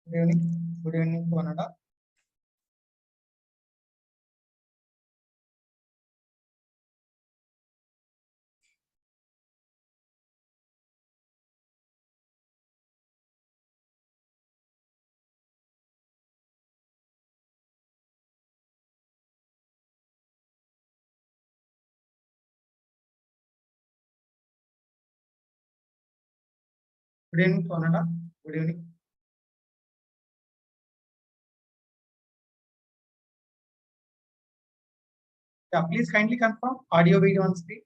Good evening. Good evening to Anada. Good evening to Anada. Good evening. Yeah, please kindly confirm audio video on screen.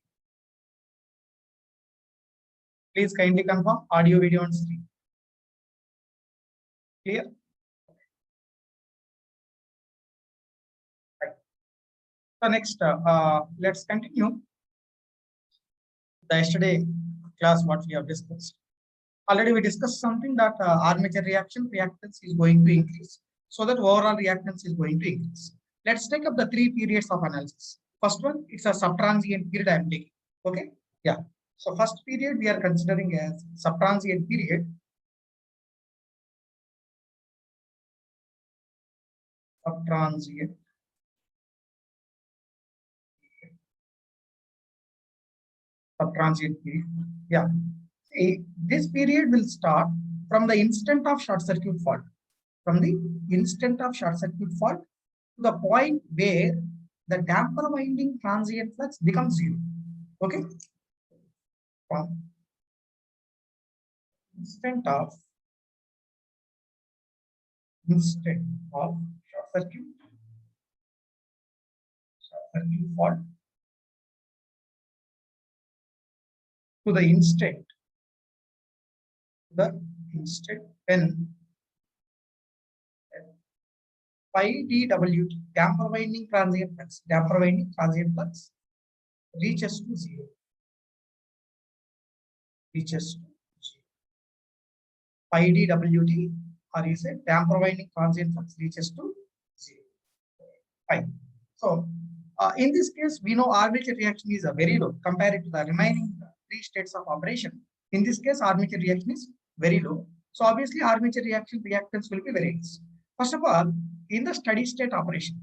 Please kindly confirm audio video on screen. Clear? Right. So next, let's continue the yesterday class what we have discussed. Already we discussed something that armature reaction reactance is going to increase, so that overall reactance is going to increase. Let's take up the 3 periods of analysis. First one, it's a subtransient period I am taking. Okay, yeah. So first period we are considering as subtransient period. Subtransient period. Yeah. See, this period will start from the instant of short circuit fault. From the instant of short circuit fault to the point where the damper winding transient flux becomes zero. Okay. From instant of short circuit fault to the instant when phi dWt damper winding transient flux reaches to zero. Phi dWt, or you say damper winding transient flux reaches to zero. Fine. So in this case, we know armature reaction is very low compared to the remaining 3 states of operation. In this case, armature reaction is very low. So obviously, armature reaction reactance will be very less. First of all, in the steady state operation,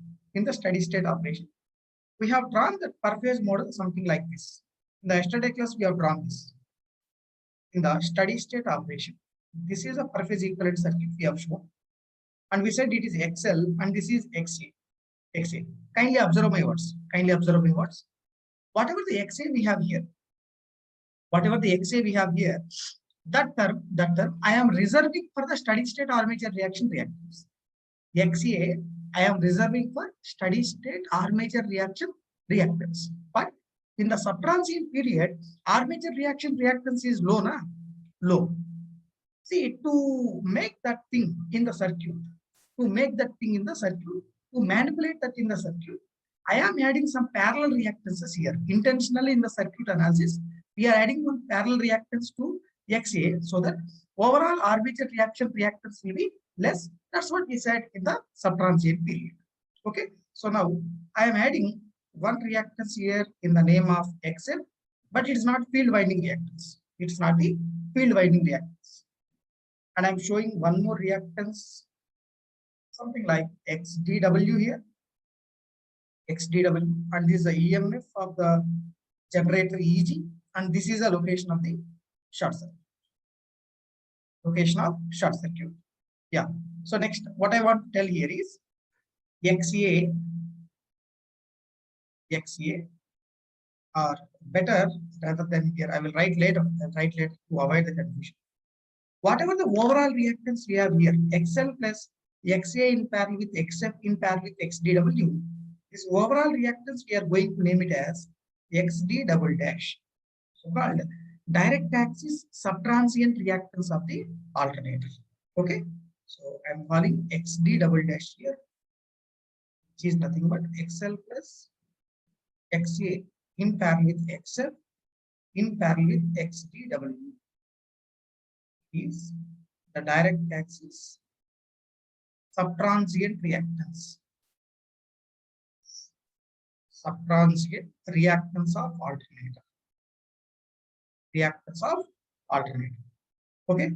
we have drawn the per phase model something like this. In the yesterday class, we have drawn this. In the steady state operation, this is a per phase equivalent circuit we have shown, and we said it is XL and this is XA. Kindly observe my words. Whatever the XA we have here, that term I am reserving for the steady state armature reaction reactance. XA I am reserving for steady state armature reaction reactance. But in the subtransient period, armature reaction reactance is low, na? Low. See, to make that thing in the circuit, to manipulate that in the circuit, I am adding some parallel reactances here. Intentionally in the circuit analysis, we are adding one parallel reactance to XA so that overall armature reaction reactance will be less. That's what we said in the subtransient period. Okay. So now I am adding one reactance here in the name of XL, but it is not field winding reactance. It's not the field winding reactance. And I'm showing one more reactance, something like XDW here. XDW, and this is the EMF of the generator EG, and this is the location of the short circuit. Yeah. So next, what I want to tell here is XA, or better rather than here, I will write later to avoid the confusion. Whatever the overall reactance we have here, XL plus XA in parallel with XF in parallel with XDW, this overall reactance we are going to name it as XD double dash. So called direct axis subtransient reactance of the alternator. Okay. So I'm calling XD double dash here, which is nothing but XL plus XA in parallel with XF in parallel with XDW is the direct axis subtransient reactance. Subtransient reactance of alternator. Okay.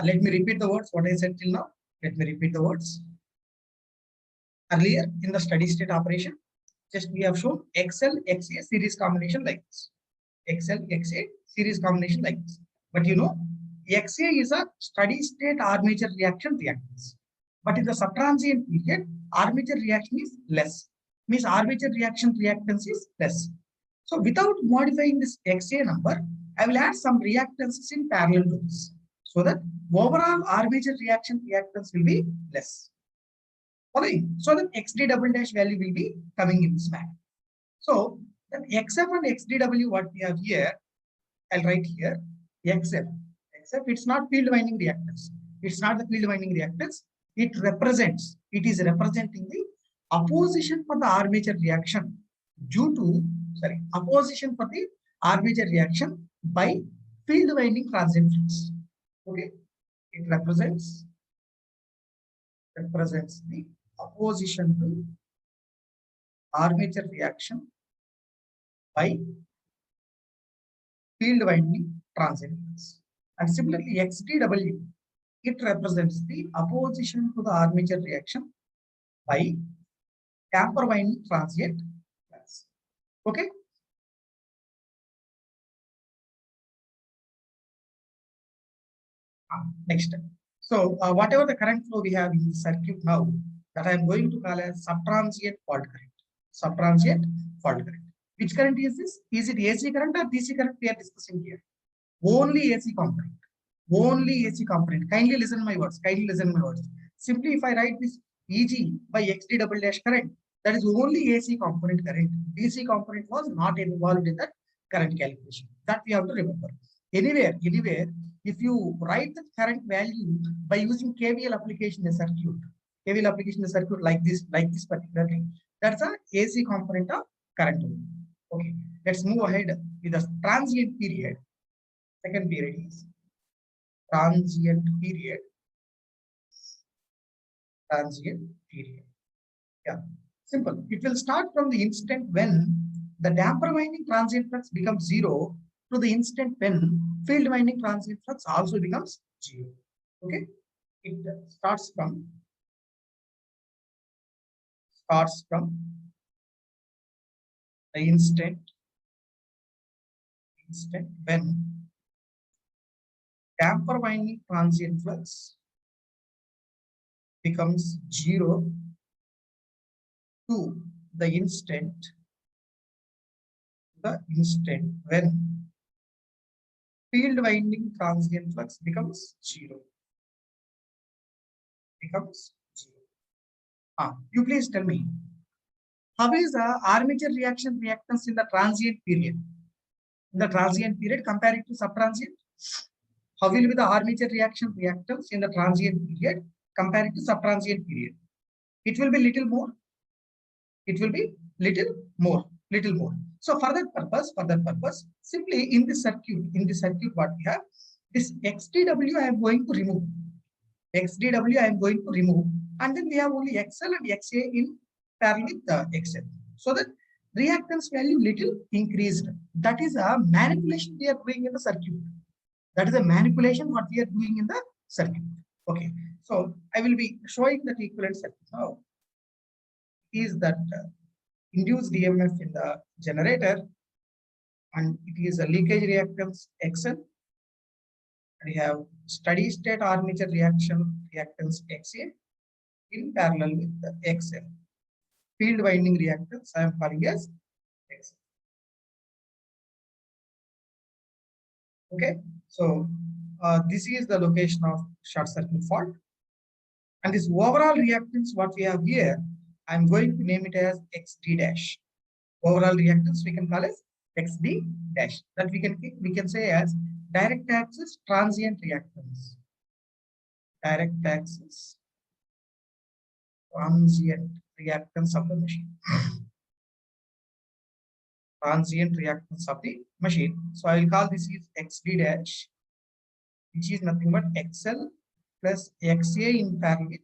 Let me repeat the words what I said till now. Let me repeat the words. Earlier in the steady state operation, just we have shown XL, XA series combination like this. XL, XA series combination like this. But you know, XA is a steady state armature reaction reactance. But in the subtransient period, armature reaction is less. Means armature reaction reactance is less. So without modifying this XA number, I will add some reactances in parallel to this, so that overall armature reaction reactance will be less. Okay, so the XD double dash value will be coming in this manner. So the XF and XDW what we have here, I'll write here XF. XF, it's not field winding reactance. It's not the field winding reactance. It is representing the opposition for the armature reaction opposition for the armature reaction by field winding transient flux. Okay, it represents the opposition to armature reaction by field winding transient flux. And similarly, XDW, it represents the opposition to the armature reaction by damper winding transient flux. Okay. Next. So whatever the current flow we have in the circuit now, that I am going to call as subtransient fault current. Subtransient fault current. Which current is this? Is it AC current or DC current we are discussing here? Only AC component. Only AC component. Kindly listen my words. Kindly listen my words. Simply if I write this EG by XD double dash current, that is only AC component current. DC component was not involved in that current calculation. That we have to remember. Anywhere, if you write the current value by using KVL application in a circuit, KVL application in a circuit like this particularly, that's a AC component of current. Okay, let's move ahead with the transient period. Second period is transient period. Transient period. Yeah, simple. It will start from the instant when the damper winding transient flux becomes 0 to the instant when field winding transient flux also becomes 0. Okay, it starts from the instant when damper winding transient flux becomes 0 to the instant when field winding transient flux becomes 0. You please tell me, how is the armature reaction reactance in the transient period? In the transient period compared to subtransient? How will be the armature reaction reactance in the transient period compared to subtransient period? It will be little more. It will be little more. So for that purpose, simply in the circuit what we have, this XDW I am going to remove. And then we have only XL and XA in parallel with the XL. So that reactance value little increased. That is a manipulation we are doing in the circuit. That is a manipulation what we are doing in the circuit. Okay. So I will be showing that equivalent circuit now. Is that induced EMF in the generator, and it is a leakage reactance XL. We have steady state armature reactance XA in parallel with the XL. Field winding reactance I am calling as XL. Okay, so this is the location of short circuit fault, and this overall reactance what we have here, I am going to name it as XD dash. Overall reactance we can call as XD dash. That we can say as direct axis transient reactance. Direct axis transient reactance of the machine. Transient reactance of the machine. So I will call this is XD dash, which is nothing but XL plus XA in parallel with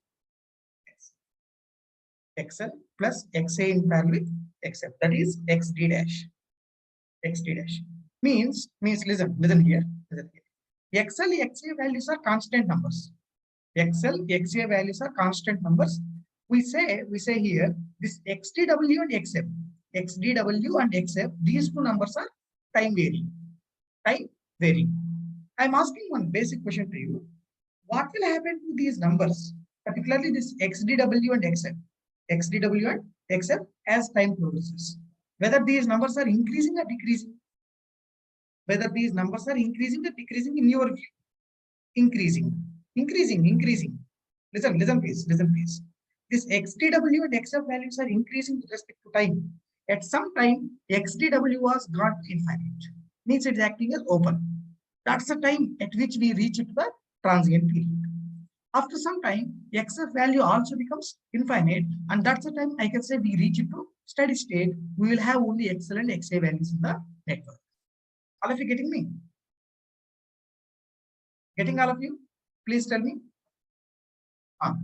XL plus XA in parallel with XL. That is XD dash. XD dash means listen here. XL, XA values are constant numbers. XL, XA values are constant numbers. We say here this XDW and XF, XDW and XF, these two numbers are time varying. Time varying. I'm asking one basic question to you. What will happen to these numbers, particularly this XDW and XF, XDW and XF as time progresses? Whether these numbers are increasing or decreasing? Whether these numbers are increasing or decreasing in your view? Increasing, increasing. Listen please. This XDW and XF values are increasing with respect to time. At some time, XDW was got infinite, means it's acting as open. That's the time at which we reach it the transient period. After some time, XF value also becomes infinite, and that's the time I can say we reach it to steady state. We will have only XL and XA values in the network. All of you getting me? Getting all of you? Please tell me.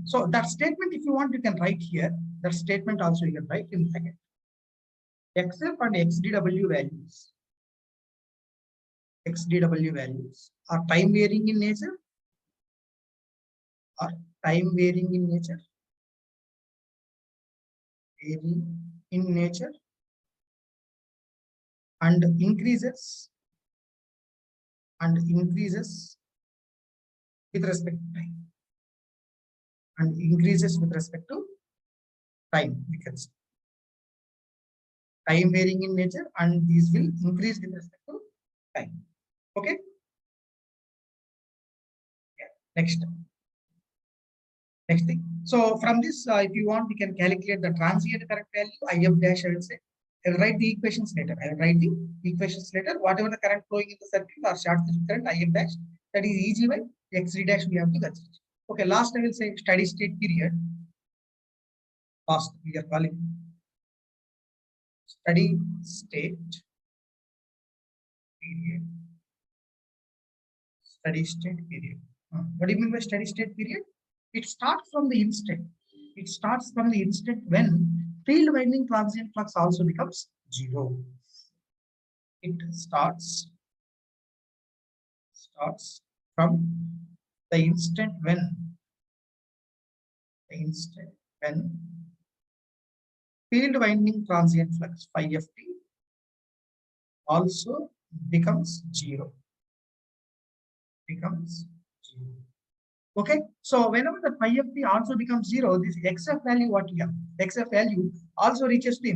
So that statement, if you want, you can write here. That statement also you can write in bracket. XF and XDW values are time varying in nature. Varying in nature. And increases with respect to time. And increases with respect to time, because time varying in nature, and these will increase with respect to time. Okay. Yeah. Next thing. So from this, if you want, we can calculate the transient current value, IF dash. I will say. I will write the equations later. Whatever the current flowing in the circuit or short circuit current, IF dash, that is Eg by XD dash we have to consider. Okay, last I will say steady state period. Last we are calling steady state period. Steady state period. What do you mean by steady state period? It starts from the instant. When field winding transient flux also becomes zero. It starts from the instant when field winding transient flux phi ft also becomes zero. Okay, so whenever the phi ft also becomes zero, this XF value, what we have? XF value also reaches to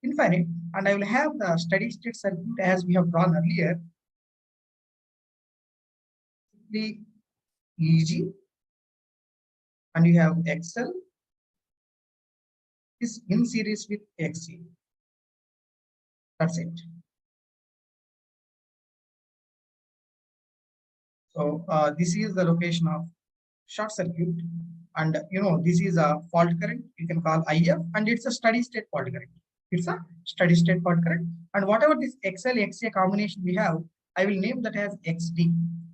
infinite. And I will have the steady state circuit as we have drawn earlier. The Eg, and you have XL is in series with XC. That's it. So this is the location of short circuit, and this is a fault current. You can call IF, and it's a steady state fault current. And whatever this XL XA combination we have, I will name that as XD.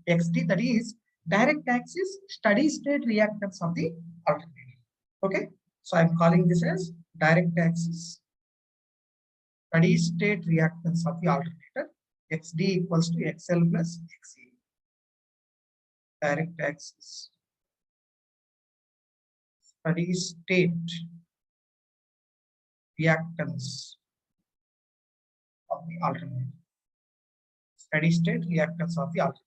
XD, that is direct axis steady state reactance of the alternator. Okay, so I'm calling this as direct axis steady state reactance of the alternator. XD equals to XL plus XC. Direct axis steady state reactance of the alternator. Steady state reactance of the alternator.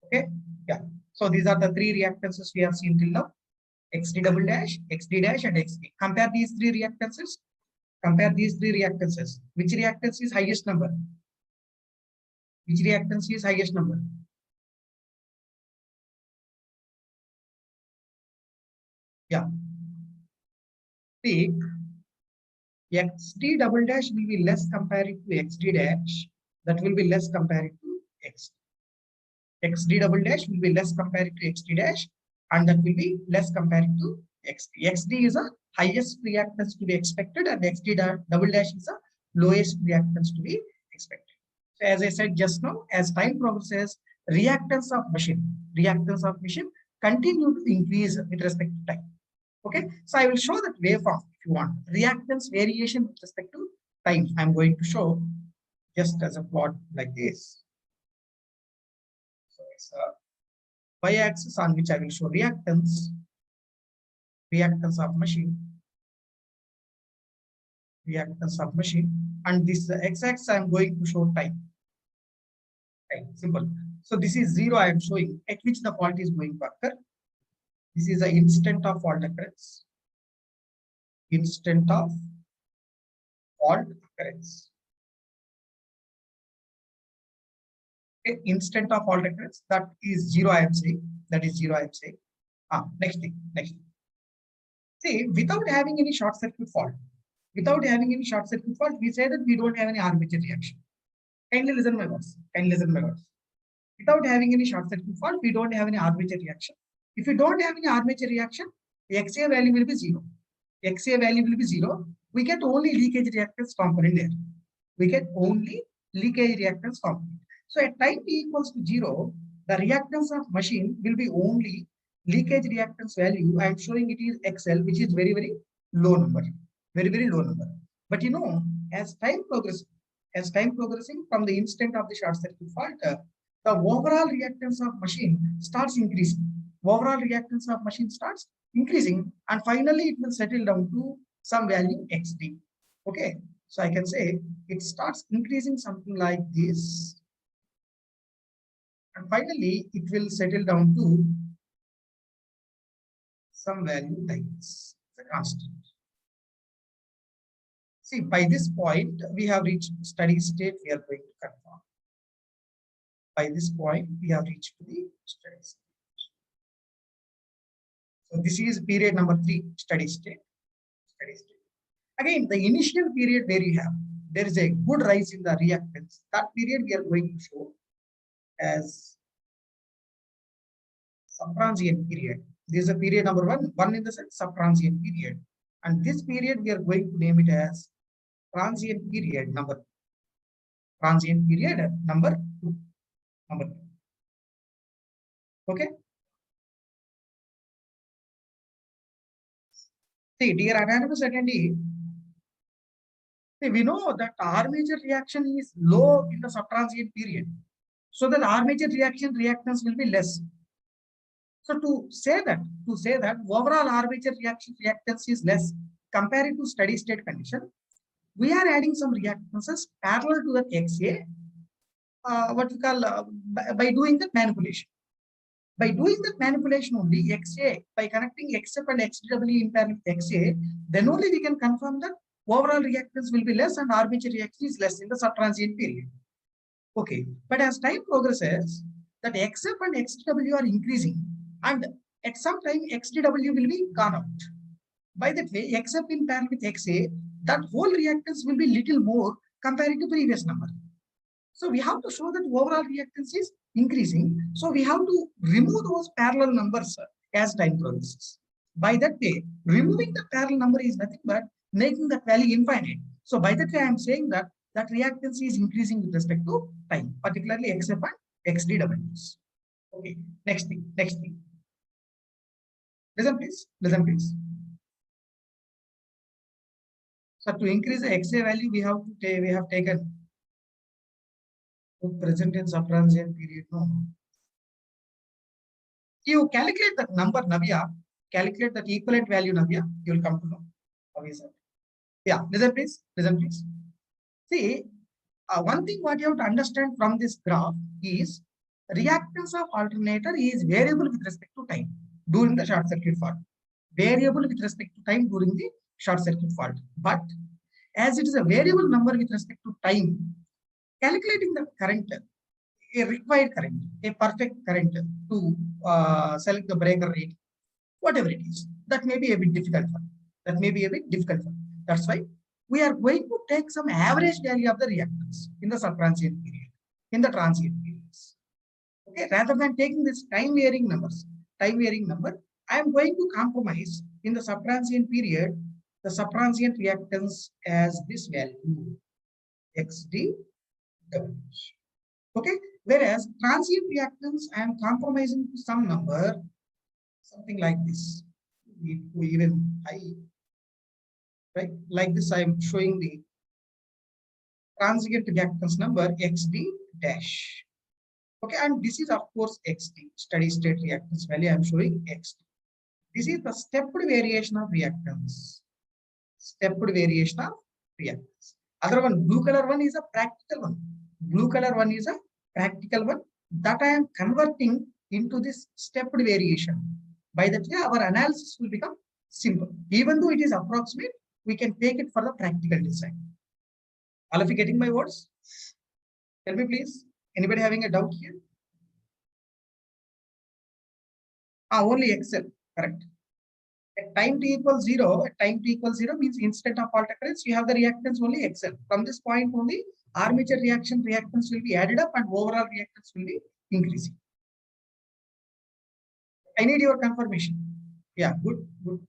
Okay, yeah. So these are the three reactances we have seen till now: XD double dash, XD dash, and XD. Compare these three reactances. Which reactance is highest number? Yeah. See, XD double dash will be less compared to XD dash. That will be less compared to XD. XD double dash will be less compared to XD dash, and that will be less compared to XD. XD is a highest reactance to be expected, and XD double dash is a lowest reactance to be expected. So as I said just now, as time progresses, reactance of machine continue to increase with respect to time. Okay, so I will show that waveform if you want. Reactance variation with respect to time, I'm going to show just as a plot like this. So it's a y-axis on which I will show reactance of machine, and this x-axis I'm going to show time. Right, simple. So this is 0 I am showing at which the fault is going to occur. This is the instant of fault occurrence. Instant of fault occurrence. Okay, instant of fault occurrence, that is 0 I am saying. That is 0 I am saying. Next thing. See, without having any short circuit fault, we say that we don't have any armature reaction. Kindly listen my words. Without having any short circuit fault, we don't have any armature reaction. If we don't have any armature reaction, the XA value will be 0. We get only leakage reactance component there. So at time t equals to 0, the reactance of machine will be only leakage reactance value. I am showing it is XL, which is very, very low number. But you know, as time progressing from the instant of the short circuit fault, the overall reactance of machine starts increasing. And finally it will settle down to some value XD. Okay, so I can say it starts increasing something like this, and finally it will settle down to some value like this, the constant. See, by this point we have reached steady state. We are going to confirm. By this point we have reached to the steady state. So this is period number 3, steady state. Again, the initial period where there is a good rise in the reactance, that period we are going to show as subtransient period. This is a period number 1 in the sense subtransient period, and this period we are going to name it as transient period number 2. Okay. See, dear anonymous attendee, we know that armature reaction is low in the subtransient period, so that armature reactance will be less. So to say that overall armature reactance is less compared to steady state condition, we are adding some reactances parallel to the XA, what we call by doing the manipulation. By doing that manipulation only, XA, by connecting XF and XW in parallel with XA, then only we can confirm that overall reactance will be less and armature reaction is less in the subtransient period. Okay, but as time progresses, that XF and XW are increasing, and at some time XDW will be gone out. By that way, XF in parallel with XA, that whole reactance will be little more compared to previous number. So we have to show that overall reactance is increasing. So we have to remove those parallel numbers as time progresses. By that way, removing the parallel number is nothing but making that value infinite. So by that way, I am saying that reactance is increasing with respect to time, particularly XF and XDWs. Okay, next thing. Listen please. So to increase the XA value, we have taken present in subtransient period. No. You calculate that number, Navya. Calculate that equivalent value, Navya. You will come to know. How is it? Yeah, listen please. See, one thing what you have to understand from this graph is reactance of alternator is variable with respect to time during the short circuit fault. But as it is a variable number with respect to time, calculating the current, a required current, a perfect current to select the breaker rate, whatever it is, that may be a bit difficult one. That's why we are going to take some average value of the reactance in the subtransient period, in the transient periods. Okay, rather than taking this time varying number, I am going to compromise in the subtransient period, the subtransient reactance as this value, XD. Okay, whereas transient reactance I am compromising to some number, something like this, even high, right? Like this, I am showing the transient reactance number XD dash. Okay, and this is of course XD, steady state reactance value. I am showing XD. This is the stepped variation of reactance. Stepped variation of reactance. Other one, blue color one is a practical one. Blue color one is a practical one that I am converting into this stepped variation. By that way, our analysis will become simple. Even though it is approximate, we can take it for the practical design. All of you getting my words? Tell me please. Anybody having a doubt here? Only Excel, correct. At time t equals 0, means instant of fault occurrence, you have the reactance only Excel. From this point only, armature reaction reactance will be added up and overall reactance will be increasing. I need your confirmation. Yeah, good, good.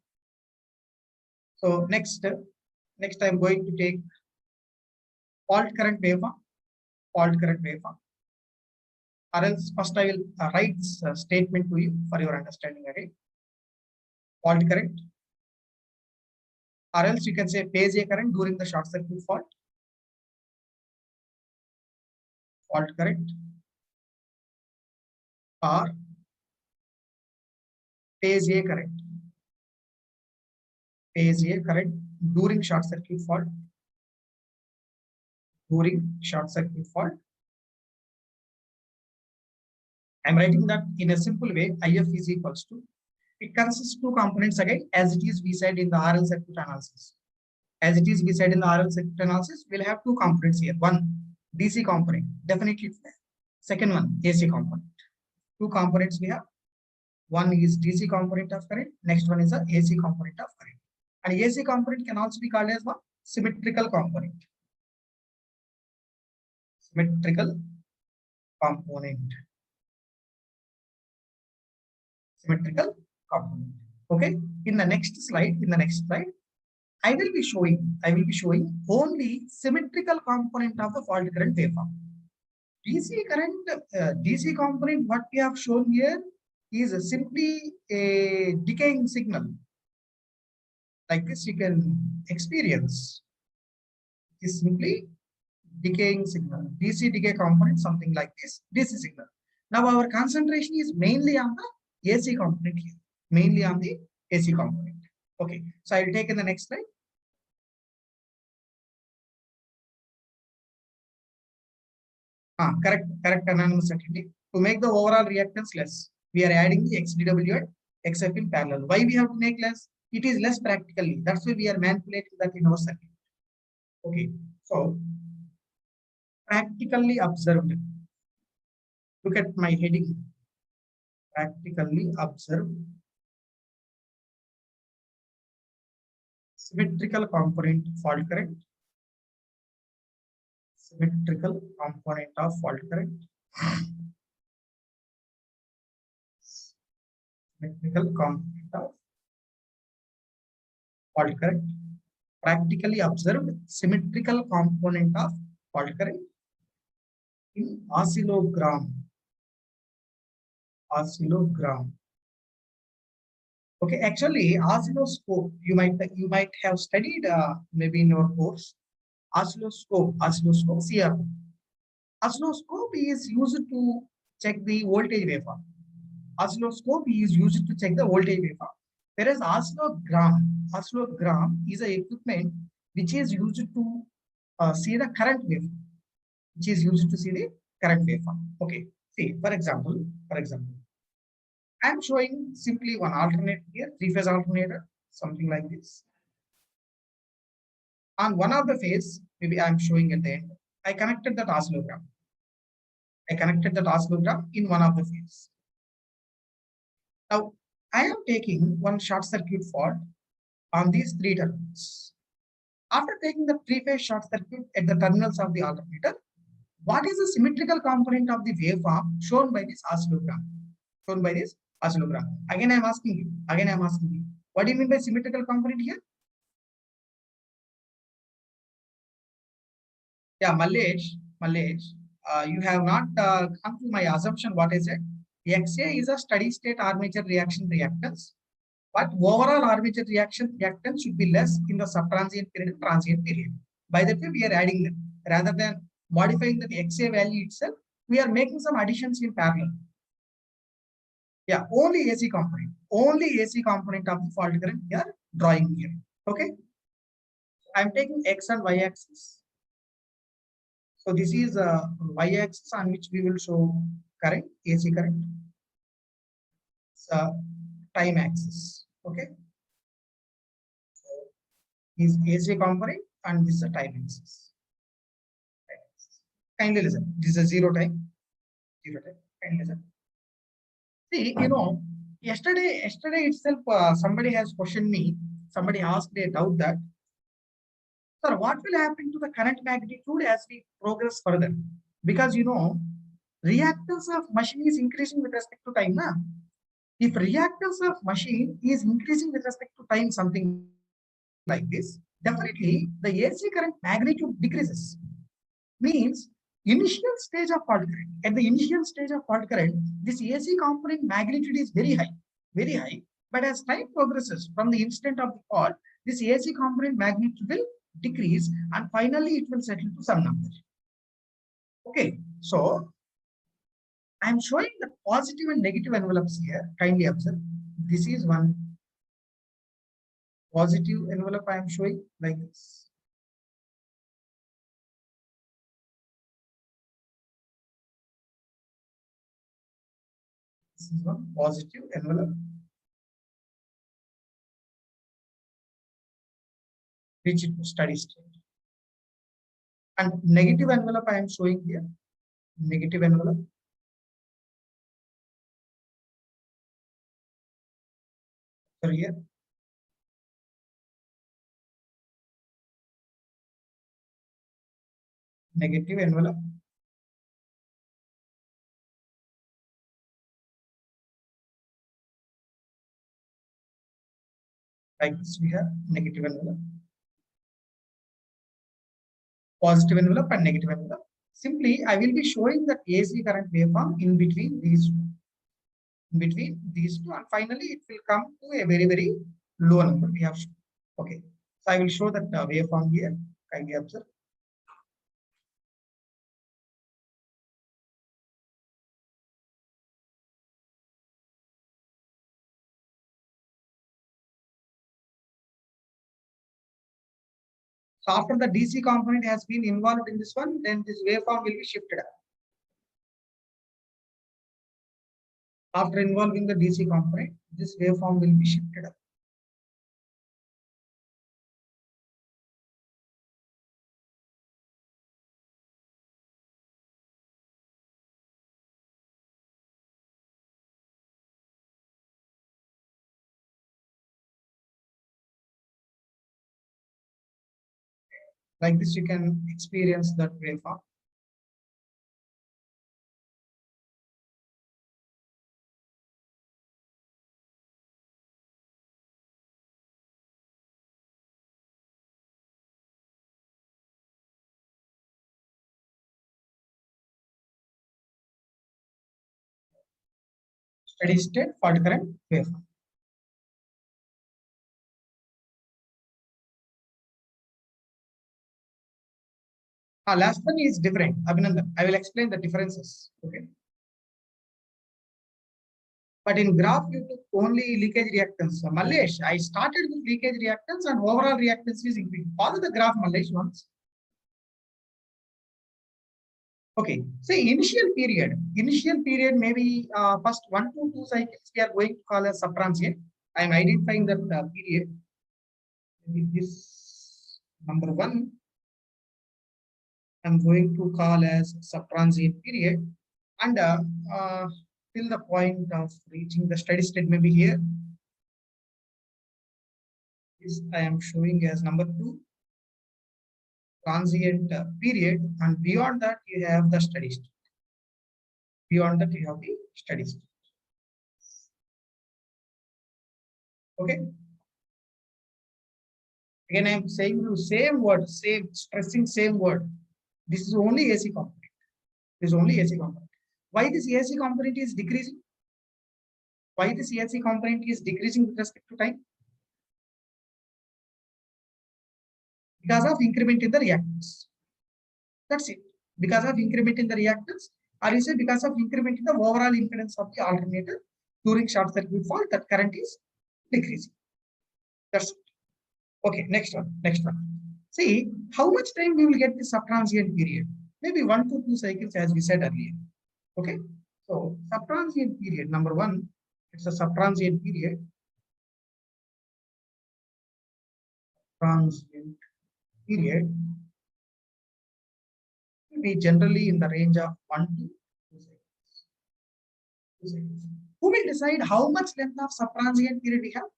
So next I'm going to take fault current waveform, or else first I will write a statement to you for your understanding again. Fault current, or else you can say phase A current during the short circuit fault. Fault current or phase A current. Phase A current during short circuit fault. During short circuit fault. I'm writing that in a simple way. IF is equals to, it consists of two components again, as it is we said in the RL circuit analysis. As it is we said in the RL circuit analysis, we'll have two components here. One, DC component, definitely. Second one, AC component. Two components we have. One is DC component of current, next one is the AC component of current. And AC component can also be called as one symmetrical component. Symmetrical component. Symmetrical component. Okay. In the next slide, I will be showing only symmetrical component of the fault current waveform. DC component, what we have shown here is simply a decaying signal. Like this, you can experience. It is simply decaying signal. DC decay component, something like this, DC signal. Now our concentration is mainly on the AC component here. Mainly on the AC component. Okay, so I will take in the next slide. Correct anonymous activity. To make the overall reactance less, we are adding the XDW and XF in parallel. Why we have to make less? It is less practically. That's why we are manipulating that in our circuit. Okay, so practically observed. Look at my heading. Practically observed. Symmetrical component fault current. Symmetrical component of fault current. Symmetrical component of fault current. Practically observed symmetrical component of fault current in oscillogram. Oscillogram. Okay, actually, oscilloscope you might have studied maybe in your course. Oscilloscope, CR. Oscilloscope is used to check the voltage waveform. Oscilloscope is used to check the voltage waveform. Whereas oscillogram is an equipment which is used to see the current waveform. Which is used to see the current waveform. Okay, see, for example, I am showing simply one alternator here, three-phase alternator, something like this. On one of the phase, maybe I am showing at the end, I connected that oscillogram. In one of the phase. Now, I am taking one short circuit fault on these three terminals. After taking the three-phase short circuit at the terminals of the alternator, what is the symmetrical component of the waveform shown by this oscillogram? Again, I am asking you. What do you mean by symmetrical component here? Yeah, Mallesh, you have not come to my assumption. What is it? XA is a steady state armature reaction reactance, but overall armature reaction reactance should be less in the subtransient period and transient period. By that way, we are adding them. rather than modifying the XA value itself, we are making some additions in parallel. Yeah, only AC component of the fault current we are drawing here. Okay. I'm taking X and Y axis. So this is a Y axis on which we will show current, AC current. It's time axis. Okay. Is AC component and this is a time axis. Kindly listen. This is a zero time. Kindly listen. See, yesterday itself, somebody has questioned me. Somebody asked a doubt that, sir, what will happen to the current magnitude as we progress further? Because reactance of machine is increasing with respect to time. Na? If reactance of machine is increasing with respect to time, something like this, definitely the AC current magnitude decreases. Means initial stage of fault current. At the initial stage of fault current, this AC component magnitude is very high. But as time progresses from the instant of the fault, this AC component magnitude will decrease and finally it will settle to some number. Okay, so I'm showing the positive and negative envelopes here. Kindly observe. This is one positive envelope I am showing like this. This is one positive envelope, which it steady state. And negative envelope I am showing here. Negative envelope. So here. Negative envelope. Like this, we have negative envelope, positive envelope, and negative envelope. Simply, I will be showing the AC current waveform in between these two. And finally it will come to a very, very low number we have shown. Okay. So I will show that waveform here. Kindly observe. So after the DC component has been involved in this one, then this waveform will be shifted up. After involving the DC component, this waveform will be shifted up. Like this, you can experience that waveform. Steady state fault current waveform. Last one is different. Abhinandan, I will explain the differences. Okay. But in graph, you took only leakage reactance. So, Mallesh, I started with leakage reactance and overall reactance is increasing. Follow the graph, Mallesh, once. Okay. Say initial period. Initial period, maybe first 1 to 2 cycles, we are going to call as subtransient. I am identifying that period. Maybe this number 1, I'm going to call as subtransient period. And till the point of reaching the steady state, maybe here. This I am showing as number 2. Transient period, and beyond that you have the steady state. Beyond that you have the steady state. Okay. Again, I am saying the same word, stressing same word. This is only AC component. This is only AC component. Why this AC component is decreasing? Why this AC component is decreasing with respect to time? Because of increment in the reactance. That's it. Because of increment in the reactance, or you say because of increment in the overall impedance of the alternator during short circuit fault, that current is decreasing. That's it. Okay, next one. Next one. See how much time we will get the subtransient period. Maybe 1 to 2 cycles, as we said earlier. Okay. So subtransient period number 1, it's a subtransient period. Transient period will be generally in the range of 1 to 2 seconds. 2 seconds. Who will decide how much length of subtransient period we have?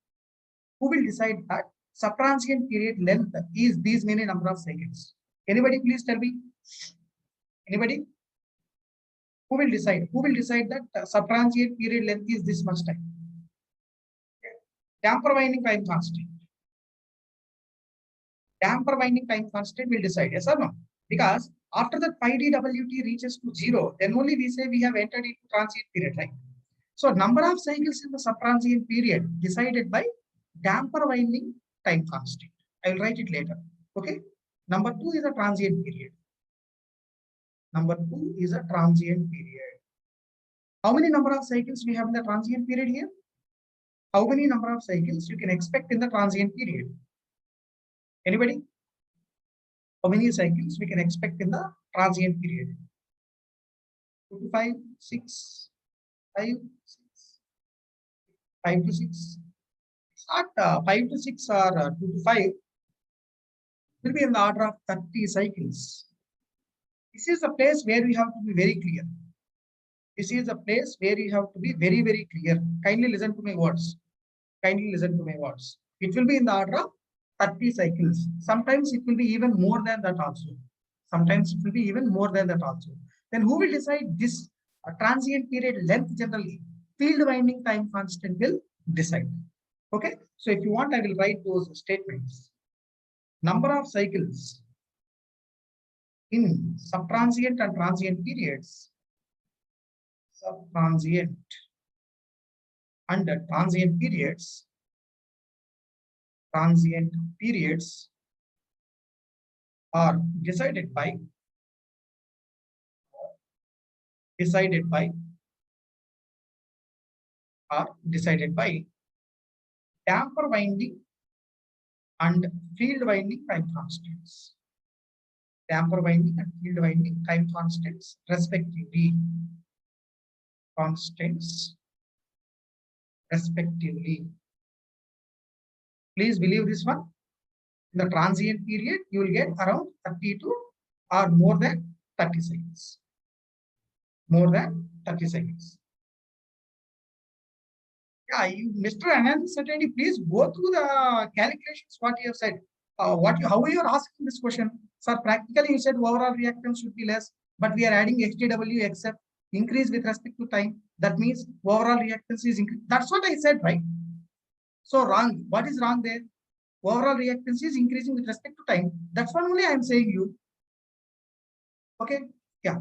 Who will decide that subtransient period length is these many number of seconds? Anybody please tell me? Anybody? Who will decide? Who will decide that subtransient period length is this much time? Damper winding time constant. Damper winding time constant will decide, yes or no? Because after that pi dWt reaches to 0, then only we say we have entered into transient period, right? So number of cycles in the subtransient period decided by damper winding time constant. I will write it later. Okay. Number 2 is a transient period. Number 2 is a transient period. How many number of cycles we have in the transient period here? How many number of cycles you can expect in the transient period? Anybody? How many cycles we can expect in the transient period? 2 to 5, 6, 5, 6, 5 to 6. It's not 5 to 6 or 2 to 5. It will be in the order of 30 cycles. This is a place where we have to be very clear. This is a place where you have to be very, very clear. Kindly listen to my words. Kindly listen to my words. It will be in the order of 30 cycles. Sometimes it will be even more than that also. Sometimes it will be even more than that also. Then who will decide this transient period length generally? Field winding time constant will decide. Okay. So if you want, I will write those statements. Number of cycles in subtransient and transient periods. Subtransient and transient periods. Transient periods are decided by damper winding and field winding time constants. Damper winding and field winding time constants respectively. Please believe this one. In the transient period, you will get around 32 or more than 30 seconds. More than 30 seconds. Yeah, Mr. Anand certainly please go through the calculations what you have said. How you are asking this question? Sir, practically you said overall reactance should be less, but we are adding XTW except increase with respect to time. That means overall reactance is increased. That's what I said, right? So wrong. What is wrong there? Overall reactance is increasing with respect to time. That's what only I am saying you. Okay. Yeah.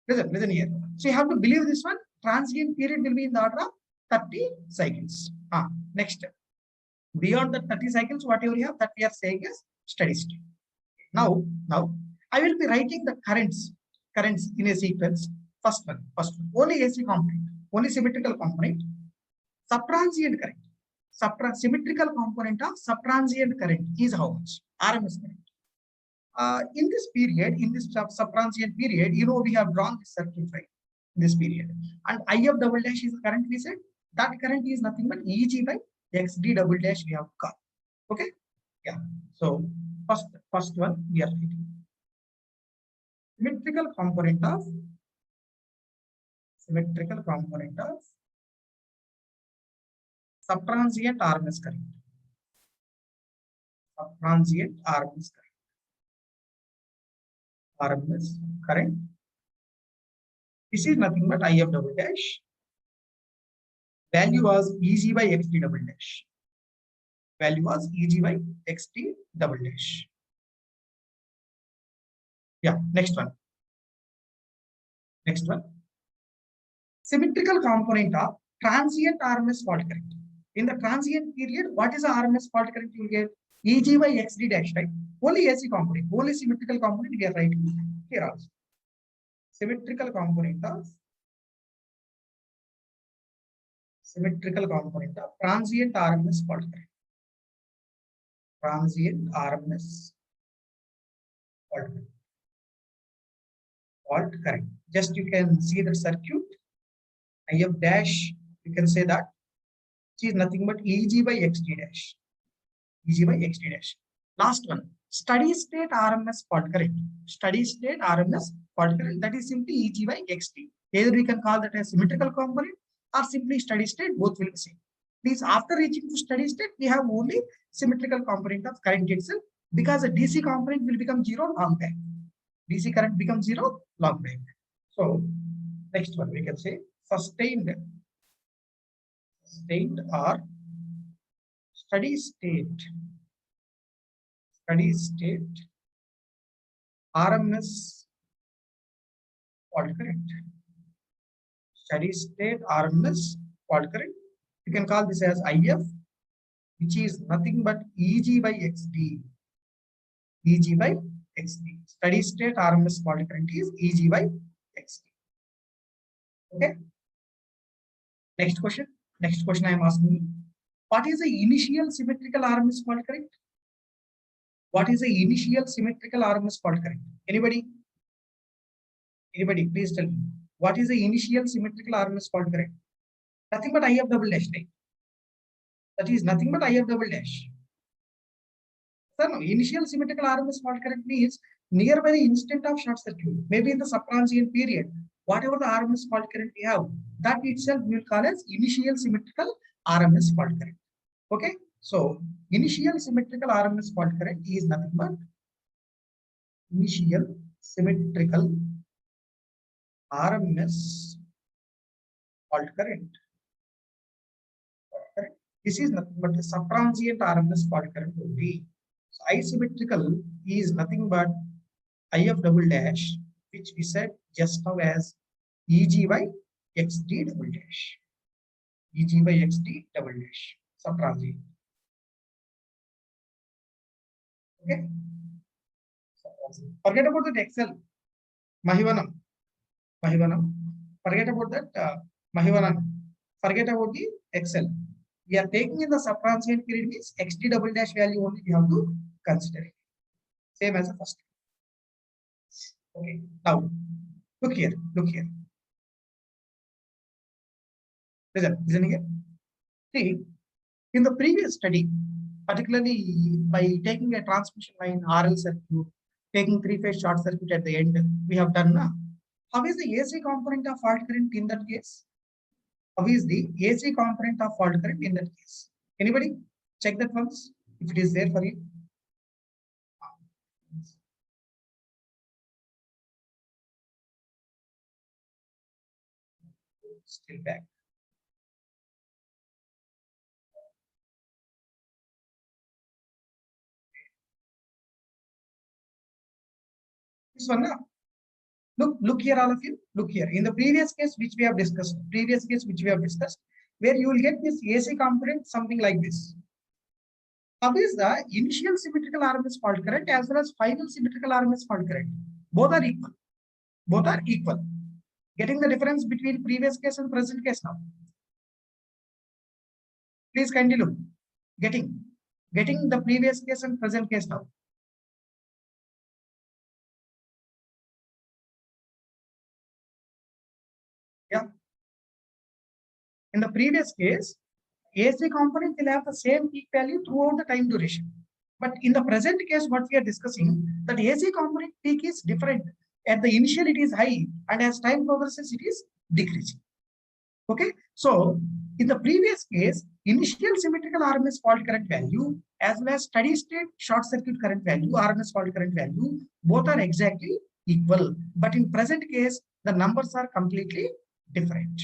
Listen here. So you have to believe this one. Transient period will be in the order of 30 cycles. Next. Beyond the 30 cycles, whatever you have, that we are saying is steady state. Now I will be writing the currents in a sequence. First one. Only AC component, only symmetrical component. Subtransient current. Symmetrical component of subtransient current is how much? RMS current. In this period, in this subtransient period, we have drawn this circuit, right? In this period. And IF double dash is the current we said. That current is nothing but EG by XD double dash we have got. Okay? Yeah. So first one we are writing. Symmetrical component of subtransient RMS current. Subtransient RMS current. This is nothing but IF double dash. Value was EG by XD double dash. Value was EG by XD double dash. Yeah, next one. Symmetrical component of transient RMS fault current. In the transient period, what is the RMS fault current you will get? Eg by xd dash, right? Only AC component, only symmetrical component we are writing here also. Symmetrical component of transient RMS fault current. Transient RMS fault current. Just you can see the circuit. IF dash, you can say that which is nothing but Eg by xd dash. Eg by xd dash. Last one, steady state RMS fault current. Steady state RMS fault current, that is simply Eg by xd. Either we can call that as symmetrical component or simply steady state, both will be same. Means after reaching to steady state, we have only symmetrical component of current itself, because the DC component will become zero long time. DC current becomes zero long time. So next one we can say sustained or steady state RMS fault current. Steady state RMS fault current. You can call this as IF, which is nothing but Eg by xd. Eg by xd. Steady state RMS fault current is Eg by xd. Okay. Next question. Next question I am asking you. What is the initial symmetrical RMS fault current? What is the initial symmetrical RMS fault current? Anybody? Anybody, please tell me. What is the initial symmetrical RMS fault current? Nothing but IF double dash, right? That is nothing but IF double dash. So no, initial symmetrical RMS fault current means nearby the instant of short circuit, maybe in the subtransient period, whatever the RMS fault current we have, that itself we will call as initial symmetrical RMS fault current. Okay, so initial symmetrical RMS fault current is nothing but initial symmetrical RMS fault current. This is nothing but a subtransient RMS fault current only. So asymmetrical is nothing but IF double dash, which we said just now as Eg by xd double dash. Eg by xd double dash. Subtransient. Okay. Forget about that Excel. Mahivanam. Forget about that Mahivanam. Forget about the Excel. We are taking in the subtransient period means xd double dash value only we have to consider it. Same as the first. Okay, now look here. Listen here. See, in the previous study, particularly by taking a transmission line RL circuit, taking three-phase short circuit at the end, we have done now. How is the AC component of fault current in that case? How is the AC component of fault current in that case? Anybody check that once if it is there for you? Still back. This one now. Look here, all of you. Look here. In the previous case which we have discussed, where you will get this AC component something like this. How is the initial symmetrical RMS fault current as well as final symmetrical RMS fault current? Both are equal. Both are equal. Getting the difference between previous case and present case now. Please kindly look. Getting the previous case and present case now. Yeah. In the previous case, AC component will have the same peak value throughout the time duration. But in the present case, what we are discussing, that AC component peak is different. At the initial, it is high, and as time progresses, it is decreasing. Okay, so in the previous case, initial symmetrical RMS fault current value as well as steady state short circuit current value, RMS fault current value, both are exactly equal. But in present case, the numbers are completely different.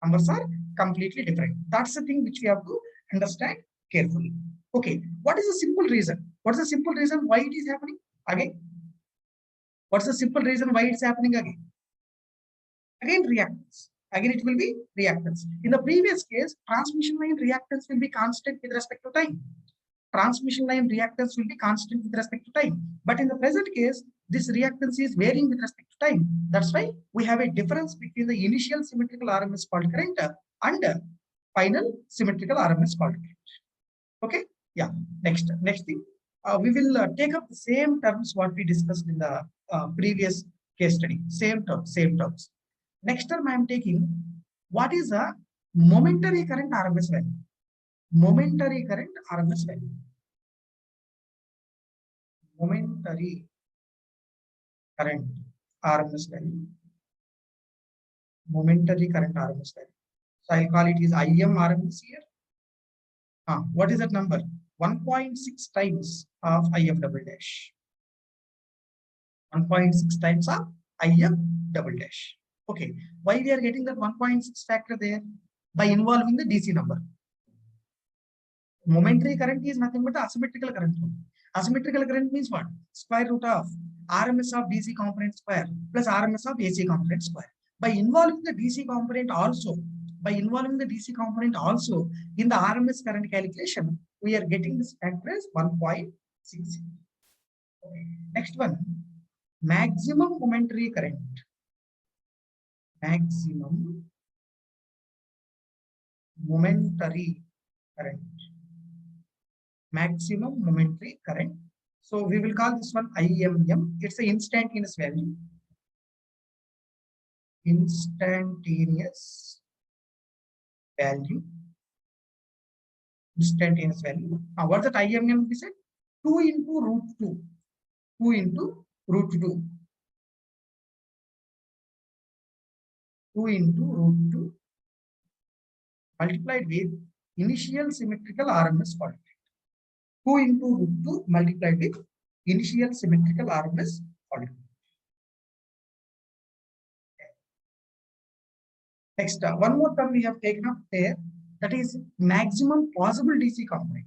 Numbers are completely different. That's the thing which we have to understand carefully. Okay, what is the simple reason? What is the simple reason why it is happening again? What's the simple reason why it's happening again? Again, reactance. Again, it will be reactance. In the previous case, transmission line reactance will be constant with respect to time. transmission line reactance will be constant with respect to time. But in the present case, this reactance is varying with respect to time. That's why we have a difference between the initial symmetrical RMS fault current and final symmetrical RMS fault current. Okay, yeah. Next thing, we will take up the same terms what we discussed in the previous case study. Same terms. Next term I am taking, what is a momentary current RMS value? Momentary current RMS value. Momentary current RMS value. Momentary current RMS value. So I'll call it is IM RMS here. What is that number? 1.6 times of IF double dash. 1.6 times of IF double dash. Okay, why we are getting that 1.6 factor there? By involving the DC number. Momentary current is nothing but the asymmetrical current. Asymmetrical current means what? Square root of RMS of DC component square plus RMS of AC component square. By involving the DC component also, in the RMS current calculation, we are getting this factor as 1.60. Okay. Next one, maximum momentary current. Maximum momentary current. Maximum momentary current. So we will call this one IMM. It's an instantaneous value. Instantaneous value. Instantaneous value. Now what that IMM we said? 2 into root 2. 2 into root 2. 2 into root 2 multiplied with initial symmetrical RMS fault. 2 into root 2 multiplied with initial symmetrical RMS fault. Next, one more term we have taken up there, that is maximum possible DC component.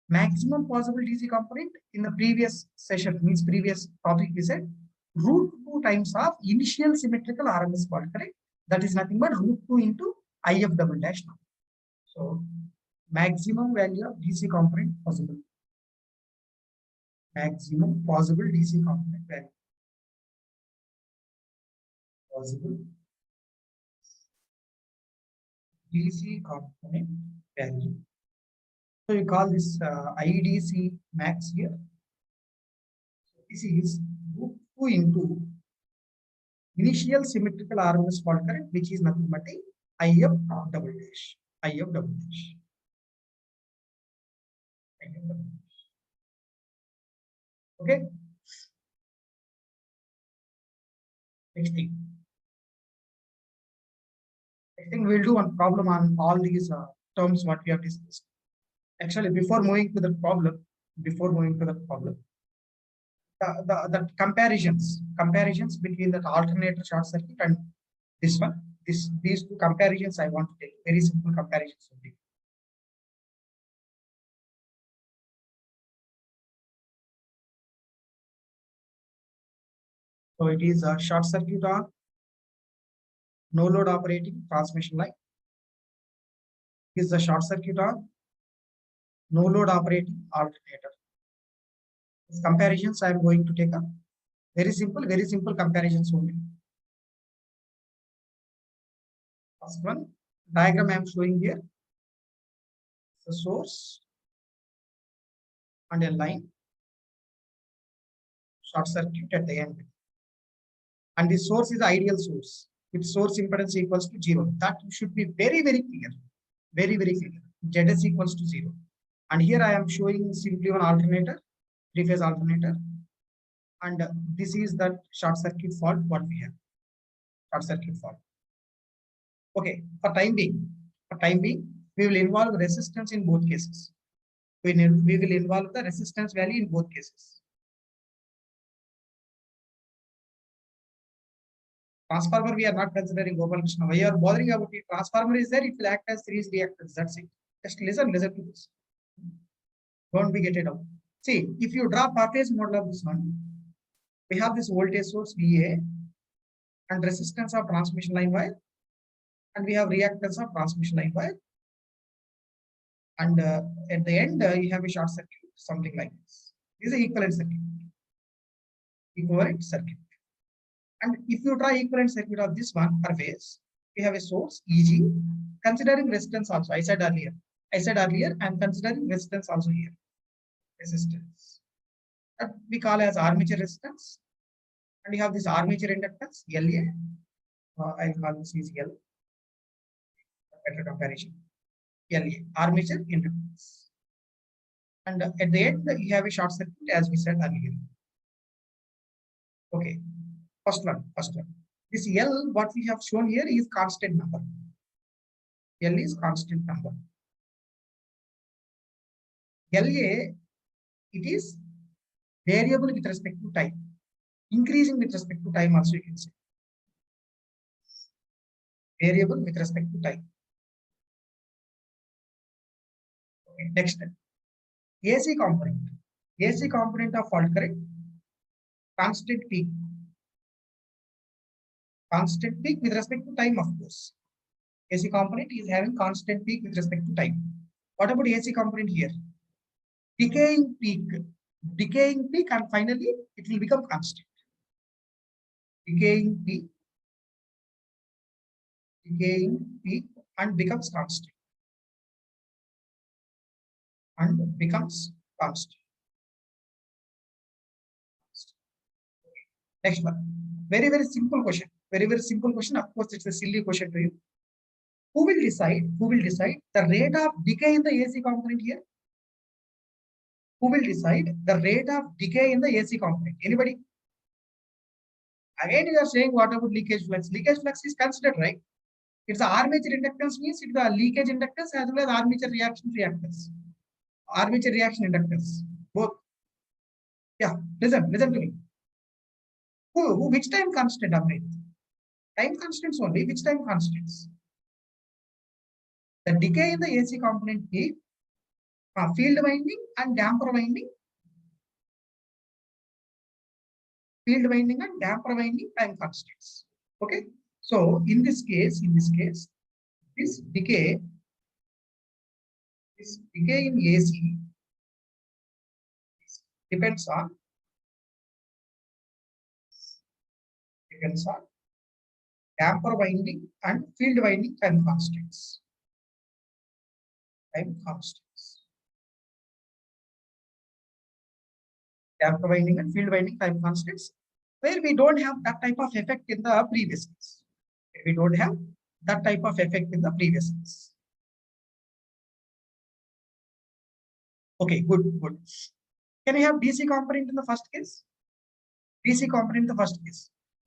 Maximum possible DC component in the previous session, means previous topic, we said root 2 times of initial symmetrical RMS fault, correct? That is nothing but root 2 into IF double dash now. So maximum value of DC component possible. Maximum possible DC component value. Possible DC component value. So you call this IDC max here. This is root 2 into initial symmetrical RMS fault current, which is nothing but a IF double dash. IF double dash. Okay. Next thing. I think we'll do one problem on all these terms what we have discussed. Actually, before moving to the problem, the comparisons between the alternator short circuit and this one, these two comparisons I want to take. Very simple comparisons only. So it is a short circuit on no load operating transmission line. Is the short circuit on no load operating alternator. These comparisons I am going to take up. Very simple comparisons only. First one, diagram I am showing here. The source and a line, short circuit at the end. And the source is the ideal source. Its source impedance equals to 0. That should be very clear. Very clear. ZS equals to 0. And here I am showing simply one alternator, 3-phase alternator. And this is that short circuit fault what we have. Short circuit fault. Okay, for time being, we will involve resistance in both cases. We will involve the resistance value in both cases. Transformer we are not considering. Gopal Krishna. Why you are bothering about it? Transformer is there, it will act as series reactance. That's it. Just listen to this. Don't be get it out. See, if you draw per-phase model of this one, we have this voltage source VA and resistance of transmission line wire, and we have reactance of transmission line wire. And at the end, you have a short circuit, something like this. This is an equivalent circuit. Equivalent circuit. And if you draw equivalent circuit of this one per phase, we have a source EG, considering resistance also. I said earlier, I'm considering resistance also here. Resistance. That we call as armature resistance. And we have this armature inductance, LA. I'll call this is L. Better comparison. LA, armature inductance. And at the end, you have a short circuit, as we said earlier. Okay, first one. This L, what we have shown here is constant number. L is constant number. LA, it is variable with respect to time, increasing with respect to time also you can say. Variable with respect to time. Okay, next, AC component. AC component of fault current, constant peak. Constant peak with respect to time, of course. AC component is having constant peak with respect to time. What about AC component here? Decaying peak, and finally it will become constant. Decaying peak and becomes constant. Next one. Very, very simple question. Of course, it's a silly question to you. Who will decide the rate of decay in the AC component here? Who will decide the rate of decay in the AC component? Anybody? Again, you are saying what about leakage flux? Leakage flux is considered, right? It's the armature inductance, means it's the leakage inductance as well as armature reaction reactance. Armature reaction inductance, both. Yeah, listen to me. Which time constant, Amrit? Time constants only. Which time constants? The decay in the AC component is field winding and damper winding. Field winding and damper winding time constants. Okay. So in this case, this decay in AC depends on damper winding and field winding time constants. Damper winding and field winding time constants, where we don't have that type of effect in the previous case. Okay, good. Can we have DC component in the first case?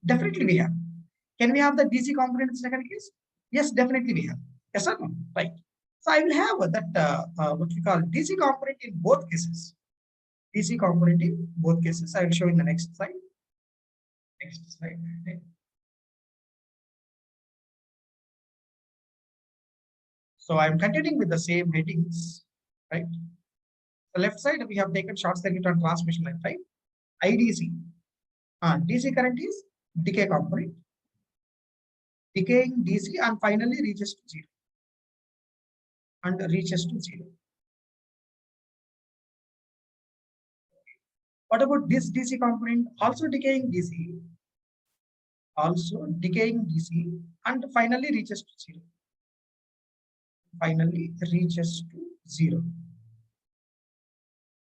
Definitely we have. Can we have the DC component in the second case? Yes, definitely we have. Yes or no? Right. So I will have that what we call DC component in both cases. I will show in the next slide. Okay. So I'm continuing with the same headings, right? The left side we have taken short circuit on transmission line, right? IDC. DC current is decay component. Decaying DC and finally reaches to zero. What about this DC component? Also decaying DC and finally reaches to zero.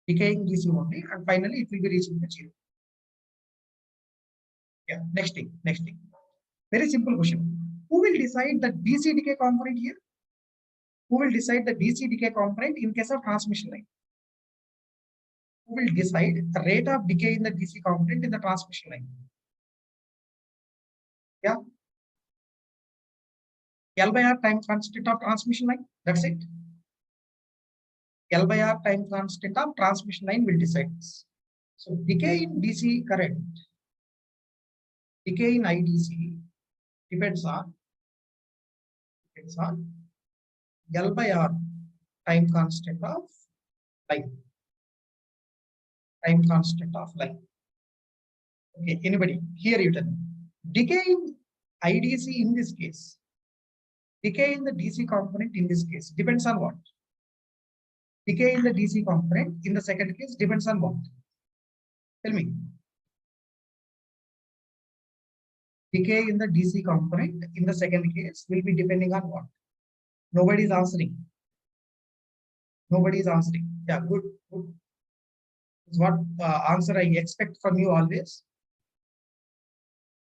Decaying DC only and finally it will be reaching to zero. Yeah, next thing. Very simple question. Who will decide the DC decay component here? Who will decide the DC decay component in case of transmission line? Who will decide the rate of decay in the DC component in the transmission line? Yeah. L by R time constant of transmission line. That's it. L by R time constant of transmission line will decide this. So decay in DC current, decay in IDC depends on L by R time constant of line. Okay, anybody? Here you tell me. Decay in IDC in this case, decay in the DC component in this case depends on what? Decay in the DC component in the second case depends on what? Tell me. Decay in the DC component in the second case will be depending on what? Nobody is answering. Nobody is answering. Yeah, good. Good. Is what answer I expect from you always.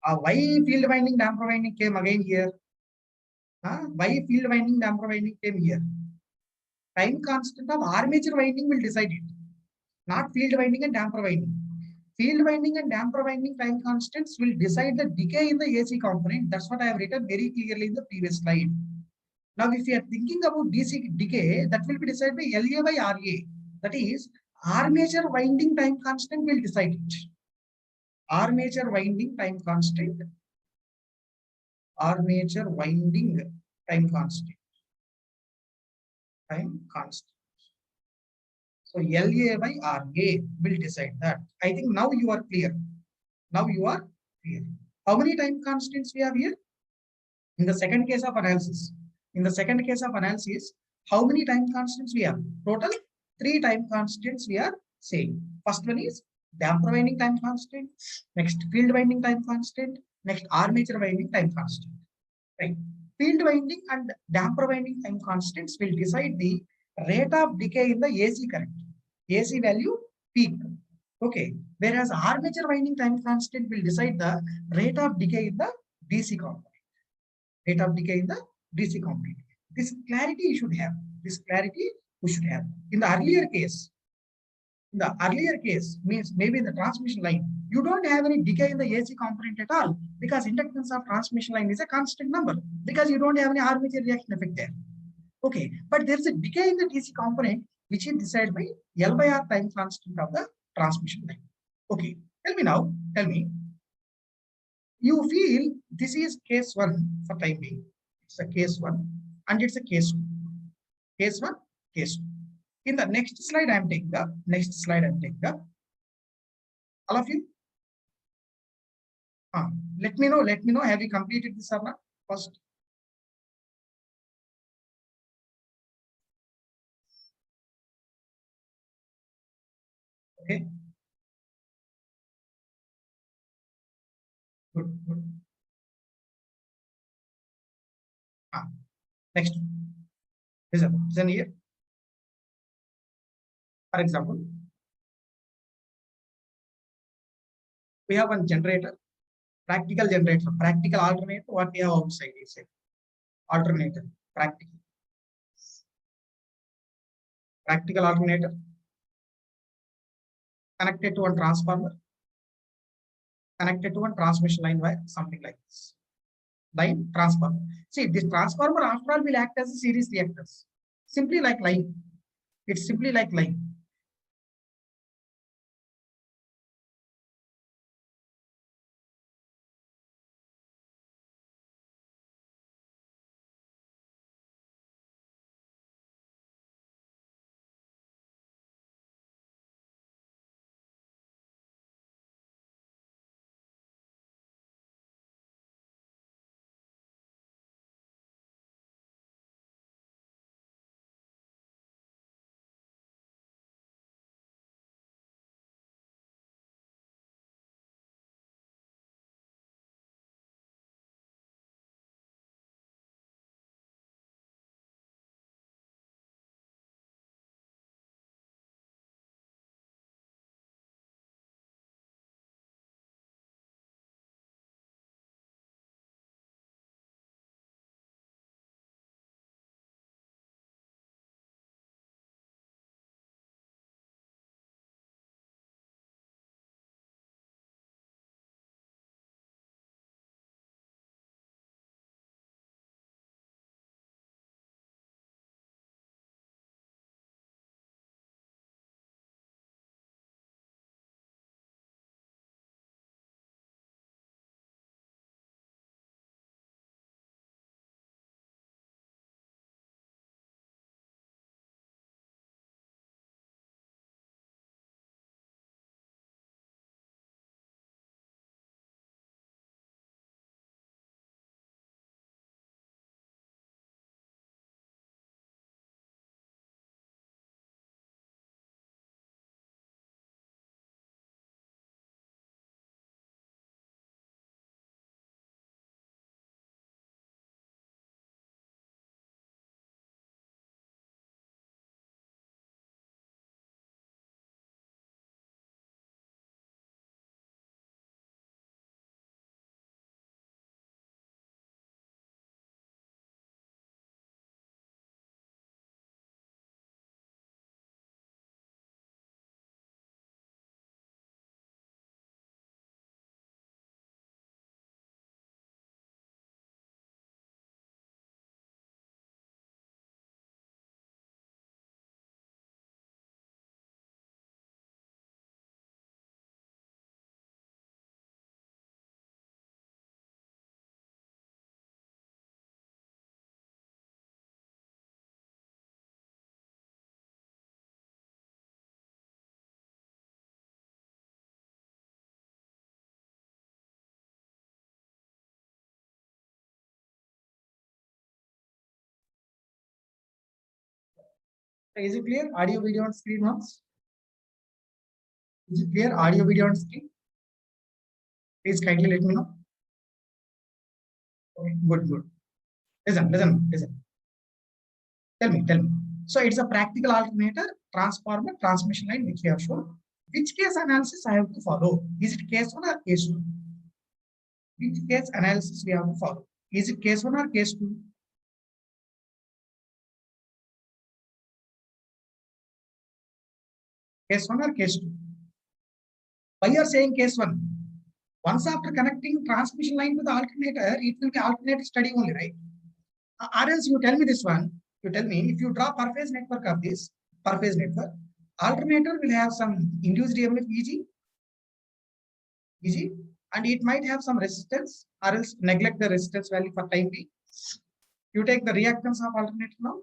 Why field winding, damper winding came again here? Why field winding, damper winding came here? Time constant of armature winding will decide it, not field winding and damper winding. Field winding and damper winding time constants will decide the decay in the AC component. That's what I have written very clearly in the previous slide. Now, if you are thinking about DC decay, that will be decided by LA by RA. That is, armature winding time constant will decide it. Armature winding time constant. Armature winding time constant. Time constant. So LA by RA will decide that. I think now you are clear. Now you are clear. How many time constants we have here? In the second case of analysis. In the second case of analysis, how many time constants we have? Total 3 time constants we are saying. First one is damper winding time constant. Next field winding time constant. Next armature winding time constant. Right. Field winding and damper winding time constants will decide the rate of decay in the AC current. AC value peak. Okay. Whereas armature winding time constant will decide the rate of decay in the DC component. Rate of decay in the DC component. This clarity you should have. This clarity we should have. In the earlier case means maybe in the transmission line, you don't have any decay in the AC component at all because inductance of transmission line is a constant number because you don't have any armature reaction effect there. Okay, but there is a decay in the DC component which is decided by L by R time constant of the transmission line. Okay, tell me now, you feel this is case 1 for time being. It's a case 1 and it's a case 2. Case 1, case 2. In the next slide, I am taking up. All of you. Let me know. Have you completed this or not? First. Okay. Good. Next. Listen here. For example, we have one generator, practical alternator. What we have outside is alternator, practical alternator connected to one transformer, connected to one transmission line wire, something like this. Line transformer. See, this transformer after all will act as a series reactors. Simply like line. It's simply like line. Is it clear? Audio, video on screen once. Is it clear? Audio, video on screen. Please kindly let me know. Okay, good, good. Listen. Tell me. So it's a practical alternator, transformer, transmission line, which we have shown. Which case analysis I have to follow? Is it case 1 or case 2? Which case analysis we have to follow? Is it case 1 or case 2? Case 1 or case 2? Why you are saying case 1? Once after connecting transmission line to the alternator, it will be alternator study only, right? Or else you tell me this one. You tell me if you draw per phase network of this per phase network, alternator will have some induced EMF EG, and it might have some resistance, or else neglect the resistance value for time being. You take the reactance of alternator now.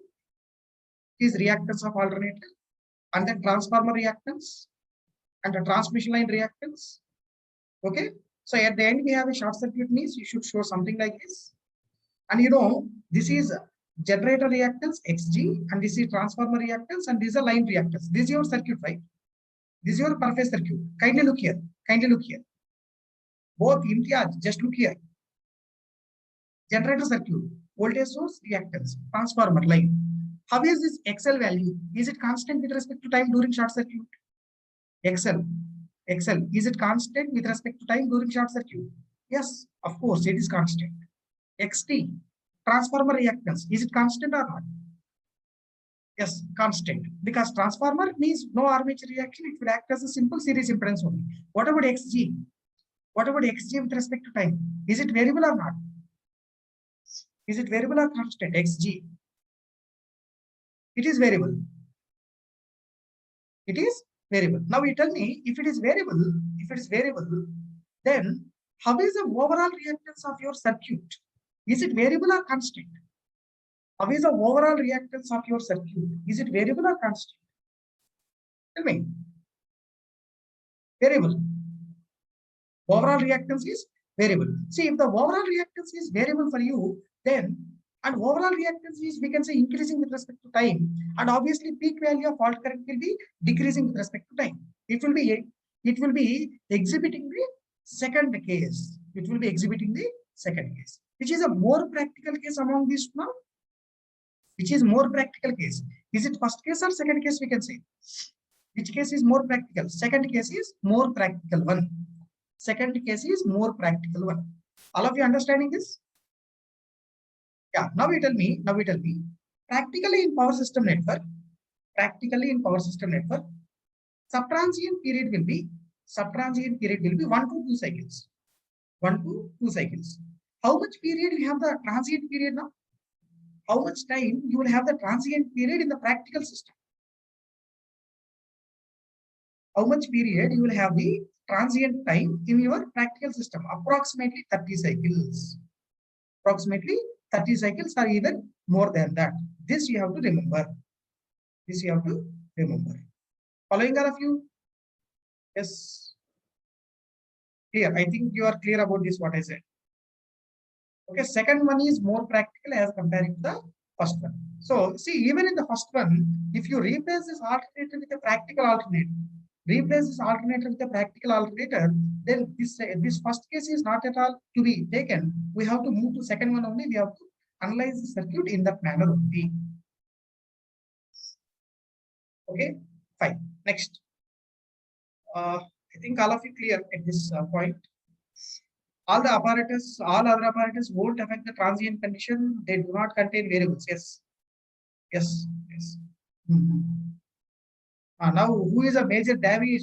Is reactance of alternator, and then transformer reactance, and the transmission line reactance. Okay. So at the end we have a short circuit means you should show something like this. And you know, this is generator reactance XG, and this is transformer reactance, and this is a line reactance. This is your circuit, right? This is your per phase circuit. Kindly look here. Both imtiaz, just look here. Generator circuit, voltage source, reactance, transformer line. How is this XL value? Is it constant with respect to time during short circuit? XL, is it constant with respect to time during short circuit? Yes, of course, it is constant. XT, transformer reactance, is it constant or not? Yes, constant. Because transformer means no armature reaction, it will act as a simple series impedance only. What about XG? What about XG with respect to time? Is it variable or not? Is it variable or constant? XG. It is variable. It is variable. Now you tell me if it is variable, then how is the overall reactance of your circuit? Is it variable or constant? How is the overall reactance of your circuit? Is it variable or constant? Tell me. Variable. Overall reactance is variable. See, if the overall reactance is variable for you, then and overall reactance is, we can say, increasing with respect to time, and obviously peak value of fault current will be decreasing with respect to time. It will be exhibiting the second case. It will be exhibiting the second case, which is a more practical case among these now. Which is more practical case? Is it first case or second case? We can say. Which case is more practical? Second case is more practical one. Second case is more practical one. All of you understanding this? Yeah. Now we tell me. Practically in power system network, subtransient period will be 1 to 2 cycles. 1 to 2 cycles. How much period you have the transient period now? How much time you will have the transient period in the practical system? How much period you will have the transient time in your practical system? Approximately 30 cycles. Approximately 30 cycles or even more than that. This you have to remember. Following all of you? Yes. Here, I think you are clear about this, what I said. Okay, second one is more practical as compared to the first one. So, see, even in the first one, if you replace this alternator with a practical alternator, then this first case is not at all to be taken. We have to move to second one only. We have to analyze the circuit in that manner only. Okay, fine. Next. I think all of you clear at this point. All other apparatus won't affect the transient condition. They do not contain variables. Yes. Now, who is a major damage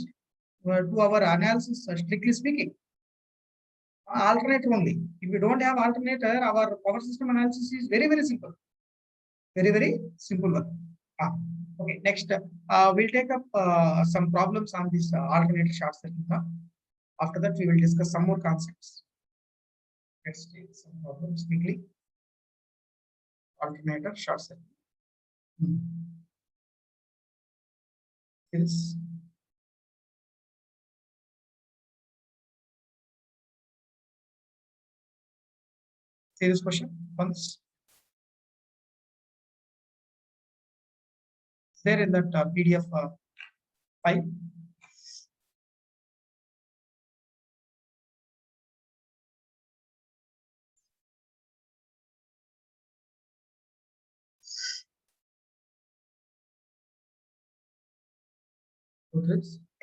to our analysis? Strictly speaking, alternator only. If we don't have alternator, our power system analysis is very, very simple. Very simple one. Okay, next, we'll take up some problems on this alternator short circuit. After that, we will discuss some more concepts. Let's take some problems quickly. Alternator short circuit. Yes. Serious question once. there in that PDF file.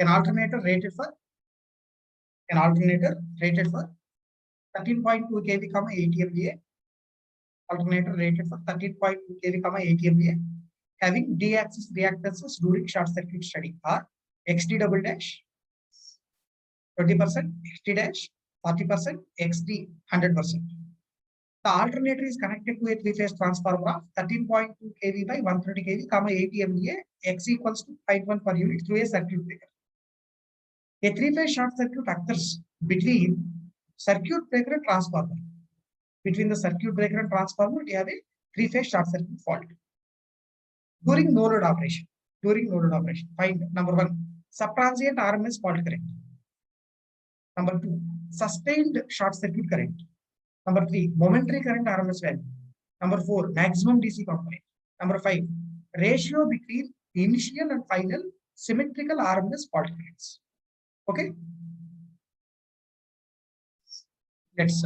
An alternator rated for 13.2 kV, 80 MVA. Alternator rated for 13.2 kV, 80 MVA, having D-axis reactances during short circuit study are XD double dash 20%, XD dash 40%, XD 100%. The alternator is connected to a three-phase transformer of 13.2 kV by 130 kV, 80 MVA, X equals to 0.1 per unit through a circuit breaker. A three-phase short circuit occurs between circuit breaker and transformer. Between the circuit breaker and transformer, we have a three-phase short circuit fault. During no load operation, find number 1, subtransient RMS fault current. Number 2, sustained short circuit current. Number 3, momentary current RMS value. Number 4, maximum DC component. Number 5, ratio between initial and final symmetrical RMS fault currents. Okay. Let's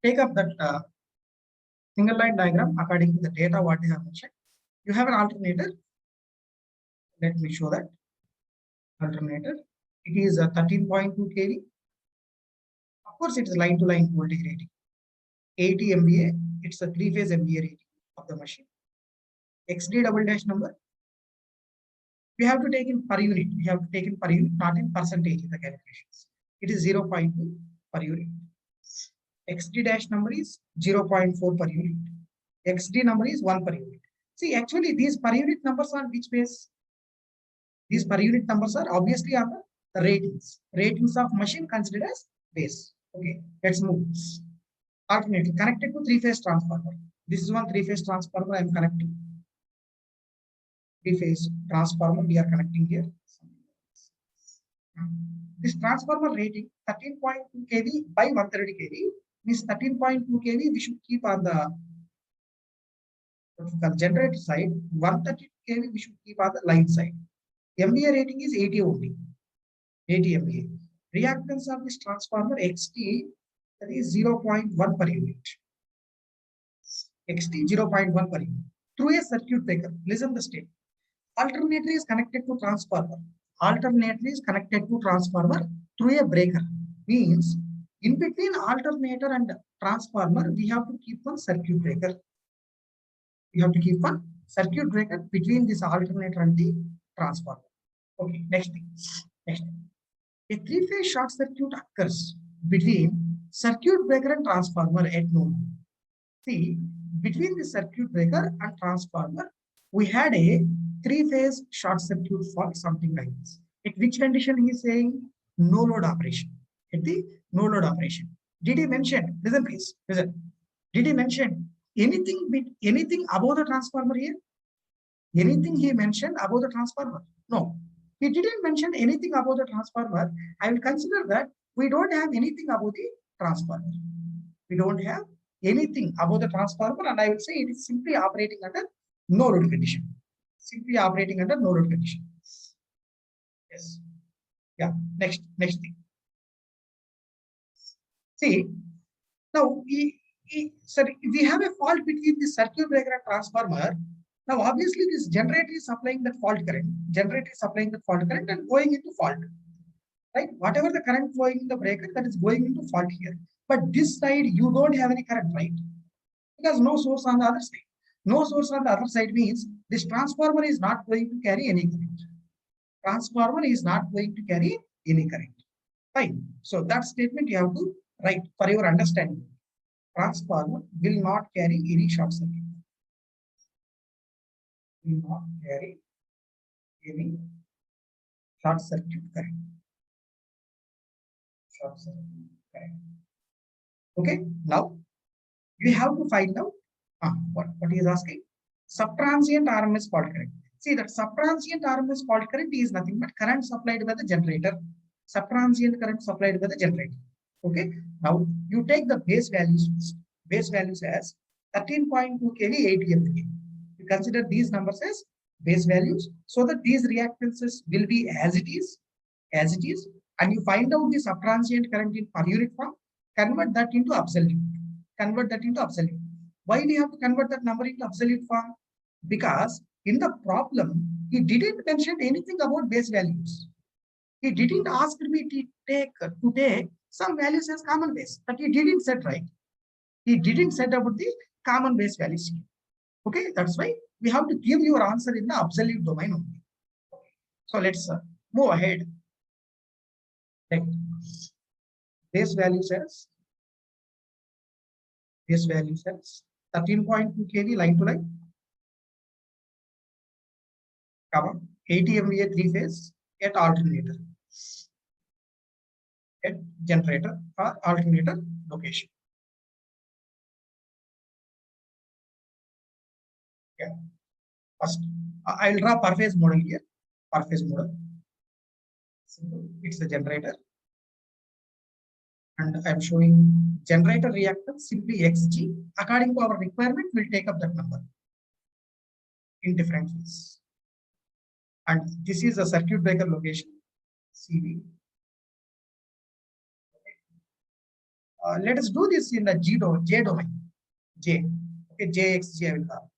take up that single line diagram according to the data what I have mentioned. You have an alternator. Let me show that alternator. It is a 13.2 kV. Of course, it is line to line voltage rating. 80 MVA. It's a three-phase MVA rating of the machine. XD double dash number. We have to take in per unit. We have to take in per unit, not in percentage in the calculations. It is 0.2 per unit. XD dash number is 0.4 per unit. XD number is 1 per unit. See, actually, these per unit numbers are which base? These per unit numbers are obviously on the ratings. Ratings of machine considered as base. Okay, let's move. Alternator connected to three-phase transformer. This is one three-phase transformer I am connecting. Three-phase transformer we are connecting here. This transformer rating 13.2 kV by 130 kV means 13.2 kV we should keep on the generator side, 130 kV we should keep on the line side. MVA rating is 80 only, 80 MVA. Reactance of this transformer XT, that is 0.1 per unit. XT 0.1 per unit. Through a circuit breaker, listen the step. Alternator is connected to transformer. Alternator is connected to transformer through a breaker. Means in between alternator and transformer, we have to keep one circuit breaker. We have to keep one circuit breaker between this alternator and the transformer. Okay, next thing. A three-phase short circuit occurs between circuit breaker and transformer at no load. See, between the circuit breaker and transformer, we had a three-phase short circuit fault, something like this. At which condition he is saying? No load operation. At the no load operation. Did he mention? Listen, please. Listen. Did he mention anything above the transformer here? Anything he mentioned above the transformer? No. He didn't mention anything about the transformer. I will consider that we don't have anything about the transformer. We don't have anything about the transformer, and I will say it is simply operating under no load condition. Simply operating under no load condition. Yes. Yeah. Next thing. See, now we have a fault between the circuit breaker and transformer. Now, obviously, this generator is supplying that fault current. Generator is supplying the fault current and going into fault. Right? Whatever the current flowing in the breaker, that is going into fault here. But this side, you don't have any current, right? Because no source on the other side. No source on the other side means this transformer is not going to carry any current. Transformer is not going to carry any current. Fine. So that statement you have to write for your understanding. Transformer will not carry any short circuit. Will not carry any short circuit current. Short circuit current. Okay. Now you have to find out what he is asking. Subtransient RMS fault current. See that subtransient RMS fault current is nothing but current supplied by the generator. Subtransient current supplied by the generator. Okay. Now you take the base values. Base values as 13.2 kV, 80 MVA. You consider these numbers as base values, so that these reactances will be as it is, and you find out the subtransient current in per unit form, convert that into absolute. Why we have to convert that number into absolute form? Because in the problem, he didn't mention anything about base values. He didn't ask me to take some values as common base, but he didn't said, right. He didn't said about the common base values. Okay, that's why we have to give your answer in the absolute domain only. So let's move ahead. Take base value says 13.2 kV line to line, 80 MVA 3-phase at alternator, at generator or alternator location. Yeah. First, I'll draw per phase model here. Per phase model. Simple. It's the generator. And I'm showing generator reactance simply Xg. According to our requirement, we'll take up that number in different ways. And this is a circuit breaker location, CV. Let us do this in the J domain. J. Okay, JXG I will have.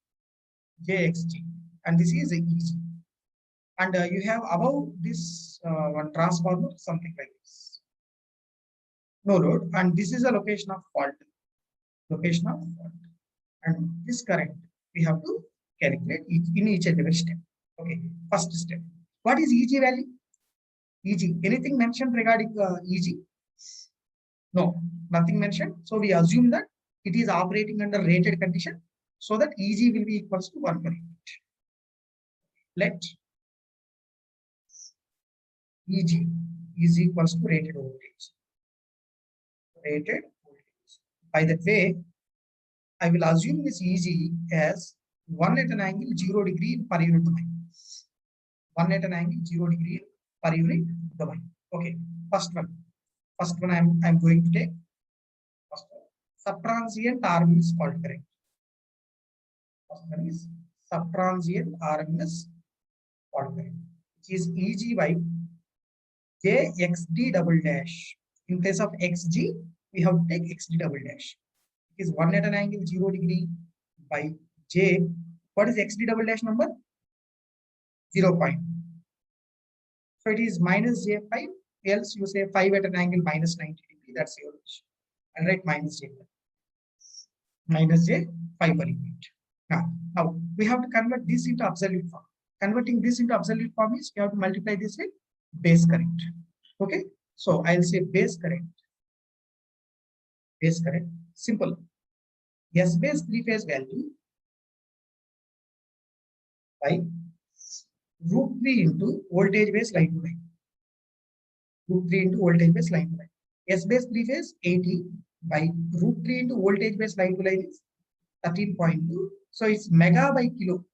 JXG. And this is EG. And you have above this one transformer, something like this. No load. And this is a location of fault. And this current we have to calculate in each and every step. Okay, first step. What is EG value? EG. Anything mentioned regarding EG? No, nothing mentioned. So we assume that it is operating under rated condition, so that EG will be equals to 1 per unit. Let EG is equals to rated voltage. By that way, I will assume this EG as 1 at an angle 0 degree per unit domain. 1 at an angle 0 degree per unit domain. Okay, first one I'm going to take. First one, subtransient RMS fault current. First one is subtransient RMS fault current, which is EG by JXD double dash. In place of XG, we have to take XD double dash. It is 1 at an angle 0 degree by J. What is XD double dash number? 0. So it is minus J5, else you say 5 at an angle minus 90 degree. That's your wish. I'll write minus J5. Minus J5 per unit. Now we have to convert this into absolute form. Converting this into absolute form is we have to multiply this with base current. Okay, so I'll say base current. Simple. S base 3-phase value by √3 into voltage base line to line. √3 into voltage base line to line. S base 3-phase 80 by √3 into voltage base line to line is 13.2. So it's mega by kilo.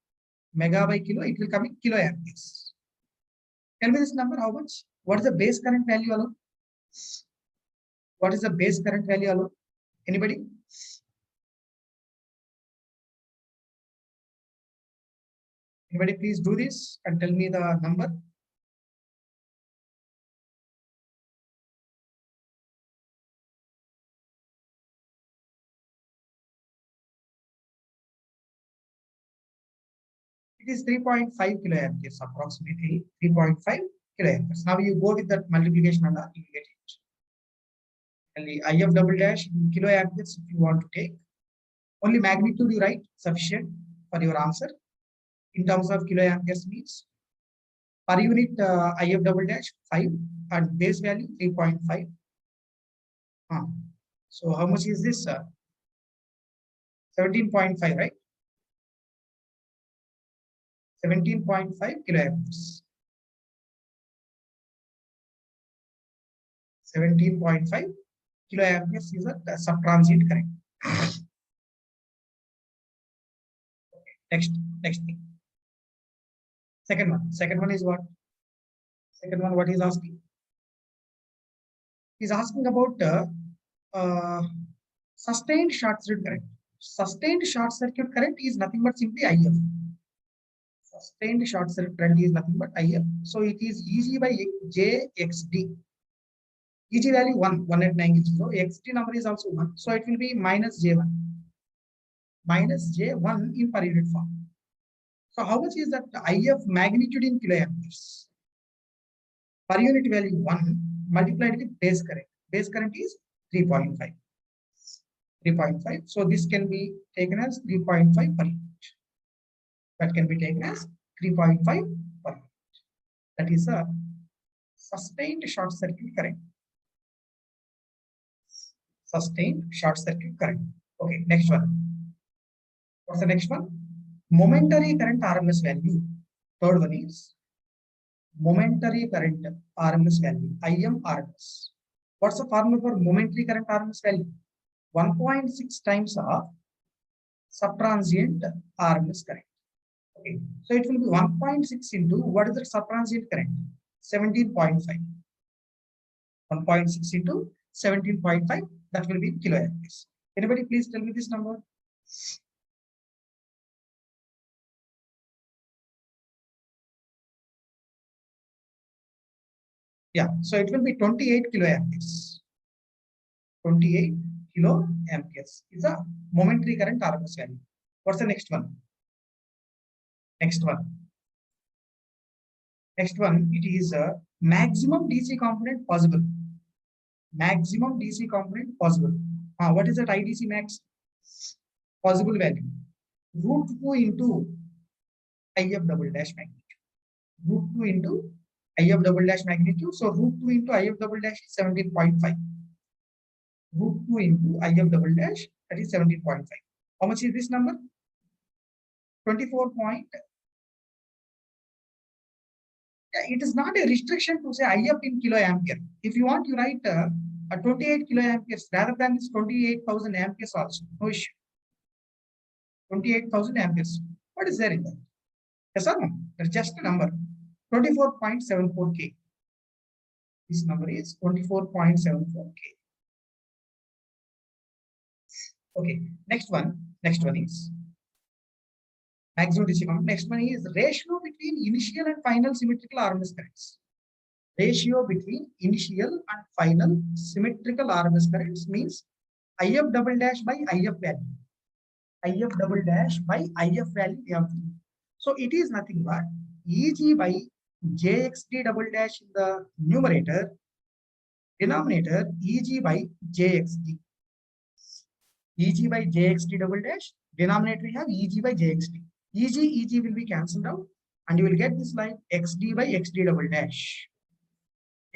It will come in kilo amperes. Tell me this number, how much? What is the base current value alone? What is the base current value alone? Anybody? Anybody please do this and tell me the number. It is 3.5 kilo amperes, approximately 3.5 kilo amperes. Now you go with that multiplication and you get it. And the IF double dash in kilo amperes, if you want to take, only magnitude you write sufficient for your answer. In terms of kilo amperes means per unit IF double dash 5 and base value 3.5. So how much is this? 17.5, right? 17.5 kilo amperes. 17.5 kilo amperes is a subtransient current. Next thing. Second one is what? Second one, what he's asking? He's asking about sustained short circuit current. Sustained short circuit current is nothing but simply IF. Sustained short circuit current is nothing but IF. So it is EG by JXD. EG value 1 at 9 0. XD number is also 1. So it will be minus J1. Minus J1 in per unit form. So how much is that IF magnitude in kiloamperes? Per unit value 1 multiplied with base current. Base current is 3.5. 3.5. So this can be taken as 3.5 per unit. That can be taken as 3.5 per unit. That is a sustained short circuit current. Sustained short circuit current. Okay, next one. What's the next one? Momentary current RMS value. Third one is momentary current RMS value, IMRMS. What's the formula for momentary current RMS value? 1.6 times of subtransient RMS current. Okay, so it will be 1.6 into what is the subtransient current? 17.5. 1.6 into 17.5, that will be kiloamperes. Anybody please tell me this number? Yeah, so it will be 28 kiloamperes. 28 kiloamperes is a momentary current RMS value. What's the next one? Next one. Next one, it is a maximum DC component possible. Maximum DC component possible. What is that IDC max? Possible value. Root 2 into IF double dash magnitude. Root 2 into IF double dash magnitude. So root 2 into IF double dash is 17.5. Root 2 into IF double dash, that is 17.5. How much is this number? 24 point. Yeah, it is not a restriction to say IF in kiloampere. If you want, you write a 28 kiloamperes rather than this 28,000 amperes also. No issue. 28,000 amperes. What is there in that? Yes or no? That's just a number. 24.74 K. This number is 24.74 K. Okay, next one is maximum DC component. Next one is ratio between initial and final symmetrical RMS currents. Ratio between initial and final symmetrical RMS currents means IF double dash by IF value. IF double dash by IF value we have to. So it is nothing but EG by JXD double dash in the numerator, denominator EG by JXD. EG by JXD double dash, denominator we have EG by JXD. EG will be cancelled out and you will get this like XD by XD double dash.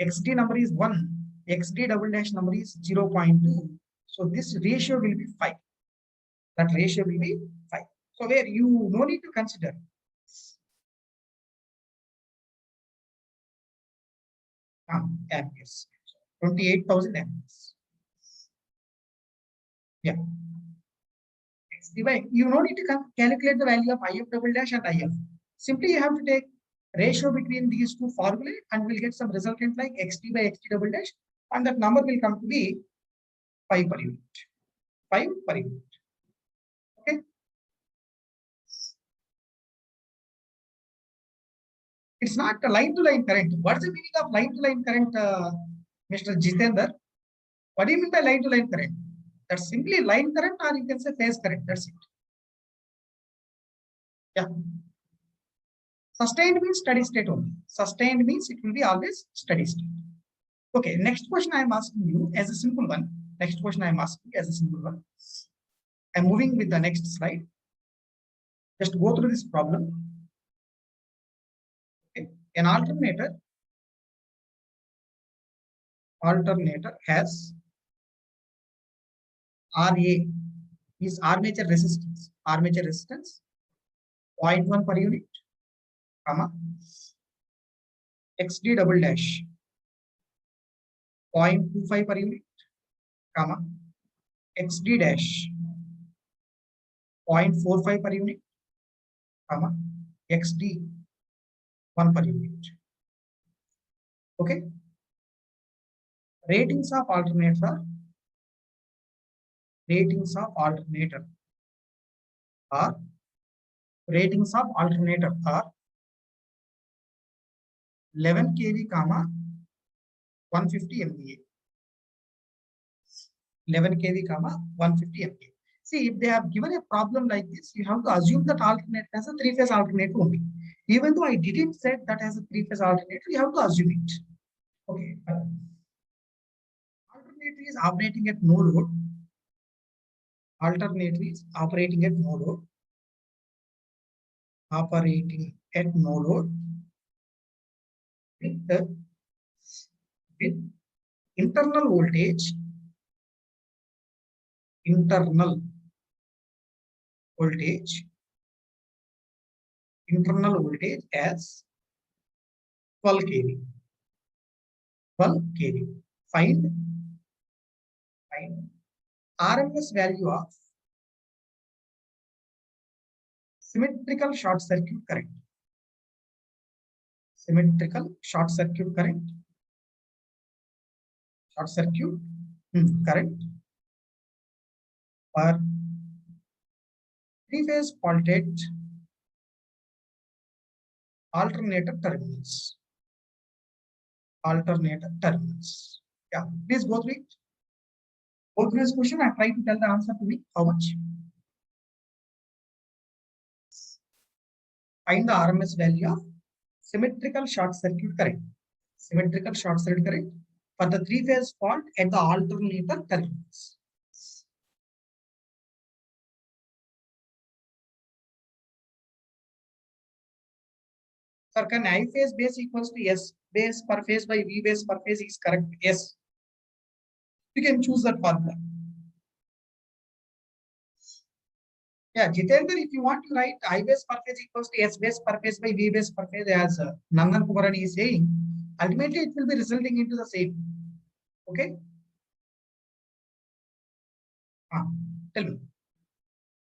XD number is 1, XD double dash number is 0.2. So this ratio will be 5. That ratio will be 5. So where you no need to consider. Amperes. 28,000 amperes. Yeah. You don't need to calculate the value of IF double dash and IF. Simply you have to take ratio between these two formulae and we'll get some resultant like XD by XD double dash and that number will come to be 5 per unit. 5 per unit. Okay. It's not a line-to-line current. What's the meaning of line-to-line current, Mr. Jitendra? What do you mean by line-to-line current? That's simply line current or you can say phase current. That's it. Yeah. Sustained means steady state only. Sustained means it will be always steady state. Okay, next question I am asking you as a simple one. Next question I am asking as a simple one. I'm moving with the next slide. Just go through this problem. Okay. An alternator has RA is armature resistance 0.1 per unit, comma, XD double dash 0.25 per unit, comma, XD dash 0.45 per unit, comma, XD 1 per unit. Okay. Ratings of alternator are 11 kV, comma 150 MVA. 11 kV, comma 150 MVA. See, if they have given a problem like this, you have to assume that alternate as a three-phase alternator only. Even though I didn't say that as a three-phase alternator, you have to assume it. Okay. Alternator is operating at no load. Alternator is operating at no load. Operating at no load with internal voltage. Internal voltage as 12 kV. 12 kV. Find RMS value of symmetrical short circuit current. Symmetrical short circuit current. Short circuit current for three-phase faulted alternator terminals. Alternator terminals. Yeah, please go through it. Go through this question and try to tell the answer to me. How much? Find the RMS value of symmetrical short circuit current. Symmetrical short circuit current for the three-phase fault at the alternator terminals. Sir, can I phase base equals to S base per phase by V base per phase is correct? Yes. You can choose that formula. Yeah, Jitendra, if you want to write I base per phase equals to S base per phase by V base per phase, as Nandan Kumarani is saying, ultimately it will be resulting into the same. Okay? Tell me.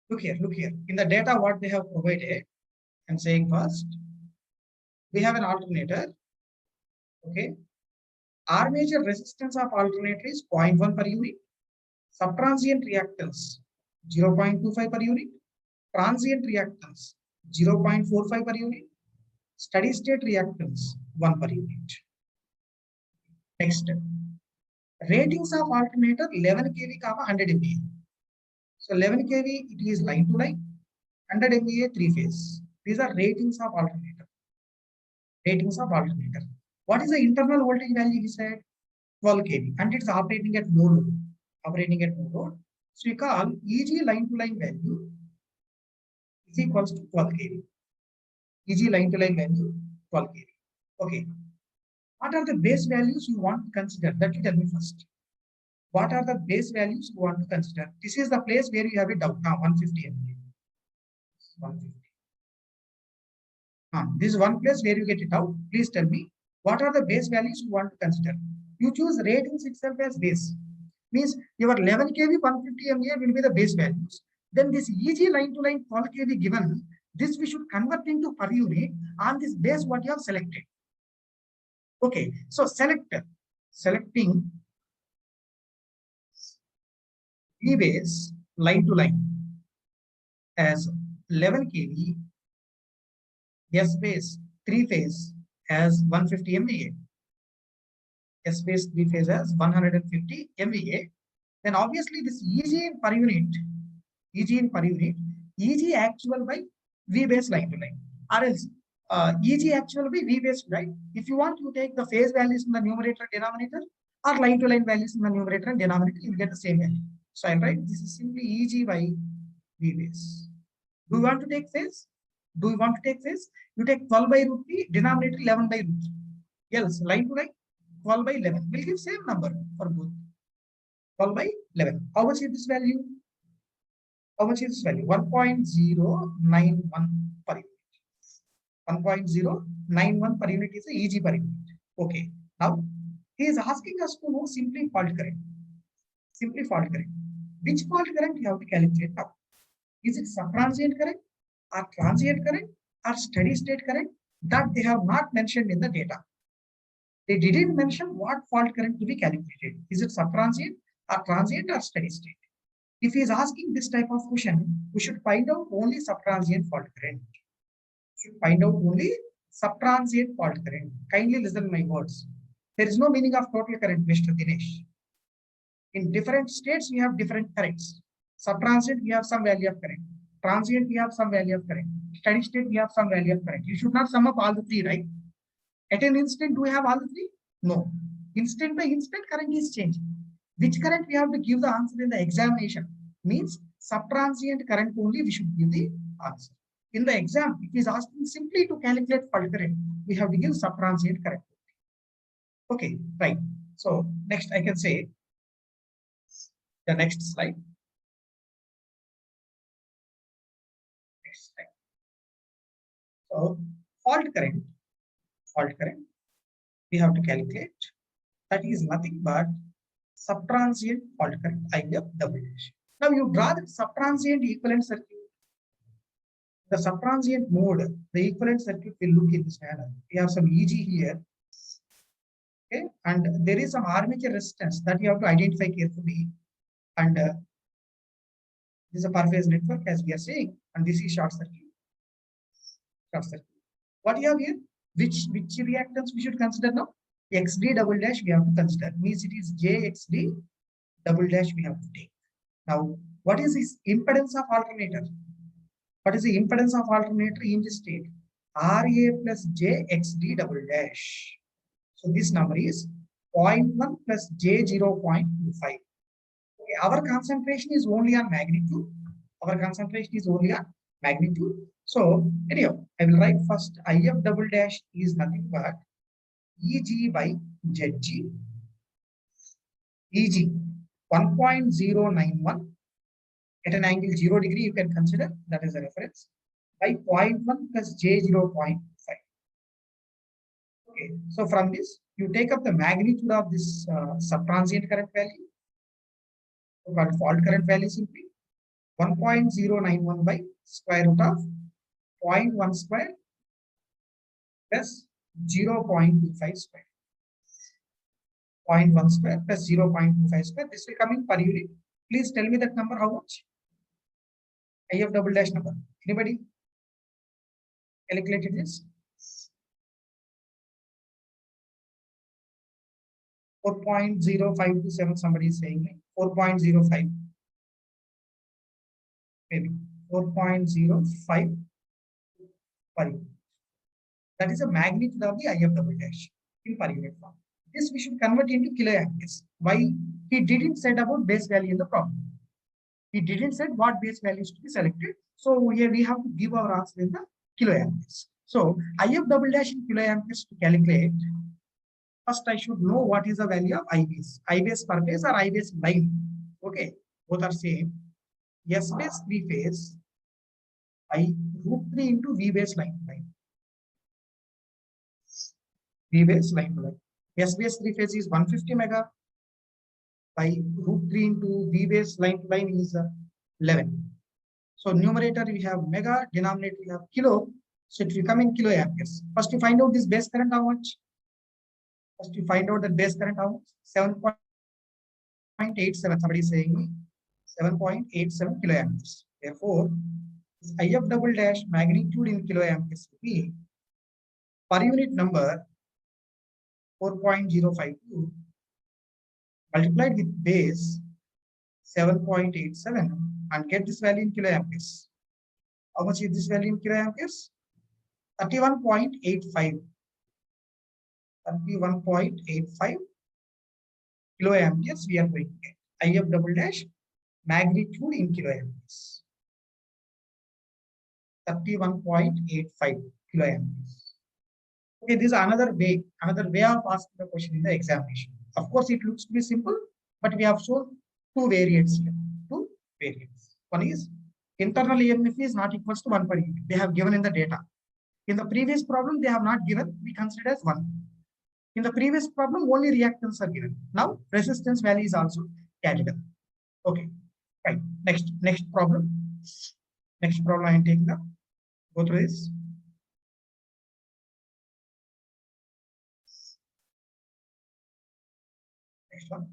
Look here. In the data what they have provided, I'm saying first, we have an alternator. Okay. Armature resistance of alternator is 0.1 per unit. Subtransient reactance 0.25 per unit. Transient reactance 0.45 per unit. Steady state reactance 1 per unit. Next, ratings of alternator 11 kV, 100 MVA. So 11 kV it is line to line, 100 MVA three phase. These are ratings of alternator. Ratings of alternator. What is the internal voltage value? He said 12 kV, and it's operating at no load. Operating at no load. So we call EG line to line value is equals to 12 kV. EG line to line value 12 kV. Okay. What are the base values you want to consider? That you tell me first. What are the base values you want to consider? This is the place where you have a doubt. Now 150 MVA. 150. This is one place where you get it out. Please tell me what are the base values you want to consider. You choose ratings itself as base. Means your 11 kV 150 MVA will be the base values. Then this EG line to line 12 kV given, this we should convert into per unit on this base what you have selected. Okay, so selecting V base line to line as 11 kV, S base three phase as 150 MVA, S base three phase as 150 MVA. Then obviously this EG in per unit, EG actual by V base line to line, or else EG actual by V base, right? If you want to take the phase values in the numerator and denominator, or line to line values in the numerator and denominator, you will get the same value. So I'll write this is simply EG by V base. Do you want to take phase? You take 12 by root 3, denominator 11 by root 3. Else, line to line 12 by 11 will give same number for both. 12 by 11. How much is this value? 1.091 per unit. 1.091 per unit is the EG per unit. Okay. Now, he is asking us to know simply fault current. Which fault current you have to calculate now? Is it subtransient current, or transient current, or steady state current? That they have not mentioned in the data. They didn't mention what fault current to be calculated. Is it subtransient, or transient, or steady state? If he is asking this type of question, we should find out only subtransient fault current. subtransient fault current. Kindly listen to my words. There is no meaning of total current, Mr. Dinesh. In different states, we have different currents. Subtransient, we have some value of current. Transient, we have some value of current. Steady state, we have some value of current. You should not sum up all the three, right? At an instant, do we have all the three? No. Instant by instant, current is changing. Which current we have to give the answer in the examination? Means subtransient current only we should give the answer. In the exam, it is asking simply to calculate fault current. We have to give subtransient current. Okay, right. So next I can say the next slide. Next slide. So fault current, we have to calculate. That is nothing but subtransient fault current, IF double dash. Now you draw the subtransient equivalent circuit. The subtransient mode, the equivalent circuit will look in this manner. We have some EG here. Okay, and there is some armature resistance that you have to identify carefully. And this is a per phase network as we are saying, and this is short circuit. Short circuit. What you have here? Which reactance we should consider now? XD double dash we have to consider. Means it is JXD double dash we have to take. Now, what is this impedance of alternator? What is the impedance of alternator in this state? RA plus JXD double dash. So this number is 0.1 plus J0.25. Okay, our concentration is only on magnitude. Our concentration is only on magnitude. So anyhow, I will write first IF double dash is nothing but EG by ZG. EG 1.091 at an angle 0 degree, you can consider that as a reference, by 0.1 plus J0.5. Okay, so from this, you take up the magnitude of this subtransient current value, but fault current value simply 1.091 by square root of 0.1 square plus 0.25 square. 0.1 square plus 0.25 square. This will come in per unit. Please tell me that number how much? IF double dash number. Anybody calculated this? 4.0527. Somebody is saying 4.05. Maybe 4.05 per unit. That is the magnitude of the IF double dash in per unit form. This we should convert into kiloamperes. Why? He didn't said about base value in the problem. He didn't said what base values to be selected. So here we have to give our answer in the kiloamperes. So IF double dash in kiloamperes to calculate. First, I should know what is the value of I base. I base per phase or I base line. Okay, both are same. S base 3 phase by √3 into V base line to line. V base line to line. S base 3 phase is 150 mega by √3 into V base line to line is 11. So numerator we have mega, denominator we have kilo. So it will come in kiloamperes. First you find out this base current how much? First you find out the base current how much? 7.87. Somebody is saying 7.87 kiloamperes. Therefore, IF double dash magnitude in kiloamperes will be per unit number 4.052 multiplied with base 7.87 and get this value in kiloamperes. How much is this value in kiloamperes? 31.85. 31.85 kiloamperes we are going to get. IF double dash magnitude in kiloamperes. 31.85 kiloamperes. Okay, this is another way of asking the question in the examination. Of course, it looks to be simple, but we have shown two variants here. Two variants. One is internal EMF is not equals to 1 per unit. They have given in the data. In the previous problem, they have not given. We consider as 1. In the previous problem, only reactance are given. Now, resistance value is also added up. Okay, right. Next problem. Next problem I am taking up. Go through this. Next one.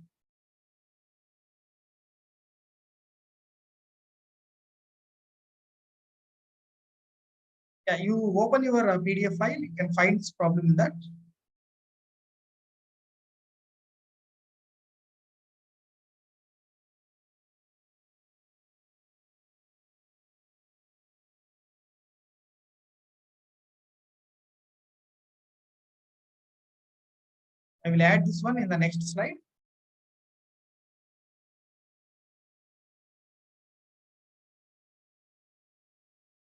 Yeah, you open your PDF file, you can find this problem in that. I will add this one in the next slide.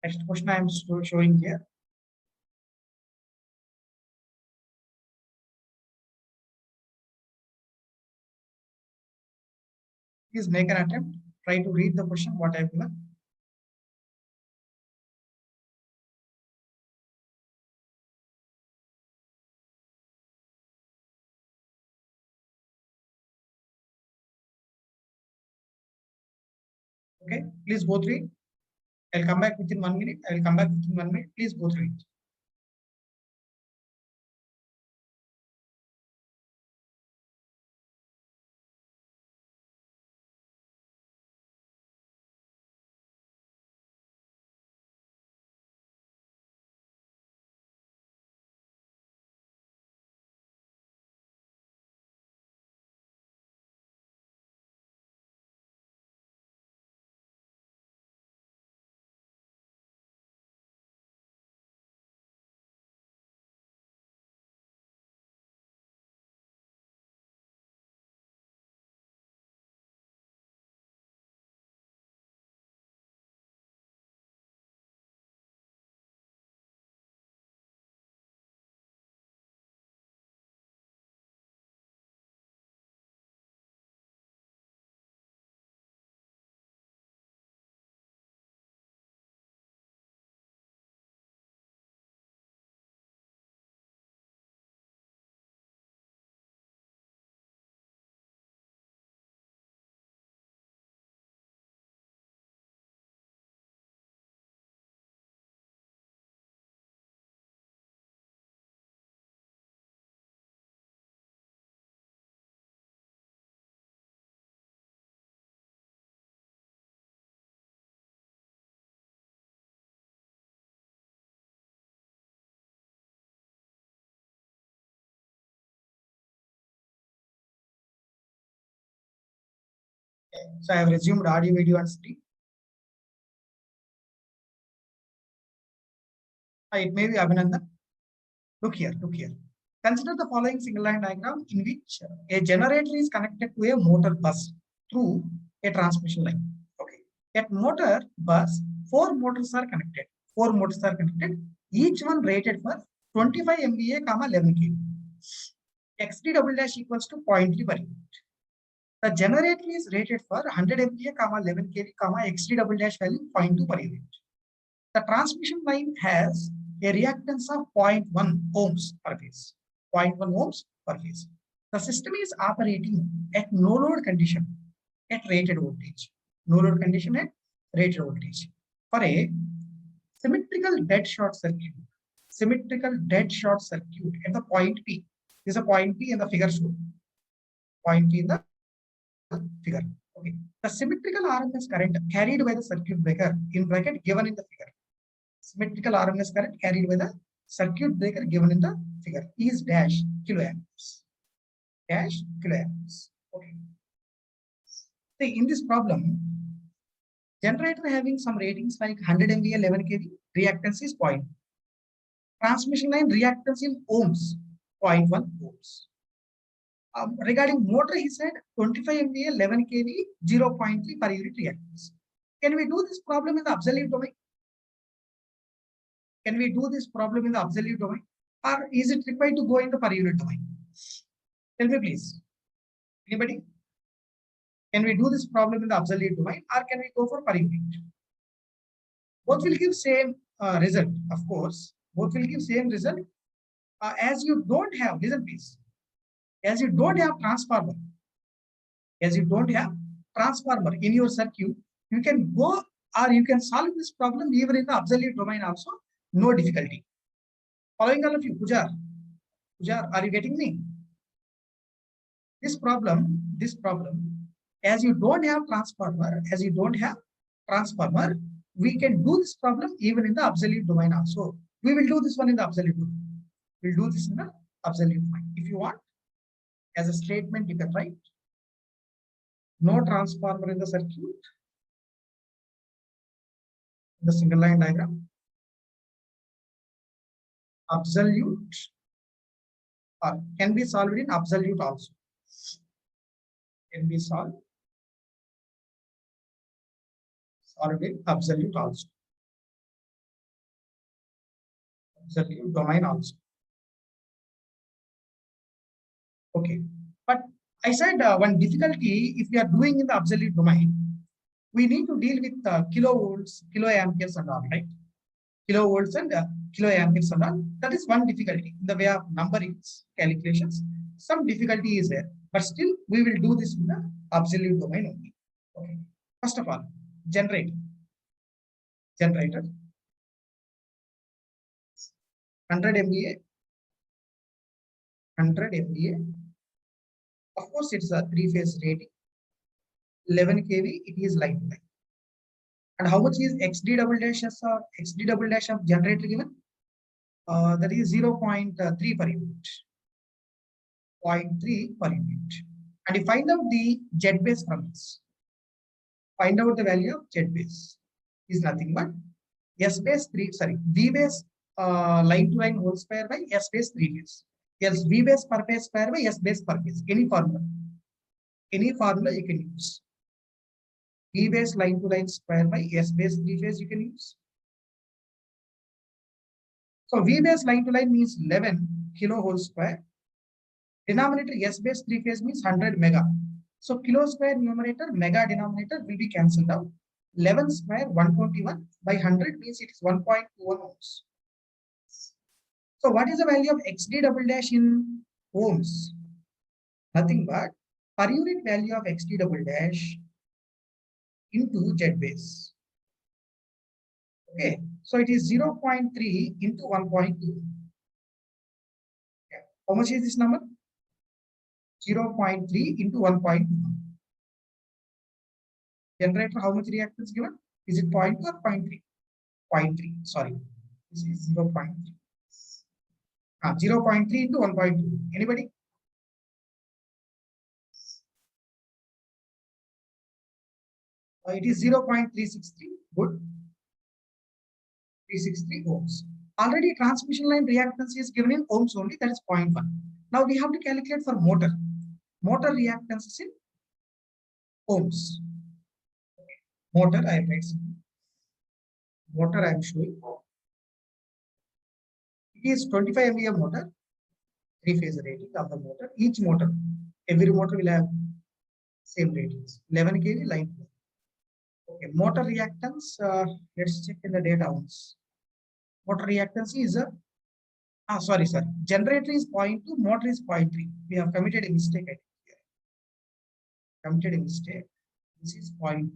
Next question I am showing here. Please make an attempt. Try to read the question, what I have given. Okay, please go through it. I'll come back within 1 minute. I will come back within 1 minute. Please go through it. So I have resumed audio, video, and screen. It may be Abhinandan. Look here, look here. Consider the following single line diagram in which a generator is connected to a motor bus through a transmission line. Okay. At motor bus, 4 motors are connected. 4 motors are connected, each one rated for 25 MVA, 11 kV. XD double dash equals to 0.3 per unit. The generator is rated for 100 MVA, 11 kV, XD double dash value 0.2 per unit. The transmission line has a reactance of 0.1 ohms per phase. 0.1 ohms per phase. The system is operating at no load condition at rated voltage. No load condition at rated voltage. For a symmetrical dead short circuit, at the point P. This is a point P in the figure shown. Point P in the figure. Okay. The symmetrical RMS current carried by the circuit breaker in bracket given in the figure. Symmetrical RMS current carried by the circuit breaker given in the figure is dash kiloamps. Dash kiloamps. Okay. See, in this problem, generator having some ratings like 100 MVA, 11 kV, reactance is 0.1. Transmission line reactance in ohms, 0.1 ohms. Regarding motor, he said 25 MVA, 11 kV, 0.3 per unit reactance. Can we do this problem in the absolute domain? Can we do this problem in the absolute domain? Or is it required to go in the per unit domain? Tell me please. Anybody? Can we do this problem in the absolute domain or can we go for per unit? Both will give same result, of course. Both will give same result. As you don't have, listen please. As you don't have transformer, in your circuit, you can go or you can solve this problem even in the absolute domain also, no difficulty. Following all of you, Pujar, are you getting me? This problem, as you don't have transformer, we can do this problem even in the absolute domain also. We will do this one in the absolute domain. We'll do this in the absolute domain. If you want, as a statement, you can write no transformer in the circuit, the single line diagram, absolute, or can be solved in absolute also. Can be solved in absolute also. Absolute domain also. Okay, but I said one difficulty if we are doing in the absolute domain, we need to deal with kilovolts, kiloamperes and all, right? Kilovolts and kiloamperes and all. That is one difficulty in the way of numbering calculations. Some difficulty is there, but still we will do this in the absolute domain only. Okay. First of all, generator. 100 MVA. 100 MVA. Of course, it's a three-phase rating. 11 kV. It is line to line. And how much is XD double dash or XD double dash of generator given? That is 0.3 per unit. 0.3 per unit. And you find out the Z base from this. Find out the value of Z base is nothing but V base line to line whole square by S base 3 phase. Else V base per phase square by S base per phase. Any formula you can use. V base line to line square by S base 3 phase you can use. So V base line to line means 11 kilo whole square. Denominator S base 3 phase means 100 mega. So kilo square numerator, mega denominator will be cancelled out. 11 square 121 by 100 means it is 1.21 ohms. So what is the value of XD double dash in ohms? Nothing but per unit value of XD double dash into Z base. Okay, so it is 0.3 into 1.2. Okay. How much is this number? 0.3 into 1.2. Generator, how much reactance given? Is it 0.2 or 0.3? 0.3, sorry. This is 0.3. 0.3 into 1.2. Anybody? It is 0.363. Good. 363 ohms. Already transmission line reactance is given in ohms only, that is 0.1. Now we have to calculate for motor. Motor reactance is in ohms. Motor, I am writing. Motor I am showing. It is 25 MVA motor, 3-phase rating of the motor. Each motor, every motor will have same ratings. 11 kV line. Okay, motor reactance, let's check in the data once. Motor reactance is generator is 0.2, motor is 0.3. We have committed a mistake here. This is 0.2.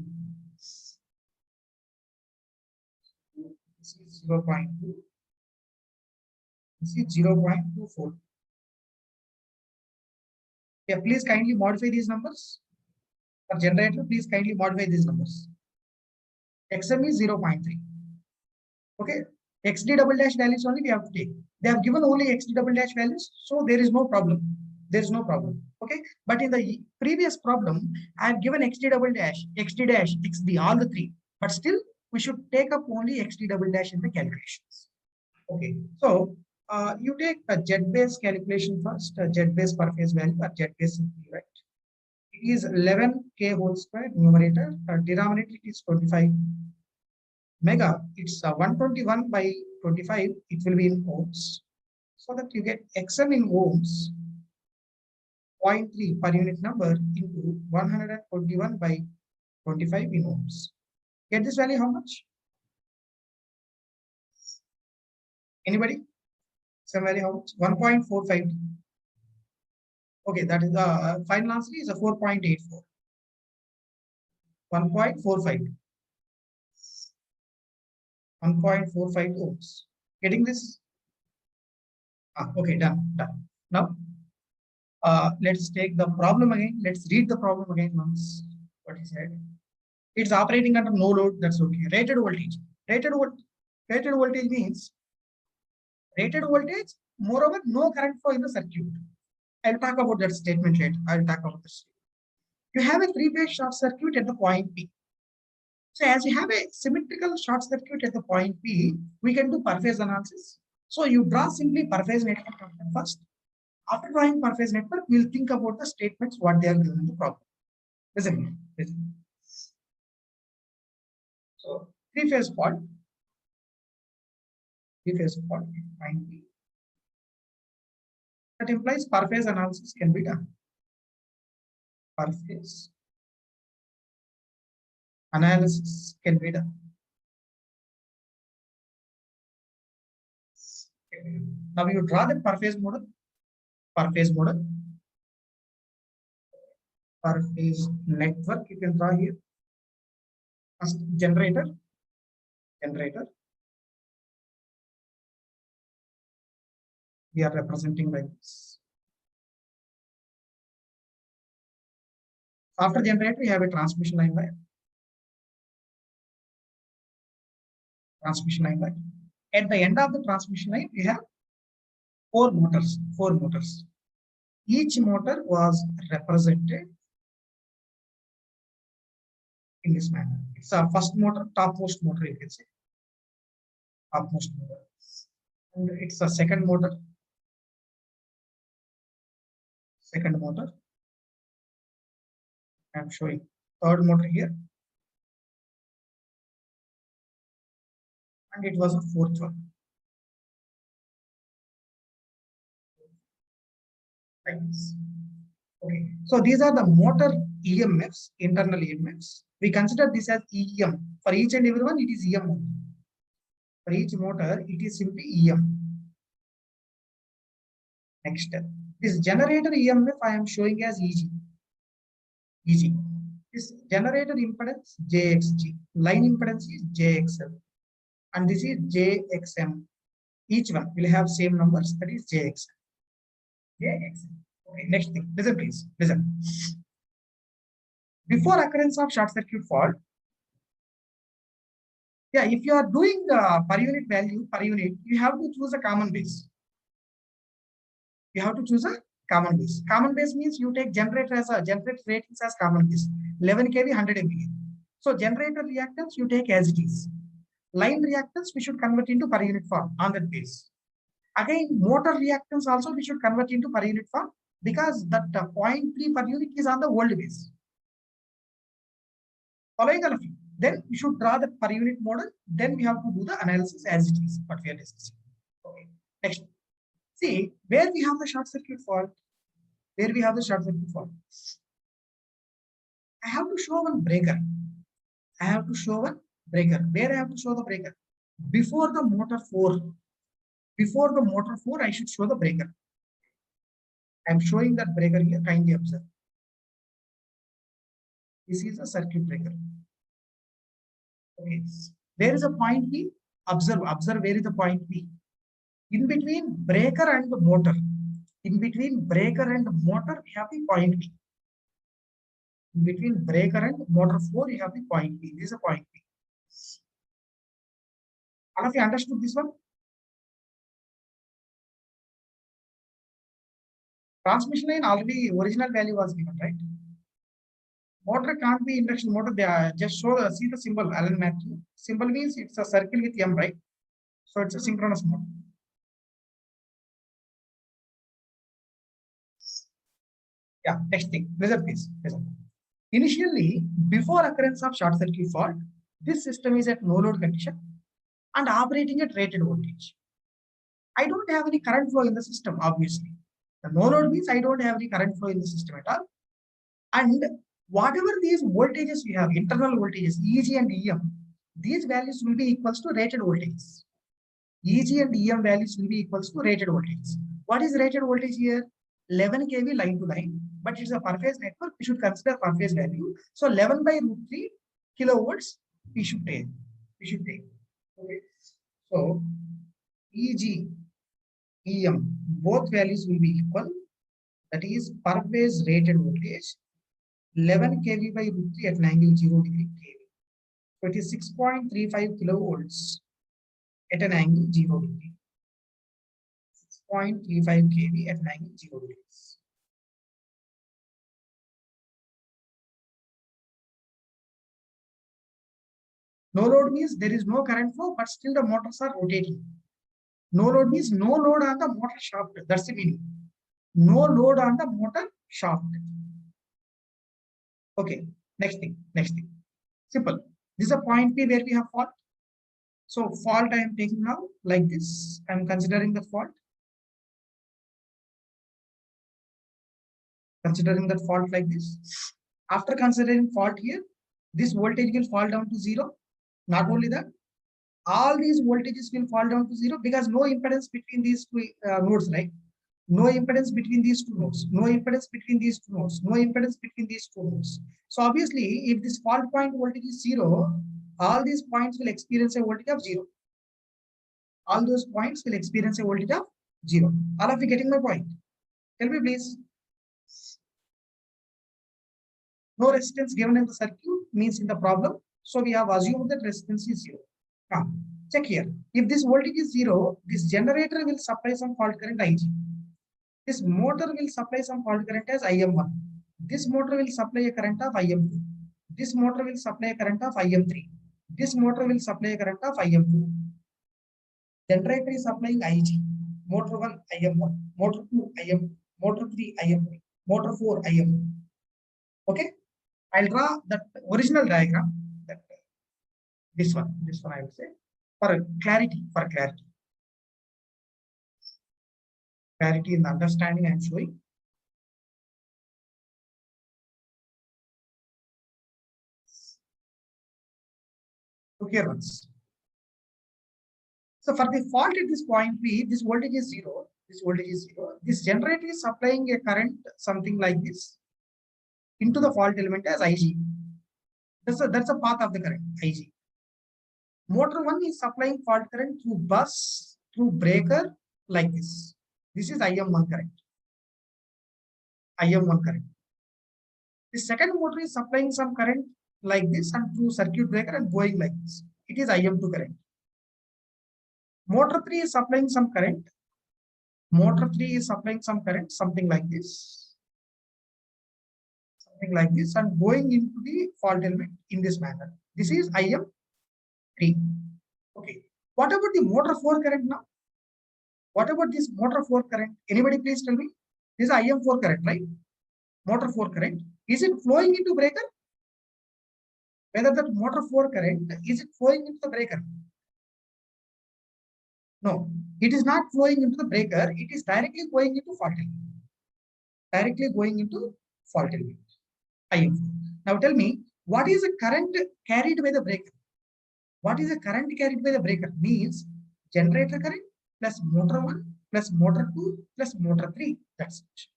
This is 0.2. This is 0.24. Yeah, please kindly modify these numbers. For generator, please kindly modify these numbers. XM is 0.3. Okay. XD double dash values only we have to take. They have given only XD double dash values, so there is no problem. There is no problem. Okay. But in the previous problem, I have given XD double dash, XD dash, XD, all the three. But still, we should take up only XD double dash in the calculations. Okay. So you take a Z base calculation first, Z base per phase value or Z base simply, right? It is 11k whole square numerator, denominator is 25 mega. It's 121 by 25. It will be in ohms, so that you get XM in ohms 0.3 per unit number into 121 by 25 in ohms. Get this value how much? Anybody? Some value how much? 1.45. Okay, that is the final answer is a 4.84. 1.45. 1.45 ohms. Getting this? Okay, done. Now, let's take the problem again. Let's read the problem again once. What he said. It's operating under no load. That's okay. Rated voltage. Rated voltage means rated voltage. Moreover, no current flow in the circuit. I'll talk about that statement later. I'll talk about this. You have a three-phase short circuit at the point P. So as you have a symmetrical short circuit at the point P, we can do per phase analysis. So you draw simply per phase network first. After drawing per phase network, we'll think about the statements, what they are given in the problem. Listen. So three-phase fault. Three-phase fault, point P. That implies per phase analysis can be done. Per phase analysis can be done. Okay. Now you draw the per phase model. Per phase model. Per phase network you can draw here. First generator. We are representing like this. After generator, we have a transmission line wire. Transmission line wire. At the end of the transmission line, we have four motors. Each motor was represented in this manner. It's our first motor, topmost motor, you can say. Topmost motor. And it's a second motor. I'm showing third motor here. And it was a fourth one. Like this. Okay. So these are the motor EMFs, internal EMFs. We consider this as EM. For each and every one, it is EM. For each motor, it is simply EM. Next, this generator EMF I am showing as EG. This generator impedance JXG. Line impedance is JXL. And this is JXM. Each one will have same numbers, that is JXM. Okay, next thing. Listen, please. Listen. Before occurrence of short circuit fault, if you are doing per unit value, you have to choose a common base. Common base means you take generator ratings as common base. 11 kV, 100 MVA. So generator reactance you take as it is. Line reactance we should convert into per unit form on that base. Again, motor reactance also we should convert into per unit form because that 0.3 per unit is on the old base. Following all of you. Then we should draw the per unit model. Then we have to do the analysis as it is, what we are discussing. Okay. Next. See, where we have the short circuit fault. I have to show one breaker. Where I have to show the breaker? Before the motor 4. I should show the breaker. I am showing that breaker here. Kindly observe. This is a circuit breaker. Okay. There is a point P. Observe where is the point P. In between breaker and motor. We have the point P. In between breaker and motor 4, you have the point P. This is a point P. All of you understood this one? Transmission line already original value was given, right? Motor can't be induction motor. They just see the symbol, Allen Matthew. Symbol means it's a circle with M, right? So it's a synchronous motor. Yeah, next thing. Listen, please. Initially, before occurrence of short circuit fault, this system is at no load condition and operating at rated voltage. I don't have any current flow in the system, obviously. The no load means I don't have any current flow in the system at all. And whatever these voltages we have, internal voltages, EG and EM, these values will be equals to rated voltages. EG and EM values will be equals to rated voltages. What is rated voltage here? 11 kV line to line, but it's a per phase network. We should consider per phase value. So 11/√3 kilovolts we should take. Okay. So EG, EM, both values will be equal. That is per phase rated voltage 11 kV/√3 at an angle 0 degree kV. So it is 6.35 kilovolts at an angle 0 degree. 6.35 kV at an angle 0 degrees. No load means there is no current flow, but still the motors are rotating. No load means no load on the motor shaft. That's the meaning. No load on the motor shaft. Okay, next thing. Simple. This is a point P where we have fault. So fault I am taking now like this. I am considering the fault. Considering that fault like this. After considering fault here, this voltage will fall down to 0. Not only that, all these voltages will fall down to 0 because no impedance between these two nodes, right? No impedance between these two nodes. No impedance between these two nodes. No impedance between these two nodes. So obviously, if this fault point voltage is 0, all these points will experience a voltage of 0. All those points will experience a voltage of 0. All of you getting my point? Tell me please. No resistance given in the circuit means in the problem. So we have assumed that resistance is 0. Now, check here. If this voltage is 0, this generator will supply some fault current Ig. This motor will supply some fault current as IM1. This motor will supply a current of IM2. This motor will supply a current of IM3. This motor will supply a current of IM2. Generator is supplying Ig. Motor 1 IM1. Motor 2 IM. Motor 3 IM3. Motor 4 IM. Okay. I'll draw that original diagram. This one I will say for clarity. Clarity in the understanding I am showing. Look here once. So for the fault at this point P, this voltage is 0. This voltage is 0. This generator is supplying a current something like this into the fault element as Ig. That's a path of the current, Ig. Motor 1 is supplying fault current through bus, through breaker like this. This is IM1 current. IM1 current. The second motor is supplying some current like this and through circuit breaker and going like this. It is IM2 current. Motor 3 is supplying some current. Motor 3 is supplying some current, something like this. Something like this and going into the fault element in this manner. This is IM3. Okay. What about the motor 4 current now? What about this motor 4 current? Anybody please tell me? This is IM4 current, right? Motor 4 current. Is it flowing into breaker? Whether that motor 4 current, is it flowing into the breaker? No, it is not flowing into the breaker. It is directly going into fault element. Directly going into fault element. IM4. Now tell me, what is the current carried by the breaker? What is the current carried by the breaker? Means generator current plus motor 1 plus motor 2 plus motor 3. That's it.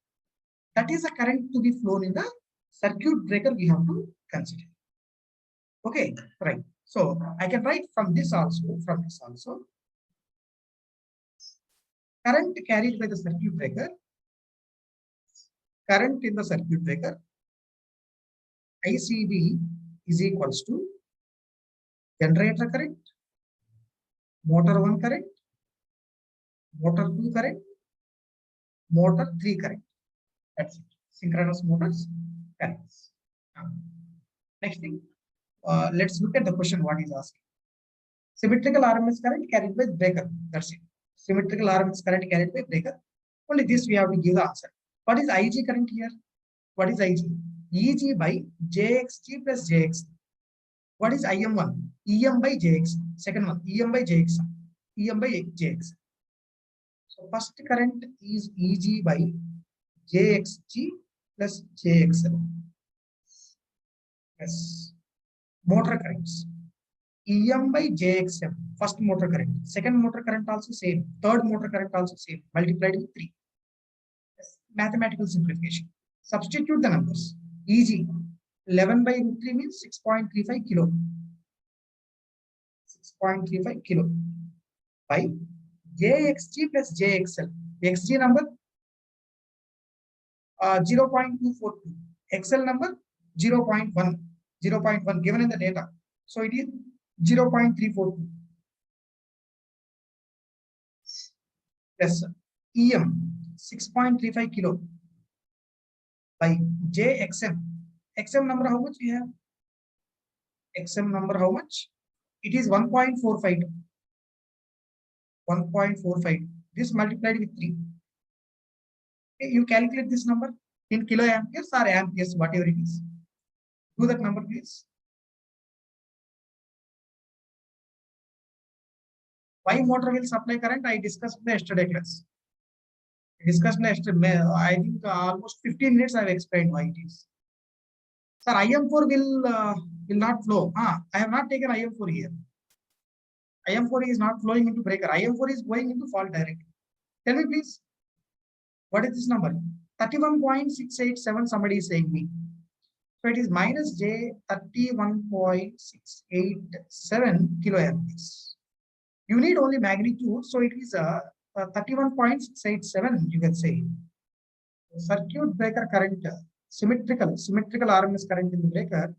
That is the current to be flown in the circuit breaker we have to consider. Okay, right. So I can write from this also, current carried by the circuit breaker, current in the circuit breaker, ICB is equals to generator current, motor 1 current, motor 2 current, motor 3 current. That's it. Synchronous motors currents. Next thing, let's look at the question what is asking. Symmetrical RMS current carried by breaker. That's it. Symmetrical RMS current carried by breaker. Only this we have to give the answer. What is Ig current here? What is Ig? Eg by Jxg plus Jx. What is IM1? EM by Jx. Second one, EM by Jx. EM by Jx. So first current is Eg by Jxg plus Jxl. Yes. Motor currents. EM by JXM, first motor current. Second motor current also same. Third motor current also same. Multiplied with 3. Yes. Mathematical simplification. Substitute the numbers. EG 11 by root 3 means 6.35 kilo. 6.35 kilo by JXG plus JXL. XG number 0.242. XL number 0.1. 0.1 given in the data. So it is 0.342 plus EM 6.35 kilo by JXM. XM number how much we have? XM number how much? It is 1.45. 1.45. This multiplied with 3. Okay, you calculate this number in kilo amperes or amperes, whatever it is. Do that number, please. Why motor will supply current? I discussed in the yesterday class. I think almost 15 minutes I have explained why it is. Sir, IM4 will not flow. I have not taken IM4 here. IM4 is not flowing into breaker. IM4 is going into fault directly. Tell me please, what is this number? 31.687 somebody is saying me. So it is minus J 31.687 kiloamperes. You need only magnitude, so it is 31.687, you can say. Circuit breaker current, symmetrical RMS current in the breaker,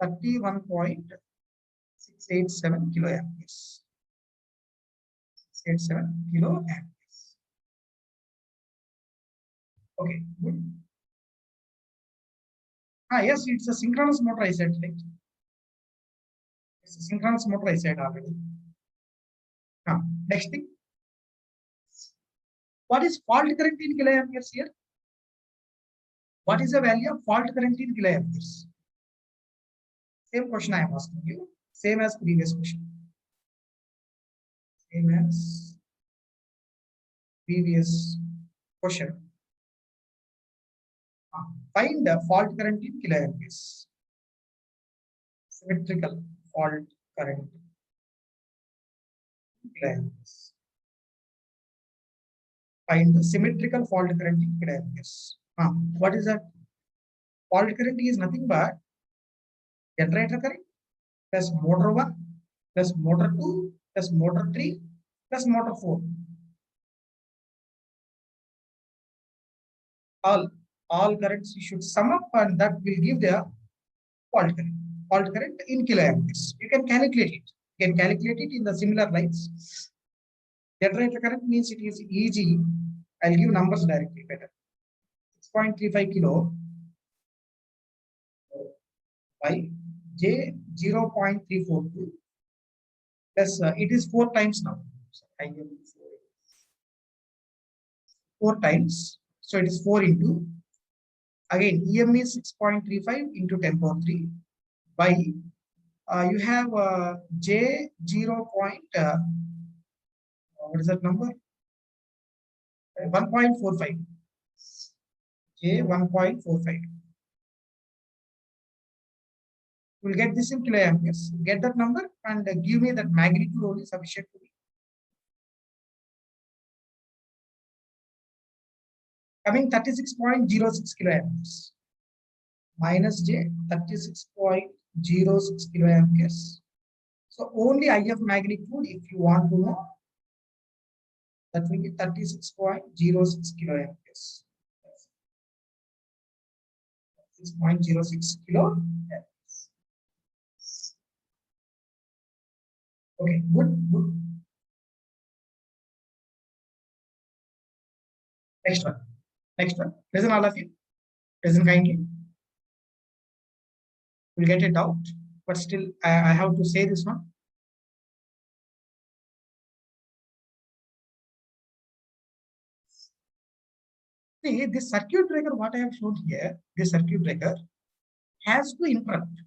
31.687 kiloamperes. 687 kiloamperes. Okay, good. Yes, it's a synchronous motor, I said, right? It's a synchronous motor, I said already. Next thing. What is fault current in kiloamperes here? What is the value of fault current in kiloamperes? Same question I am asking you. Same as previous question. Same as previous question. Find the fault current in kiloamperes. Symmetrical fault current in kiloamperes. Find the symmetrical fault current in kiloamperes. What is that? Fault current is nothing but generator current plus motor 1 plus motor 2 plus motor 3 plus motor 4. All currents you should sum up, and that will give the fault current. Fault current in kiloamperes. You can calculate it. You can calculate it in the similar lines. Generator current means it is easy. I'll give numbers directly better. 6.35 kilo by J 0.342 plus it is 4 times now. So I give 4 times. So it is 4 into, again, EM is 6.35 into 10 power 3 by, you have J 0. What is that number? 1.45. J 1.45. We'll get this in kiloamperes. Get that number and give me that magnitude only sufficient to me. Coming 36.06 kiloamperes. Minus J 36.06 kiloamperes. So only IF magnitude, if you want to know, that will be 36.06 kiloamperes. 6.06 kiloamperes. Okay, good. Next one. Listen, all of you. Listen kindly. We'll get it out, but still, I have to say this one. See, this circuit breaker, what I have shown here, this circuit breaker has to interrupt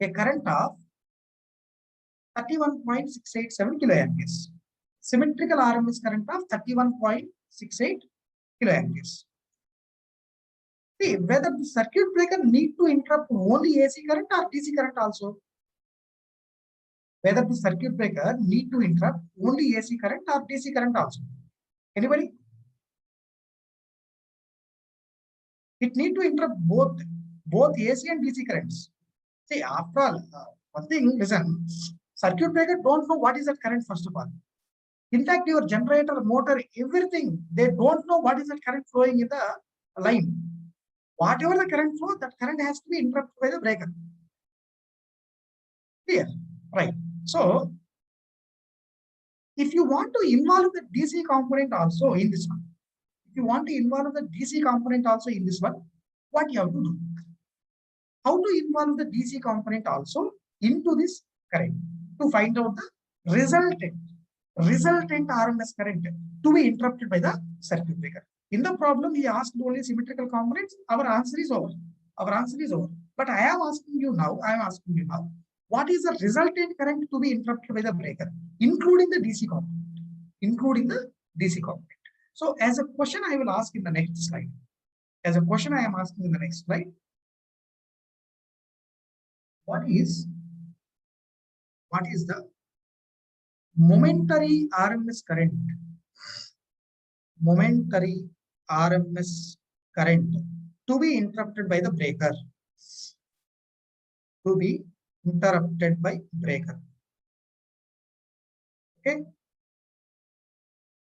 a current of 31.687 kiloamperes. Symmetrical RMS current of 31.68 kiloamperes. See, whether the circuit breaker need to interrupt only AC current or DC current also. Whether the circuit breaker need to interrupt only AC current or DC current also. Anybody? It need to interrupt both AC and DC currents. See, after all, one thing, listen, circuit breaker don't know what is that current first of all. In fact, your generator, motor, everything, they don't know what is that current flowing in the line. Whatever the current flow, that current has to be interrupted by the breaker. Clear? Right. So if you want to involve the DC component also in this one, if you want to involve the DC component also in this one, what you have to do? How to involve the DC component also into this current to find out the resultant RMS current to be interrupted by the circuit breaker. In the problem, he asked only symmetrical components. Our answer is over. Our answer is over. But I am asking you now, what is the resultant current to be interrupted by the breaker, including the DC component, including the DC component. So as a question, I will ask in the next slide. As a question, I am asking in the next slide. What is the momentary RMS current? Momentary RMS current to be interrupted by the breaker. To be interrupted by breaker. Okay.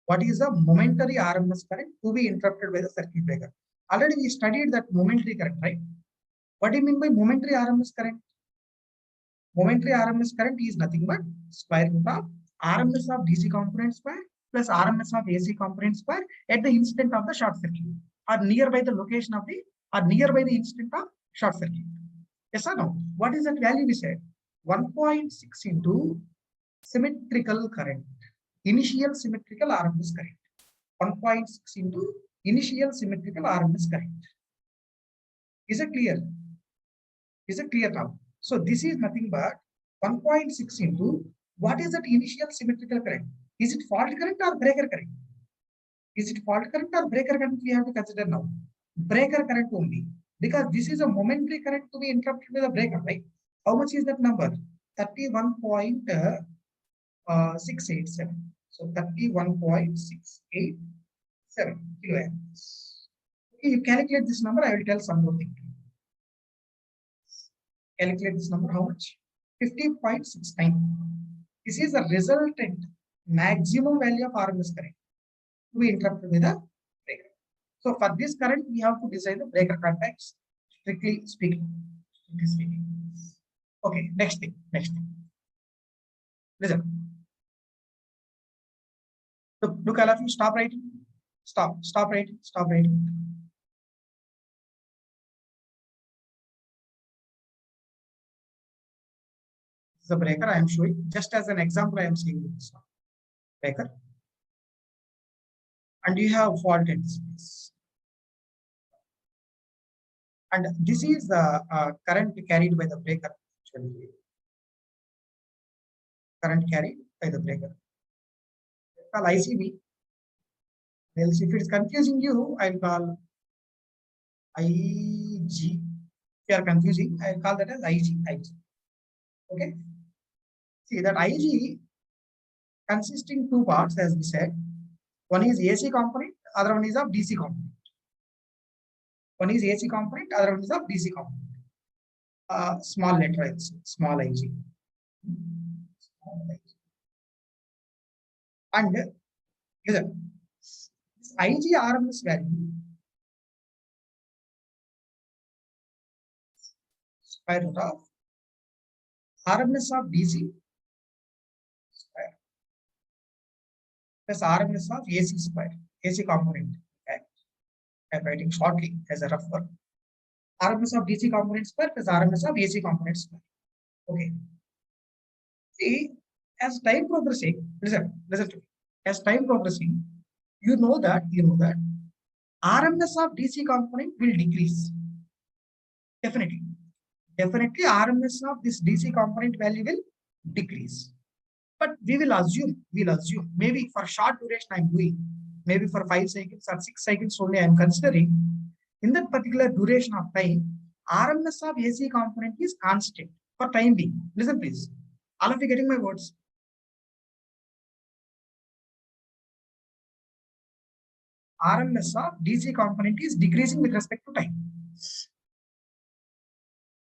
What is the momentary RMS current to be interrupted by the circuit breaker? Already we studied that momentary current, right? What do you mean by momentary RMS current? Momentary RMS current is nothing but square root of RMS of DC component square plus RMS of AC component square at the instant of the short circuit, or nearby the location of the, or nearby the instant of short circuit. Yes or no? What is that value we said? 1.6 into symmetrical current, initial symmetrical RMS current. 1.6 into initial symmetrical RMS current. Is it clear? Is it clear now? So this is nothing but 1.6 into what is that initial symmetrical current? Is it fault current or breaker current? Is it fault current or breaker current? We have to consider now. Breaker current only, because this is a momentary current to be interrupted by the breaker, right? How much is that number? 31.687. So 31.687 kiloamps. Okay, you calculate this number. I will tell some more thing. Calculate this number. How much? 50.69. This is the resultant maximum value of RMS current to be interrupted with the breaker. So for this current, we have to decide the breaker contacts, strictly speaking. Okay, next thing. Listen. Look, all of you, stop writing. Stop writing. The breaker I am showing, just as an example, I am saying this one. Breaker. And you have fault in this place. And this is the current carried by the breaker. Actually. Current carried by the breaker. Call ICB. Else if it is confusing you, I'll call IG. If you are confusing, I'll call that as IG. Okay. See that IG consisting two parts, as we said. One is AC component, other one is of DC component. One is AC component, other one is of DC component. Small letter, I would say, small IG. And listen, this IG RMS value square root of RMS of DC square plus RMS of AC square, AC component. Okay. I'm writing shortly as a rough work. RMS of DC component square plus RMS of AC component square. Okay. See, as time progressing, listen to me. As time progressing, you know that RMS of DC component will decrease. Definitely RMS of this DC component value will decrease. But we'll assume, maybe for short duration I'm doing, maybe for 5 cycles or 6 cycles only I'm considering. In that particular duration of time, RMS of AC component is constant for time being. Listen please. All of you getting my words? RMS of DC component is decreasing with respect to time.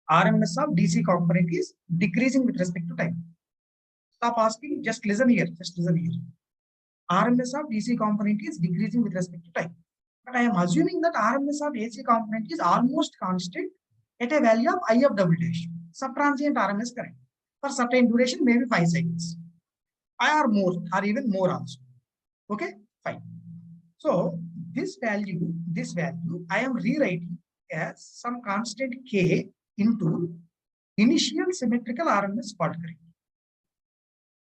RMS of DC component is decreasing with respect to time. Stop asking, just listen here. RMS of DC component is decreasing with respect to time. But I am assuming that RMS of AC component is almost constant at a value of I of double dash, subtransient RMS current. For certain duration, maybe 5 cycles. Or more, or even more also. Okay, fine. So this value, I am rewriting as some constant K into initial symmetrical RMS fault current.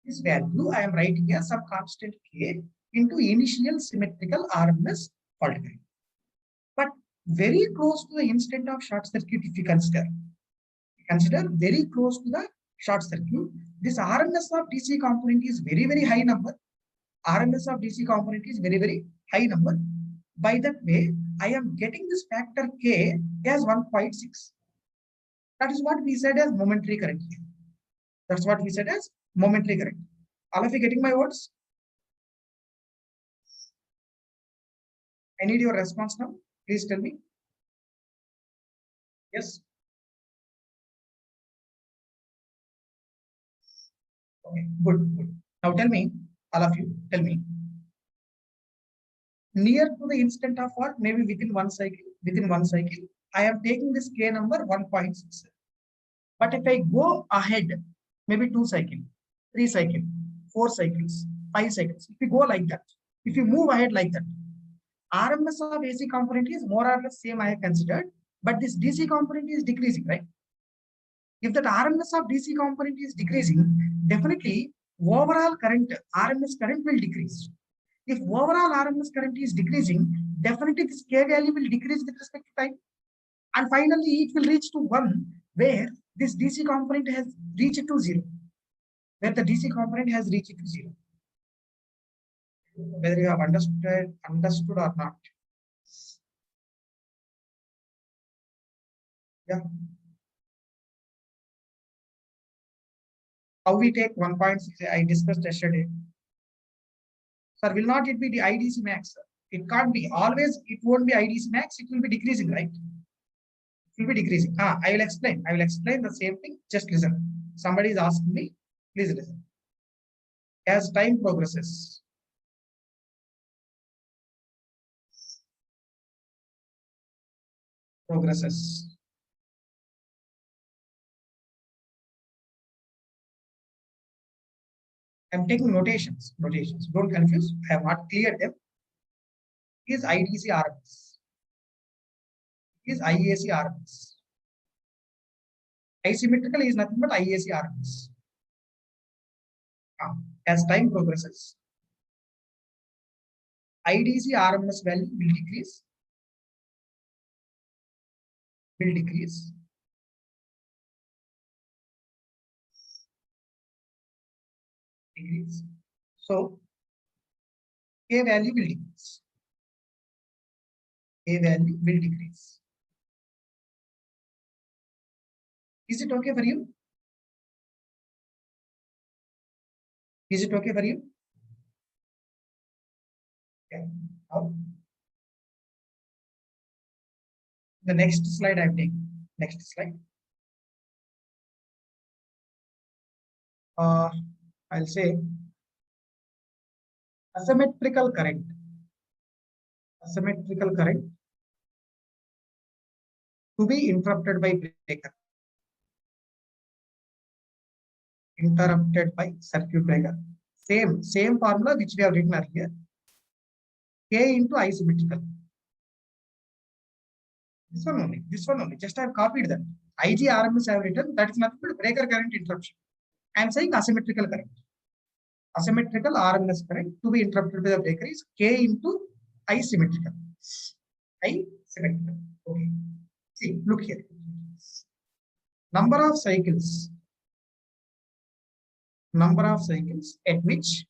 This value I am writing as some constant K into initial symmetrical RMS fault current. But very close to the instant of short circuit, if you consider very close to the short circuit, this RMS of DC component is very, very high number. RMS of DC component is very, very high number. By that way, I am getting this factor K as 1.6. That is what we said as momentary current. That's what we said as momentary current. All of you getting my words? I need your response now. Please tell me. Yes. Okay, good, good. Now tell me, all of you, tell me. Near to the instant of what? Maybe within one cycle, I am taking this K number 1.6. But if I go ahead, maybe 2 cycles, 3 cycles, 4 cycles, 5 cycles, if you go like that, if you move ahead like that, RMS of AC component is more or less same I have considered, but this DC component is decreasing, right? If that RMS of DC component is decreasing, definitely overall current, RMS current will decrease. If overall RMS current is decreasing, definitely this K value will decrease with respect to time. And finally, it will reach to 1 where this DC component has reached to 0. Where the DC component has reached to 0. Whether you have understood or not. Yeah. How we take 1.6, I discussed yesterday. Sir, will not it be the IDC max? It can't be. Always, it won't be IDC max. It will be decreasing, right? It will be decreasing. I will explain. I will explain the same thing. Just listen. Somebody is asking me. Please listen. As time progresses, I'm taking notations. Don't confuse. I have not cleared them. Is IDC RMS. Is IAC RMS. Asymmetrical is nothing but IAC RMS. As time progresses, IDC RMS value will decrease. So K value will decrease. Is it okay for you? Is it okay for you? Okay. Now, the next slide I'm taking. Next slide. I'll say asymmetrical current. To be interrupted by breaker. Interrupted by circuit breaker. Same formula which we have written earlier. K into I symmetrical. This one only. Just I have copied that. IG RMS I have written. That is nothing but breaker current interruption. I am saying asymmetrical current. Asymmetrical RMS current to be interrupted by the breaker is K into I symmetrical. Okay. See, look here. Number of cycles at which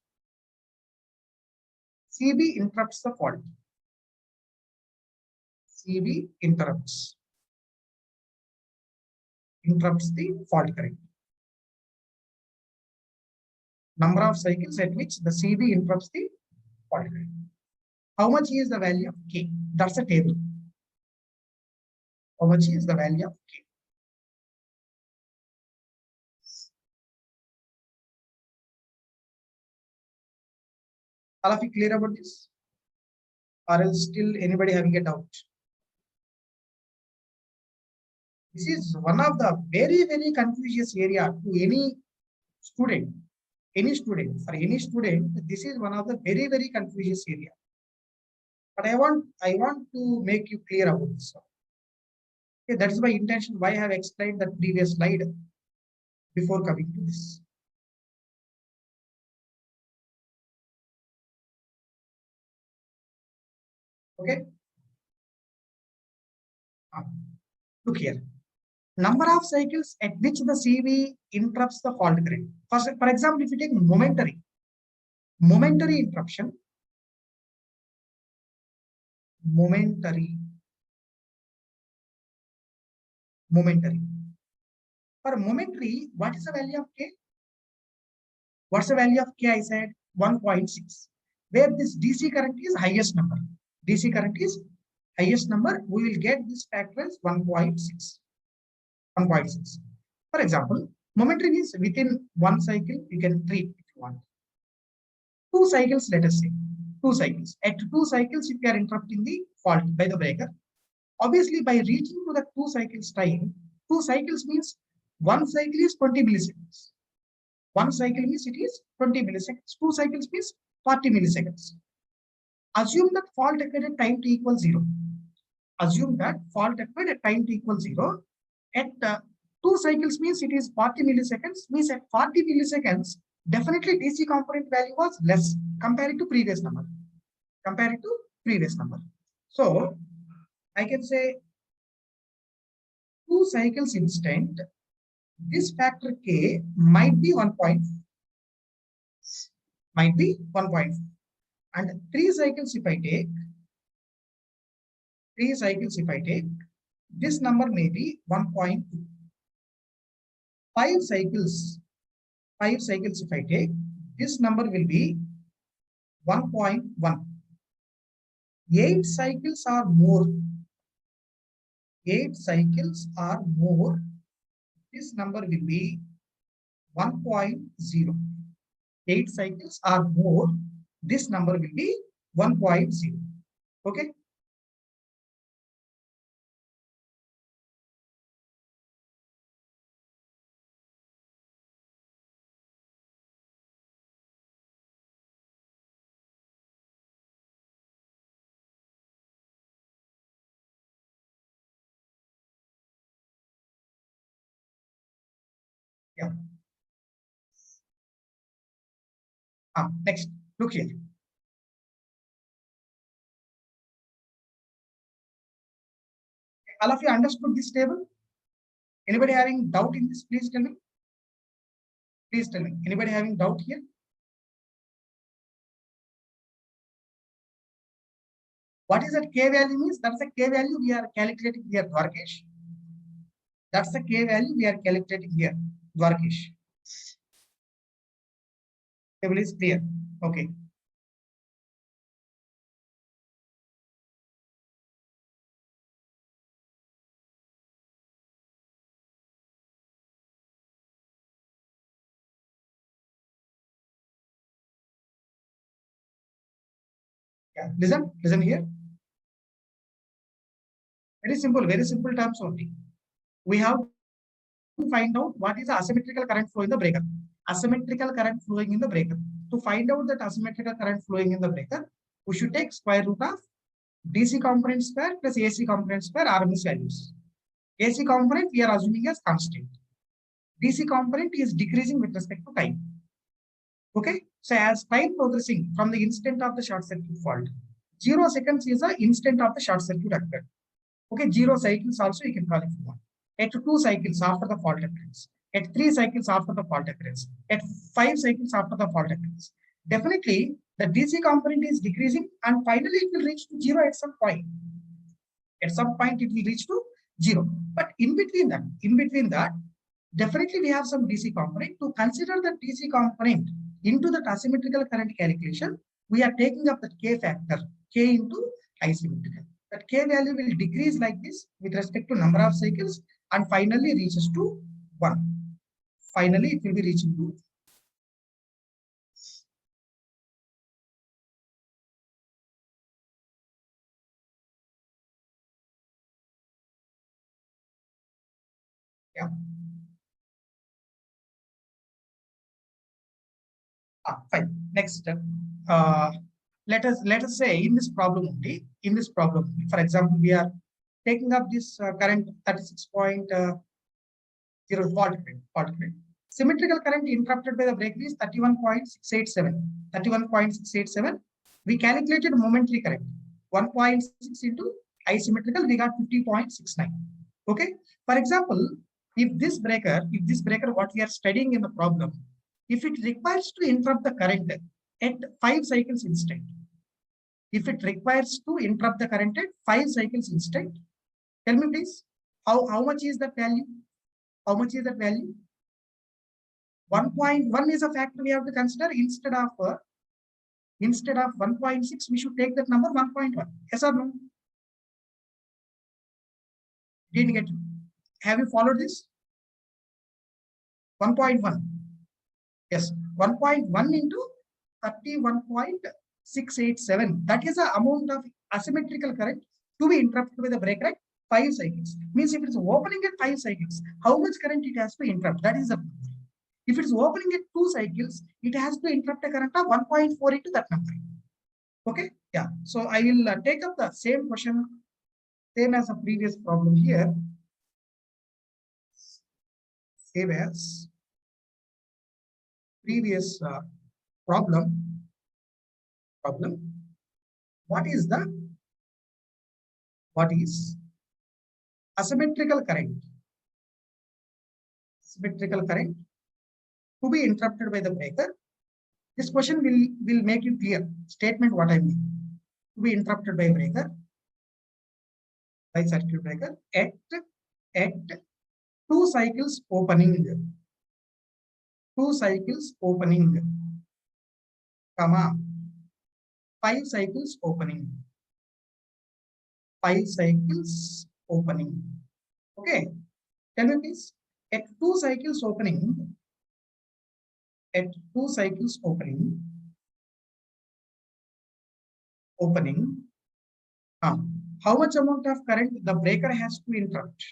CB interrupts the fault. CB interrupts the fault current. Number of cycles at which the CB interrupts the fault current. How much is the value of K? That's a table. How much is the value of K? All of you clear about this? Or else still anybody having a doubt? This is one of the very, very confused area to any student, for any student, this is one of the very, very confusing area. But I want to make you clear about this. Okay, that is my intention why I have explained that previous slide before coming to this. Okay. Look here. Number of cycles at which the CV interrupts the fault current. For example, if you take momentary interruption, momentary. For momentary, what is the value of K? What's the value of K? I said 1.6. Where this DC current is highest number. DC current is highest number. We will get this factor as 1.6. 1.6. For example, momentary means within one cycle, you can treat if you want. 2 cycles, let us say. 2 cycles. At 2 cycles, if you are interrupting the fault by the breaker, obviously by reaching to the 2 cycles time, 2 cycles means one cycle is 20 milliseconds. One cycle means it is 20 milliseconds. 2 cycles means 40 milliseconds. Assume that fault occurred at time t equals 0. Assume that fault occurred at time t equals 0. At 2 cycles means it is 40 milliseconds. Means at 40 milliseconds, definitely DC component value was less compared to previous number. So I can say 2 cycles instant. This factor K might be 1.4. And 3 cycles if I take, this number may be 1.2. 5 cycles if I take, this number will be 1.1. 8 cycles or more. This number will be 1.0. 8 cycles or more, this number will be 1.0. Okay. Yeah. Next, look here. All of you understood this table? Anybody having doubt in this? Please tell me. Anybody having doubt here? What is that K value means? That's the K value we are calculating here, Dwarkesh. That's the K value we are calculating here, Dwarkesh. Table is clear. Okay. Yeah, listen here. Very simple terms only. We have to find out what is the asymmetrical current flow in the breaker. Asymmetrical current flowing in the breaker. To find out that asymmetrical current flowing in the breaker, we should take square root of DC component square plus AC component square RMS values. AC component we are assuming as constant. DC component is decreasing with respect to time. Okay, so as time progressing from the instant of the short circuit fault, 0 seconds is the instant of the short circuit occurred. Okay, 0 cycles also you can call it one. At 2 cycles after the fault occurrence, at 3 cycles after the fault occurrence, at 5 cycles after the fault occurrence. Definitely, the DC component is decreasing and finally it will reach to 0 at some point. At some point it will reach to 0. But in between that, definitely we have some DC component. To consider the DC component into the asymmetrical current calculation, we are taking up the K factor, K into asymmetrical. That K value will decrease like this with respect to number of cycles and finally reaches to 1. Finally, it will be reaching to yeah. Fine. Next, let us say in this problem only, for example, we are taking up this current 36.0 fault current. Symmetrical current interrupted by the breaker is 31.687. 31.687. We calculated momentary current 1.6 into asymmetrical, we got 50.69. Okay. For example, if this breaker, what we are studying in the problem, if it requires to interrupt the current at 5 cycles instant, if it requires to interrupt the current at 5 cycles instant, tell me please, how much is that value? How much is that value? 1.1 is a factor we have to consider. Instead of 1.6, we should take that number 1.1. Yes or no? Didn't get you. Have you followed this? 1.1. Yes, 1.1 into 31.687. That is the amount of asymmetrical current to be interrupted by the breaker at 5 cycles. Means if it's opening at 5 cycles, how much current it has to interrupt? That is the. If it's opening at 2 cycles, it has to interrupt a current of 1.4 into that number. Okay, yeah. So I will take up the same question, same as the previous problem here. Same as previous problem. What is asymmetrical current? Asymmetrical current to be interrupted by the breaker. This question will make you clear. Statement what I mean. To be interrupted by a breaker, by circuit breaker at 2 cycles opening. 2 cycles opening, comma, 5 cycles opening. 5 cycles opening. Okay. Tell me please, at 2 cycles opening, how much amount of current the breaker has to interrupt?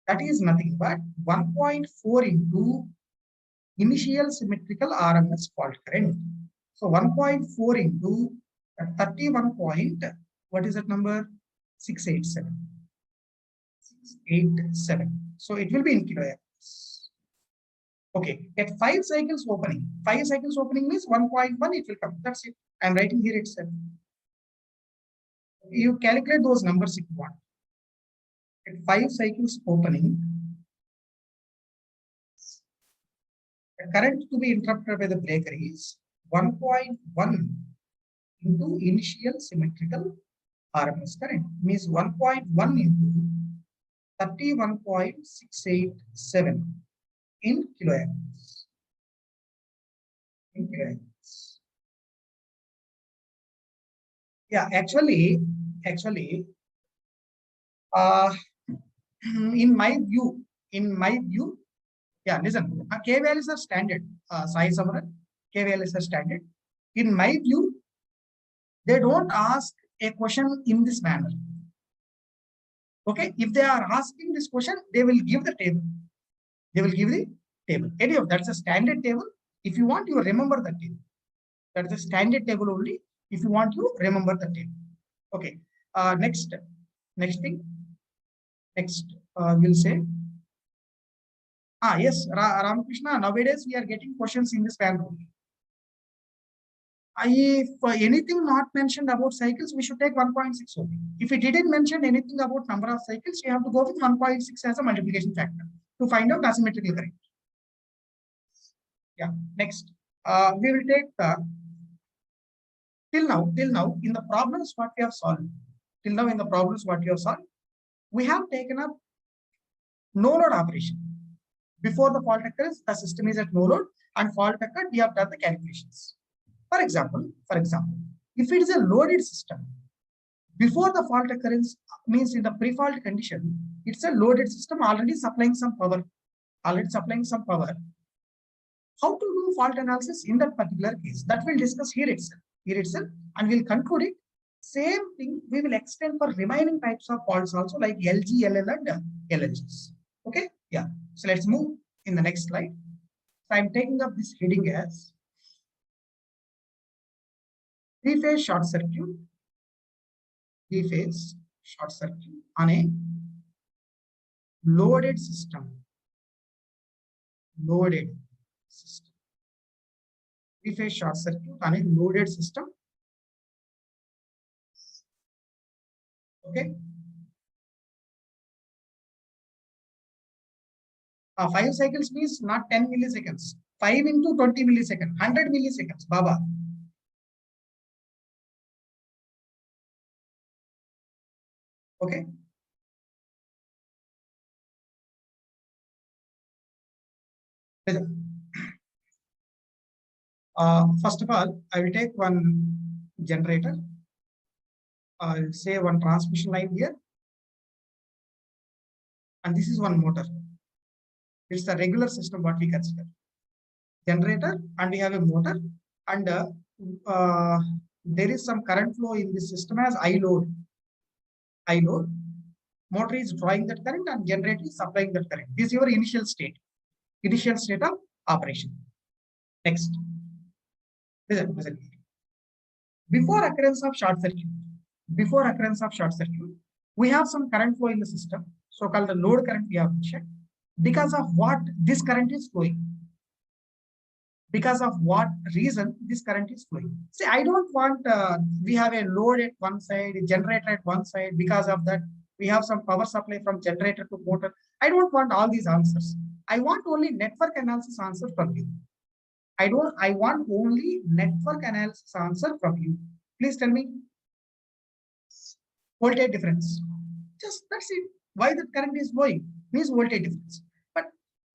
That is nothing but 1.4 into initial symmetrical RMS fault current. So 1.4 into 31 point, what is that number? 687. 687. So it will be in kiloamps. Okay, at 5 cycles opening. 5 cycles opening means 1.1, it will come. That's it. I'm writing here itself. You calculate those numbers if you want. At 5 cycles opening, the current to be interrupted by the breaker is 1.1 into initial symmetrical RMS current. Means 1.1 into 31.687 in kiloamps. Yeah, actually, in my view, yeah, listen, K values are standard. Sai Samaran, K values are standard. In my view, they don't ask a question in this manner. Okay, if they are asking this question, they will give the table. Anyway, that's a standard table. If you want, you remember the table. That's a standard table only. If you want, you remember the table. Okay. Next thing. Next, we'll say. Yes, Ramakrishna. Nowadays, we are getting questions in this manner only. If anything not mentioned about cycles, we should take 1.6 only. If it didn't mention anything about number of cycles, we have to go with 1.6 as a multiplication factor to find out asymmetrical current. Yeah. Next, we will take till now in the problems what we have solved. We have taken up no load operation. Before the fault occurs, the system is at no load, and fault occurred, we have done the calculations. For example, if it is a loaded system, before the fault occurrence, means in the pre-fault condition, it's a loaded system already supplying some power. How to do fault analysis in that particular case? That we'll discuss here itself, and we'll conclude it. Same thing we will extend for remaining types of faults also, like LG, LL, and LLGs. Okay, yeah. So let's move in the next slide. So I'm taking up this heading as Three-phase short circuit. Three-phase short circuit on a loaded system. Loaded system. Three-phase short circuit on a loaded system. Okay. 5 cycles means not 10 milliseconds. 5 into 20 milliseconds, 100 milliseconds, Baba. Okay. First of all, I will take one generator. I'll say one transmission line here. And this is one motor. It's a regular system what we consider. Generator, and we have a motor, and there is some current flow in this system as I load. I load. Motor is drawing that current and generator is supplying that current. This is your initial state of operation. Next. Listen. Before occurrence of short circuit, we have some current flow in the system, so-called the load current we have mentioned. Because of what this current is flowing? Because of what reason this current is flowing? See, I don't want, we have a load at one side, a generator at one side. Because of that, we have some power supply from generator to motor. I don't want all these answers. I want only network analysis answer from you. I want only network analysis answer from you. Please tell me. Voltage difference. Just that's it. Why the current is flowing means voltage difference. But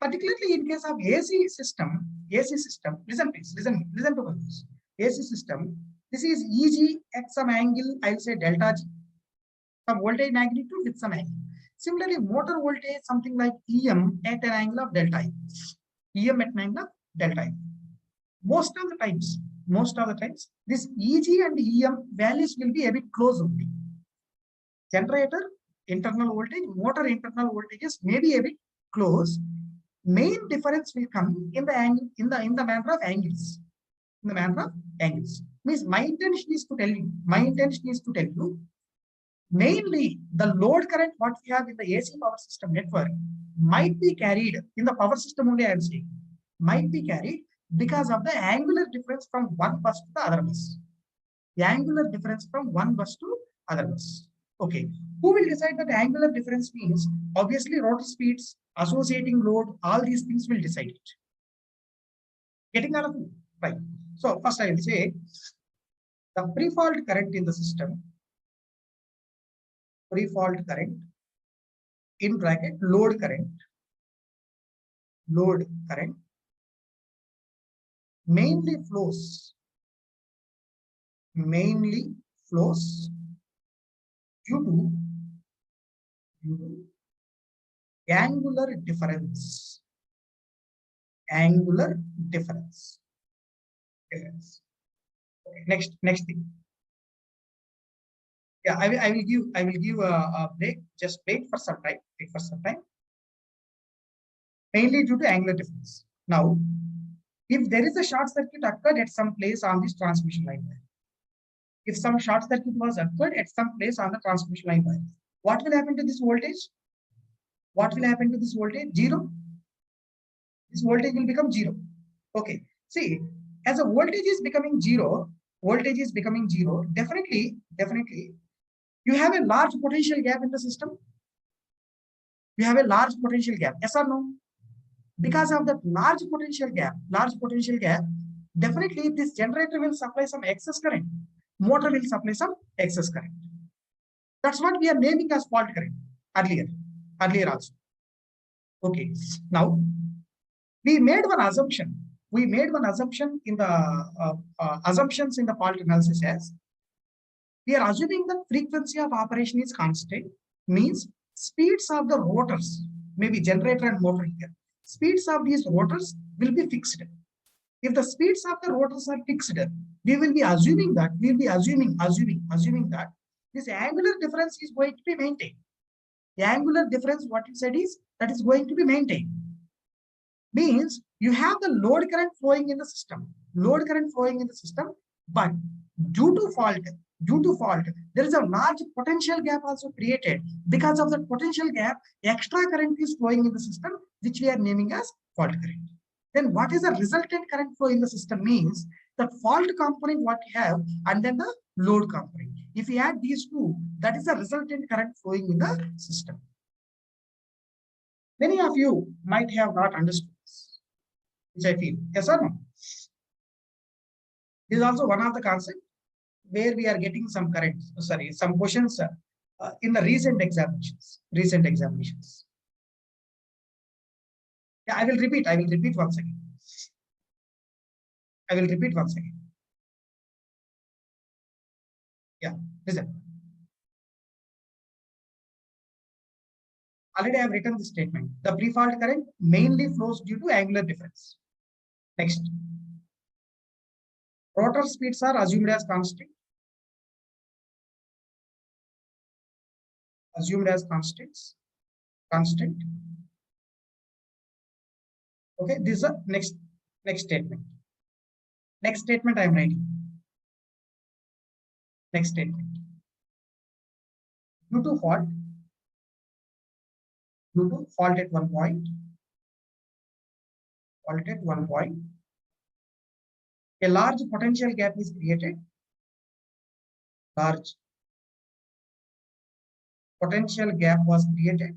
particularly in case of AC system, listen please, listen to this. AC system, this is EG at some angle, I'll say delta G. Some voltage magnitude with some angle. Similarly, motor voltage, something like EM at an angle of delta I. EM at an angle of delta I. Most of the times, this EG and EM values will be a bit close only. Generator internal voltage, motor internal voltages may be a bit close. Main difference will come in the angle, in the manner of angles. Means my intention is to tell you, mainly the load current what we have in the AC power system network might be carried in the power system only. I am saying might be carried because of the angular difference from one bus to the other bus. The angular difference from one bus to other bus. Okay. Who will decide that angular difference means? Obviously, rotor speeds, associating load, all these things will decide it. Getting out of it? Right. So first I will say the pre-fault current in the system. Pre-fault current in bracket load current mainly flows due to angular difference. Yes. Okay. Next thing. Yeah, I will give a break. Just wait for some time. Mainly due to angular difference. Now, if there is a short circuit occurred at some place on this transmission line, if some short circuit was occurred at some place on the transmission line, what will happen to this voltage? Zero. This voltage will become zero. Okay. See, as a voltage is becoming zero, definitely, you have a large potential gap in the system. Yes or no? Because of that large potential gap, definitely this generator will supply some excess current. Motor will supply some excess current. That's what we are naming as fault current earlier also. Okay. Now, we made one assumption. In the assumptions in the fault analysis as we are assuming that frequency of operation is constant, means speeds of the rotors, maybe generator and motor here, speeds of these rotors will be fixed. If the speeds of the rotors are fixed, we will be assuming that this angular difference is going to be maintained. The angular difference, what you said is that is going to be maintained. Means you have the load current flowing in the system, but Due to fault, there is a large potential gap also created. Because of that potential gap, extra current is flowing in the system, which we are naming as fault current. Then what is the resultant current flow in the system means the fault component what we have and then the load component. If we add these two, that is the resultant current flowing in the system. Many of you might have not understood this, which I feel. Yes or no? This is also one of the concepts where we are getting some some questions in the recent examinations. Yeah, I will repeat once again. Yeah, listen. Already I have written the statement. The pre-fault current mainly flows due to angular difference. Next. Rotor speeds are assumed as constant. Constant. Okay, this is the next statement. Next statement I am writing. Next statement. Due to fault at one point, a large potential gap is created. Large potential gap was created.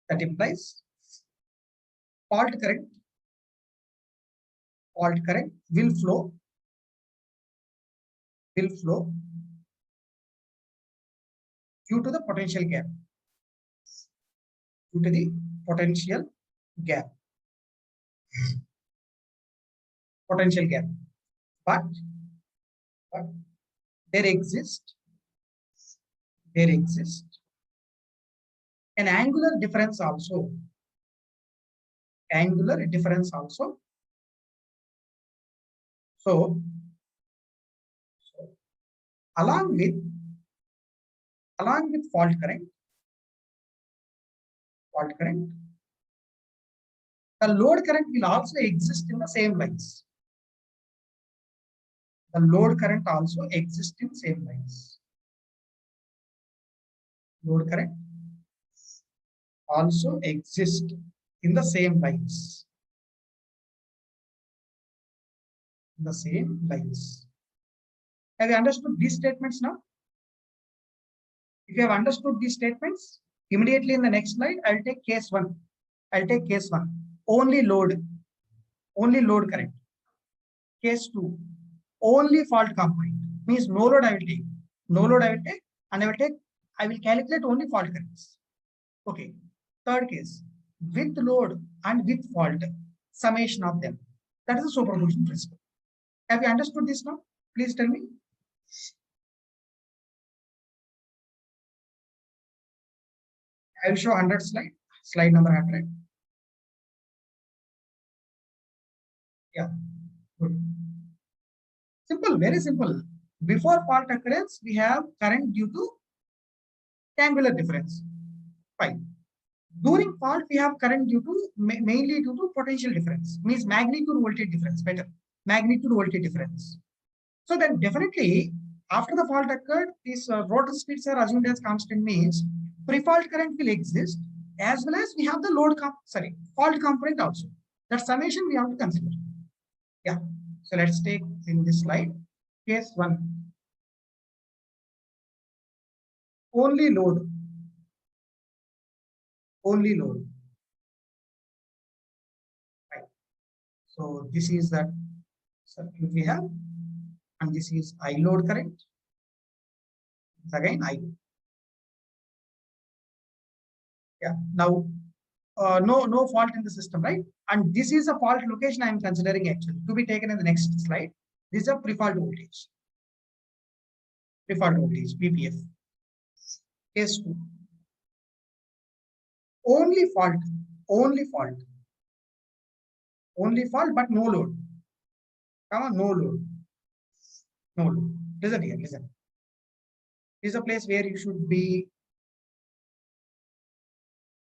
That implies fault current will flow due to the potential gap. Potential gap. But there exists an angular difference also. So along with fault current, the load current will also exist in the same lines. Load current also exists in same lines. In the same lines. Have you understood these statements now? If you have understood these statements, immediately in the next slide, I'll take case one. Only load current. Case two, only fault component. Means no load I will take. And I will calculate only fault currents. Okay. Third case, with load and with fault, summation of them. That is the superposition principle. Have you understood this now? Please tell me. I will show 100 slide number 100. Yeah, good. Simple, very simple. Before fault occurrence, we have current due to angular difference. Fine. During fault, we have current mainly due to potential difference. Means magnitude voltage difference. Better. Magnitude voltage difference. So then definitely after the fault occurred, these rotor speeds are assumed as constant. Means pre-fault current will exist as well as we have the fault component also. That summation we have to consider. Yeah. So let's take in this slide case one. Only load. Right. So this is that circuit we have, and this is I load current. Again I. Yeah. Now no fault in the system, right? And this is a fault location I am considering actually to be taken in the next slide. This is a pre-fault voltage. PPF. Case 2. Only fault, but no load. No load. Listen here, listen. This is a place where you should be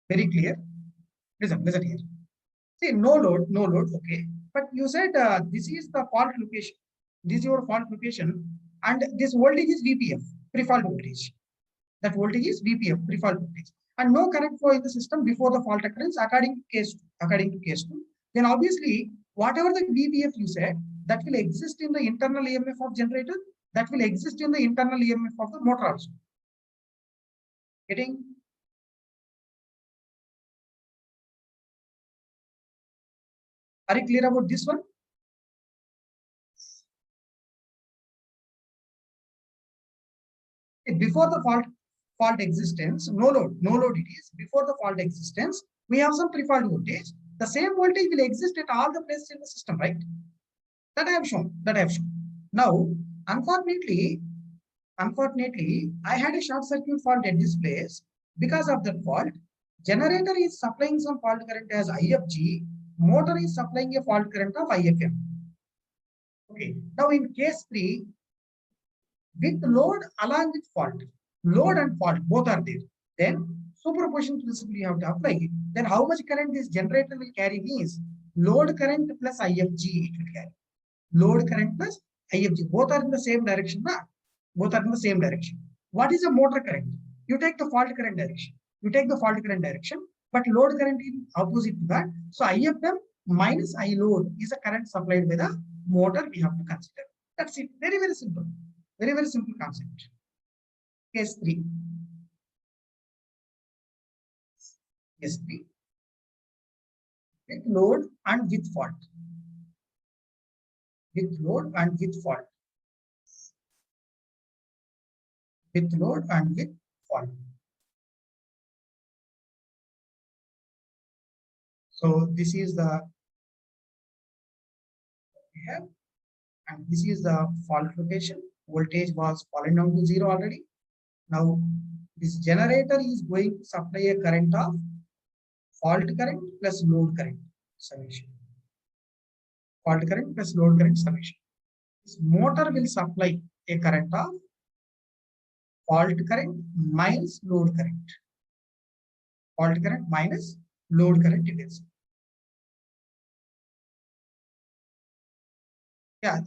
very clear. Listen here. See, no load, okay. But you said this is the fault location. This is your fault location, and this voltage is VPF, pre-fault voltage. That voltage is VPF, pre-fault voltage, and no current flow in the system before the fault occurrence, according to case 2. According to case 2, then obviously whatever the VPF you said, that will exist in the internal EMF of generator, that will exist in the internal EMF of the motor also. Getting? Are you clear about this one? Before the fault existence, no load it is. Before the fault existence, we have some pre-fault voltage. The same voltage will exist at all the places in the system, right? That I have shown. Now, unfortunately, I had a short circuit fault at this place. Because of that fault, generator is supplying some fault current as IFG, motor is supplying a fault current of IFM. Okay. Now in case 3, with load along with fault, load and fault both are there, then superposition principle you have to apply. Then how much current this generator will carry means load current plus IFG it will carry. Load current plus IFG, both are in the same direction. Both are in the same direction. What is a motor current? You take the fault current direction. But load current is opposite to that. So IFM minus I load is a current supplied by the motor we have to consider. That's it. Very, very simple. Very, very simple concept. Case 3. Case 3. With load and with fault. With load and with fault. With load and with fault. So this is the we have, and this is the fault location. Voltage was fallen down to 0 already. Now this generator is going to supply a current of fault current plus load current summation. Fault current plus load current summation. This motor will supply a current of fault current minus load current. Fault current minus load current it is. Yeah,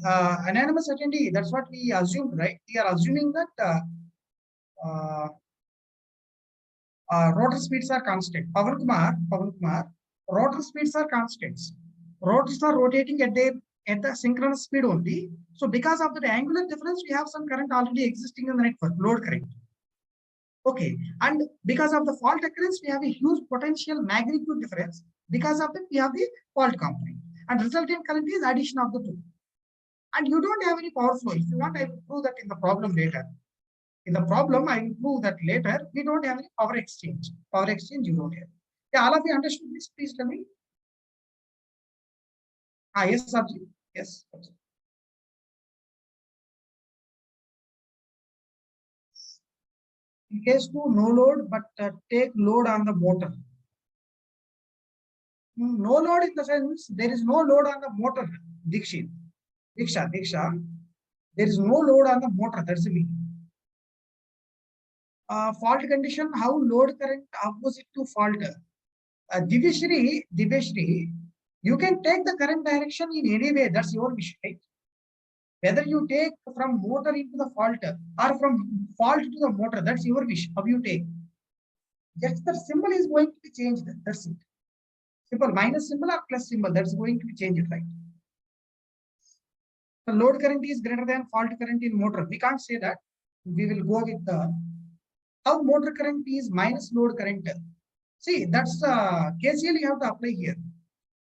anonymous attendee, that's what we assumed, right? We are assuming that rotor speeds are constant. Pavan Kumar, rotor speeds are constants. Rotors are rotating at the synchronous speed only. So because of the angular difference, we have some current already existing in the network, load current. Okay, and because of the fault occurrence, we have a huge potential magnitude difference. Because of that, we have the fault component, and resultant current is addition of the two. And you don't have any power flow. If you want, I will prove that in the problem later. In the problem, I will prove that later. We don't have any power exchange. Power exchange you don't have. Yeah, all of you understood this? Please tell me. Yes, Sabji. Yes. Sabji. In case 2, no load, but take load on the motor. No load in the sense there is no load on the motor. Diksha. There is no load on the motor. That's the meaning. Fault condition, how load current opposite to fault. Divishri, you can take the current direction in any way. That's your wish, right? Whether you take from motor into the fault or from fault to the motor, that's your wish. How you take. Just the symbol is going to be changed. That's it. Simple minus symbol or plus symbol, that's going to be changed, right? The load current is greater than fault current in motor. We can't say that. We will go with the how motor current is minus load current. See, that's KCL you have to apply here.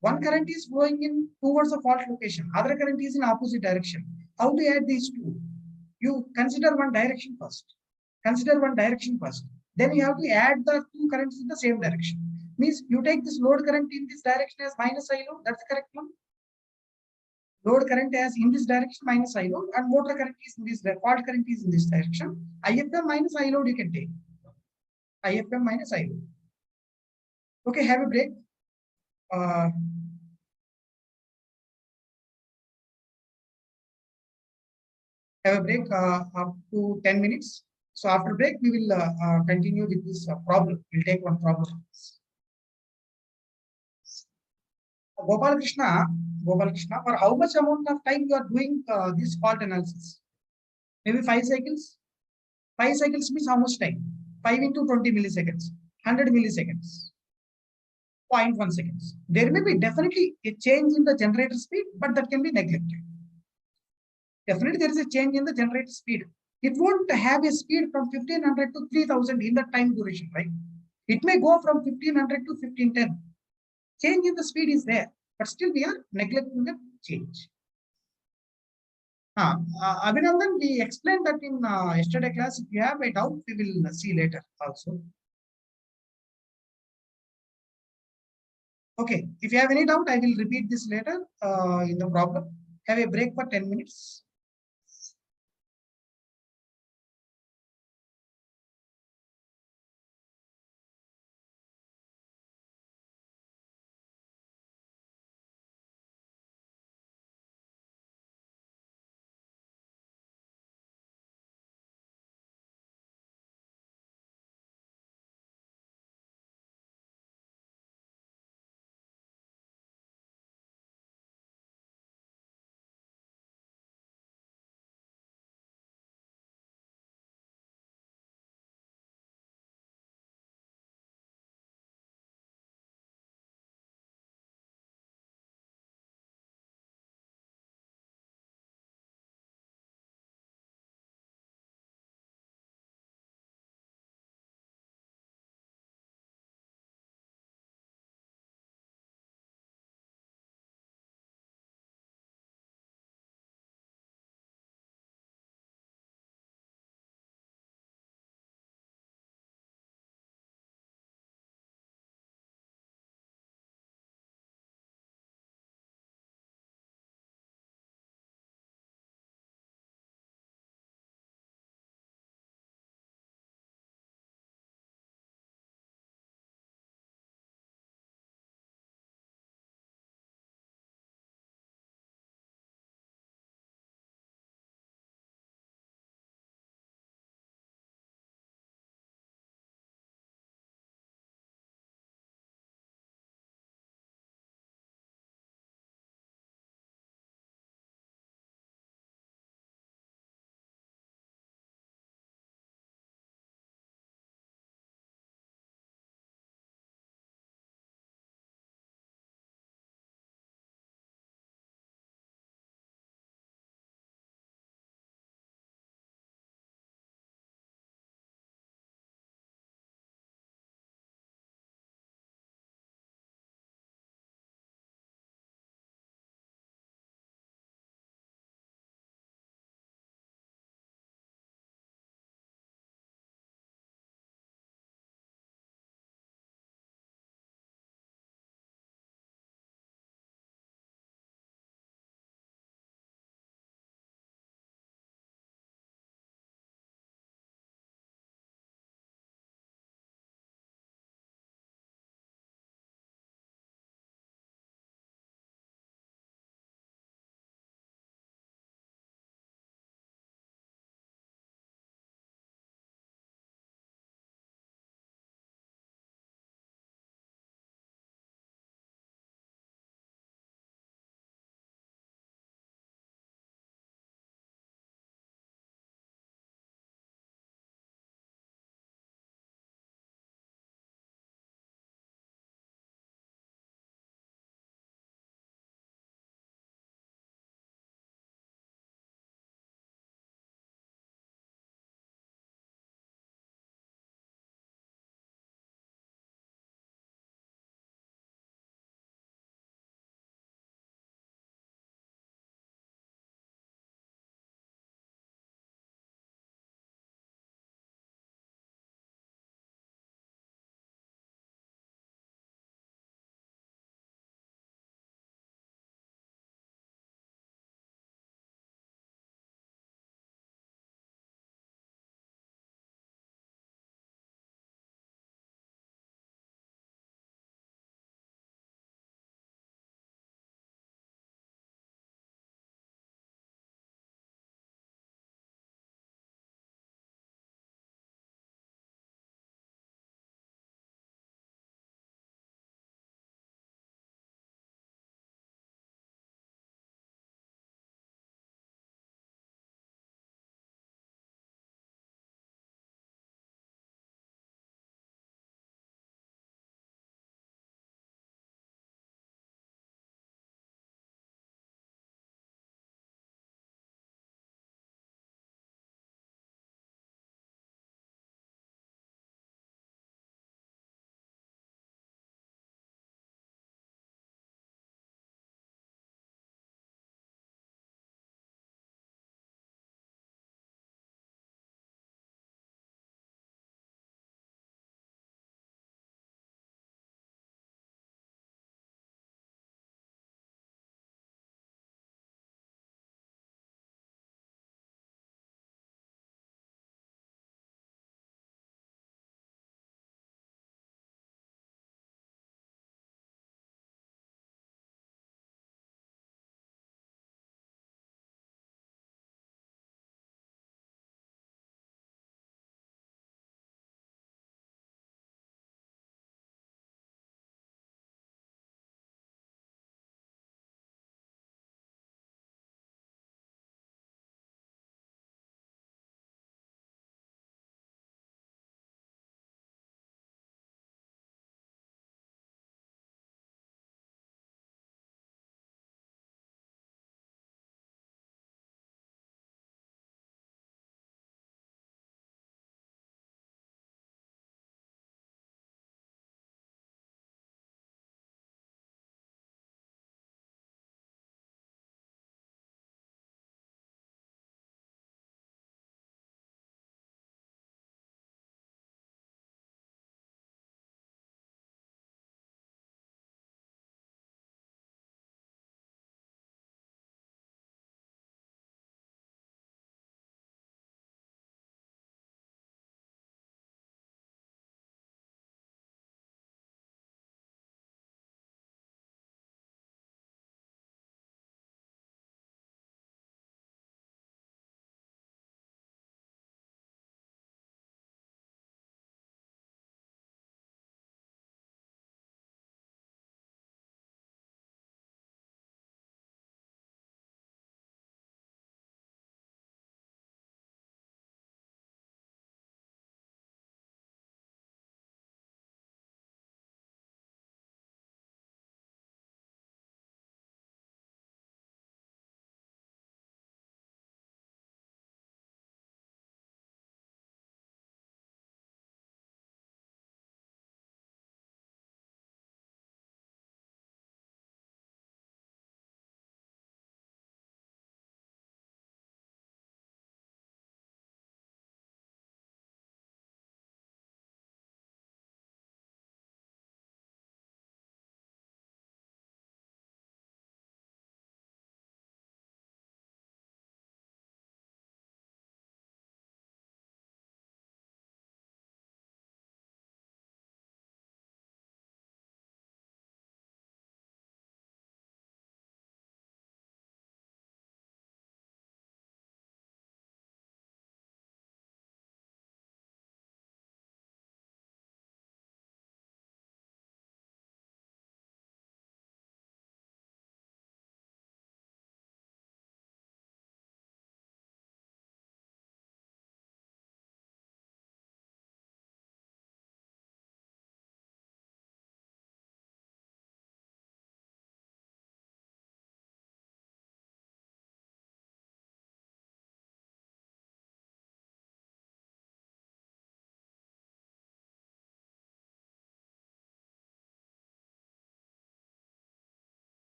One current is flowing in towards the fault location. Other current is in opposite direction. How to add these two? You consider one direction first. Then you have to add the two currents in the same direction. Means you take this load current in this direction as minus I load. That's the correct one. Load current as in this direction minus I load, and motor current is in this, fault current is in this direction. IFM minus I load you can take. IFM minus I load. Okay, have a break. Have a break up to 10 minutes. So after break, we will continue with this problem. We'll take one problem. Gopal Krishna, Gopal Krishna, for how much amount of time you are doing this fault analysis? Maybe 5 cycles. 5 cycles means how much time? 5 into 20 milliseconds, 100 milliseconds, zero point 0.1 seconds. There may be definitely a change in the generator speed, but that can be neglected. Definitely there is a change in the generator speed. It won't have a speed from 1500 to 3000 in the time duration, right? It may go from 1500 to 1510. Change in the speed is there, but still we are neglecting the change. Abhinandan, we explained that in yesterday class. If you have a doubt, we will see later also. Okay, if you have any doubt, I will repeat this later in the problem. Have a break for 10 minutes.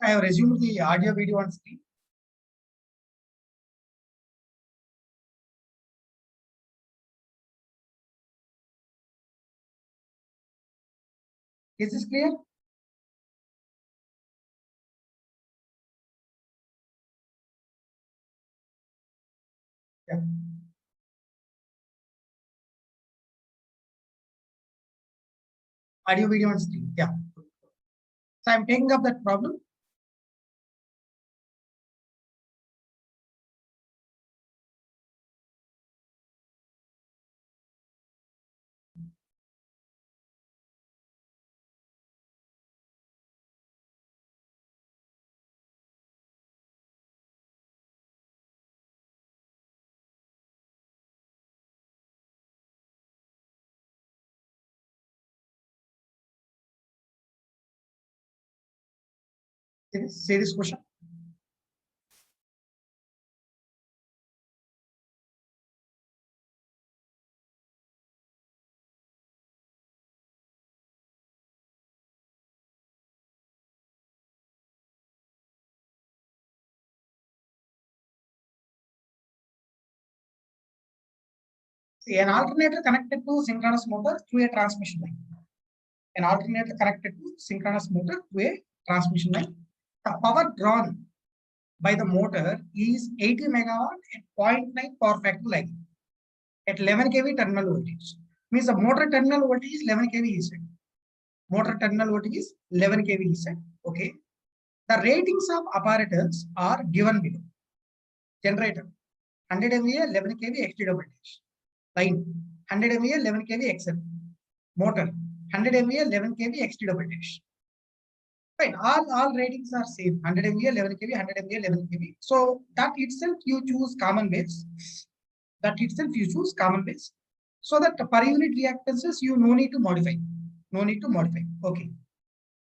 I have resumed the audio video on screen. Is this clear? Yeah. Audio video on screen. Yeah. So I'm taking up that problem. Say this question. See, an alternator connected to synchronous motor through a transmission line. An alternator connected to synchronous motor through a transmission line. The power drawn by the motor is 80 megawatt at 0.9 power factor lagging at 11 kV terminal voltage. Means the motor terminal voltage is 11 kV, he said. Motor terminal voltage is 11 kV, he said. Okay. The ratings of apparatus are given below. Generator 100 MVA 11 kV XT voltage. Line 100 MVA 11 kV XL. Motor 100 MVA 11 kV XT voltage. Right, all ratings are same. 100 MVA 11 kV, 100 MVA 11 kV. So that itself you choose common base. That itself you choose common base. So that per unit reactances you no need to modify. No need to modify. Okay.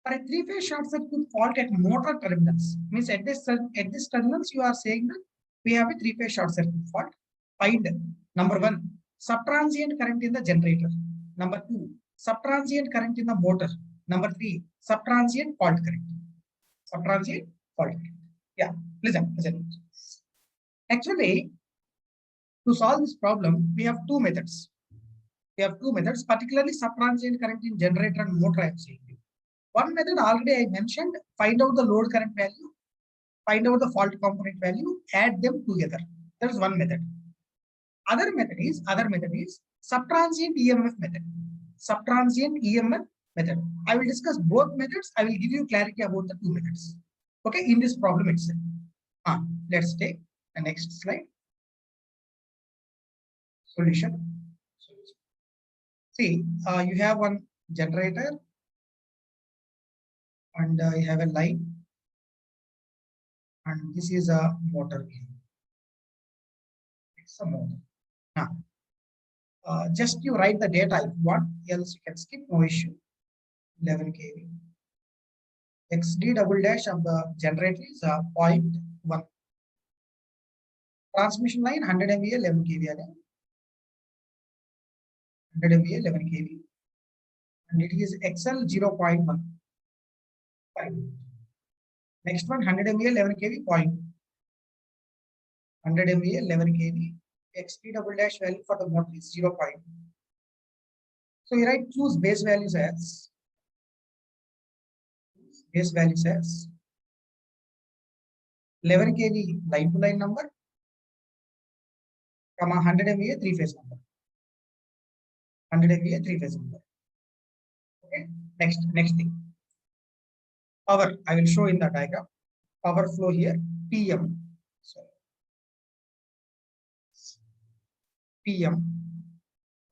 For a three-phase short circuit fault at motor terminals, means at this terminals you are saying that we have a three-phase short circuit fault. Find number one, subtransient current in the generator. Number two, subtransient current in the motor. Number three, subtransient fault current. Subtransient fault current. Yeah, listen. Actually, to solve this problem, we have two methods. Particularly subtransient current in generator and motor. I am saying. One method already I mentioned, find out the load current value, find out the fault component value, add them together. That is one method. Other method is subtransient EMF method. Subtransient EMF method. I will discuss both methods. I will give you clarity about the two methods. Okay, in this problem itself. Let's take the next slide. Solution. See, you have one generator and you have a line, and this is a motor. It's a motor. Now, just you write the data if you want, else you can skip, no issue. 11 kV. XD double dash of the generator is 0.1. Transmission line 100 MVA 11 kV. 100 MVA 11 kV. And it is XL 0.1. Next one 100 MVA 11 kV point. 100 MVA 11 kV. XP double dash value for the motor is 0. So you write choose base values as 11 kV line to line number, 100 MVA three phase number. 100 MVA three phase number. Okay. Next thing. Power, I will show in the diagram. Power flow here, PM. Sorry. PM.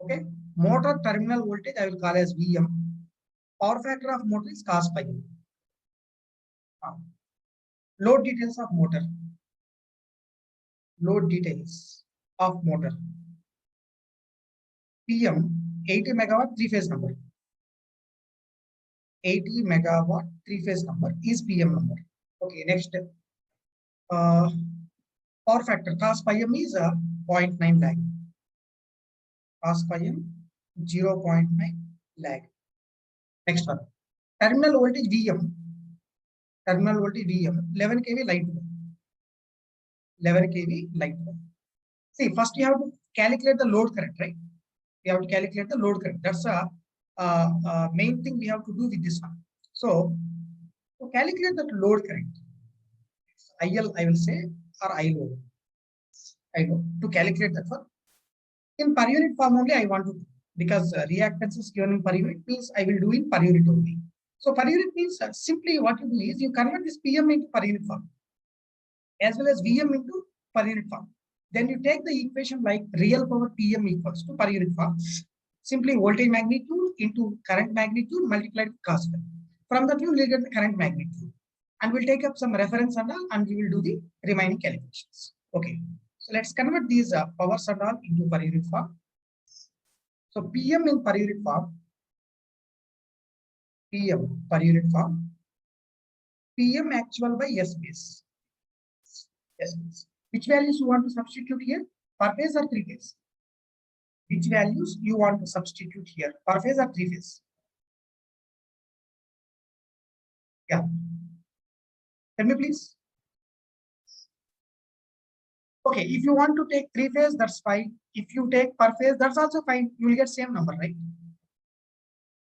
Okay. Motor terminal voltage I will call as VM. Power factor of motor is cos pi. Load details of motor. Load details of motor. PM 80 megawatt three phase number. 80 megawatt three phase number is PM number. Okay, next. Power factor cos pi m is 0.9 lag. Cos pi m 0.9 lag. Next one. Terminal voltage VM. terminal voltage VM, 11 kV light bulb. 11 kV light bulb. See, first you have to calculate the load current, right? We have to calculate the load current. That's a main thing we have to do with this one. So, to calculate that load current, IL I will say, or I load. I know to calculate that one. In per unit form only I want to do, because reactance is given in per unit means I will do in per unit only. So per unit means simply what you do is you convert this PM into per unit form as well as VM into per unit form. Then you take the equation like real power PM equals to per unit form. Simply voltage magnitude into current magnitude multiplied with cos phi. From that you will get the current magnitude. And we'll take up some reference and all, and we will do the remaining calculations. Okay. So let's convert these powers and all into per unit form. So PM in per unit form, PM per unit form, PM actual by S base. S base. Which values you want to substitute here? Per phase or three phase? Which values you want to substitute here? Per phase or three phase? Yeah. Tell me please. Okay, if you want to take three phase, that's fine. If you take per phase, that's also fine. You will get same number, right?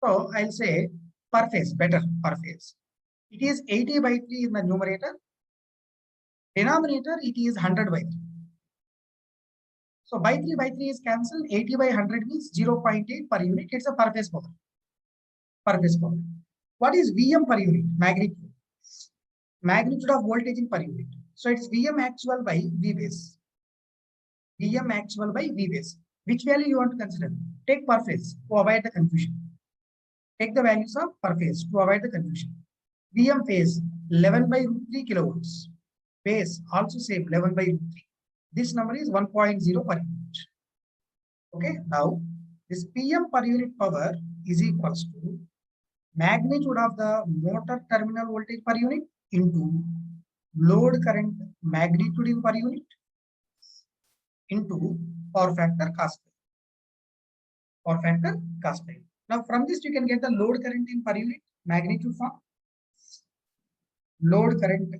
So I'll say per phase, better per phase. It is 80 by 3 in the numerator. Denominator, it is 100 by 3. So by 3 is cancelled. 80 by 100 means 0.8 per unit. It's a per phase power. Per phase power. What is VM per unit? Magnitude. Magnitude of voltage in per unit. So it's VM actual by V base. VM actual by V base. Which value you want to consider? Take per phase to avoid the confusion. Take the values of per phase to avoid the confusion. VM phase 11 by root 3 kilovolts. Phase also same 11 by root 3. This number is 1.0 per unit. Okay, now this PM per unit power is equals to magnitude of the motor terminal voltage per unit into load current magnitude in per unit into power factor cos phi. Power factor cos phi. Now from this you can get the load current in per unit magnitude form. Load current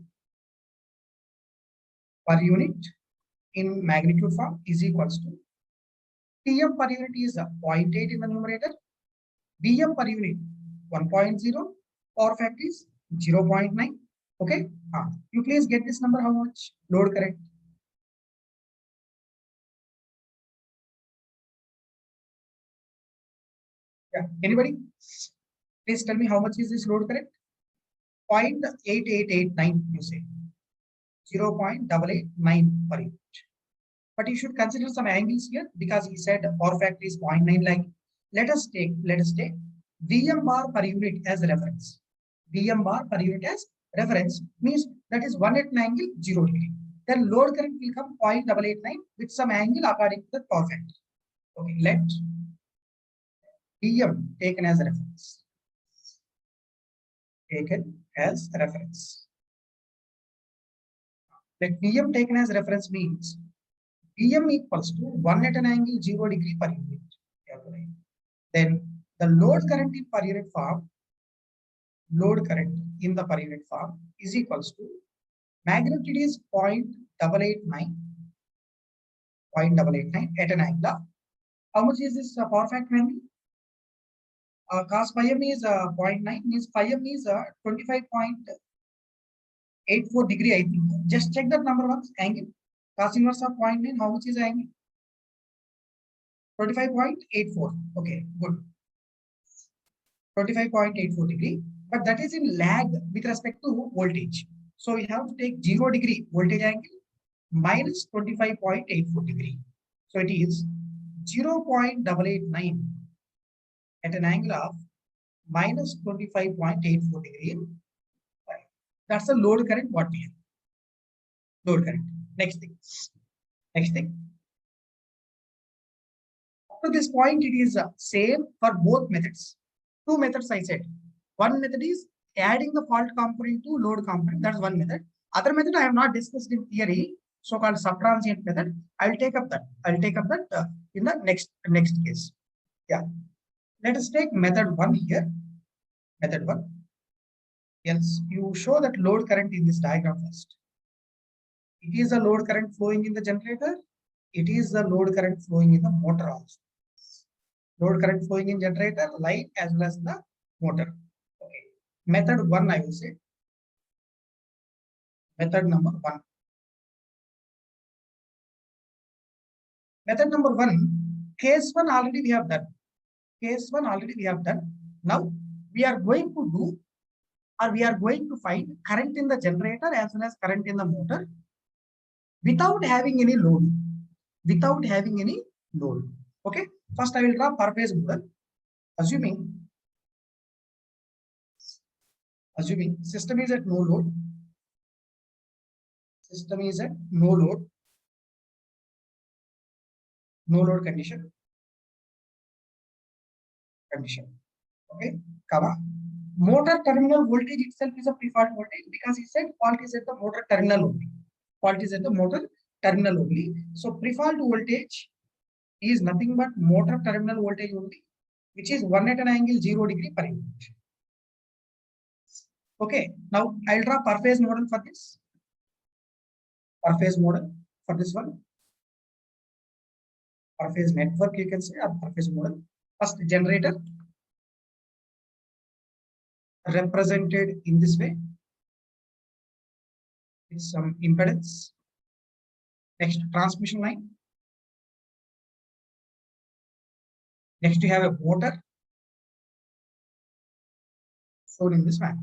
per unit in magnitude form is equals to PM per unit is 0.8 in the numerator, VM per unit 1.0, power factor is 0.9. Okay, you please get this number. How much load current? Yeah, anybody? Please tell me how much is this load current? 0.8889, you say 0.889 per unit. But you should consider some angles here because he said power factor is 0.9. Like let us take VM bar per unit as reference. VM bar per unit as reference means that is 1 at an angle 0 degree. Then load current will come 0.889 with some angle according to the power factor. Okay, let VM taken as reference. Taken as reference. Let VM taken as reference means VM equals to 1 at an angle 0 degree per unit. Then the load current in per unit form, load current in the per unit form is equals to magnitude is 0.889 at an angle. How much is this power factor angle? Cos phi m is 0.9 means phi m is 25.84 degree, I think. Just check that number once. Angle cos inverse of 0.9. How much is the angle? 25.84. Okay, good. 25.84 degree. But that is in lag with respect to voltage. So we have to take 0 degree voltage angle minus 25.84 degree. So it is 0.889 at an angle of minus 25.84 degree. That's the load current what we have. Load current. Next thing. Up to this point, it is same for both methods. Two methods I said. One method is adding the fault component to load component. That's one method. Other method I have not discussed in theory, so-called subtransient method. I will take up that. In the next case. Yeah. Let us take method 1 here. Method 1. else you show that load current in this diagram first. It is the load current flowing in the generator. It is the load current flowing in the motor also. Load current flowing in generator, line as well as the motor. Okay. Method 1, I will say. Method number 1. Method number 1, case 1 already we have done. Case 1 already we have done. Now we are going to do, or we are going to find current in the generator as well as current in the motor without having any load. Without having any load. Okay. First I will draw per phase model. Assuming system is at no load. System is at no load. No load condition. Okay. Comma. Motor terminal voltage itself is a pre-fault voltage because he said fault is at the motor terminal only. Fault is at the motor terminal only. So pre-fault voltage is nothing but motor terminal voltage only, which is 1 at an angle 0 degree per unit. Okay. Now I'll draw per phase model for this. Per phase model for this one. Per phase network you can say, or per phase model. First generator represented in this way. With some impedance. Next, transmission line. Next, you have a motor shown in this manner.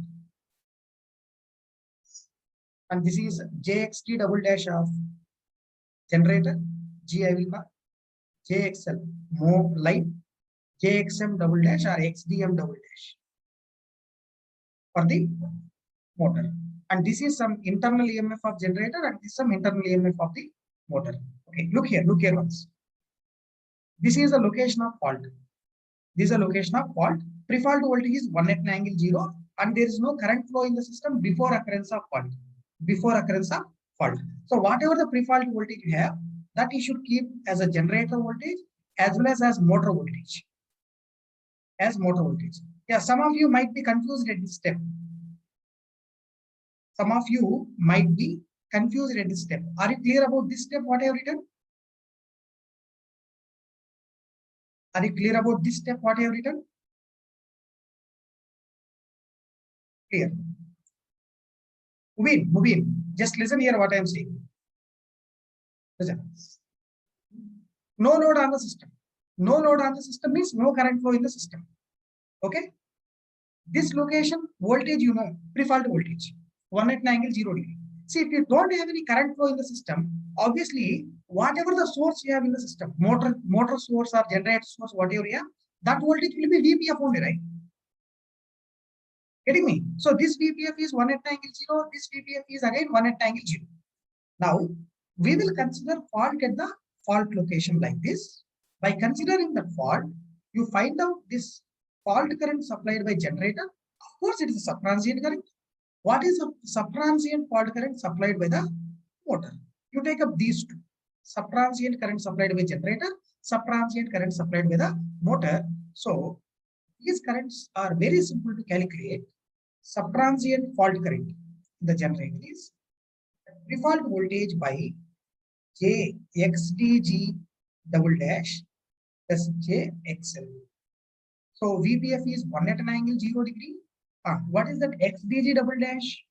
And this is JXT double dash of generator. G I will call JXL more line, JXM double dash or XDM double dash for the motor. And this is some internal EMF of generator, and this is some internal EMF of the motor. Okay, look here once. This is the location of fault. This is a location of fault. Pre-fault voltage is 1 at an angle 0, and there is no current flow in the system before occurrence of fault. Before occurrence of fault. So whatever the pre-fault voltage you have, that you should keep as a generator voltage as well as motor voltage. As motor voltage. Yeah, some of you might be confused at this step. Some of you might be confused at this step. Are you clear about this step, what I have written? Are you clear about this step, what I have written? Clear. Mubin, just listen here what I am saying. Listen. No load on the system. No load on the system means no current flow in the system. Okay. This location voltage, you know, pre-fault voltage 1 at an angle 0 degree. See, if you don't have any current flow in the system, obviously whatever the source you have in the system, motor source or generator source, whatever you have, that voltage will be VPF only, right? Getting me? So this VPF is 1 at an angle 0. This VPF is again 1 at an angle 0. Now we will consider fault at the fault location like this. By considering the fault, you find out this fault current supplied by generator. Of course, it is a subtransient current. What is a subtransient fault current supplied by the motor? You take up these two. Subtransient current supplied by generator, subtransient current supplied by the motor. So these currents are very simple to calculate. Subtransient fault current in the generator is pre-fault voltage by JXDG double dash plus JXL. So VPF is 1 at an angle 0 degree. What is that XDG double dash?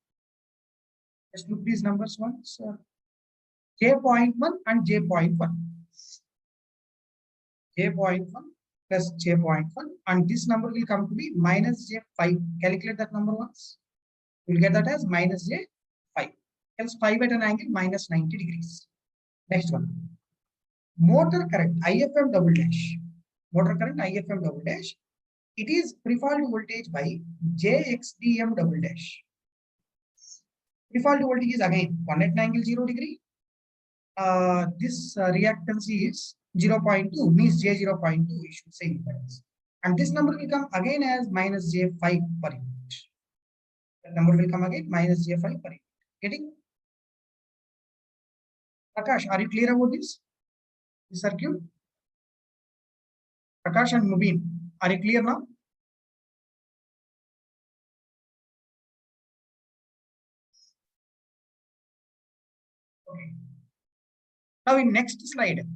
Just look these numbers once. J.1 and J.1. J.1 plus J.1, and this number will come to be minus J5. Calculate that number once. You'll get that as minus J5. Else 5 at an angle minus 90 degrees. Next one. Motor current IFM double dash. Motor current IFM double dash. It is pre-fault voltage by JXDM double dash. Pre-fault voltage is again 1 at an angle 0 degree. This reactance is 0.2, means J0.2, we should say impedance. And this number will come again as minus J5 per unit. That number will come again minus J5 per unit. Getting? Prakash, are you clear about this? The circuit? Prakash and Mubin, are you clear now? Now in next slide,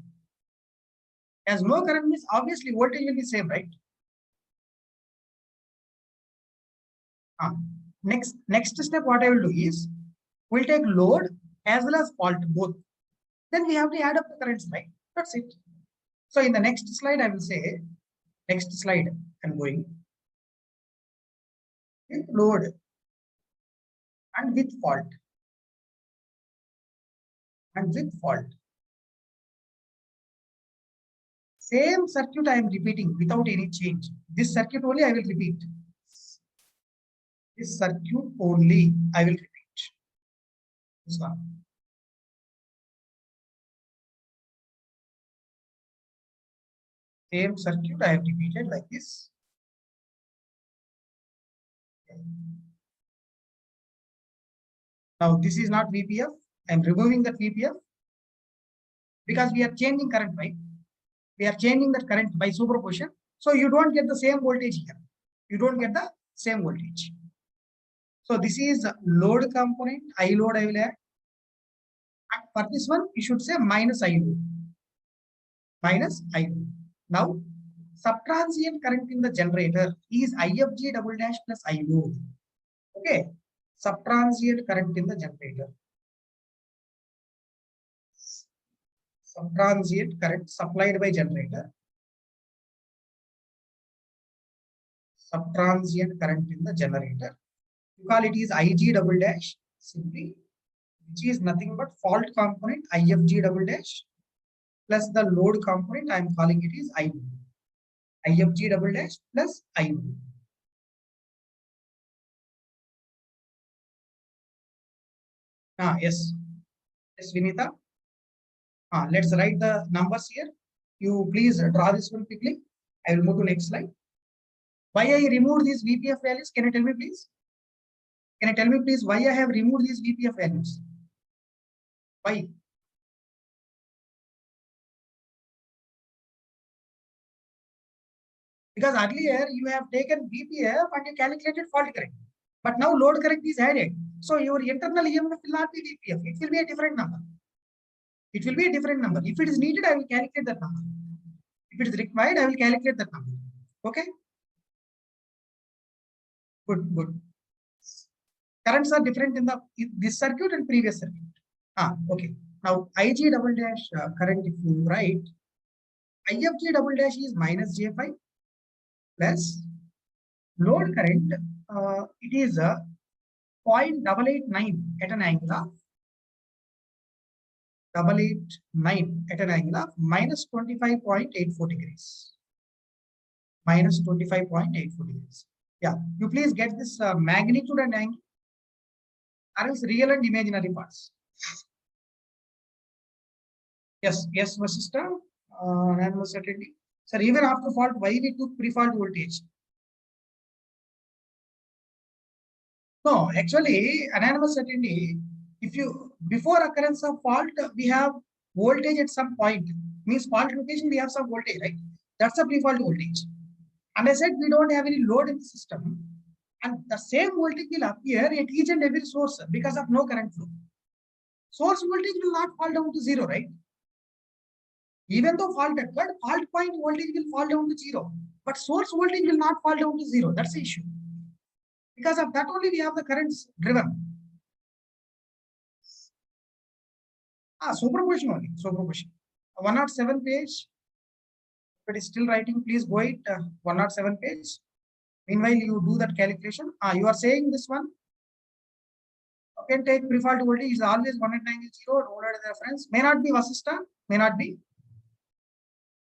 as no current means obviously voltage will be same, right? Next step, what I will do is we'll take load as well as fault both. Then we have to add up the currents, right? That's it. So in the next slide, I will say, next slide, I'm going with load and with fault. And with fault. Same circuit I am repeating without any change. This circuit only I will repeat. This circuit only I will repeat. This one. Same circuit I have repeated like this. Now this is not VPF. I am removing that VPF because we are changing current, right? We are changing that current by superposition. So you don't get the same voltage here. You don't get the same voltage. So this is load component, I load I will add. And for this one, you should say minus I load. Minus I load. Now, subtransient current in the generator is IFG double dash plus I load. Okay. Subtransient current in the generator. Subtransient current supplied by generator. Subtransient current in the generator. You call it is IG double dash simply, which is nothing but fault component IFG double dash plus the load component. I am calling it is I load. IFG double dash plus I load. Yes. Yes, Vinita. Let's write the numbers here. You please draw this one quickly. I will move to next slide. Why I removed these VPF values? Can you tell me please? Can you tell me please why I have removed these VPF values? Why? Because earlier you have taken VPF and you calculated fault current. But now load current is added. So your internal EMF will not be VPF. It will be a different number. It will be a different number. If it is needed, I will calculate that number. If it is required, I will calculate that number. Okay? Good, good. Currents are different in this circuit and previous circuit. Okay. Now IG double dash current, if you write, IFG double dash is minus J5 plus load current, it is 0.889 at an angle of 889 at an angle of minus 25.84 degrees. Minus 25.84 degrees. Yeah, you please get this magnitude and angle, or else real and imaginary parts. Yes, yes, my sister. Certainty. Sir, even after fault, why we took pre-fault voltage? No, actually, anonymous certainty, if you, before occurrence of fault, we have voltage at some point. Means fault location, we have some voltage, right? That's a pre-fault voltage. And I said we don't have any load in the system. And the same voltage will appear at each and every source because of no current flow. Source voltage will not fall down to zero, right? Even though fault occurred, fault point voltage will fall down to zero. But source voltage will not fall down to zero. That's the issue. Because of that only we have the currents driven. Superposition only. Superposition. 107 page. If it is still writing, please go it. 107 page. Meanwhile, you do that calculation. You are saying this one. You can take pre-fault voltage is always 190 loaded as a reference. May not be Vasista. May not be.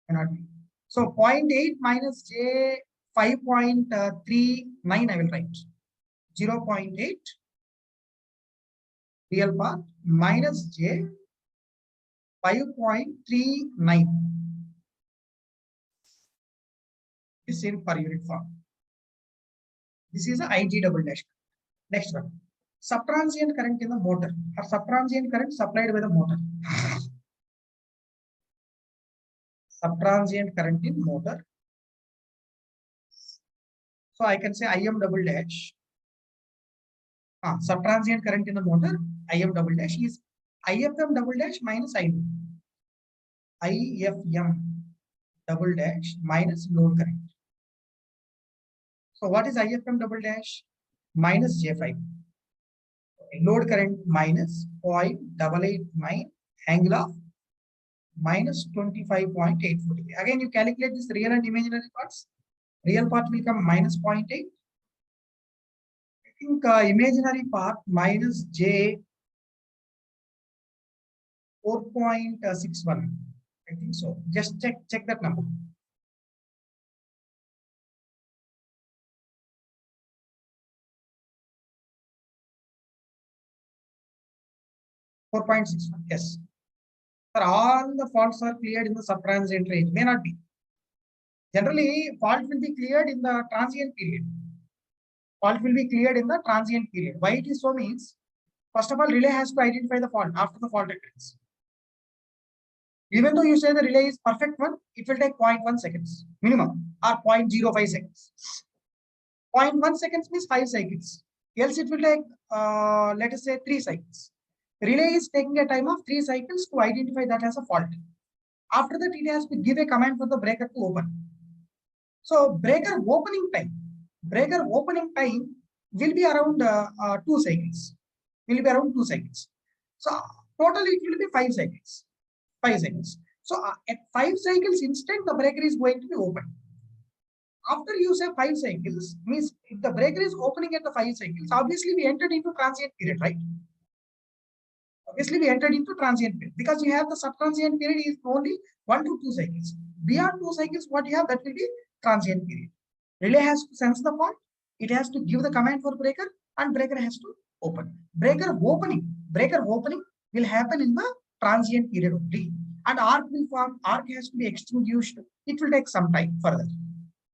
May not be. So 0.8 minus J 5.39 I will write. 0.8 real part minus J 5.39 is in per unit form. This is a IG double dash. Next one. Subtransient current in the motor or subtransient current supplied by the motor. Subtransient current in motor. So I can say IM double dash. Subtransient current in the motor, IM double dash is IFM double dash minus IM. IFM double dash minus load current. So what is IFM double dash? Minus J5. Load current minus 0.889 angle of minus 25.84 degree. Again, you calculate this real and imaginary parts. Real part will come minus 0.8. I think imaginary part minus J 4.61. I think so. Just check that number. 4.61. Yes. Sir, all the faults are cleared in the subtransient range. May not be. Generally, fault will be cleared in the transient period. Fault will be cleared in the transient period. Why it is so means, first of all, relay has to identify the fault after the fault occurs. Even though you say the relay is perfect one, it will take 0.1 seconds minimum or 0.05 seconds. 0.1 seconds means 5 cycles. Else it will take, let us say, 3 cycles. Relay is taking a time of 3 cycles to identify that as a fault. After that, it has to give a command for the breaker to open. So breaker opening time will be around 2 cycles. Will be around 2 cycles. So totally it will be 5 cycles. 5 seconds. So at 5 cycles instant, the breaker is going to be open. After you say 5 cycles, means if the breaker is opening at the 5 cycles, obviously we entered into transient period, right? Obviously we entered into transient period because you have the subtransient period is only 1 to 2 cycles. Beyond 2 cycles, what you have, that will be transient period. Relay has to sense the fault. It has to give the command for breaker, and breaker has to open. Breaker opening will happen in the transient period only, and arc will form. Arc has to be extinguished. It will take some time further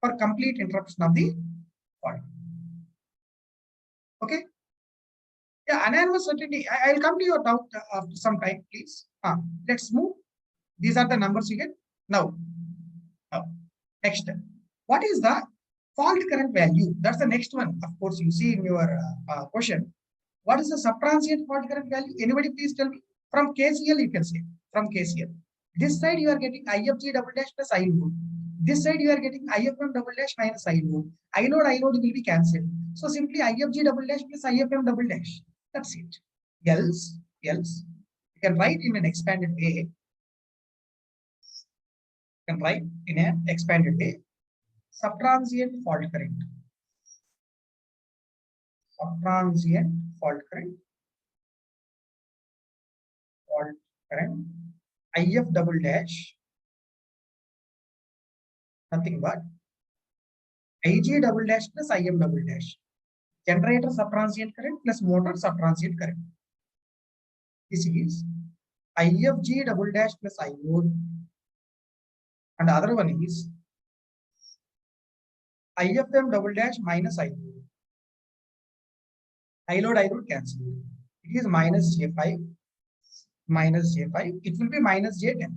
for complete interruption of the fault. Okay. Yeah, anonymous certainty. I'll come to your doubt after some time, please. Let's move. These are the numbers you get now. Next, what is the fault current value? That's the next one. Of course, you see in your question. What is the subtransient fault current value? Anybody please tell me? From KCL, you can say. From KCL. This side you are getting IFG double dash plus I load. This side you are getting IFM double dash minus I load. I load will be cancelled. So simply IFG double dash plus IFM double dash. That's it. Else, you can write in an expanded way. You can write in an expanded way. Subtransient fault current. Subtransient fault current. Fault current. IF double dash. Nothing but IG double dash plus IM double dash. Generator subtransient current plus motor subtransient current. This is IFG double dash plus I load, and the other one is IFM double dash minus I load. I load cancel. It is minus J5, minus J5. It will be minus J10.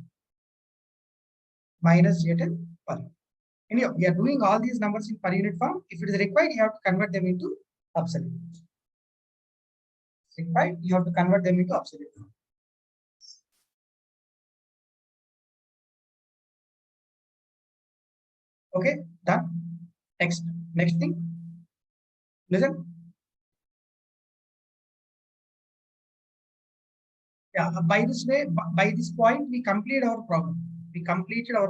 Minus J10 per unit. Anyhow, we are doing all these numbers in per unit form. If it is required, you have to convert them into absolute. Required, you have to convert them into absolute. Okay, done. Next thing. Listen. Yeah, by this way, by this point, we completed our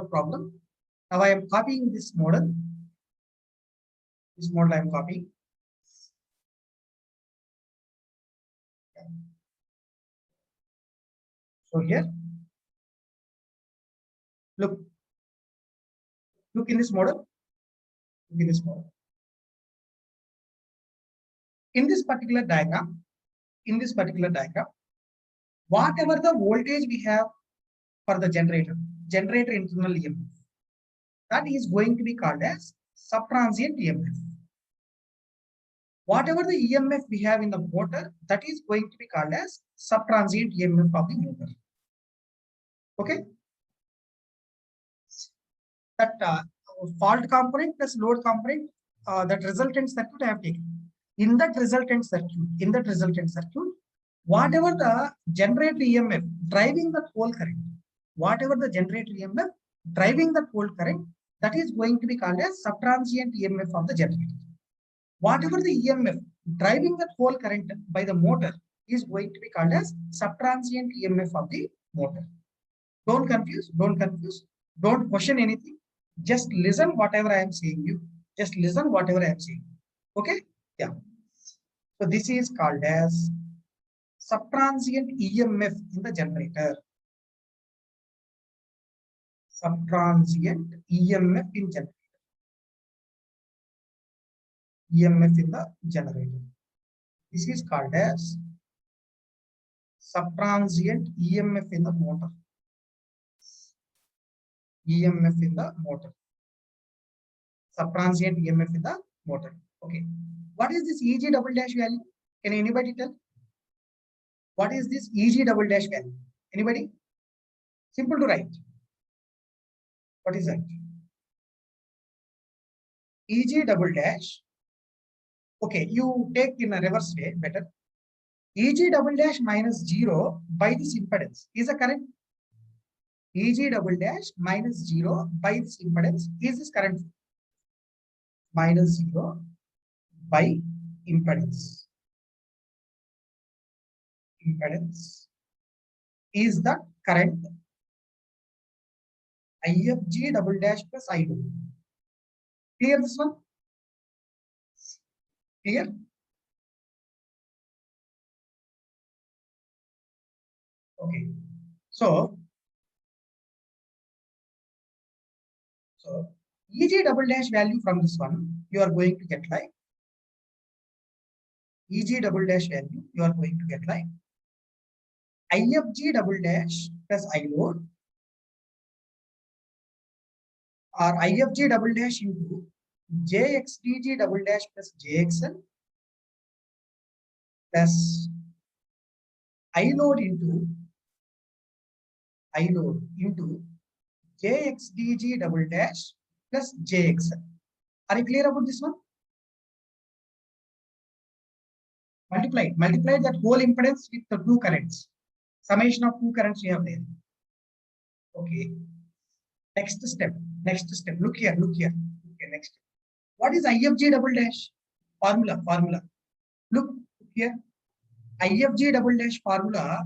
problem. Now I am copying this model. This model I am copying. So here, look in this model. Look in this model. In this particular diagram, whatever the voltage we have for the generator internal EMF, that is going to be called as subtransient EMF. Whatever the EMF we have in the motor, that is going to be called as subtransient EMF of the motor. Okay. That fault component plus load component, that resultant circuit I have taken. In that resultant circuit, whatever the generator EMF driving the whole current, whatever the generator EMF driving that pole current, that is going to be called as subtransient EMF of the generator. Whatever the EMF driving that pole current by the motor is going to be called as subtransient EMF of the motor. Don't confuse, don't confuse, don't question anything. Just listen whatever I am saying you. Just listen whatever I am saying. Okay? Yeah. So this is called as subtransient EMF in the generator. Subtransient EMF in generator. EMF in the generator. This is called as subtransient EMF in the motor. EMF in the motor. Subtransient EMF in the motor. Okay. What is this EG double dash value? Can anybody tell? What is this EG double dash value? Anybody? Simple to write. What is that? EG double dash. Okay, you take in a reverse way better. EG double dash minus 0 by this impedance. Is that correct? EG double dash minus 0 by this impedance. Is this correct? Minus 0 by impedance. Impedance is the current IFG double dash plus I2. Clear this one? Clear? Okay. So EG double dash value from this one, you are going to get like EG double dash value, you are going to get like IFG double dash plus I load or IFG double dash into JXDG double dash plus JXL plus I load into JXDG double dash plus JXL. Are you clear about this one? Multiply that whole impedance with the two currents. Summation of two currents we have there. Okay. Next step. Look here. Okay, next. What is IFG double dash? Formula. Look here. IFG double dash formula,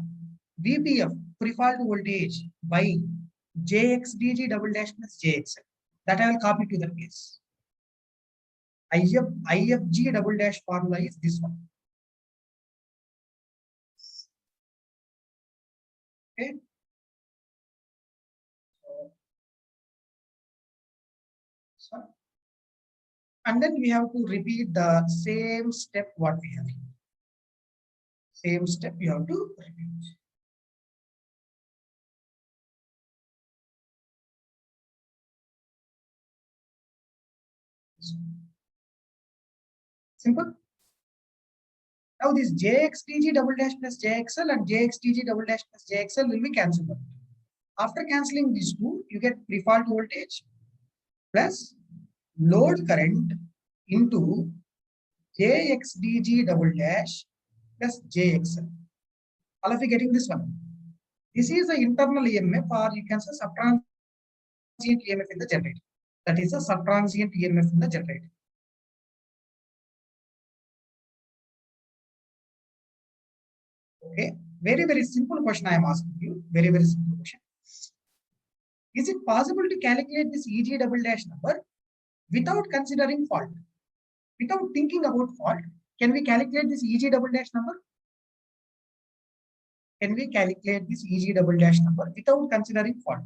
VPF, pre-fault voltage, by JXDG double dash plus JXL. That I will copy to the case. IFG double dash formula is this one. Okay. So, and then we have to repeat the same step what we have here. Same step you have to repeat. Simple. Now this JXTG double dash plus JXL and JXTG double dash plus JXL will be cancelled out. After cancelling these two, you get pre-fault voltage plus load current into JXDG double dash plus JXL. All of you getting this one? This is the internal EMF, or you can say subtransient EMF in the generator. That is a subtransient EMF in the generator. Okay, very simple question I am asking you. Very simple question. Is it possible to calculate this EG double dash number without considering fault? Without thinking about fault, can we calculate this EG double dash number? Can we calculate this EG double dash number without considering fault?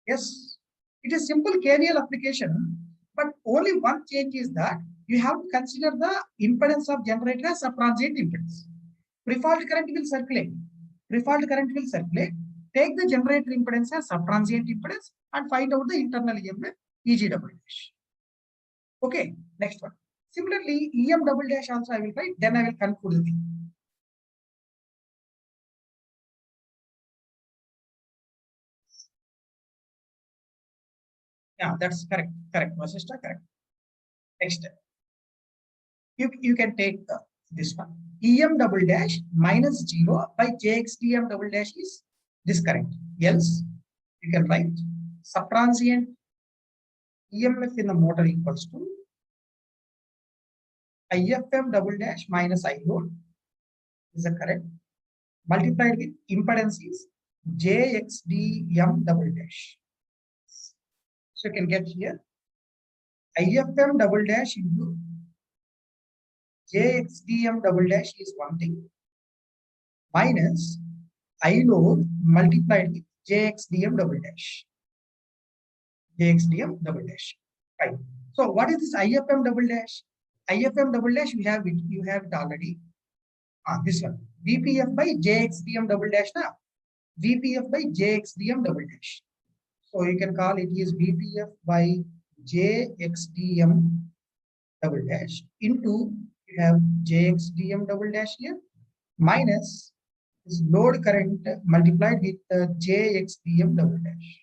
Yes, it is simple KVL application, but only one change is that you have to consider the impedance of generator as subtransient impedance. Pre-fault current will circulate. Take the generator impedance as subtransient impedance and find out the internal EMF EG double dash. Okay, next one. Similarly, EM double dash also I will write, then I will conclude the thing. Yeah, that's correct. Vasishtha, correct. Next, you can take this one. EM double dash minus 0 by JXDM double dash is this current. Else, you can write subtransient EMF in the motor equals to IFM double dash minus I load is the current multiplied with impedance is JXDM double dash. So you can get here IFM double dash into JXDM double dash is one thing minus I load multiplied with JXDM double dash. JXDM double dash. Right. So what is this IFM double dash? IFM double dash you have it already. This one. VPF by JXDM double dash now. VPF by JXDM double dash. So you can call it is VPF by JXDM double dash into you have JXDM double dash here minus this load current multiplied with JXDM double dash.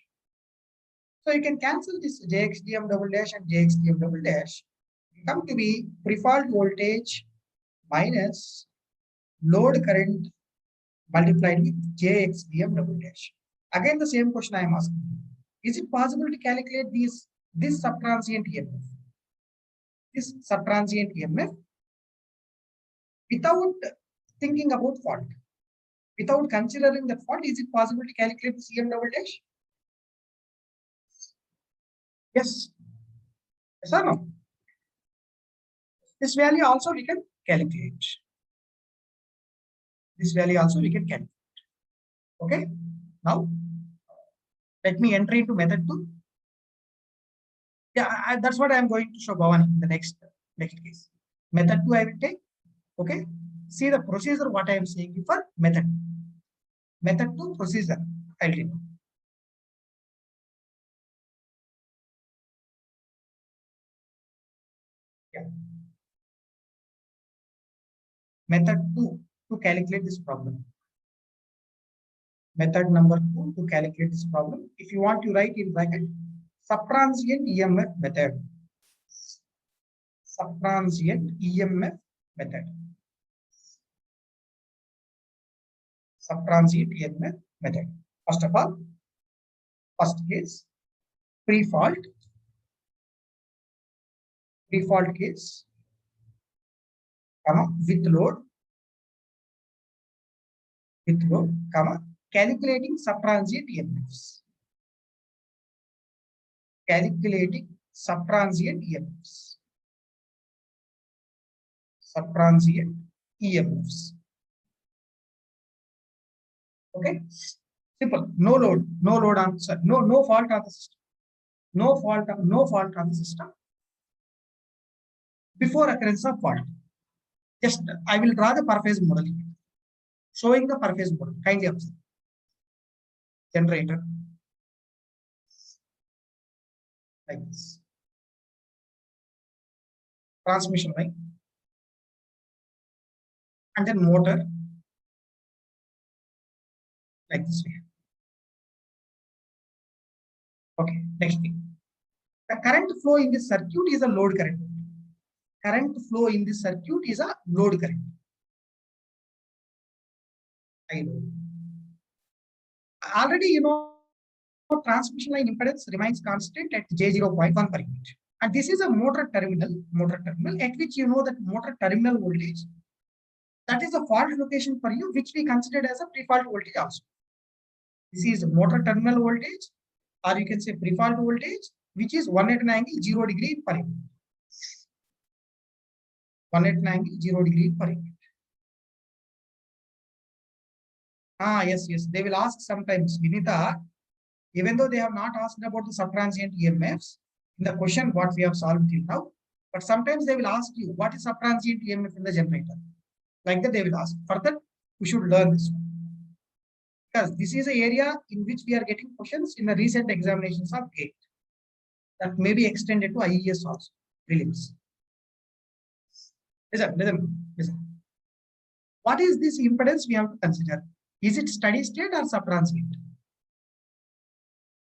So you can cancel this JXDM double dash and JXDM double dash. Come to be pre-fault voltage minus load current multiplied with JXDM double dash. Again, the same question I am asking. Is it possible to calculate this subtransient EMF? This subtransient EMF without thinking about fault, without considering that fault, is it possible to calculate this EM double dash? Yes. Yes or no? This value also we can calculate. This value also we can calculate. Okay. Now, let me enter into method 2. Yeah, that's what I am going to show Bhavani in the next case. Method 2 I will take. Okay. See the procedure what I am saying for method. Method 2 procedure I'll do. Yeah. Method 2 to calculate this problem. Method number 2 to calculate this problem. If you want to write in bracket, subtransient EMF method. Subtransient EMF method. Subtransient EMF method. First of all, first case, pre-fault case, comma, with load, comma, calculating subtransient EMFs. Calculating subtransient EMFs. Subtransient EMFs. Okay, simple. No load on, sorry, no fault on the system. No fault on the system. Before occurrence of fault, just I will draw the per phase model, showing the per phase model. Kindly observe. Generator like this, transmission line, and then motor like this way. Okay, next thing. The current flow in this circuit is a load current. Current flow in this circuit is a load current. I know. Already, you know, transmission line impedance remains constant at J0.1 per unit. And this is a motor terminal at which you know that motor terminal voltage. That is a fault location for you, which we considered as a pre-fault voltage also. This is motor terminal voltage, or you can say pre-fault voltage, which is 180 angle 0 degree per unit. 180 angle 0 degree per unit. Yes. They will ask sometimes, Vinita, even though they have not asked about the subtransient EMFs in the question what we have solved till now, but sometimes they will ask you what is subtransient EMF in the generator. Like that they will ask. For that, we should learn this one. Because this is an area in which we are getting questions in the recent examinations of GATE. That may be extended to IES also, prelims. Listen. What is this impedance we have to consider? Is it steady state or subtransient?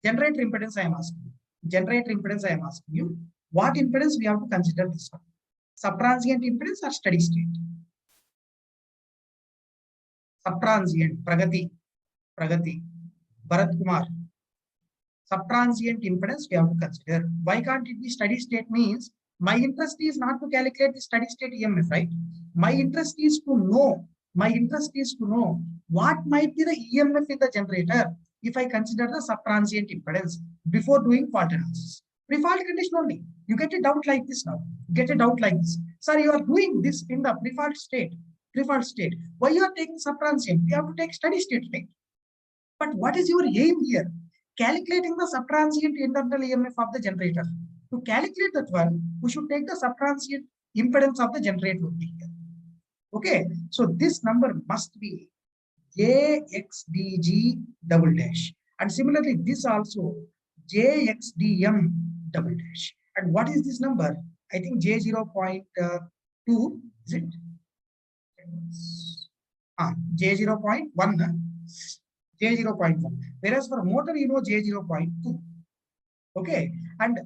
Generator impedance I am asking you. What impedance we have to consider this one? Subtransient impedance or steady state? Subtransient, Pragati. Bharat Kumar. Subtransient impedance we have to consider. Why can't it be steady state? Means my interest is not to calculate the steady state EMF, right? My interest is to know. My interest is to know what might be the EMF in the generator if I consider the subtransient impedance before doing fault analysis. Pre-fault condition only. You get a doubt like this now. Get a doubt like this. Sir, you are doing this in the pre-fault state. Pre-fault state. Why you are taking subtransient? You have to take steady state, right? But what is your aim here? Calculating the subtransient internal EMF of the generator. To calculate that one, we should take the subtransient impedance of the generator. Okay, so this number must be JXDG double dash. And similarly, this also JXDM double dash. And what is this number? I think J0.2, is it? J0.1. J0.1. Whereas for motor, you know J0.2. Okay. And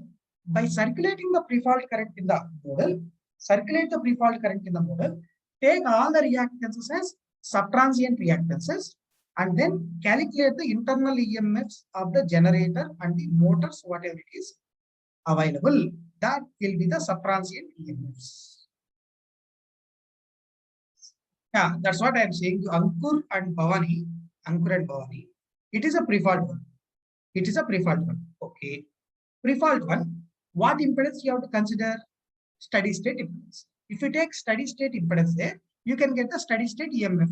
by circulating the pre-fault current in the model, circulate the pre-fault current in the model, take all the reactances as subtransient reactances, and then calculate the internal EMFs of the generator and the motors, whatever it is available. That will be the subtransient EMFs. Yeah, that's what I am saying to Ankur and Bhavani. Ankur and Bhavani. It is a pre-fault one. It is a pre-fault one. Okay. Pre-fault one. What impedance you have to consider? Steady state impedance. If you take steady state impedance there, you can get the steady state EMF.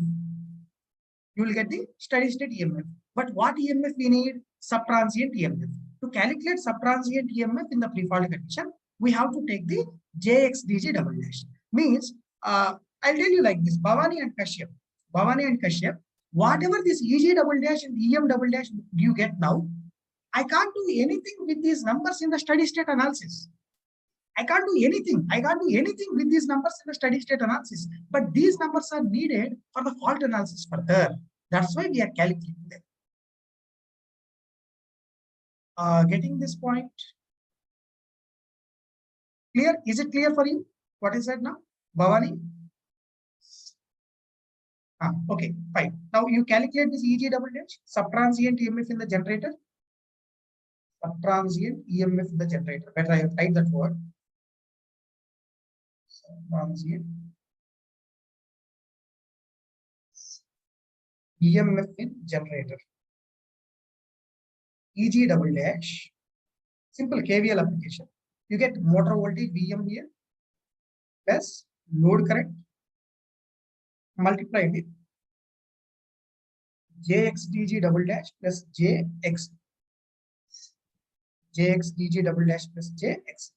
You will get the steady state EMF. But what EMF we need? Subtransient EMF. To calculate subtransient EMF in the pre-fault condition, we have to take the JXDG double dash. Means, I'll tell you like this, Bhavani and Kashyap, whatever this EG double dash and EM double dash you get now, I can't do anything with these numbers in the steady state analysis. I can't do anything. I can't do anything with these numbers in the steady state analysis. But these numbers are needed for the fault analysis further. That's why we are calculating them. Getting this point clear? Is it clear for you? What is that now, Bhavani? Okay, fine. Now you calculate this EG double dash, subtransient EMF in the generator. Subtransient EMF in the generator. Better I write that word. Subtransient EMF in generator. EG double dash. Simple KVL application. You get motor voltage VM here plus load current multiplied with JXDG double dash plus JXDG double dash plus JX.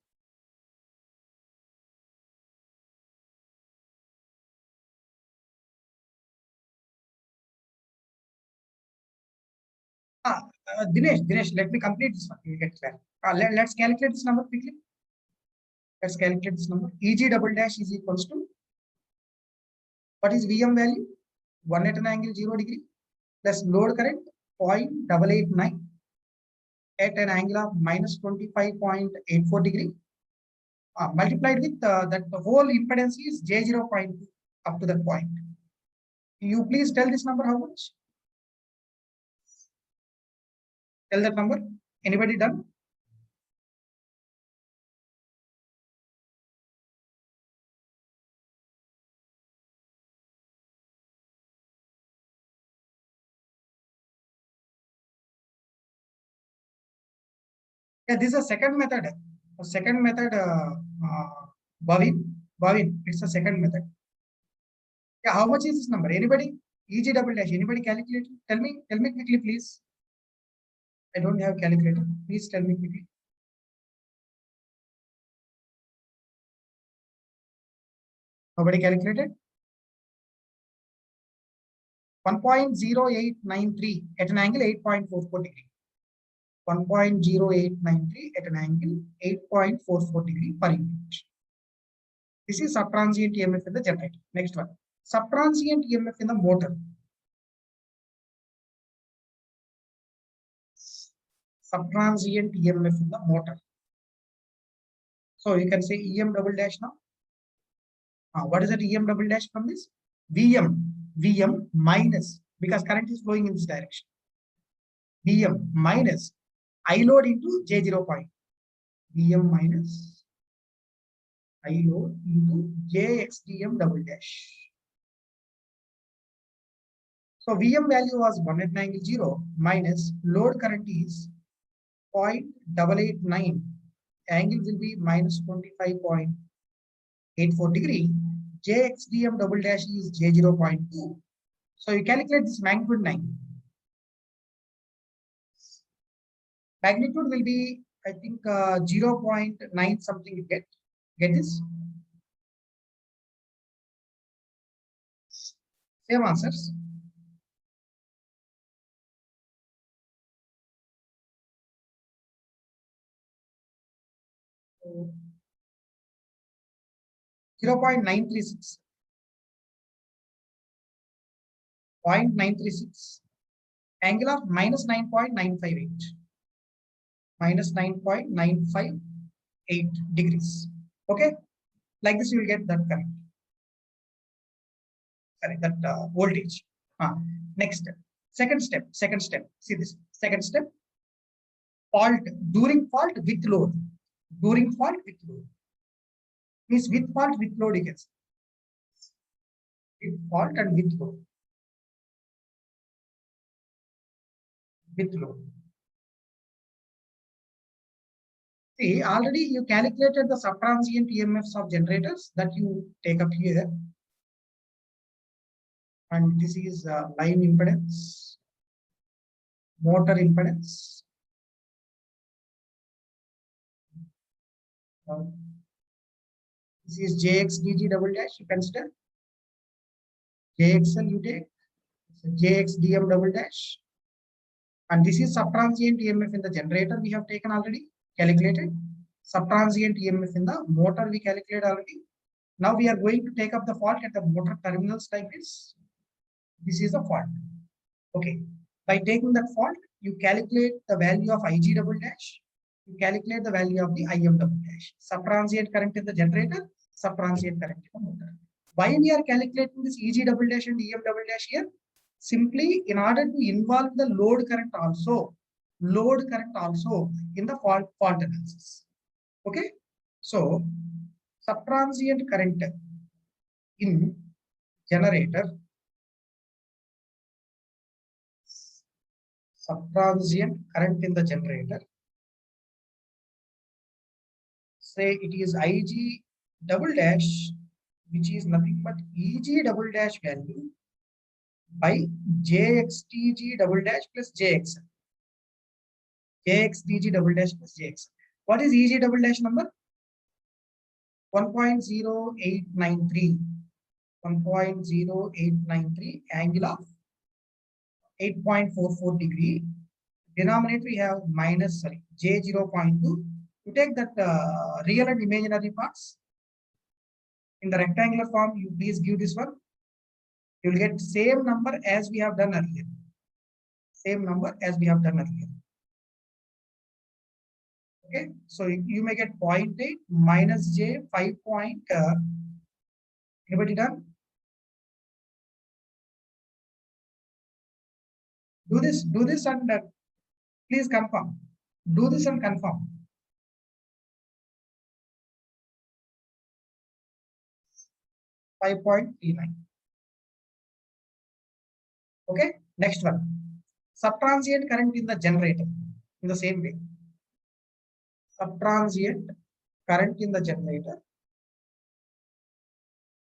Dinesh, let me complete this one. You get clear. Let's calculate this number quickly. Let's calculate this number. EG double dash is equals to, what is VM value? 1 at an angle 0 degree plus load current 0.889 at an angle of minus 25.84 degree. Multiplied with that the whole impedance is J0.2 up to that point. You please tell this number how much? Tell that number. Anybody done? Yeah, this is a second method. Bhavin, it's a second method. Yeah, how much is this number? Anybody? EG double dash. Anybody calculate? Tell me quickly, please. I don't have calculator. Please tell me quickly. Nobody calculated? 1.0893 at an angle 8.44 degree. 1.0893 at an angle 8.44 degree per unit. This is subtransient EMF in the generator. Next one. Subtransient EMF in the motor. Subtransient EMF in the motor. So you can say EM double dash now. What is that EM double dash from this? VM minus, because current is flowing in this direction. Vm minus I load into J0 point. Vm minus I load into JXDM double dash. So Vm value was 189.0 minus load current is 0.889. Angle will be minus 25.84 degree. JXDM double dash is J0.2. So you calculate this magnitude 9. Magnitude will be, I think, 0.9 something you get. Get this? Same answers. So 0.936. 0.936. Angle of minus 9.958. Minus 9.958 degrees. Okay? Like this, you will get that current. Sorry, that voltage. Next step. Second step. See this. Second step. Fault. During fault with load. During fault with load. Means with fault with load you can say. With fault and with load. With load. See, already you calculated the subtransient EMFs of generators that you take up here. And this is line impedance, motor impedance. This is JXDG double dash, you consider. JXL you take, JXDM double dash. And this is subtransient EMF in the generator we have taken already, calculated. Subtransient EMF in the motor we calculated already. Now we are going to take up the fault at the motor terminals like this. This is the fault. Okay. By taking that fault, you calculate the value of IG double dash. You calculate the value of the IM double dash. Subtransient current in the generator, subtransient current in the motor. Why we are calculating this EG double dash and EM double dash here? Simply in order to involve the load current also in the fault analysis. Okay. So subtransient current in generator, subtransient current in the generator, say it is IG double dash, which is nothing but EG double dash value by JXDG double dash plus JXL. JXDG double dash plus JXL. What is EG double dash number? 1.0893. 1.0893, angle of 8.44 degree. Denominator we have minus, sorry, J0.2. You take that real and imaginary parts. In the rectangular form, you please give this one. You will get same number as we have done earlier. Same number as we have done earlier. Okay, so you may get 0.8 minus J 5. Anybody done? Do this and please confirm. Do this and confirm. .39. Okay, next one. Subtransient current in the generator in the same way. Subtransient current in the generator,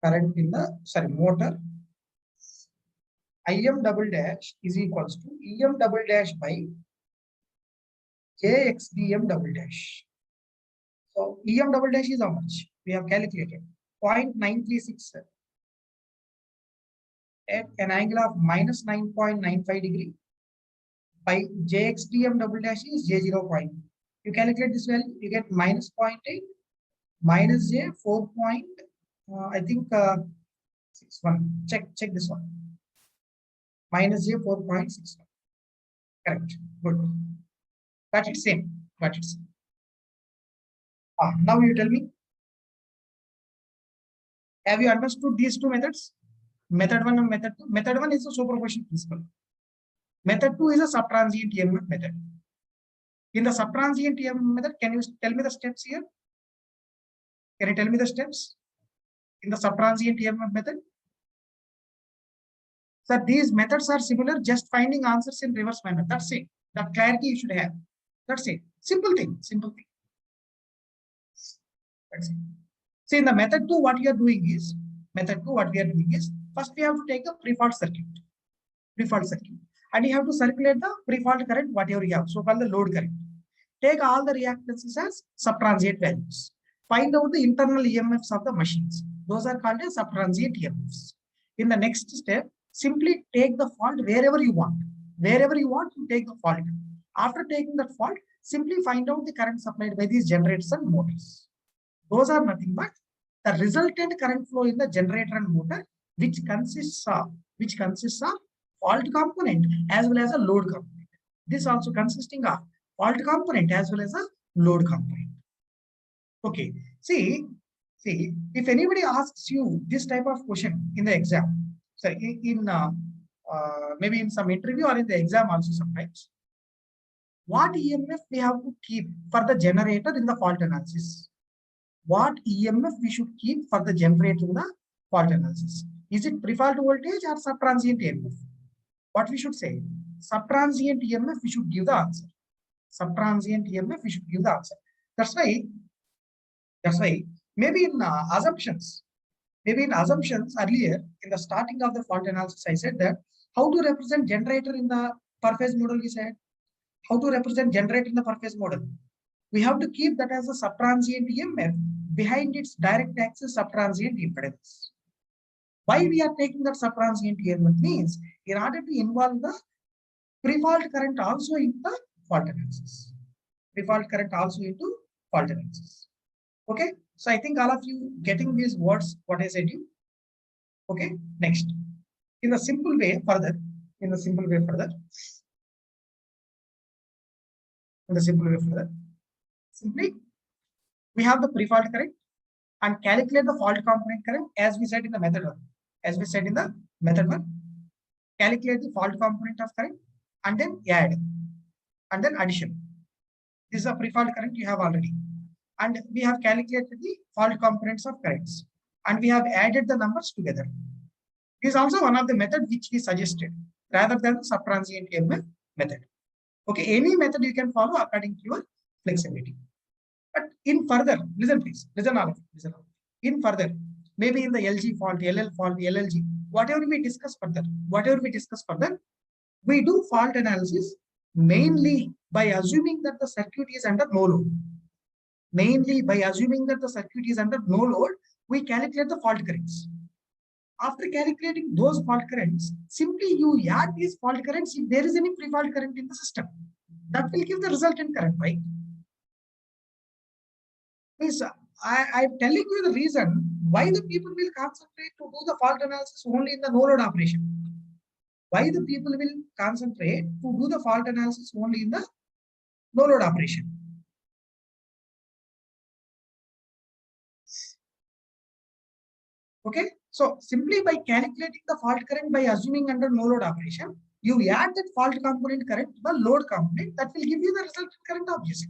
current in the, sorry, motor. IM double dash is equals to EM double dash by JXDM double dash. So EM double dash is how much? We have calculated 0.936 at an angle of minus 9.95 degree by JXDM double dash is J0. You calculate this value, you get minus 0.8 minus J 4. I think 61. Check this one. Minus J 4.61. Correct. Good. Got it same. Got it same. Now you tell me. Have you understood these two methods? Method 1 and method 2. Method 1 is the superposition principle. Method 2 is a subtransient EMF method. In the subtransient EMF method, can you tell me the steps here? Can you tell me the steps in the subtransient EMF method? So these methods are similar, just finding answers in reverse manner. That's it. That clarity you should have. That's it. Simple thing. Simple thing. That's it. See, in the method 2, what we are doing is first we have to take a pre-fault circuit. And you have to circulate the pre-fault current, whatever you have, so-called the load current. Take all the reactances as subtransient values. Find out the internal EMFs of the machines. Those are called as subtransient EMFs. In the next step, simply take the fault wherever you want. Wherever you want, you take the fault. After taking that fault, simply find out the current supplied by these generators and motors. Those are nothing but the resultant current flow in the generator and motor, which consists of fault component as well as a load component. This also consisting of fault component as well as a load component. Okay. See, if anybody asks you this type of question in the exam, so in maybe in some interview or in the exam also sometimes, what EMF we have to keep for the generator in the fault analysis? What EMF we should keep for the generator in the fault analysis? Is it pre-fault voltage or subtransient EMF? What we should say? Subtransient EMF we should give the answer. Subtransient EMF we should give the answer. That's why maybe in assumptions earlier in the starting of the fault analysis, I said that how to represent generator in the per phase model. We said how to represent generator in the per phase model. We have to keep that as a subtransient EMF behind its direct axis subtransient impedance. Why we are taking that subtransient EMF means in order to involve the pre-fault current also in the fault analysis. Pre-fault current also into fault analysis. Okay, so I think all of you getting these words, what I said you. Okay, next. In the simple way further, simply we have the pre-fault current and calculate the fault component current as we said in the method 1. Calculate the fault component of current and then add and then addition. This is a pre-fault current you have already. And we have calculated the fault components of currents and we have added the numbers together. This is also one of the methods which we suggested rather than the subtransient EMF method. Okay, any method you can follow according to your flexibility. But in further, listen please, listen all. In further, maybe in the LG fault, LL fault, LLG, whatever we discuss further, we do fault analysis mainly by assuming that the circuit is under no load. We calculate the fault currents. After calculating those fault currents, simply you add these fault currents if there is any pre-fault current in the system. That will give the resultant current, right? Means I'm telling you the reason why the people will concentrate to do the fault analysis only in the no load operation. Why the people will concentrate to do the fault analysis only in the no load operation. Okay, so simply by calculating the fault current by assuming under no load operation, you add that fault component current to the load component, that will give you the resultant current obviously.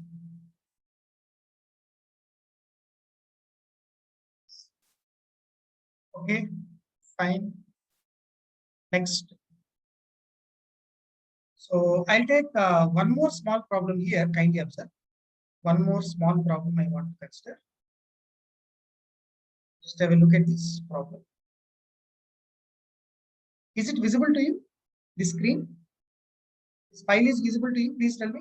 Okay, fine. Next. So I'll take one more small problem here, kindly observe. One more small problem I want to consider. Just have a look at this problem. Is it visible to you? The screen? This file is visible to you? Please tell me.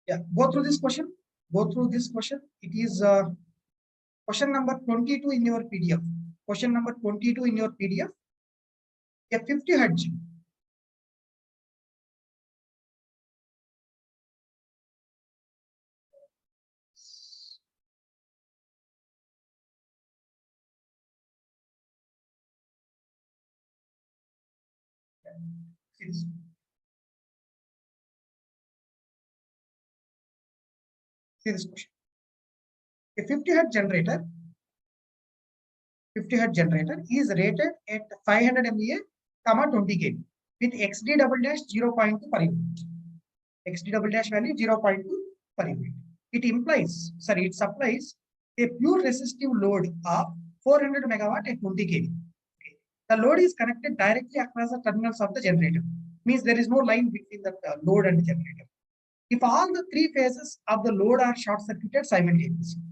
Yeah, go through this question. It is question number 22 in your PDF. Question number 22 in your PDF. A 50 Hz. See this. See this question. A 50 hertz generator, 50 hertz generator is rated at 500 MVA, 20 kV with XD double dash 0.2 per unit. XD double dash value 0.2 per unit. It supplies a pure resistive load of 400 megawatt at 20 kV. Okay. The load is connected directly across the terminals of the generator. Means there is no line between the load and the generator. If all the three phases of the load are short circuited simultaneously,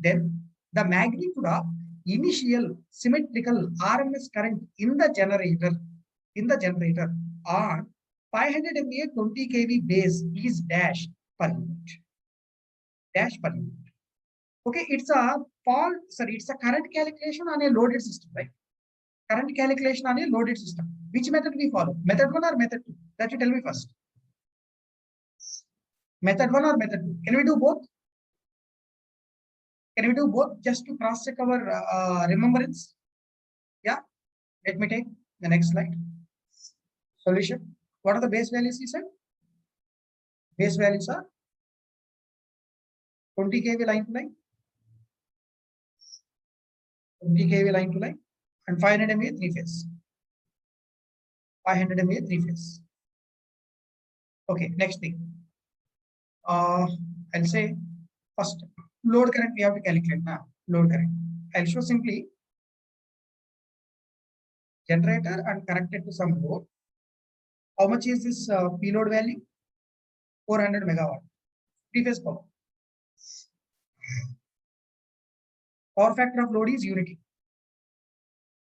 then the magnitude of initial symmetrical RMS current in the generator on 500 MVA 20 kV base is dash per unit. Okay, it's a current calculation on a loaded system, right? Current calculation on a loaded system. Which method we follow? Method 1 or method 2? That you tell me first. Method 1 or method 2? Can we do both? Can we do both just to cross check our remembrance? Yeah. Let me take the next slide. Solution. What are the base values he said? Base values are 20 kV line to line, 20 kV line to line, and 500 MVA three phase. 500 MVA three phase. Okay, next thing. I'll say first load current we have to calculate now. Load current. I'll show simply generator and connected to some load. How much is this P load value? 400 megawatt. Three phase power. Power factor of load is unity.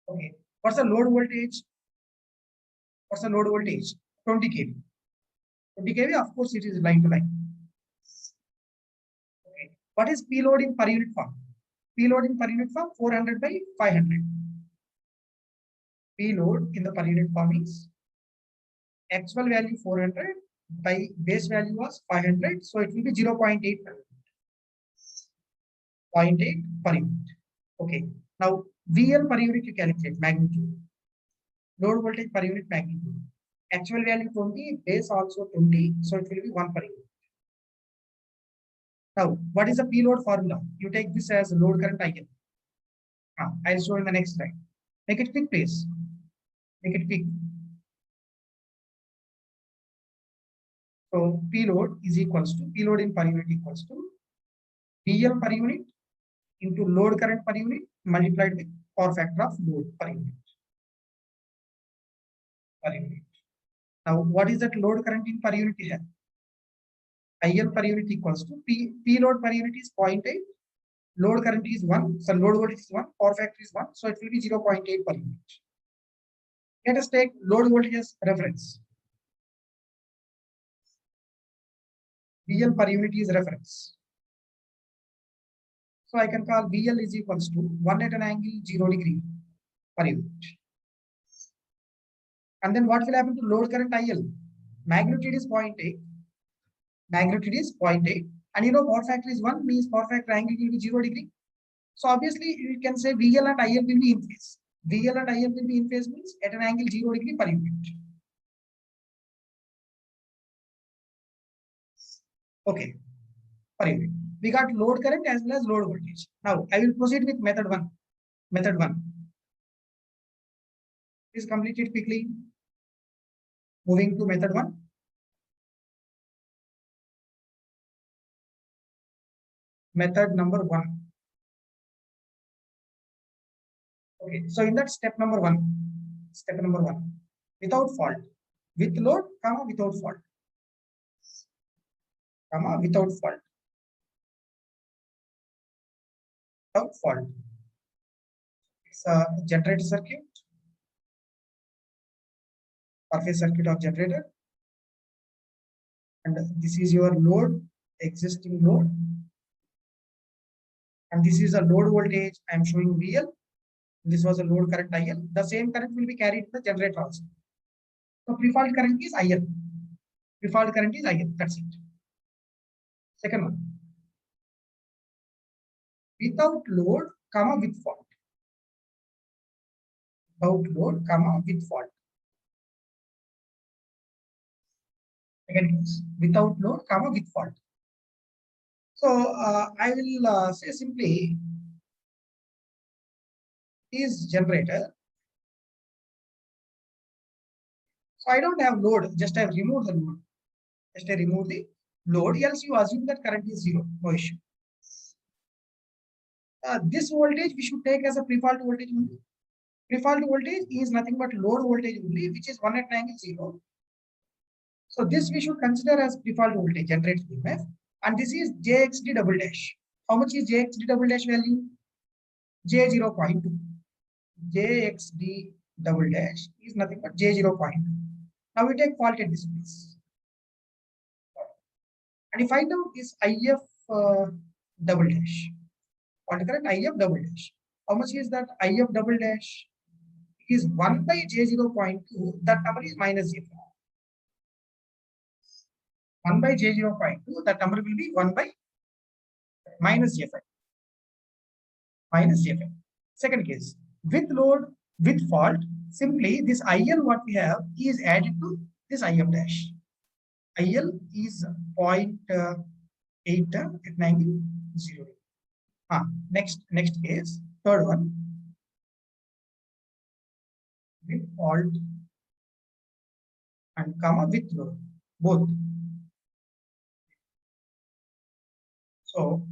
Okay. What's the load voltage? 20 kV. 20 kV, of course, it is line to line. Okay. What is P load in per unit form? P load in per unit form 400 by 500. P load in the per unit form is actual value 400 by base value was 500. So it will be 0.8 per unit. 0.8 per unit. Okay. Now VL per unit you calculate magnitude. Load voltage per unit magnitude. Actual value 20, base also 20. So it will be 1 per unit. Now, what is the P load formula? You take this as load current IL. I'll show in the next slide. Make it quick, please. Make it quick. So P load is equals to P load in per unit equals to PL per unit into load current per unit multiplied with power factor of load per unit. Now, what is that load current in per unit here? IL per unit equals to P load per unit is 0.8, load current is 1, so load voltage is 1, power factor is 1, so it will be 0.8 per unit. Let us take load voltage as reference. VL per unit is reference. So I can call VL is equals to 1 at an angle 0 degree per unit. And then what will happen to load current IL? Magnitude is 0.8. Magnitude is 0.8. And you know power factor is 1 means power factor angle will be 0 degree. So obviously you can say VL and IL will be in phase. VL and IL will be in phase means at an angle 0 degree per unit. Okay, per unit. We got load current as well as load voltage. Now I will proceed with method 1. Method 1. Please complete it quickly. Moving to method 1. Method number 1. Okay, so in that step number 1, without fault, with load, comma, without fault, comma, without fault, It's a generator circuit, per-phase circuit of generator, and this is your load, existing load, and this is a load voltage. I am showing VL. This was a load current IL. The same current will be carried to the generator also. So pre-fault current is IL. Pre-fault current is IL. That's it. Second one. Without load, comma, with fault. without load, comma, with fault. Second case, without load, comma, with fault. So I will say simply is generator. So I don't have load, just I have removed the load. Just I remove the load, else you assume that current is zero, no issue. This voltage we should take as a pre-fault voltage only. Pre-fault voltage is nothing but load voltage only, which is 1 at angle 0. So this we should consider as pre-fault voltage generated EMF, and this is JXD double dash. How much is JXD double dash value? J0.2. JXD double dash is nothing but J0.2. Now we take fault at this place. And if I know this IF double dash, fault current IF double dash. How much is that IF double dash? It is 1 by J0.2. That number is minus J5. 1 by J0.2. That number will be 1 by minus J5. Minus J5. Second case, with load, with fault, simply this IL what we have is added to this IF dash. IL is 0.8 at 90. Next case, third one, with fault and comma with load, both. So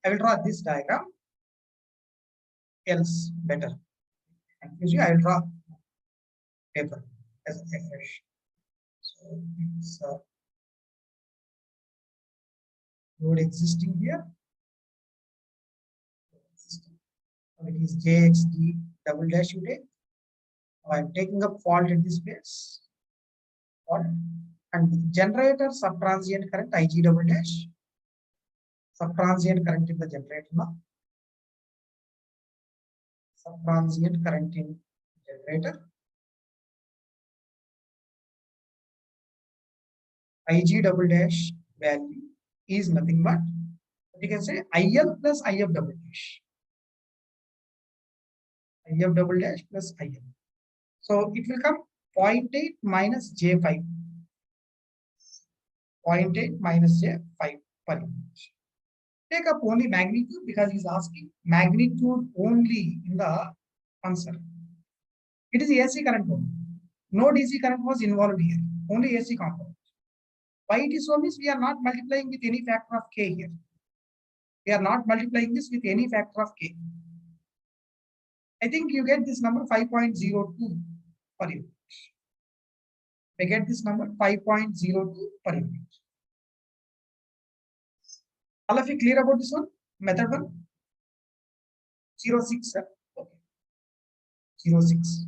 I will draw this diagram, else better. Usually I will draw paper as a fresh. So it's load existing here. It is JXD double dash you take. I am taking up fault in this place. Fault. And generator subtransient current IG double dash. Subtransient current in the generator now. Subtransient current in generator. IG double dash value is nothing but you can say IL plus IF double dash. IF double dash plus IL. So it will come 0.8 minus J5. 0.8 minus J5 per unit. Take up only magnitude because he's asking magnitude only in the answer. It is AC current only. No DC current was involved here. Only AC component. Why it is so means we are not multiplying with any factor of K here. We are not multiplying this with any factor of K. I think you get this number 5.02 per unit. I get this number 5.02 per unit. All of you clear about this one? Method 1? 06, sir. Okay. 06.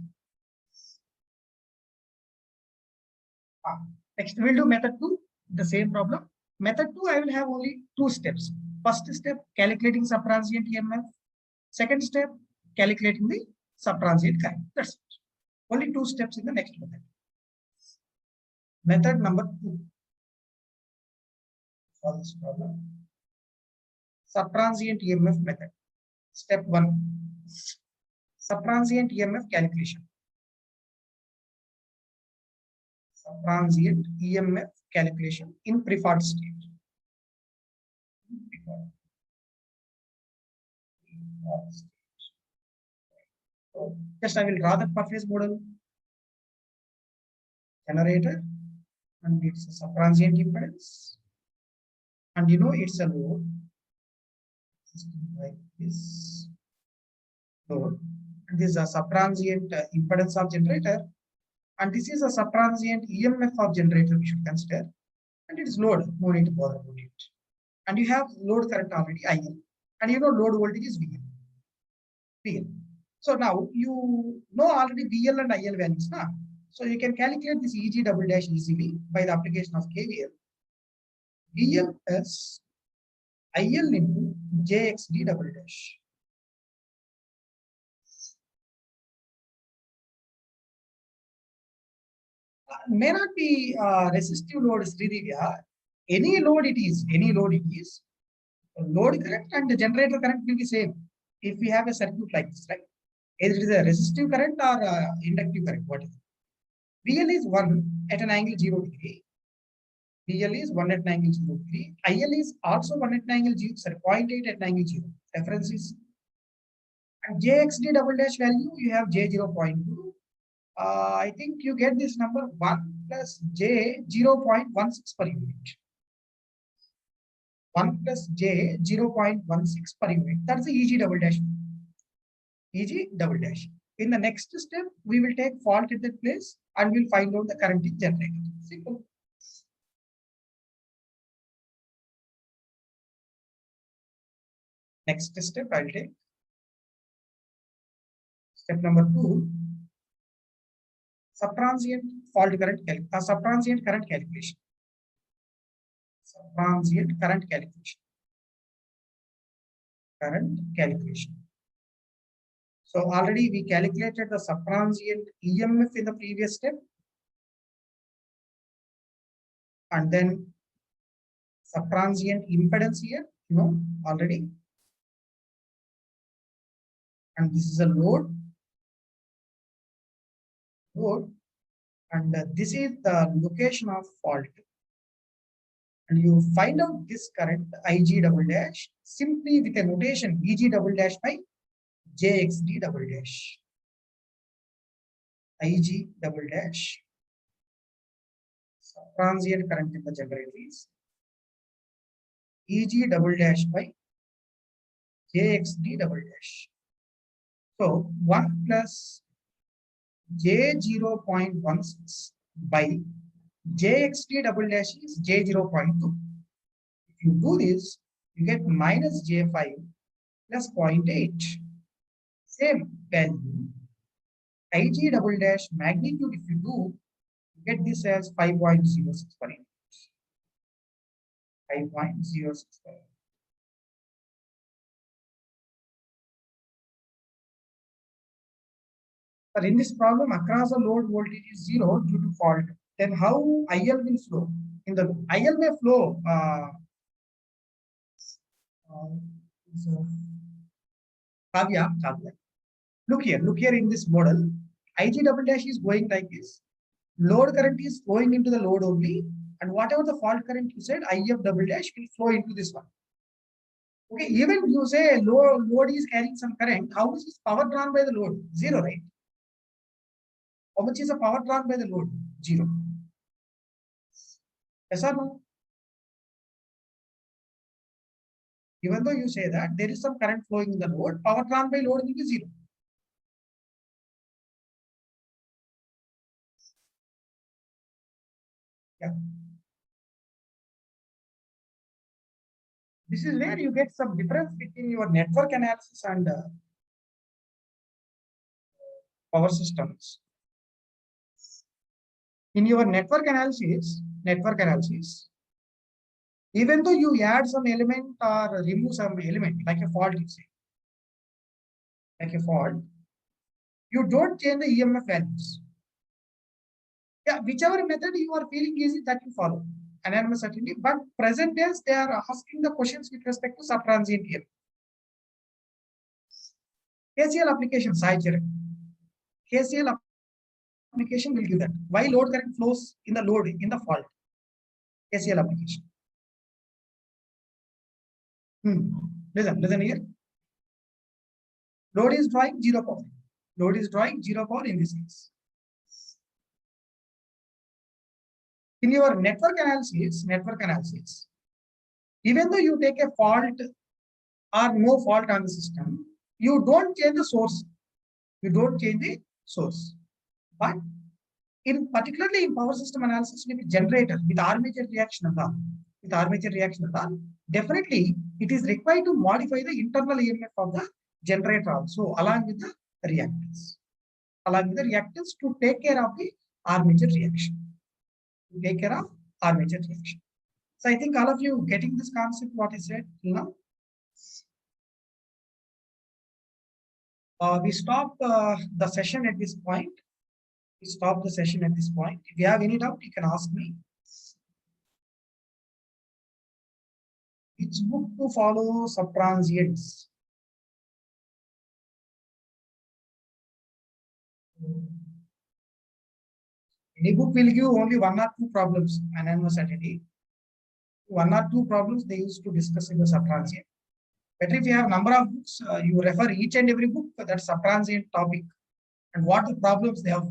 Next, we'll do method 2, the same problem. Method 2, I will have only 2 steps. First step, calculating subtransient EMF. Second step, calculating the subtransient current. That's it. Only 2 steps in the next method. Method number 2. For this problem. Subtransient EMF method. Step 1. Subtransient EMF calculation. Subtransient EMF calculation in prefault state. So just I will draw the per phase model. Generator, and it's a subtransient impedance, and you know it's a load like this load, and this is a subtransient impedance of generator, and this is a subtransient EMF of generator we should consider, and it is load, no need to bother about it. And you have load current already IL, and you know load voltage is VL. So now you know already VL and IL values now. So you can calculate this EG double dash easily by the application of KVL. VL is IL into JXD double dash. May not be resistive load, Sridivya. Any load it is, load current and the generator current will be same if we have a circuit like this, right? Either it is a resistive current or inductive current, whatever. VL is 1 at an angle 0 degree. VL is 1 at an angle 0 degree. IL is also 1 at an angle 0, sorry, 0.8 at an angle 0. Reference is, and JXD double dash value, you have J 0.2. I think you get this number 1 plus J 0.16 per unit. 1 plus J 0.16 per unit. That's the EG double dash. EG double dash. In the next step, we will take fault at that place and we'll find out the current in generator. Simple. Next step, I'll take. Step number 2. Subtransient fault current subtransient current calculation. Subtransient current calculation. Current calculation. So already we calculated the subtransient EMF in the previous step. And then subtransient impedance here, already. And this is a load. And this is the location of fault. And you find out this current IG double dash simply with a notation VG double dash by JXD double dash. IG double dash. Transient current in the generator is EG double dash by JXD double dash. So 1 plus J 0.16 by JXD double dash is J 0.2. If you do this, you get minus J5 plus 0.8. Same value. IG double dash magnitude, if you do, you get this as 5.06 per unit. 5.06 per unit. But in this problem, across the load voltage is 0 due to fault. Then how IL will flow? In the IL may flow. Kavya. Look here in this model. IG double dash is going like this. Load current is flowing into the load only. And whatever the fault current you said, IF double dash will flow into this one. Okay, even you say load is carrying some current, how much is power drawn by the load? 0, right? How much is the power drawn by the load? 0. Yes or no? Even though you say that there is some current flowing in the load, power drawn by load will be 0. Yeah. This is where you get some difference between your network analysis and power systems. In your network analysis, even though you add some element or remove some element, like a fault, you say, you don't change the EMF values. Yeah, whichever method you are feeling easy, that you follow. Anonymous certainty, but present days they are asking the questions with respect to subtransient EMF. KCL application, KCL application will give that. Why load current flows in the load in the fault? KCL application. Listen here. Load is drawing 0 power. Load is drawing 0 power in this case. In your network analysis, even though you take a fault or no fault on the system, you don't change the source. But particularly in power system analysis with generator, with armature reaction and all, definitely it is required to modify the internal EMF of the generator also, along with the reactance. To take care of the armature reaction. So I think all of you getting this concept, what I said till now. We stop the session at this point. If you have any doubt, you can ask me. Which book to follow subtransients? Any book will give only one or two problems, anonymous entity. One or two problems they used to discuss in the subtransient. But if you have number of books, you refer each and every book for that subtransient topic and what the problems they have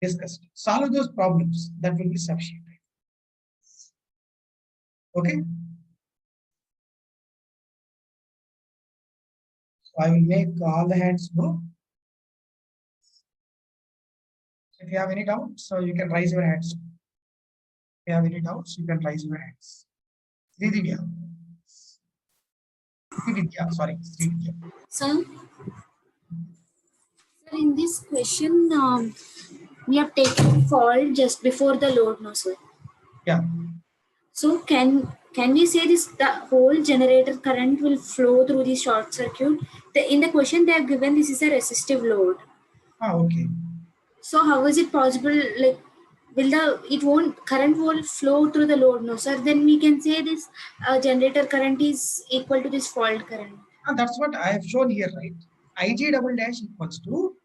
discussed. Solve those problems, that will be sufficient. Okay. So I will make all the hands go. If you have any doubts, so you can raise your hands. If you have any doubts, you can raise your hands. Srividya. Srividya, sorry, Srividya. Sir, in this question, we have taken fault just before the load, no sir? Yeah. So can we say this, the whole generator current will flow through the short circuit? In the question they have given, this is a resistive load. Okay. So how is it possible, like, current won't flow through the load, no sir? Then we can say this generator current is equal to this fault current. And that's what I have shown here, right? Ig double dash equals to.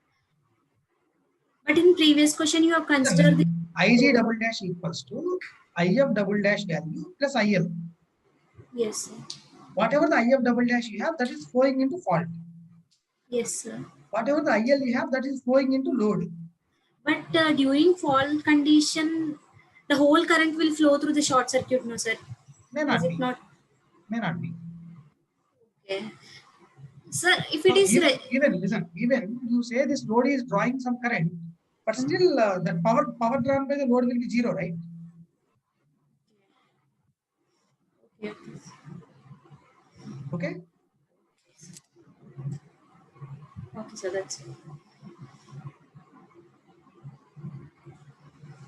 But in previous question you have considered the Ig double dash equals to If double dash value plus IL. Yes, sir. Whatever the If double dash you have, that is flowing into fault. Yes, sir. Whatever the IL you have, that is flowing into load. But during fault condition, the whole current will flow through the short circuit, no sir? May not Is be. it not? May not be. Okay. Sir, if it is even you say this load is drawing some current, but still the power drawn by the load will be zero, right? Okay. Okay. Okay, sir, that's it.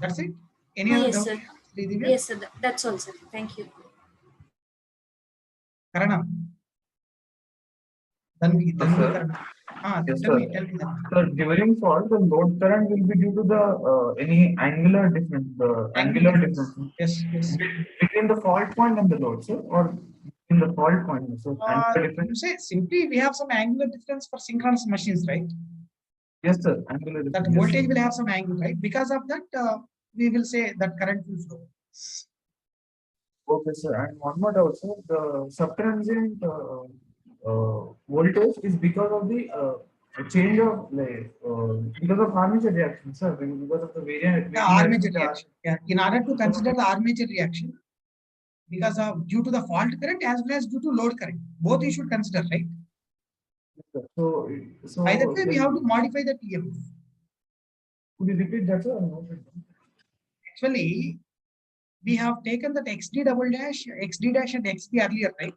That's it. Any other yes, doubt? sir. Sridivya? Yes, sir. That's all, sir. Thank you. Karana. Tanvi sir. Karana. Yes, tell sir. me. So during fault, the load current will be due to the any angular difference, angular difference. Yes. Between the fault point and the load, sir, or in the fault point. So angular difference. You say simply we have some angular difference for synchronous machines, right? Yes, sir. Angular difference. That voltage will have some angle, right? Because of that, we will say that current will flow. Okay, sir. And one more doubt, sir. The subtransient voltage is because of the change of because of armature reaction, sir. Because of the variant. Armature reaction. Yeah. In order to consider the armature reaction, because of due to the fault current as well as due to load current, both you should consider, right? So by that way, we have to modify the TMF. Could you repeat that, sir? Actually, we have taken that XD double dash, XD dash and XD earlier, right?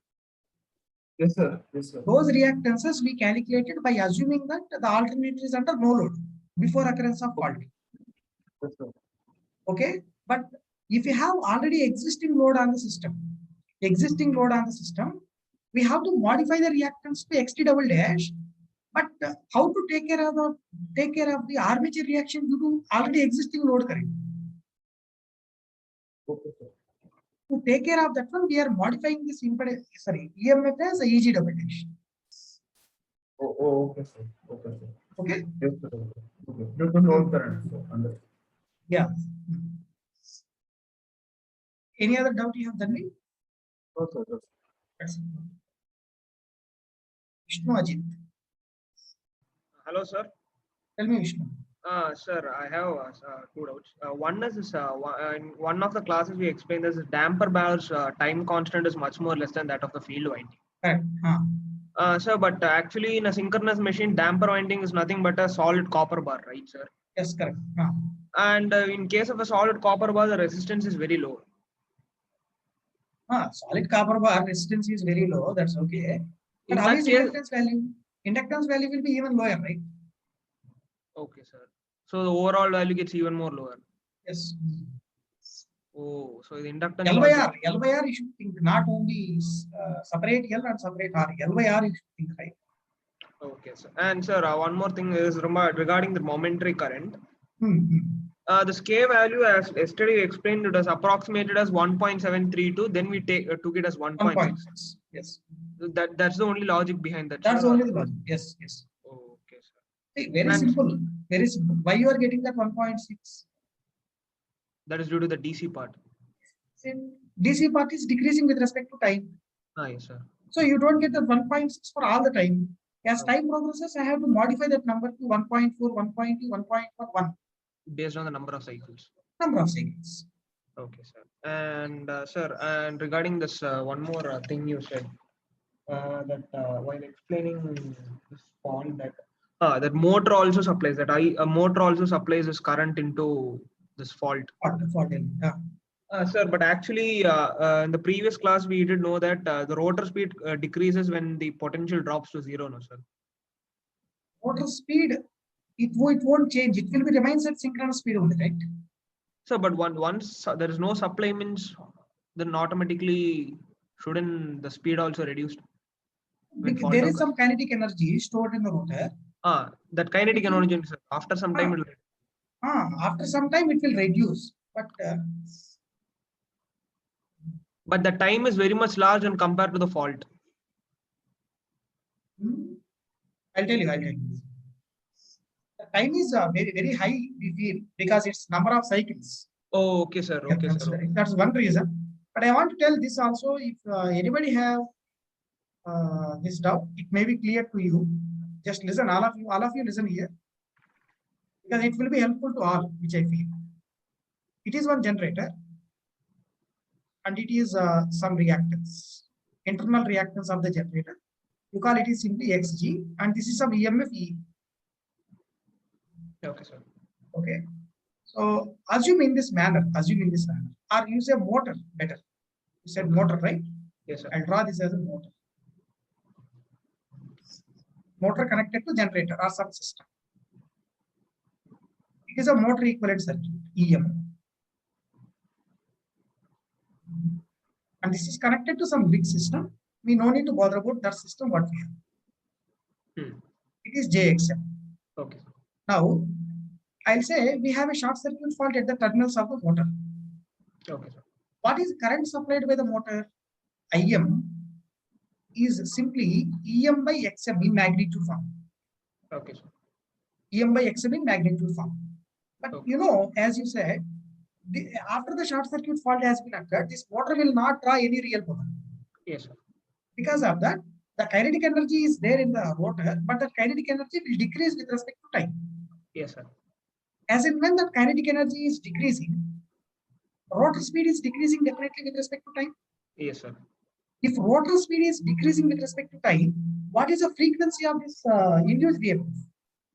Yes, sir. Yes, sir. Those reactances we calculated by assuming that the alternator is under no load before occurrence of fault. Yes, sir. Okay, but if you have already existing load on the system, we have to modify the reactance to XD double dash. But how to take care of the armature reaction due to already existing load current? Okay, sir. To take care of that one, we are modifying this EMF as a EG double dash. Okay, sir. Okay, sir. Okay. Yes, sir. Okay. Due to load current. Yeah. Any other doubt you have, Dhanvi? Okay, sir. Vishnu Ajit. Hello, sir. Tell me, Vishnu. Sir, I have two doubts. One is in one of the classes we explained this damper bar's time constant is much more less than that of the field winding. Correct. Sir, but actually in a synchronous machine, damper winding is nothing but a solid copper bar, right, sir? Yes, correct. And in case of a solid copper bar, the resistance is very low. Solid copper bar resistance is very low. That's okay. But how is inductance value? Inductance value will be even lower, right? Okay, sir. So the overall value gets even more lower. Yes. Oh, so the inductance. L by R you should think, not only separate L and separate R. L by R you should think, right? Okay, sir. And sir, one more thing is regarding the momentary current. The K value, as yesterday we explained, it was approximated as 1.732. Then we took it as 1.6. Yes. That's the only logic behind that. That's only the logic. Yes. Okay, sir. Very And- simple. Very simple. Why you are getting that 1.6? that is due to the DC part. DC part is decreasing with respect to time. Yes, sir. So you don't get the 1.6 for all the time. As Okay. time progresses, I have to modify that number to 1.4, 1.2, 1.1 Based on the number of cycles. number of cycles. Okay, sir. And sir, and regarding this one more thing you said, that while explaining this fault, that motor also supplies that a motor also supplies this current into this fault. Sir, but actually, in the previous class, we did know that the rotor speed decreases when the potential drops to zero, no, sir? Motor speed, it won't change. It will be remains at synchronous speed only, right? So, but once there is no supply means, then automatically shouldn't the speed also reduced? When Because fault there is occurs? some kinetic energy stored in the rotor. That kinetic energy, sir, after some time, it will After some time, it will reduce. but the time is very much large when compared to the fault. I'll tell you. The time is very, very high, we feel, because it's number of cycles. Oh, okay, sir. Yeah, Okay, sir. that's one reason. But I want to tell this also, if anybody have this doubt, it may be clear to you. Just listen, all of you listen here, because it will be helpful to all, which I feel. It is one generator, and it is some reactance, internal reactance of the generator. You call it is simply XG, and this is some EMF E. Okay, sir. Okay. So assume in this manner, or use a motor better. You said motor, right? Yes, sir. I'll draw this as a motor. Motor connected to generator or subsystem. It is a motor equivalent circuit, EM. And this is connected to some big system. We no need to bother about that system what we have. It is JXM. Okay. Now, I'll say we have a short circuit fault at the terminals of the motor. Okay, sir. What is current supplied by the motor? IM is simply EM by XM in magnitude form. Okay, sir. EM by XM in magnitude form. But Okay. you know, as you said, after the short circuit fault has been occurred, this motor will not draw any real power. Yes, sir. Because of that, the kinetic energy is there in the rotor, but the kinetic energy will decrease with respect to time. Yes, sir. As in when the kinetic energy is decreasing, rotor speed is decreasing definitely with respect to time. Yes, sir. If rotor speed is decreasing with respect to time, what is the frequency of this induced EMF?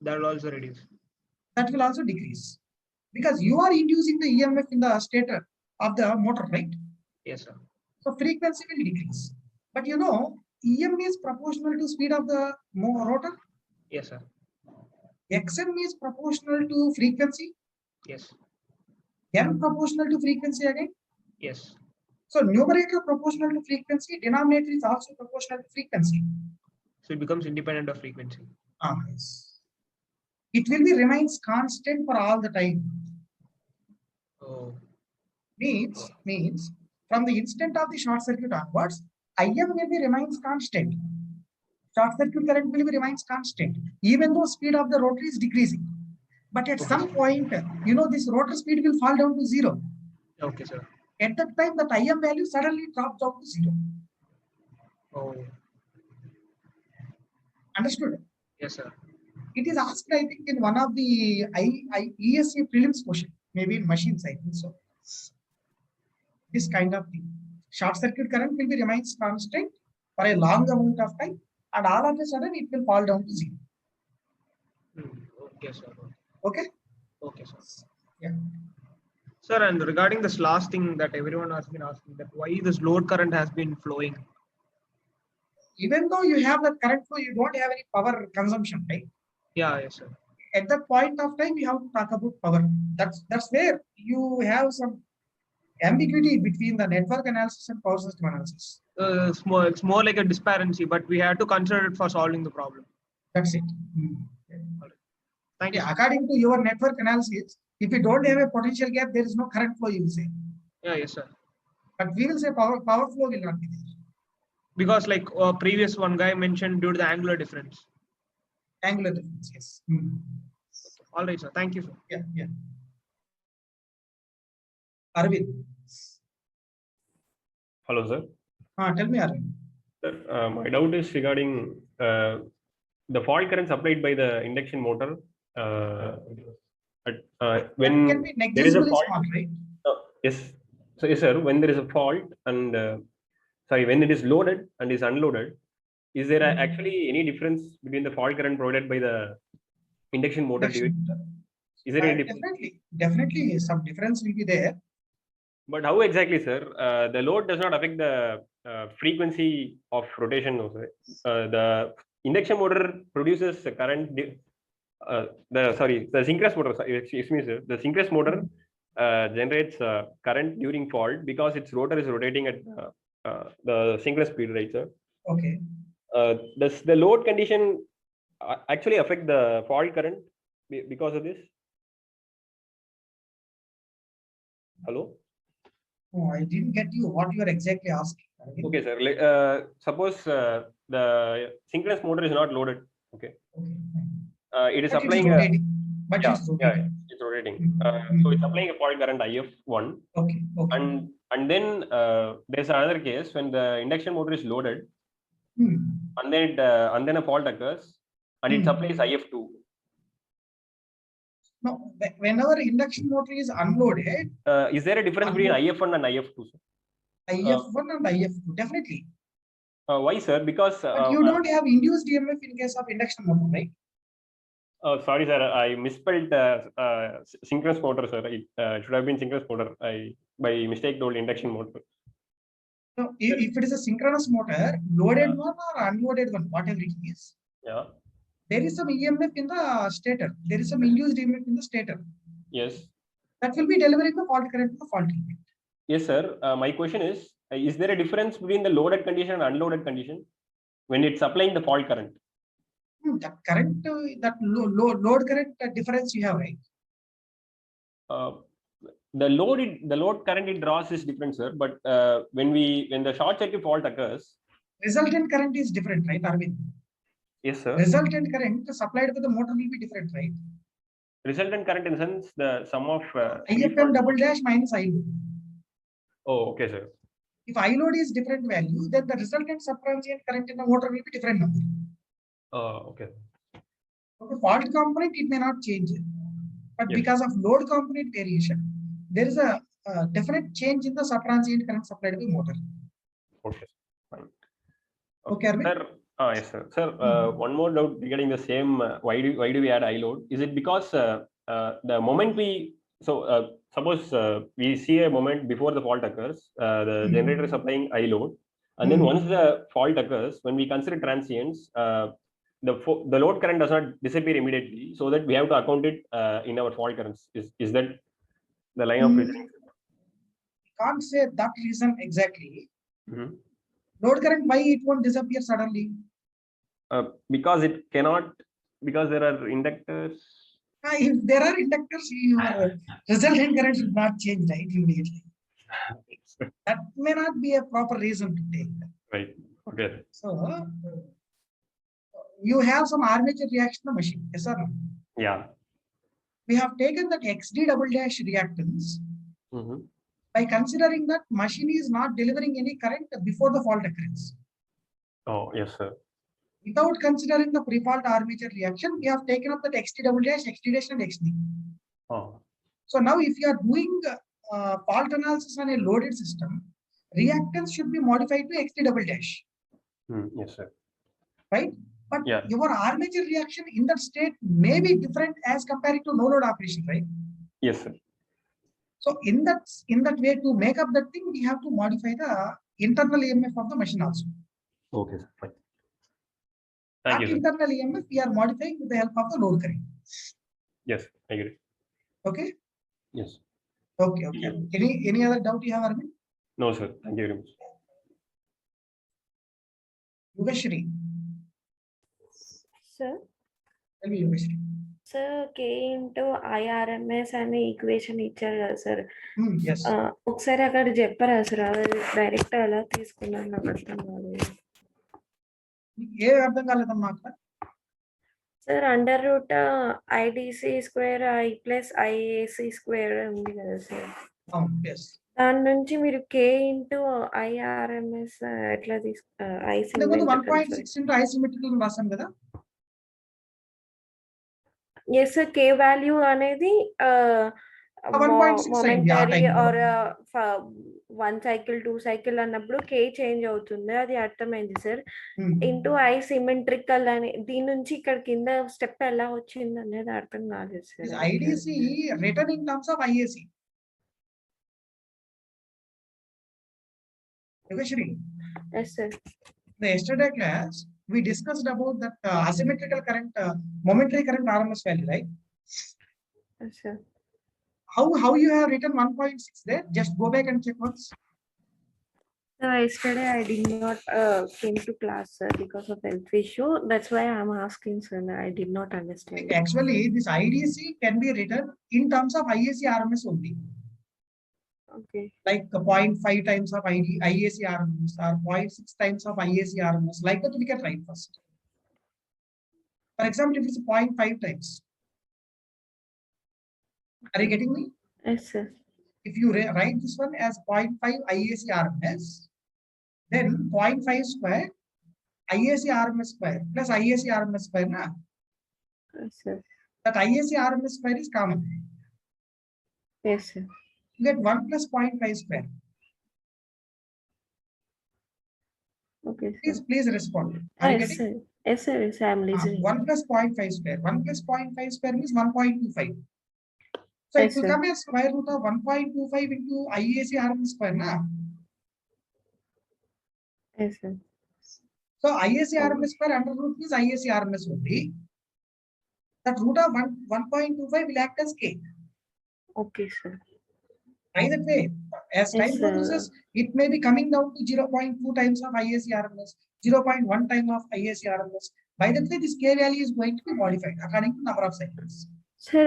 That will also reduce. That will also decrease. Because you are inducing the EMF in the stator of the motor, right? Yes, sir. So frequency will decrease. But you know, EM is proportional to speed of the rotor. Yes, sir. XM is proportional to frequency. Yes. M proportional to frequency again. Yes. So numerator proportional to frequency, denominator is also proportional to frequency. So it becomes independent of frequency. Yes. It will be remains constant for all the time. Oh. Means from the instant of the short circuit onwards, IM will be remains constant. Short circuit current will be remains constant, even though speed of the rotor is decreasing. But at some point, you know, this rotor speed will fall down to zero. Okay, sir. At that time, the IM value suddenly drops down to zero. Oh. Understood? Yes, sir. It is asked, I think, in one of the ESC prelims question, maybe in machines, I think so. This kind of thing. Short circuit current will be remains constant for a long amount of time, and all of a sudden it will fall down to zero. Okay, sir. Okay? Okay, sir. Yeah. Sir, and regarding this last thing that everyone has been asking, that why this load current has been flowing. Even though you have the current flow, you don't have any power consumption, right? Yeah, yes, sir. At that point of time, you have to talk about power. That's where you have some ambiguity between the network analysis and power system analysis. It's more like a disparity, but we have to consider it for solving the problem. That's it. Thank you. Yeah, according to your network analysis, if you don't have a potential gap, there is no current flow, you will say. Yeah, yes, sir. But we will say power flow will not be there. Because like previous one guy mentioned due to the angular difference. Angular difference, yes. All right, sir. Thank you, sir. Yeah. Arvind, Hello, sir. tell me, Arvind. Sir, my doubt is regarding the fault current supplied by the induction motor. When That can be there is a negligibly fault, small, right? yes. So yes, sir. When there is a fault and when it is loaded and is unloaded, is there actually any difference between the fault current provided by the induction motor? Is there any difference? Definitely, some difference will be there. But how exactly, sir? The load does not affect the frequency of rotation, no, sir. The induction motor produces a current. The synchronous motor. Excuse me, sir. The synchronous motor generates current during fault because its rotor is rotating at the synchronous speed, right, sir? Okay. Does the load condition actually affect the fault current because of this? Hello. Oh, I didn't get you. What you are exactly asking? Okay, sir. Suppose the synchronous motor is not loaded. Okay. It is But applying it's rotating. It's rotating. it's rotating. So it's applying a fault current IF1. Okay. And then there's another case when the induction motor is loaded, and then a fault occurs, and it supplies IF2. No, whenever induction motor is unloaded, is there a difference between IF1 and IF2, sir? IF1 and IF2, definitely. Why, sir? Because But you don't have induced EMF in case of induction motor, right? Sorry, sir. I misspelled synchronous motor, sir. It should have been synchronous motor. I by mistake told induction motor. So if it is a synchronous motor, loaded one or unloaded one, whatever it is, yeah, there is some EMF in the stator. There is some induced EMF in the stator. Yes. That will be delivering the fault current to the fault element. Yes, sir. My question is there a difference between the loaded condition and unloaded condition when it's applying the fault current? That current, that load current difference you have, right? The load current it draws is different, sir. But when the short circuit fault occurs, Resultant current is different, right, Arvind? yes, sir. Resultant current supplied by the motor will be different, right? Resultant current in the sense the sum of IFM double dash minus ILOAD. Oh, okay, sir. If ILOAD is different value, then the resultant subtransient current in the motor will be different number. Okay. Okay, fault component it may not change, but Yes. because of load component variation, there is a definite change in the subtransient current supplied by motor. Okay, fine. Okay, Arvind? Sir, yes, sir. Sir, one more doubt regarding the same. Why do we add ILOAD? Is it because the moment suppose we see a moment before the fault occurs, the generator is applying ILOAD, and then once the fault occurs, when we consider transients, the load current does not disappear immediately, so that we have to account it in our fault currents. Is that the line of reasoning? Can't say that reason exactly. Load current, why it won't disappear suddenly? Because it cannot, because there are inductors. If there are inductors, your resultant current should not change, right, immediately. That may not be a proper reason to take. Right. Okay. So you have some armature reaction in the machine, yes or no? Yeah. We have taken that XD double dash reactance by considering that machine is not delivering any current before the fault occurrence. Oh, yes, sir. Without considering the pre-fault armature reaction, we have taken up that XT double dash, XD dash, and XD. Oh. So now, if you are doing fault analysis on a loaded system, reactance should be modified to XD double dash. Yes, sir. Right? But yeah, your armature reaction in that state may be different as compared to no load operation, right? Yes, sir. So in that way, to make up that thing, we have to modify the internal EMF of the machine also. Okay, sir. Fine. Thank you, sir. Internal EMF we are modifying with the help of the load current. Yes, I agree. Okay. Yes. Okay. Any other doubt you have, Arvind? No, sir. Thank you very much. Yogeshri. Sir. Tell me, Yogeshri. Sir, K into IRMS అనే equation ఇచ్చారు కదా sir. Yes. ఒకసారి అక్కడ చెప్పారా sir, అది direct ఎలా తీసుకున్నాను నాకు అర్థం కాలేదు. ఏ అర్థం కాలేదమ్మా అక్కడ? Sir under root IDC square I plus IAC square ఉంది కదా సార్, ఎస్ దాని నుంచి మీరు కే ఇంటూ ఐఆర్ఎంఎస్ ఎట్లా ఐ ఇంతకుముందు సిమెట్రికల్ 1.6 ఇంటూ ఐసిమెట్రికల్ రాసాం కదా. ఎస్ సార్, కే వాల్యూ అనేది 1.6 అయింది ఆ మొమెంటరీ టైంలో. ఆర్ 1 సైకిల్ 2 సైకిల్ అన్నప్పుడు కే చేంజ్ అవుతుంది, అది అర్థమైంది సార్. ఇంటూ ఐ సిమెట్రికల్ అని దీని నుంచి ఇక్కడ కింద స్టెప్ ఎలా వచ్చింది అనేది అర్థం కాలేదు sir. IDC written in terms of IAC. Yogeshri, yes sir. the yesterday class we discussed about that asymmetrical current, momentary current RMS value, right? Yes sir. How you have written 1.6 there? Just go back and check once. So yesterday I did not came to class, sir, because of health issue. That's why I'm asking, sir. I did not understand. Actually, this IDC can be written in terms of IAC RMS only. Okay. Like 0.5 times of IAC RMS or 0.6 times of IAC RMS. Like that we can write first. For example, if it's 0.5 times. Are you getting me? Yes, sir. If you write this one as 0.5 IAC RMS, then 0.5 square IAC RMS square plus IAC RMS square. Na? Yes, sir. That IAC RMS square is common. Yes, sir. You get 1 plus 0.5 square. Okay, sir. Please respond. Are you Yes, getting? sir. Yes, sir. Yes, I'm listening. 1 plus 0.5 square. 1 plus 0.5 square means 1.25. So Yes, it will sir. come as square root of 1.25 into IAC RMS square. Na? Yes, sir. So IAC RMS square under root means IAC RMS only. That root of 1.25 will act as K. Okay, sir. By that way, as Yes, time sir. progresses, it may be coming down to 0.2 times of IAC RMS, 0.1 time of IAC RMS. By that way, this K value is going to be modified according to number of cycles. Sir,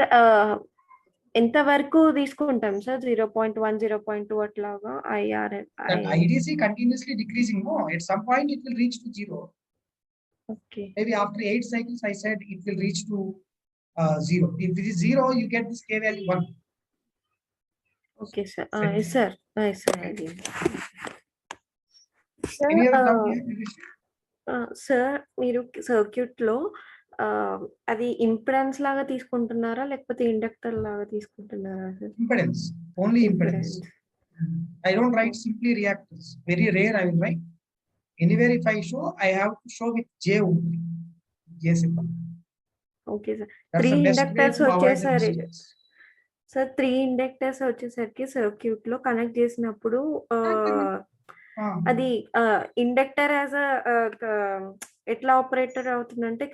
ఎంత వరకు తీసుకుంటాం sir? 0.1, 0.2 అట్లాగా That IDC continuously decreasing. No, at some point it will reach to 0. Okay. Maybe after 8 cycles, I said it will reach to 0. If it is 0, you get this K value 1. Okay, sir. Yes, sir. Yes, sir. Sir, Any other doubt here? Sir మీరు circuit లో అది impedance లాగా తీసుకుంటున్నారా లేకపోతే inductor లాగా తీసుకుంటున్నారా sir? Impedance, only impedance. I don't write simply reactors. Very rare I will write. Anywhere if I show, I have to show with J only. J simple. Okay sir. That's 3 the best way inductors to avoid the వచ్చేసరి mistakes. Sir 3 inductors వచ్చేసరికి circuit లో connect చేసినప్పుడు అది inductor as ఎట్లా operator అవుతుందంటే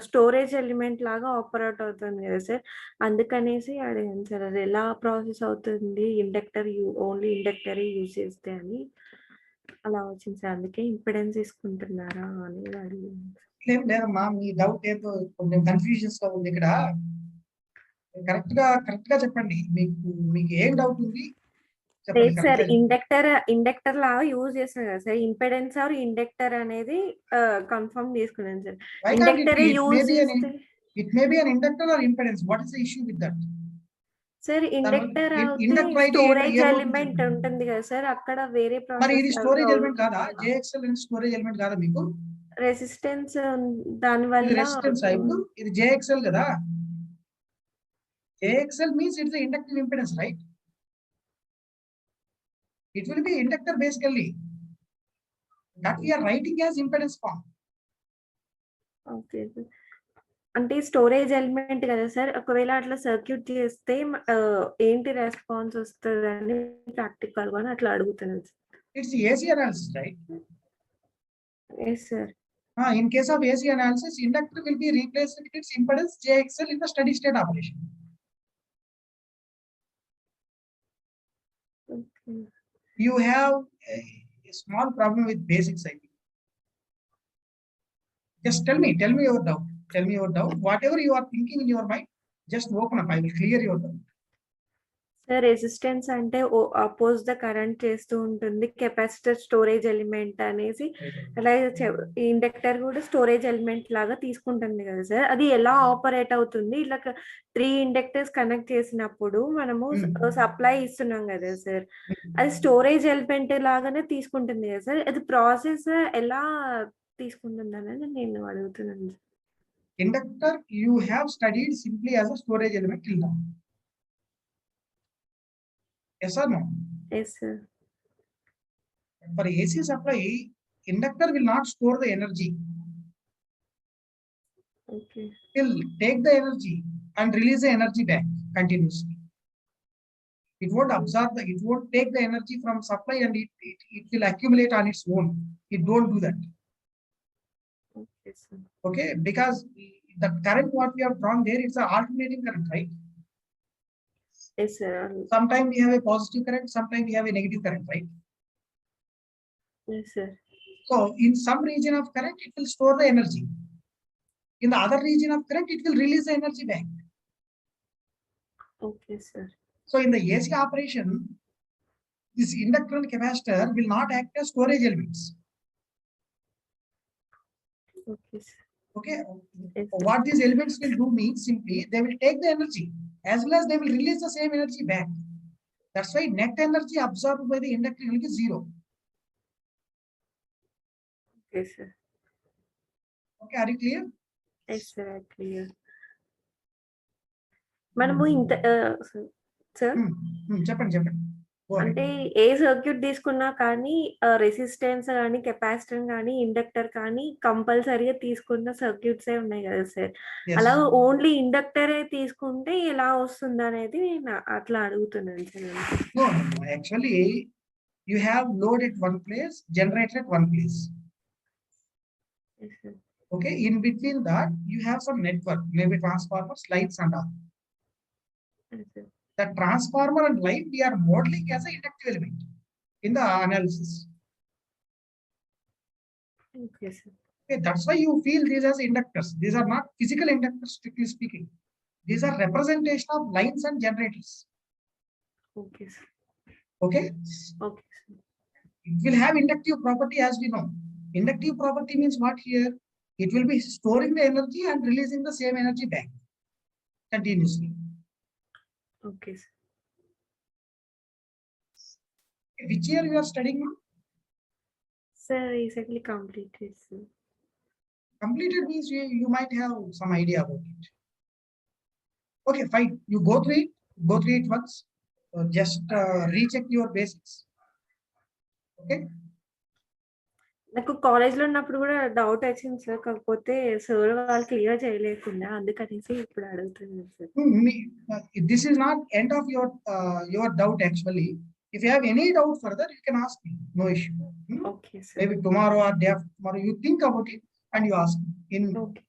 storage element లాగా operate అవుతుంది కదా sir, అందుకనేసి అడిగాను సార్ అది ఎలా ప్రాసెస్ అవుతుంది, ఇండక్టర్ ఓన్లీ ఇండక్టర్ యూజ్ చేస్తే అని అలా వచ్చింది సార్, అందుకే ఇంపెడెన్స్ తీసుకుంటున్నారా అని అడిగాను. లేదమ్మా, మీ డౌట్ ఏదో కొంచెం కన్ఫ్యూజన్స్ గా ఉంది ఇక్కడ. కరెక్ట్ గా చెప్పండి, మీకు ఏం డౌట్ ఉంది సార్. ఇండక్టర్ లాగా యూజ్ చేస్తాను కదా సార్, ఇంపెడెన్స్ ఆర్ ఇండక్టర్ అనేది కన్ఫర్మ్ చేసుకున్నాను సార్. ఇండక్టర్ యూజ్ చేస్తే it may be an inductor or impedance. What is the issue with that? Sir inductor storage element ఉంటుంది కదా సార్, అక్కడ వేరే మరి ఇది స్టోరేజ్ ఎలిమెంట్ కాదా? JXL అనేది స్టోరేజ్ ఎలిమెంట్ కాదా మీకు? రెసిస్టెన్స్ దాని వల్ల రెసిస్టెన్స్ ఇప్పుడు ఇది JXL కదా. JXL means it's the inductive impedance, right? It will be inductor basically. That we are writing as impedance form. Okay sir. అంటే స్టోరేజ్ ఎలిమెంట్ కదా సార్, ఒకవేళ అట్లా సర్క్యూట్ చేస్తే ఏంటి రెస్పాన్స్ వస్తుంది అని ప్రాక్టికల్ గా అట్లా అడుగుతున్నాను sir. It's AC analysis, right? Yes, sir. In case of AC analysis, inductor will be replaced with its impedance JXL in the steady state operation. Okay. You have a small problem with basics, I think. Just tell me your doubt. Tell me your doubt. Whatever you are thinking in your mind, just open up. I will clear your doubt. Resistance అంటే oppose the current చేస్తూ ఉంటుంది, capacitor storage element అనేసి, అలాగే inductor కూడా storage element లాగా తీసుకుంటుంది కదా sir. అది ఎలా ఆపరేట్ అవుతుంది? ఇలా 3 ఇండక్టర్స్ కనెక్ట్ చేసినప్పుడు మనము సప్లై ఇస్తున్నాం కదా సార్, అది స్టోరేజ్ ఎలిమెంట్ లాగానే తీసుకుంటుంది కదా సార్. అది ప్రాసెస్ ఎలా తీసుకుంటుంది అనేది నేను అడుగుతున్నాను. Inductor you have studied simply as a storage element till now. Yes or no? Yes sir. For AC supply, inductor will not store the energy. Okay. It will take the energy and release the energy back continuously. It won't absorb the, it won't take the energy from supply and it will accumulate on its own. It don't do that. Okay sir. Okay, because the current what we have drawn there, it's an alternating current, right? Yes sir. Sometimes we have a positive current, sometimes we have a negative current, right? Yes sir. So in some region of current, it will store the energy. In the other region of current, it will release the energy back. Okay sir. So in the AC operation, this inductor and capacitor will not act as storage elements. Okay sir. Okay, Yes, what these elements will do means simply they will take the energy as well as they will release the same energy back. That's why net energy absorbed by the inductor will be zero. Okay sir. Okay, are you clear? Yes sir, clear. మనము ఇంత sir చెప్పండి. అంటే ఏ circuit తీసుకున్నా కానీ resistance కానీ capacitor కానీ inductor కానీ కంపల్సరీగా తీసుకున్న సర్క్యూట్స్ ఉన్నాయి కదా సార్. అలా ఓన్లీ ఇండక్టరే తీసుకుంటే ఎలా వస్తుంది అనేది నేను అట్లా అడుగుతున్నాను sir. No, actually you have load at one place, generator at one place. Yes sir. Okay, in between that you have some network, maybe transformers, lights and all. Yes sir. The transformer and light we are modeling as an inductive element in the analysis. Okay sir. Okay, that's why you feel these as inductors. These are not physical inductors, strictly speaking. These are representation of lines and generators. Okay sir. Okay, Okay sir. it will have inductive property as we know. Inductive property means what here? It will be storing the energy and releasing the same energy back continuously. Okay sir. Which year you are studying now? Sir, recently completed sir. Completed means you might have some idea about it. Okay, fine. You go through it once. Just recheck your basics. Okay. నాకు college లో ఉన్నప్పుడు కూడా doubt వచ్చింది sir, కాకపోతే sir వాళ్ళు clear చేయలేకుండా, అందుకనేసి ఇప్పుడు అడుగుతున్నాను sir. This is not end of your doubt actually. If you have any doubt further, you can ask me. No issue. Okay sir. Maybe tomorrow or day after tomorrow, you think about it and you ask me in Okay.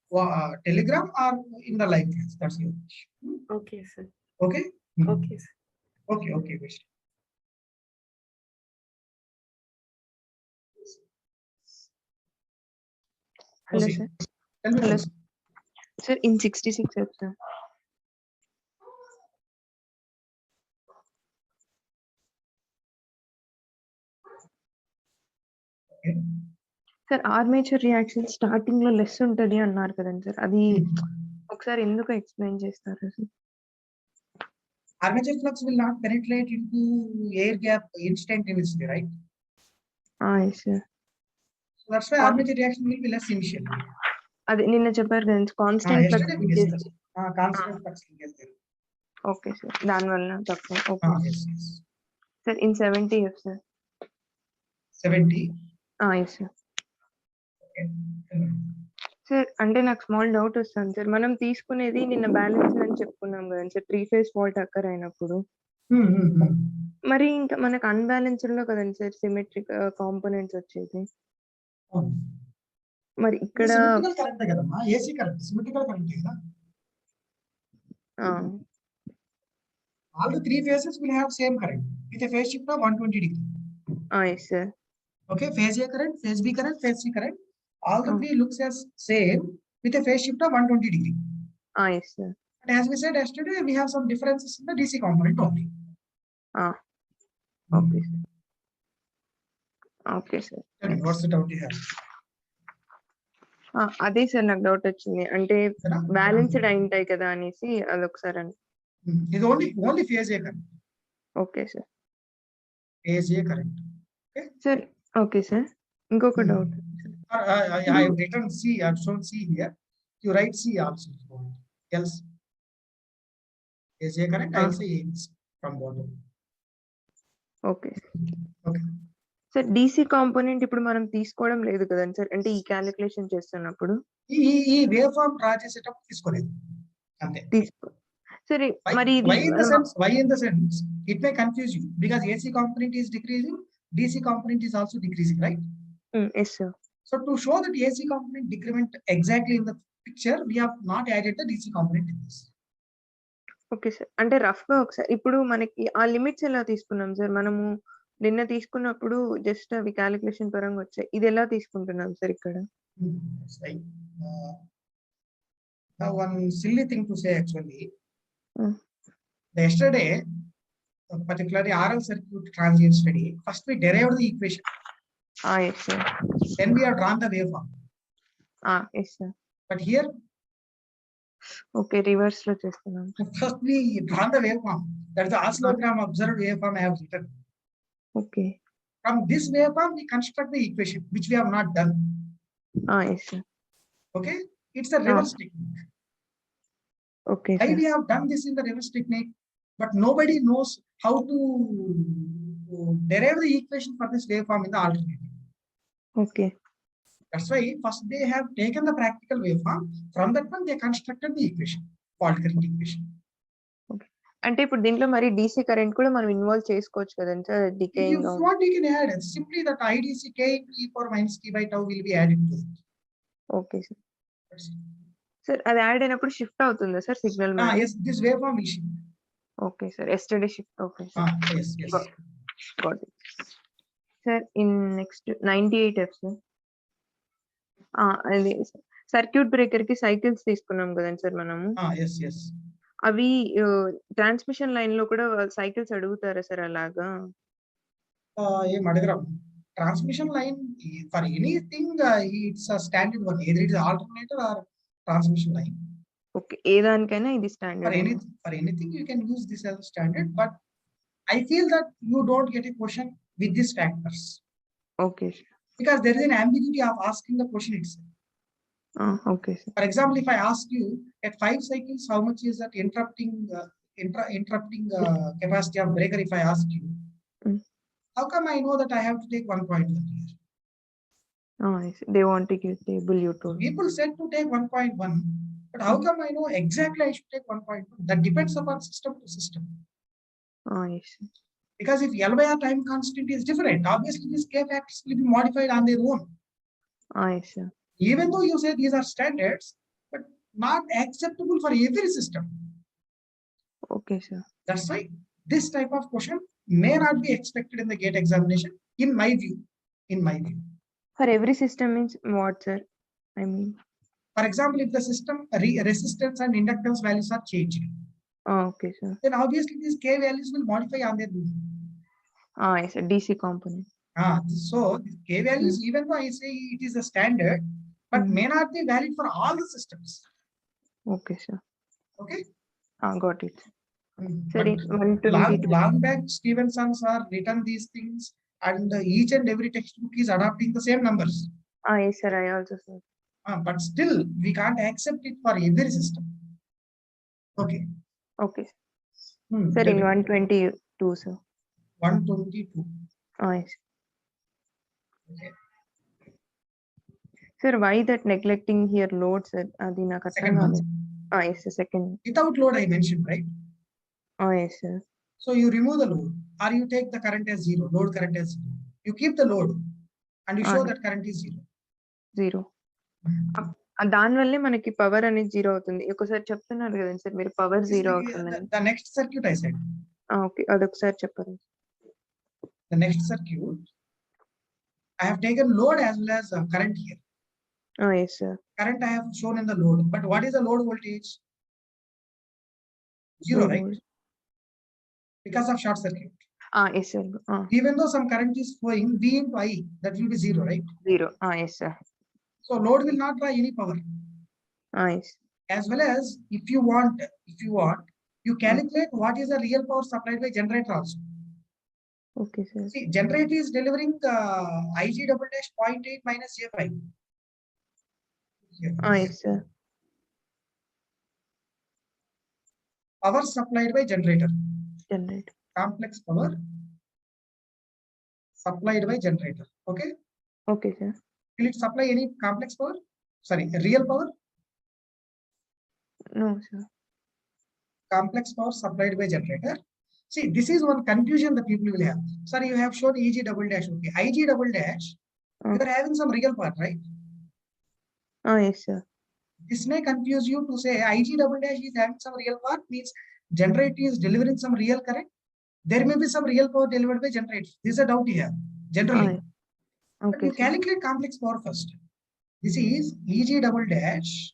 Telegram or in the live class. That's your wish. Okay sir. Okay. Okay sir. Okay. Wish. Hello sir. Hello sir. In 66 sir. Sir armature reaction starting లో less ఉంటది అన్నారు కదండి sir, అది ఒకసారి ఎందుకు explain చేస్తారు sir? Armature flux will not penetrate into air gap instantaneously, right? Yes sir. So that's why armature reaction will be less initially. అది నిన్న చెప్పారు కదండి, constant flux. Constant flux linkage there. Okay sir, దాని వల్ల తక్కువ. Okay Yes. Sir in 70 sir. 70. Yes sir. Sir అంటే నాకు small doubt వస్తుంది సార్, మనం తీసుకునేది నిన్న బ్యాలెన్స్ అని చెప్పుకున్నాం కదండి సార్, 3 ఫేజ్ ఫాల్ట్ అక్కర్ అయినప్పుడు. మరి ఇంకా మనకు అన్బ్యాలెన్స్డ్ లో కదండి సార్ సిమెట్రిక్ కాంపోనెంట్స్ వచ్చేది. మరి ఇక్కడ కరెక్ట్ కదమ్మా, ఏసీ కరెక్ట్, సిమెట్రికల్ కరెక్ట్ కదా. All the 3 phases will have same current with a phase shift of 120 degree. Yes sir. Okay, phase A current, phase B current, phase C current. All the 3 looks as same with a phase shift of 120 degree. Yes sir. And as we said yesterday, we have some differences in the DC component only. Okay sir. Okay sir. Tell me, what's the doubt you have? అదే sir నాకు doubt వచ్చింది. అంటే Sir, balanced అయి ఉంటాయి కదా అనేసి అదొకసారి It's only phase A current. Okay sir. Phase A current. Sir okay sir. ఇంకొక doubt. I have written C. I have shown C here. You write C also. Else. Phase A current. I will say A from bottom. Okay. Okay. Sir DC component ఇప్పుడు మనం తీసుకోవడం లేదు కదండి sir, అంటే ఈ calculation చేస్తున్నప్పుడు ఈ wave form draw చేసేటప్పుడు తీసుకోలేదు అంతే. తీసుకో సరే. మరి why in the sense it may confuse you because AC component is decreasing, DC component is also decreasing, right? Yes sir. So to show that AC component decrement exactly in the picture, we have not added the DC component in this. Okay sir. అంటే rough గా ఒకసారి ఇప్పుడు మనకి ఆ limits ఎలా తీసుకున్నాం sir? మనము నిన్న తీసుకున్నప్పుడు జస్ట్ అవి క్యాలిక్యులేషన్ పరంగా వచ్చాయి. ఇది ఎలా తీసుకుంటున్నాం సార్ ఇక్కడ? Now one silly thing to say actually. Yesterday, particularly RL circuit transient study, first we derived the equation. Yes sir. Then we have drawn the waveform. Yes sir. But here, okay, reverse lo chestunnam. First we drawn the waveform. That is the oscillogram observed waveform I have written. Okay. From this waveform we construct the equation, which we have not done. Yes sir. Okay, it's a reverse technique. Okay. Why we have done this in the reverse technique, but nobody knows how to derive the equation for this waveform in the alternative. Okay. That's why first they have taken the practical waveform. From that one they constructed the equation, fault current equation. Okay. అంటే ఇప్పుడు దీంట్లో మరి DC current కూడా మనం involve చేసుకోవచ్చు కదండి sir? If decaying you want, you can add simply that IDC K e power minus t by tau will be added to it. Okay sir. Sir అది add అయినప్పుడు షిఫ్ట్ అవుతుందా sir signal? Yes, this waveform will shift. Okay sir. Yesterday shift. Okay sir. Yes. Got it. Sir in next 98F sir. అది circuit breaker కి cycles తీసుకున్నాం కదండి sir మనము? Yes. అవి transmission line లో కూడా సైకిల్స్ అడుగుతారా సార్ అలాగా? ఏం అడగరా. Transmission line for anything it's a standard one, either it is alternator or transmission line. Okay, ఏ దానికైనా ఇది standard. For anything you can use this as a standard, but I feel that you don't get a question with these factors. Okay. Because there is an ambiguity of asking the question itself. Okay sir. For example, if I ask you at 5 cycles, how much is that interrupting capacity of breaker? If I ask you, how come I know that I have to take 1.1 here? Yes. They want to give table you told. People said to take 1.1, but how come I know exactly I should take 1.1? That depends upon system to system. Yes. Because if L by R time constant is different, obviously these K factors will be modified on their own. Yes sir. Even though you say these are standards, but not acceptable for every system. Okay sir. That's why this type of question may not be expected in the GATE examination, in my view. For every system means what sir? I mean, for example, if the system resistance and inductance values are changed, okay sir, then obviously these K values will modify on their own. Yes sir. DC component. So K values, even though I say it is a standard, but may not be valid for all the systems. Okay sir. Okay. Got it. Sorry, long back Stevenson's are written these things, and each and every textbook is adopting the same numbers. Yes sir, I also said. But still we can't accept it for every system. Okay. Sir, in 122 sir. 122. Yes. Okay. Sir, why that neglecting here load sir? Adi na Second one. Yes sir, second. Without load I mentioned, right? Yes sir. So you remove the load, or you take the current as 0, load current as 0. You keep the load and you show that current is 0. దాని వల్లే మనకి power అనేది 0 అవుతుంది. ఒకసారి చెప్తున్నారు కదండి sir మీరు power 0 అవుతుంది. The next circuit I said. Okay, అదొకసారి చెప్పండి. The next circuit I have taken load as well as current here. Yes sir. Current I have shown in the load, but what is the load voltage? 0, right? because of short circuit. Yes, sir. Even though some current is flowing, V into I, that will be 0, right? 0. Yes, sir. So load will not draw any power. Yes. As well as if you want, you calculate what is the real power supplied by generator also. Okay, sir. See, generator is delivering Ig double dash 0.8 minus J5. Yes, sir. Power supplied by generator. Generate. Complex power supplied by generator. Okay. Okay, sir. Will it supply any complex power? Sorry, real power? No, sir. Complex power supplied by generator. See, this is one confusion that people will have. Sorry, you have shown Eg double dash. Okay, Ig double dash. You are having some real part, right? Yes, sir. This may confuse you to say Ig double dash is having some real part, means generator is delivering some real current. There may be some real power delivered by generator. This is a doubt here, generally. Okay, but you calculate complex power first. This is Eg double dash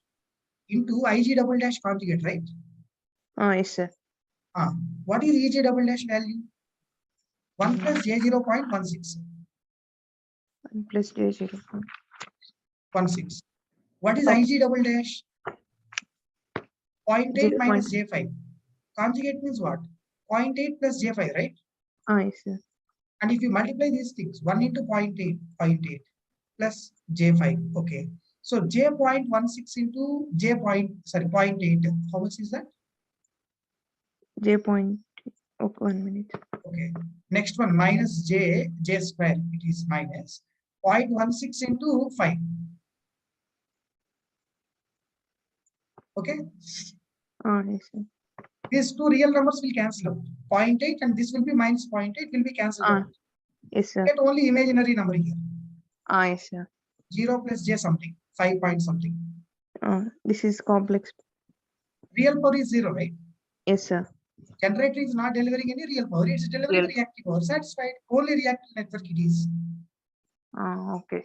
into Ig double dash conjugate, right? Yes, sir. What is Eg double dash value? 1 plus J 0.16. 1 plus J 0.16. What is Ig double dash? 0.8 minus J5. Conjugate means what? 0.8 plus J5, right? Yes, sir. And if you multiply these things, 1 into 0.8, 0.8 plus J5. Okay. So J.16 into J.8. How much is that? J point. Okay, 1 minute. Okay. Next one, minus J square. It is minus 0.16 into 5. Okay. Yes, sir. These two real numbers will cancel out. 0.8 and this will be minus 0.8 will be cancelled out. Yes, sir. Get only imaginary number here. Yes, sir. 0 plus J something. 5 point something. This is complex. Real power is 0, right? Yes, sir. Generator is not delivering any real power. It's delivering reactive power. Satisfied. Only reactive network it is. Okay.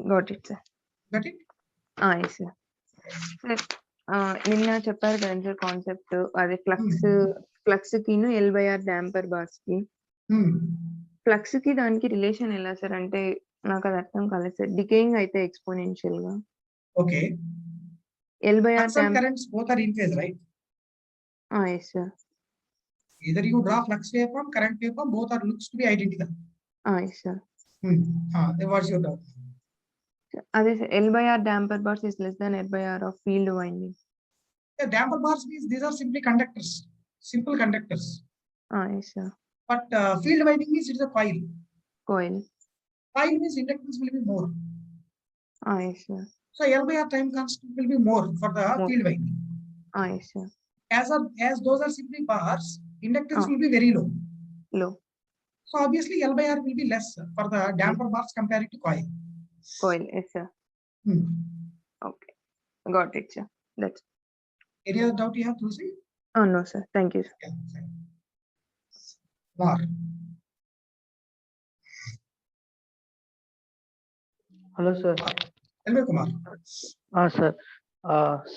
Got it, sir. Got it? Yes, sir. Sir, నిన్న చెప్పారు కదా sir concept అదే flux కిను L/R damper bars కి flux కి దానికి relation ఎలా sir అంటే నాకు అది అర్థం కాలేదు సార్ డికేయింగ్ అయితే ఎక్స్పోనెన్షియల్ గా okay L/R currents both are in phase, right? Yes, sir. Either you draw flux waveform, current waveform, both are looks to be identical. Yes, sir. What's your doubt? L/R damper bars is less than L/R of field winding. Yeah, damper bars means these are simply conductors, simple conductors. Yes, sir. But field winding means it's a coil. Coil. Coil means inductance will be more. Yes, sir. So L/R time constant will be more for the field winding. Yes, sir. As those are simply bars, inductance will be very low. Low. So obviously L/R will be less for the damper bars compared to coil. Coil, yes, sir. Okay. Got it, sir. That's any other doubt you have to say? No, sir. Thank you, sir. Yeah, more. Hello, sir. Hello, Kumar. Sir.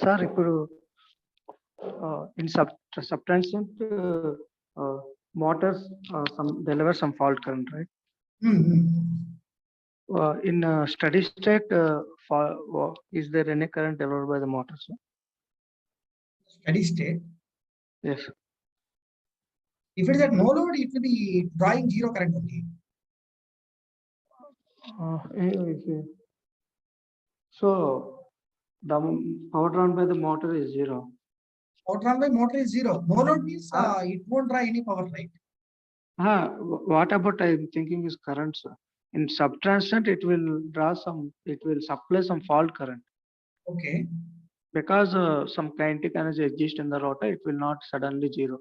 Sir, ఇప్పుడు in subtransient motors some deliver some fault current, right? In steady state, is there any current delivered by the motor, sir? Steady state? Yes. If it is at no load, it will be drawing zero current only. So the power drawn by the motor is zero. Power drawn by motor is zero. No load means it won't draw any power, right? What about I'm thinking is current, sir? In subtransient, it will supply some fault current. Okay. Because some kinetic energy exists in the rotor, it will not suddenly zero.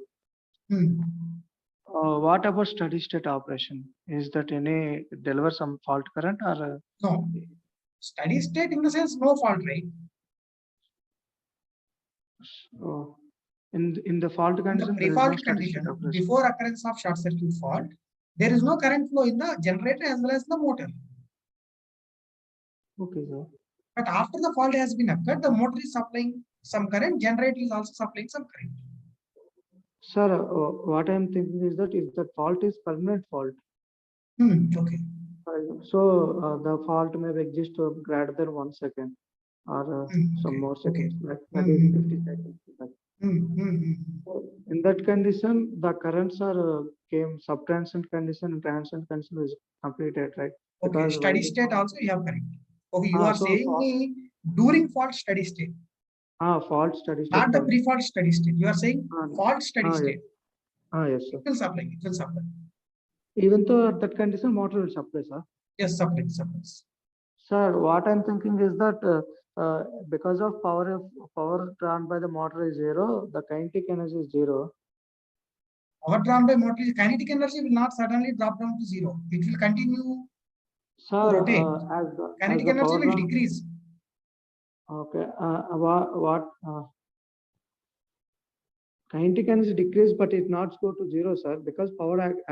What about steady state operation? Is that any deliver some fault current or? No. Steady state in the sense no fault, right? So in the fault condition, the pre-fault condition, before occurrence of short circuit fault, there is no current flow in the generator as well as the motor. Okay, sir. But after the fault has been occurred, the motor is supplying some current, generator is also supplying some current. Sir, what I'm thinking is that if the fault is permanent fault, Okay. so the fault may exist greater than 1 second or some Okay. more Okay. seconds, like that is 50 seconds. Like, so in that condition, the currents are came subtransient condition and transient condition is completed, right? Okay. Because Steady while state also you have correct. Okay. You are so saying me during fault steady state, fault steady state not the point. pre-fault steady state. You are saying fault steady Yes. state. Yes, sir. It will supply. It will supply. Even though at that condition, motor will supply, sir. Yes, supply. Supplies. Sir, what I'm thinking is that because of power drawn by the motor is zero, the kinetic energy is zero. Power drawn by motor, kinetic energy will not suddenly drop down to zero. It will continue Sir, to rotate. as Kinetic the energy power will drawn, decrease. okay, what kinetic energy decrease, but it not go to zero, sir, because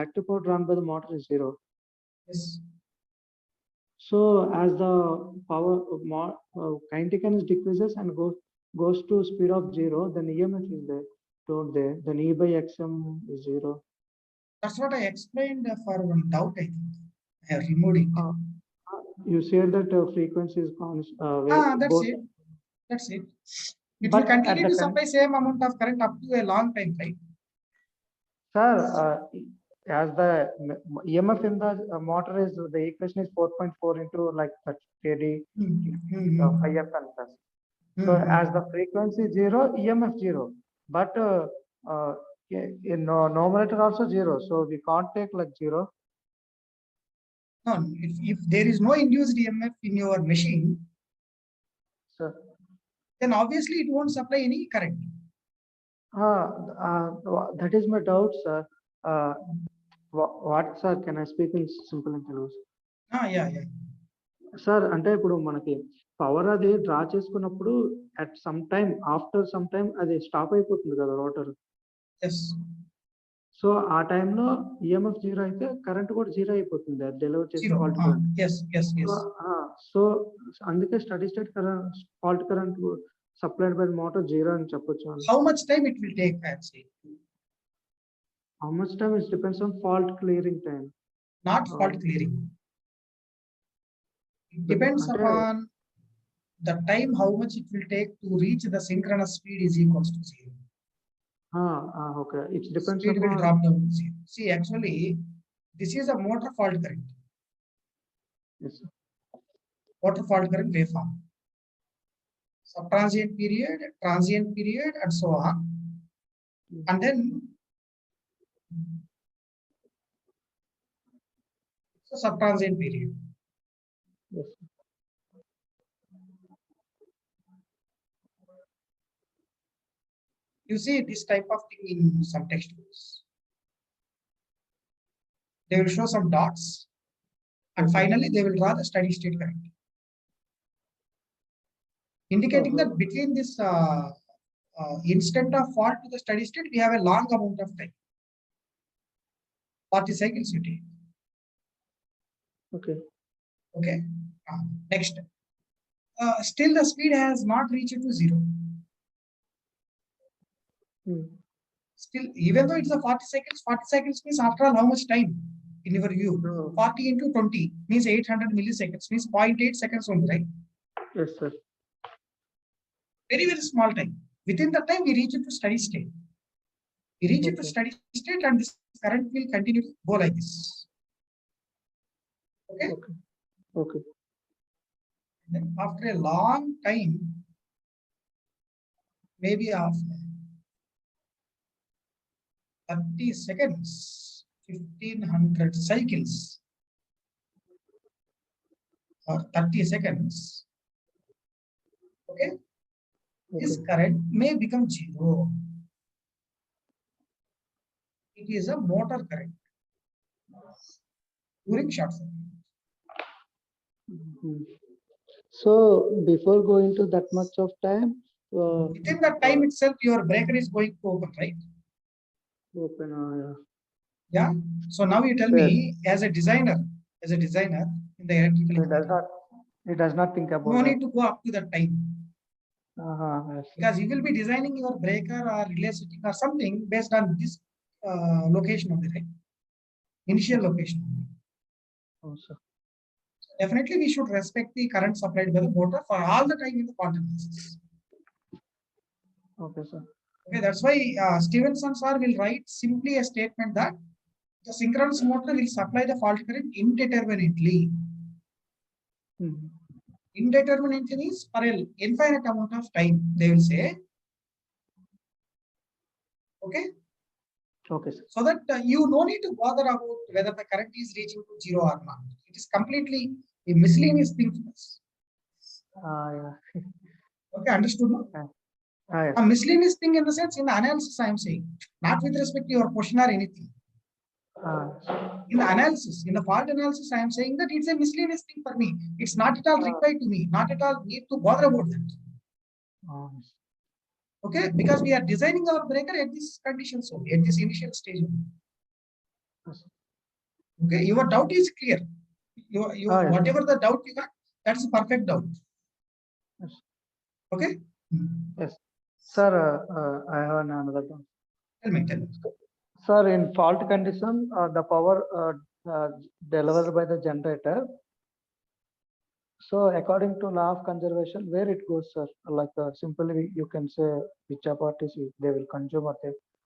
active power drawn by the motor is zero. Yes. So as the power kinetic energy decreases and goes to speed of zero, then EMF is there. Don't there? Then E by XM is zero. That's what I explained for one doubt, I think. I have removed it. You said that frequency is constant. That's both. it. That's it. It But will continue at to the supply same amount of current up to a long time, right? Sir, as the EMF in the motor is the equation is 4.4 into like that kd 5f and plus. So as the frequency zero, EMF zero, but in numerator also zero. So we can't take like zero. No, if there is no induced EMF in your machine, Sir, then obviously it won't supply any current. that is my doubt, sir. What, sir? Can I speak in simple and Telugu? Yeah. Sir అంటే ఇప్పుడు మనకి power అది draw చేసుకున్నప్పుడు at some time after some time అది stop అయిపోతుంది కదా rotor. So ఆ టైంలో ఈఎంఎఫ్ జీరో అయితే కరెంట్ కూడా జీరో అయిపోతుంది అది డెలివర్ చేసే ఫాల్ట్ కరెంట్. సో అందుకే steady state current fault current supplied by motor zero అని చెప్పొచ్చు. How much time it will take, actually? How much time? It depends on fault clearing time. Not fault clearing. It depends upon the time how much it will take to reach the synchronous speed is equals to zero. Okay. It depends Speed upon... will drop down to zero. See, actually, this is a motor fault current. Yes. Motor fault current waveform. Subtransient period, transient period, and so on. And then so subtransient period. Yes. You see this type of thing in some textbooks. They will show some dots, and finally they will draw the steady state current, indicating that between this instant of fault to the steady state, we have a long amount of time. 40 cycles you take. Okay. Next. Still the speed has not reached to zero. Still, even though it's a 40 seconds means after all, how much time in your view? 40 into 20 means 800 milliseconds, means 0.8 seconds only, right? Yes, sir. Very, very small time. Within that time, we reach it to steady state. We reach it to steady state, and this current will continue to go like this. Okay. Then after a long time, maybe after 30 seconds, 1500 cycles, or 30 seconds, this current may become zero. It is a motor current during short circuit. So before going to that much of time, within that time itself, your breaker is going to open, right? Open. Yeah. So now you tell me, as a designer in the electrical, it does not think about. No need to go up to that time. Yes. Because you will be designing your breaker or relay setting or something based on this location only, right? Initial location. Oh, sir. Definitely, we should respect the current supplied by the motor for all the time in the fault analysis. Okay, sir. Okay, that's why Stevenson sir will write simply a statement that the synchronous motor will supply the fault current indeterminately. Mhm. Indeterminate means for an infinite amount of time, they will say. Okay, Okay, sir. so that you no need to bother about whether the current is reaching to zero or not. It is completely a miscellaneous thing for us. Yeah. Okay, understood now? Yes. A miscellaneous thing in the sense in the analysis I am saying, not with respect to your question or anything. In the analysis, in the fault analysis, I am saying that it's a miscellaneous thing for me. It's not at all required to me, not at all need to bother about that. Okay, because we are designing our breaker at this conditions only, at this initial stage only. Okay, your doubt is clear. Yes. Whatever the doubt you got, that's a perfect doubt. Yes. Okay. Yes, sir. I have another doubt. Tell me. Sir, in fault condition, the power delivered by the generator. So, according to law of conservation, where it goes, sir? Like simply, you can say which parties they will consume or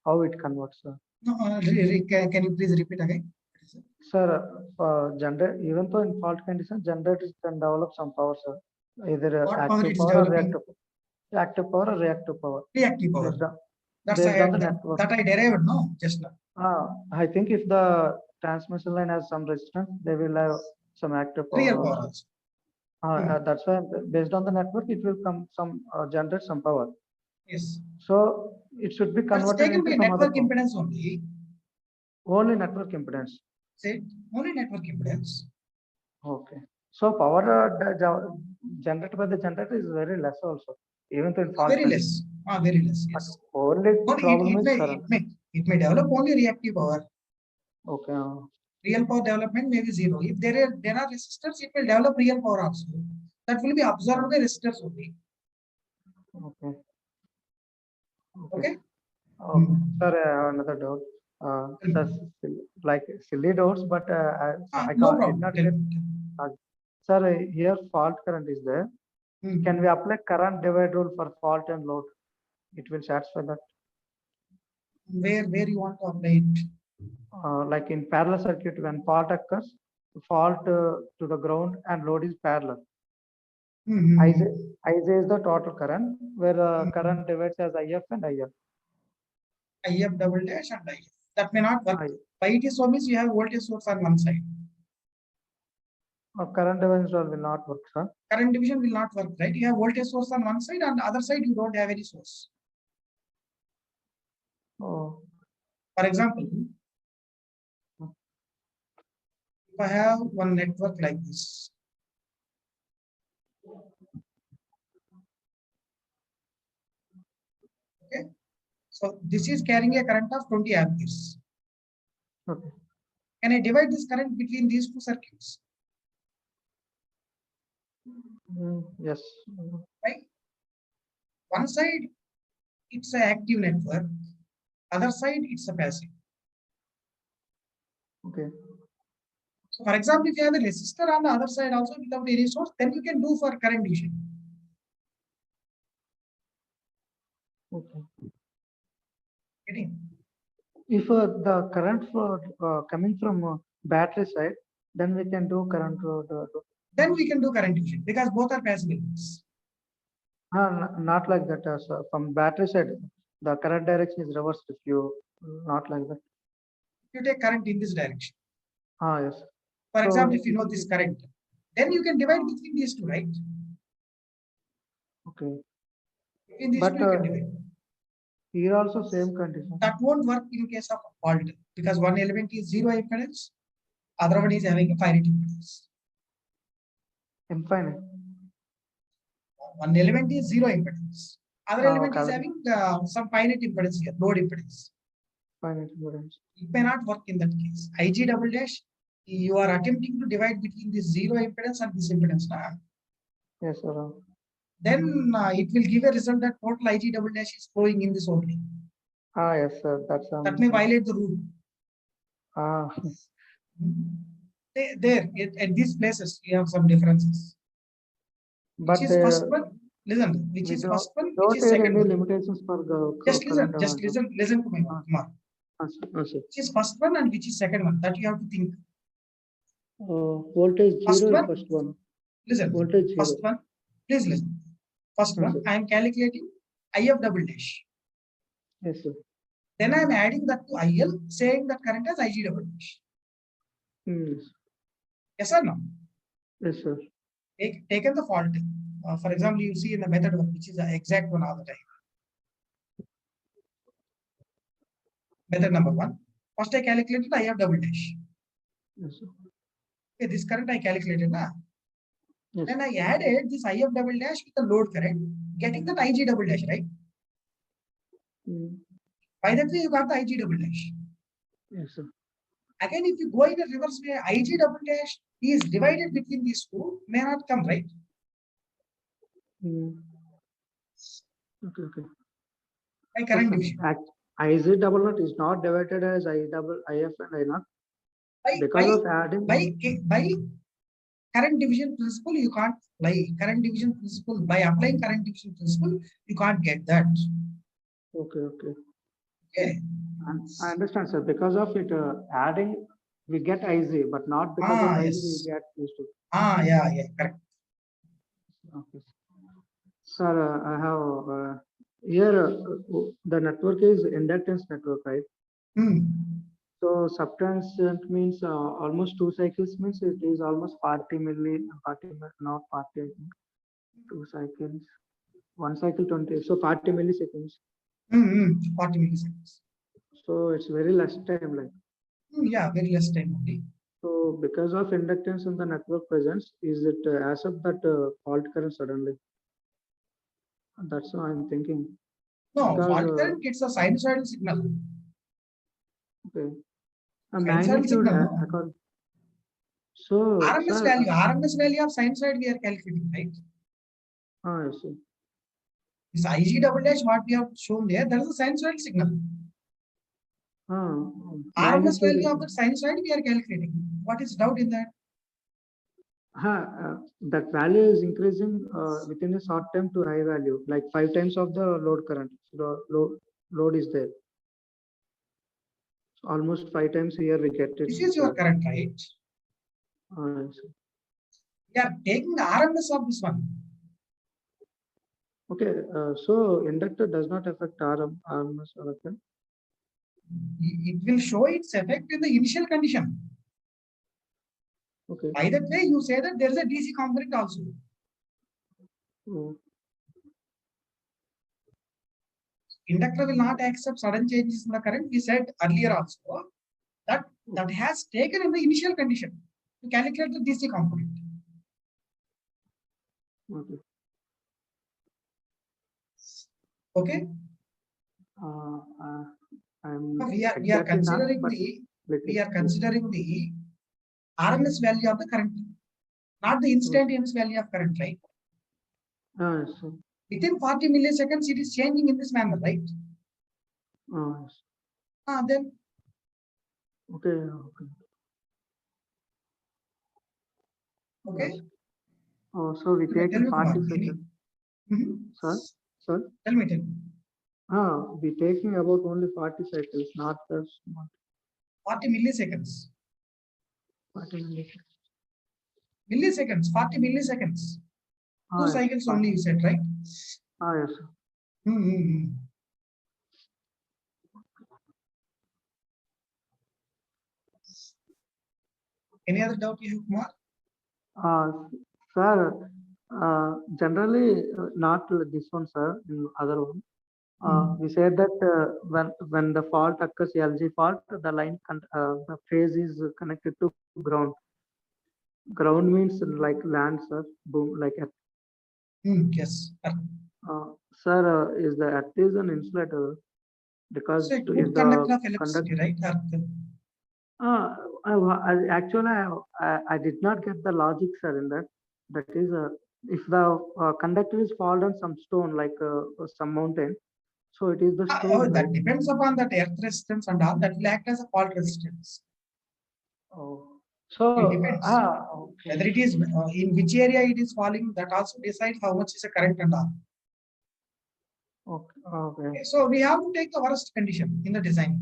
how it converts, sir. No, can you please repeat again? Sir, even though in fault condition, generators can develop some power, sir. Either What power active it's power or developing? reactive power or reactive power. Reactive power. Based on the network. That I derived, no, just now. I think if the transmission line has some resistance, they will have some active power. Real power also. That's why based on the network, it will come some generate some power. Yes. So it should be That's converted taken into by some network other impedance only. Only network impedance. Say only network impedance. Okay. So power generated by the generator is very less also, even though in fault. Very less. Very less. Yes. Only problem is current. It may develop only reactive power. Okay. Real power development may be zero. If there are resistors, it will develop real power also. That will be absorbed by resistors only. Okay. Okay. Sir, I have another doubt. Like silly doubts, but I no did not get. Sir, here fault current is there. Can we apply current divide rule for fault and load? It will satisfy that. Where you want to apply it? Like in parallel circuit, when fault occurs, fault to the ground and load is parallel. IJ is the total current, where current divides as IF and IF. IF double dash and IF. That may not work. Why it is so means you have voltage source on one side. Current division will not work, sir. Current division will not work, right? You have voltage source on one side, and the other side you don't have any source. Oh. For example, if I have one network like this, okay, so this is carrying a current of 20 amperes. Okay. Can I divide this current between these two circuits? Yes. Right. One side it's an active network, other side it's a passive. Okay. So for example, if you have a resistor on the other side also without any source, then you can do for current division. Okay. Getting? If the current coming from battery side, then we can do current road. Then we can do current division because both are passive elements. Not like that, sir. From battery side, the current direction is reversed. If you not like that. You take current in this direction. Yes. For example, if you know this current, then you can divide between these two, right? Okay. In these two, you can divide. Here also same condition. That won't work in case of fault because one element is zero impedance, other one is having a finite impedance. Infinite. One element is zero impedance. Other element is okay. having some finite impedance here, load impedance. Finite impedance. It may not work in that case. IG double dash, you are attempting to divide between this zero impedance and this impedance. Yes, sir. then it will give a result that total Ig double dash is flowing in this opening. Yes, sir. That's That may violate the rule. There, at these places, you have some differences. But Which is first one? Listen, which is first one? Which is second any one? limitations for the Just listen, current just listen to me, Kumar. sir. Which is first one and which is second one? That you have to think. Voltage First zero one? is first one. Listen, Voltage zero. first one, please listen. First Yes, one, sir. I am calculating IF double dash. Yes, sir. Then I am adding that to IL, saying that current as Ig double dash. Yes. Yes or no? Yes, sir. Taken the fault. For example, you see in the method one, which is the exact one all the time. Method number one. First I calculated IF double dash. Yes, sir. Okay, this current I calculated now. Yes. Then I added this IF double dash with the load current, getting that Ig double dash, right? By that way, you got the Ig double dash. Yes, sir. Again, if you go in a reverse way, Ig double dash is divided between these two, may not come, right? Okay, okay. By current division. IZ double naught is not divided as IF and I naught. Because of adding by current division principle, you can't apply current division principle. By applying current division principle, you can't get that. Okay, okay. Okay. I understand, sir. Because of it adding, we get IZ, but not because of IZ Yes. we get used to. Yeah, correct. Okay. Sir, I have here the network is inductance network, right? So subtransient means almost 2 cycles means it is almost 40 not 40, I think. 2 cycles, 1 cycle 20, so 40 milliseconds. 40 milliseconds. So it's very less time, like. Yeah, very less time only. So because of inductance in the network presence, is it as of that fault current suddenly? That's what I'm thinking. No, Because, fault current gets a sinusoidal signal. Okay. A Sinusoidal magnitude signal. according. So RMS value of sinusoid we are calculating, right? I see. This Ig double dash what we have shown there, that is a sinusoidal signal. RMS value of the sinusoid we are calculating. What is doubt in that? That value is increasing within a short time to high value, like 5 times of the load current. So load is there. So almost 5 times here we get it. This is your current, right? We are taking the RMS of this one. Okay, so inductor does not affect RMS or okay? It will show its effect in the initial condition. Okay. By that way, you say that there is a DC component also. Inductor will not accept sudden changes in the current. We said earlier also that has taken in the initial condition to calculate the DC component. Okay. We are considering the RMS value of the current, not the instantaneous value of current, right? So within 40 milliseconds, it is changing in this manner, right? Then. Okay. Okay. So we take 40 seconds. Sir? Tell me. We taking about only 40 cycles, not the 40 milliseconds. 40 milliseconds. 40 milliseconds. 2 cycles only, you said, right? Yes, sir. Any other doubt you have, Kumar? Sir, generally not this one, sir. In other one, we said that when the fault occurs, LG fault, the line the phase is connected to ground. Ground means like land, sir. Boom, like earth. Yes. Sir, is the earth is an insulator because so good conductor of electricity, right? Actually, I did not get the logic, sir, in that. That is if the conductor is fall on some stone like some mountain, so it is the stone That like. depends upon that earth resistance and all, that will act as a fault resistance. Oh, so It depends. okay. Whether it is in which area it is falling, that also decides how much is a current and all. Okay. So we have to take the worst condition in the design.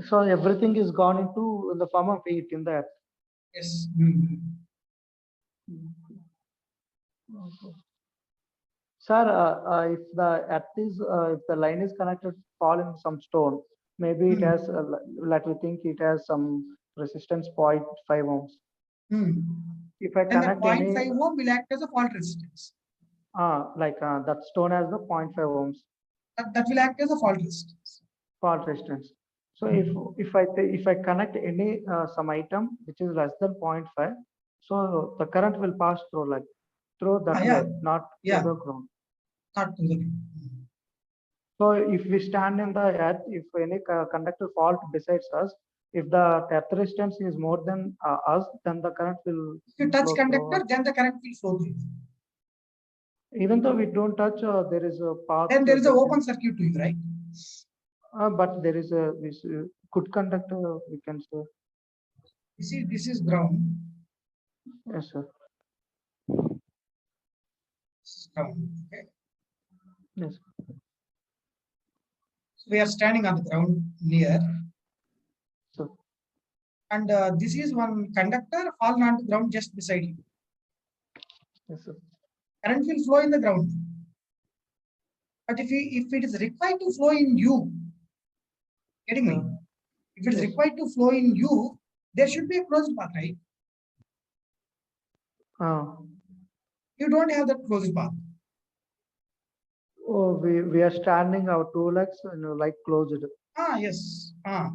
So everything is gone into in the form of heat in that. Yes. Okay. Sir, if the earth is if the line is connected fall in some stone, maybe it has let me think it has some resistance 0.5 ohms. If I Then the connect 0.5 ohm will act as a fault resistance. like that stone has the 0.5 ohms That will act as a fault resistance. fault resistance. So if I connect any some item which is less than 0.5, so the current will pass through like through that way, not through the ground. Not to the So if we stand in the earth, if any conductor fault besides us, if the earth resistance is more than us, then the current will. If you touch flow conductor, through. then the current will flow through. Even though we don't touch, there is a path. Then there is an open circuit to you, right? But there is a this good conductor, we can say. You see, this is ground. Yes, sir. This is ground. Okay. Yes. So we are standing on the ground near. So. And this is one conductor fallen on the ground just beside you. Yes, sir. Current will flow in the ground. But if it is required to flow in you, getting me? If it is required to flow in you, there should be a closed path, right? You don't have that closed path. Oh, we are standing our two legs like closed. Yes. So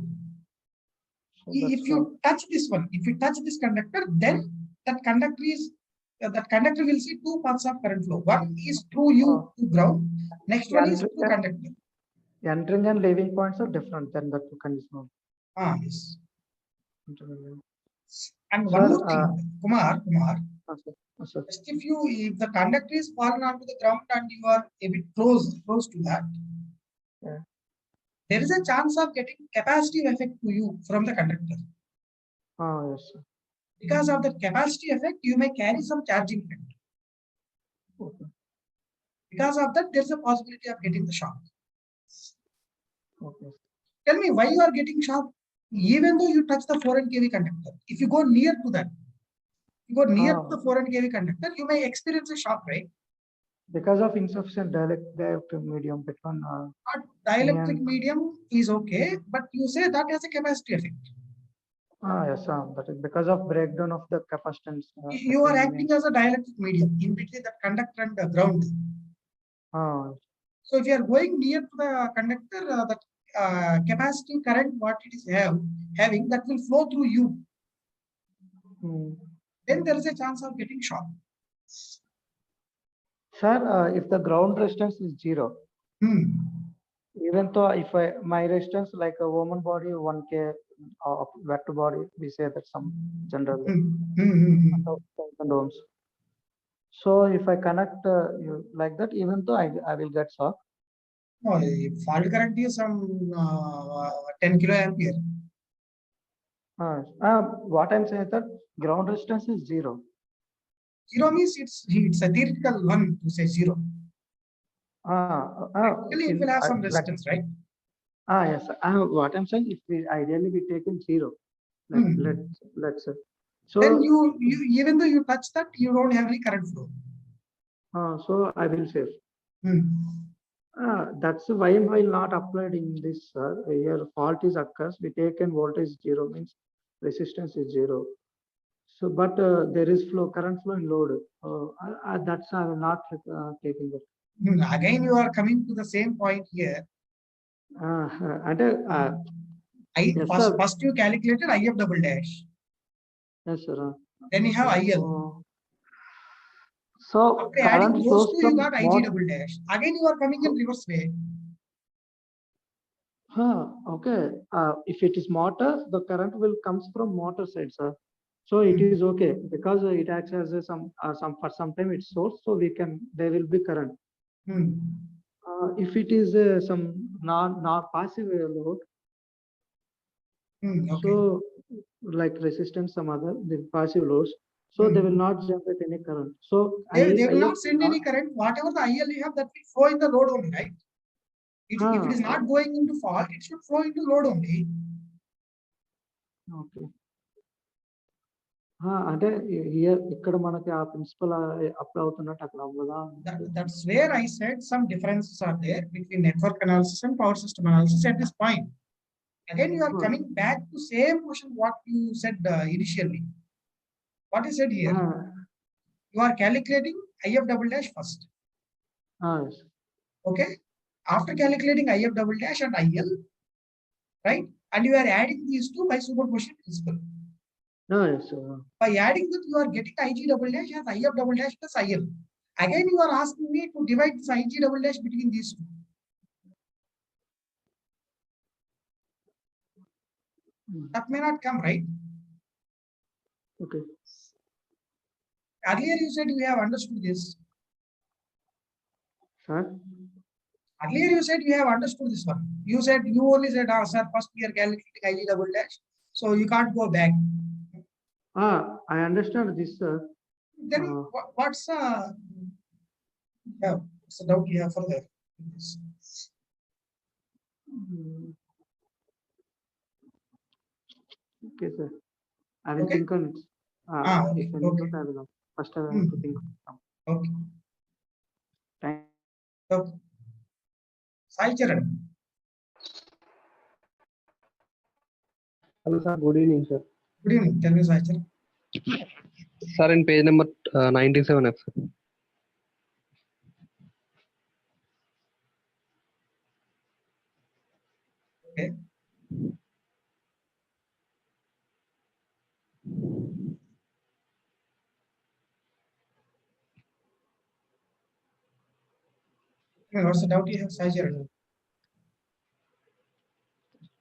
if you touch this one, if you touch this conductor, then that conductor will see two paths of current flow. One is through you to ground. Next one is through conductor. Entering and leaving points are different than the two conditions. Yes. And one more thing, Kumar. Just if the conductor is fallen onto the ground and you are a bit close to that, there is a chance of getting capacitive effect to you from the conductor. Yes, sir. Because of the capacity effect, you may carry some charging effect. Okay. Because of that, there is a possibility of getting the shock. Okay. Tell me why you are getting shock, even though you touch the 400 kV conductor. If you go near to that, to the 400 kV conductor, you may experience a shock, right? Because of insufficient dielectric medium between. Dielectric medium is okay, but you say that has a capacity effect. Yes, that is because of breakdown of the capacitance. You are acting as a dielectric medium in between the conductor and the ground. So if you are going near to the conductor, the capacitive current what it is having that will flow through you. Then there is a chance of getting shock. Sir, if the ground resistance is 0, even though if my resistance like a woman body 1K of wet body, we say that some general ohms. So if I connect like that, even though I will get shock. No, fault current is some 10 kiloampere. What I'm saying is that ground resistance is 0. 0 means it's a theoretical one to say 0. Actually, it will have some resistance, right? Yes. What I'm saying, if we ideally we take in 0, let's say. So then you even though you touch that, you don't have any current flow. So I will save. That's why will not applied in this. Here fault is occurs. We take in voltage 0 means resistance is 0. So, but there is current flow in load. That's I will not taking it. Again, you are coming to the same point here. First you calculated IF double dash. Yes, sir. Then you have IL. So after adding those two, you got IG double dash. Again, you are coming in reverse way. Okay. If it is motor, the current will comes from motor side, sir. So it is okay because it acts as some for some time it's source, so there will be current. If it is some non passive load, Okay. so like resistance, some other the passive loads, so they will not generate any current. So They will IL not send any current. Whatever the IL you have, that will flow in the load only, right? If it is not going into fault, it should flow into load only. Okay. అంటే ఇక్కడ మనకి ఆ principal apply అవుతున్నట్టు అక్కడ అవ్వదా? That's where I said some differences are there between network analysis and power system analysis at this point. Again, you are coming back to same question what you said initially. What you said here? You are calculating IF double dash first. Yes. Okay. After calculating IF double dash and IL, right? And you are adding these two by superposition principle. Yes. By adding that, you are getting IG double dash as IF double dash plus IL. Again, you are asking me to divide this IG double dash between these two. That may not come, right? Okay. Earlier you said you have understood this. Sir? Earlier you said you have understood this one. You said you only said, sir, first we are calculating IG double dash, so you can't go back. I understand this, sir. Then what's the doubt you have further? Okay, sir. I will think on it. Okay. First, I have to think. Okay. Thank Okay. Sai Charan. Hello, sir. Good evening, sir. Good evening. Tell me, Sai Charan. Sir, in page number 97F. Okay. What's the doubt you have, Sai Charan?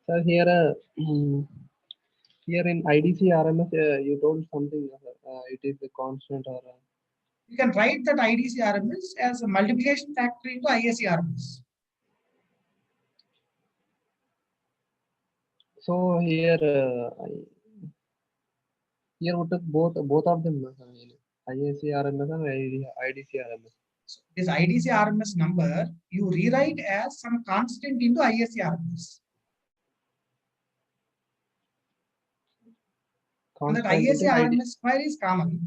Sir, here in IDC RMS, you told something. It is a constant or. You can write that IDC RMS as a multiplication factor into ISC RMS. So here we took both of them, ISC RMS and IDC RMS. So this IDC RMS number you rewrite as some constant into ISC RMS. And that ISC RMS square is common.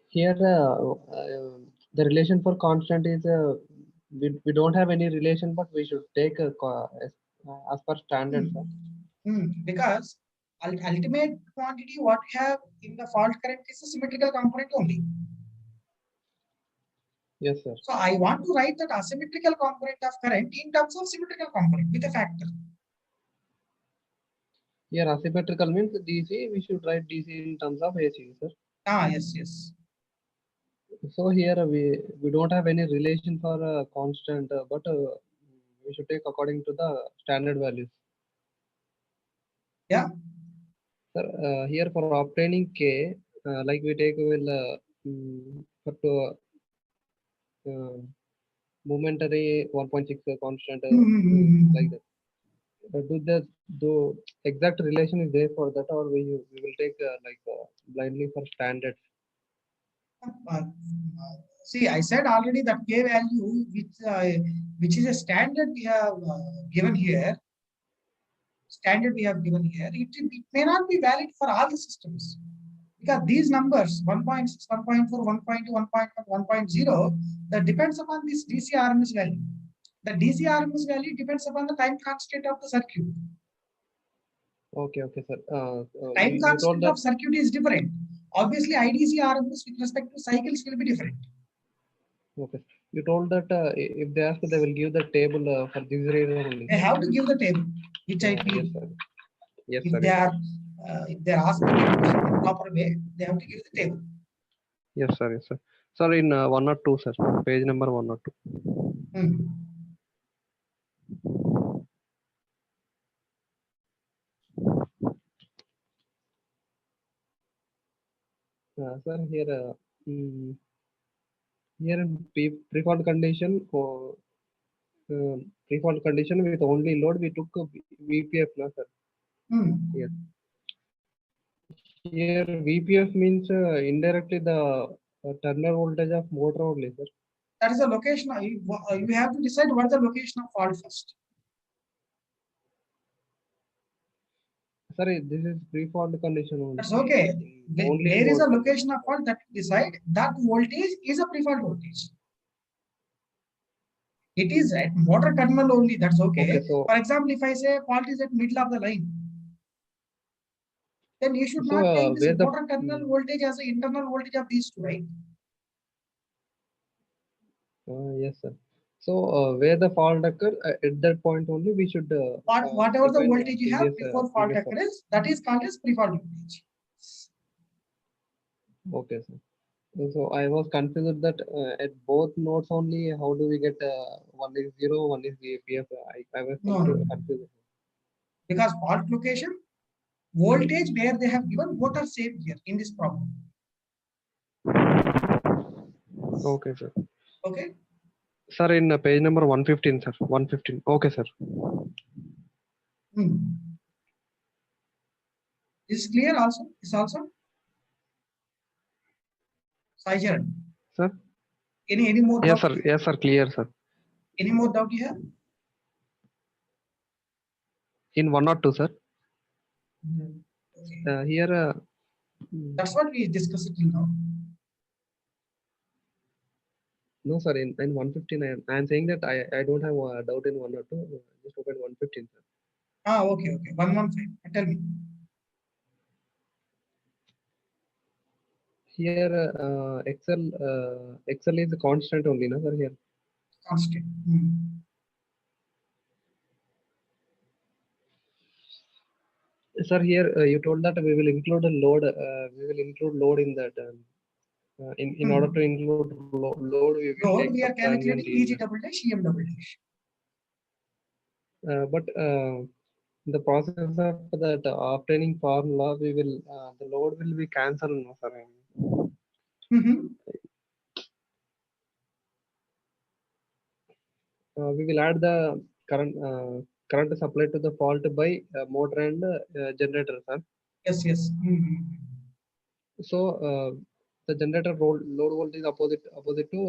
Here the relation for constant is we don't have any relation, but we should take as per standard. Because ultimate quantity what we have in the fault current is a symmetrical component only. Yes, sir. So I want to write that asymmetrical component of current in terms of symmetrical component with a factor. Here asymmetrical means DC, we should write DC in terms of AC, sir. Yes, yes. So here we don't have any relation for constant, but we should take according to the standard values. Yeah. Sir, here for obtaining K, like we take momentary 1.6 constant, like that. Do exact relation is there for that, or we will take blindly for standard? See, I said already that K value, which is a standard we have given here. Standard we have given here. It may not be valid for all the systems because these numbers 1.6, 1.4, 1.2, 1.1, 1.0 that depends upon this DC RMS value. The DC RMS value depends upon the time constant of the circuit. Okay, sir. Time constant of circuit is different. Obviously, IDC RMS with respect to cycles will be different. Okay. You told that if they ask, they will give the table for this reason only. They have to give the table, which I feel. Yes, sir. Yes, if sir. If they are asking in the proper way, they have to give the table. Yes, sir. Yes, sir. Sir, in 102, sir, page number 102. Sir, here in pre-fault condition for pre-fault condition with only load, we took a VPF, no, sir. Here VPF means indirectly the terminal voltage of motor only, sir. That is the location. You have to decide what is the location of fault first. Sorry, this is pre-fault condition only. That's okay. Only There is a load. location of fault that you decide that voltage is a pre-fault voltage. It is at motor terminal only. That's okay. Okay, so For example, if I say fault is at middle of the line, then you should So, not take this where the- motor terminal voltage as the internal voltage of these two, right? yes, sir. So where the fault occur at that point only we should Whatever the define voltage you have previous, before fault previous occurrence, that is called as pre-fault voltage. Okay, sir. So I was confused that at both nodes only, how do we get one is 0, one is VPF? I was No, no. confused. Because fault location, voltage where they have given both are same here in this problem. Okay, sir. Okay. Sir, in page number 115, sir. 115. Okay, sir. Is clear also? Is also? Saijan. Sir? Any more Yes, doubt? sir. Yes, sir. Clear, sir. Any more doubt you have? In 1 or 2, sir. Okay. Here. That's what we discussed it now. No, sir. In 115, I am saying that I don't have a doubt in 1 or 2. Just open 115, sir. Okay. 115. Tell me. Here, Excel is a constant only, no, sir? Here. Constant. Sir, here you told that we will include a load. We will include load in that. In order to include load, we will Load, take we are calculating subtransient EG double dash, EM double dash. But the process of that obtaining formula, we will the load will be cancelled, no, sir. We will add the current supply to the fault by motor and generator, sir. Yes. So the generator load voltage opposite to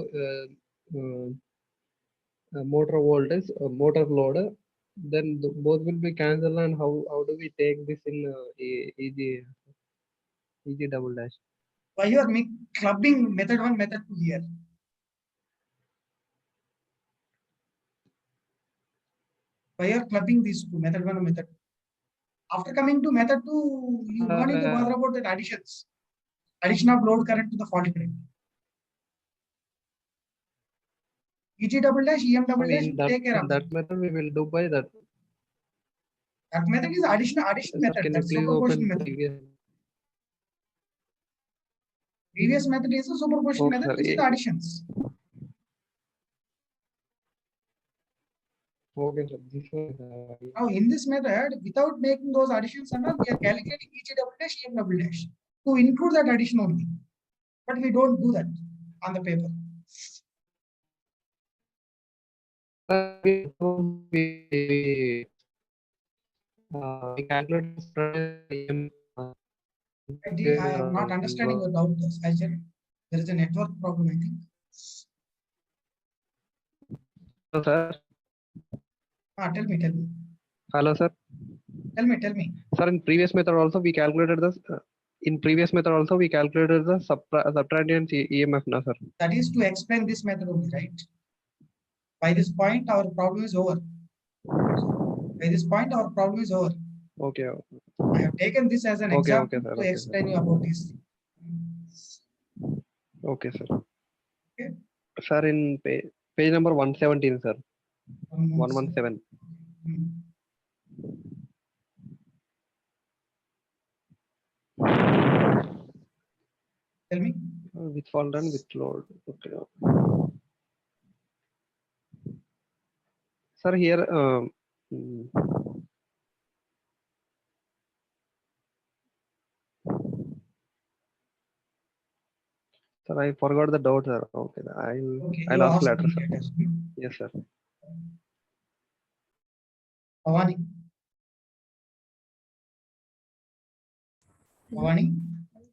motor voltage, motor load. Then both will be cancelled, and how do we take this in EG double dash? Why you are clubbing method 1, method 2 here? Why you are clubbing these two, method 1 and method 2? After coming to method 2, you don't need to bother about the additions. Addition of load current to the fault current. EG double dash, EM double dash, take care of that method we will do by that. That method is addition method. That's superposition method. Previous method is a superposition method, which is the additions. Okay, sir. Now, in this method, without making those additions and all, we are calculating EG double dash, EM double dash to include that addition only. But we don't do that on the paper. We calculate I am not understanding your doubt, Sajjan. There is a network problem, I think. Sir. Tell me. Hello, sir. Tell me. Sir, in previous method also we calculated this. In previous method also we calculated the subtransient EMF, no, sir. That is to explain this method only, right? By this point, our problem is over. Okay. I have taken this as an example to explain you about this. Okay, sir. Okay. Sir, in page number 117, sir. 117. Tell me. With fault and with load. Okay. Sir, here Sir, I forgot the doubt, sir. Okay, Okay, I'll you ask ask later, me sir. later. Yes, sir. Bhavani. Bhavani,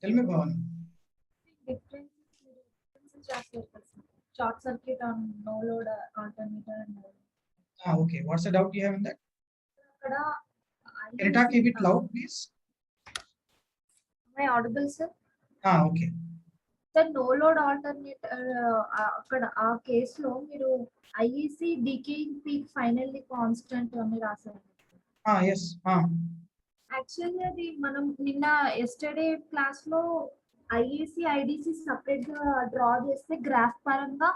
tell me, Bhavani. Short circuit on no load alternator and Okay. What's the doubt you have in that? Kada, Can you talk a bit loud, please? Am I audible, sir? Okay. The no load alternator అక్కడ ఆ కేసులో మీరు IEC decaying peak finally constant అని రాశారు. Yes. Actually అది మనం నిన్న yesterday class లో IEC IDC సెపరేట్ గా డ్రా చేస్తే గ్రాఫ్ పరంగా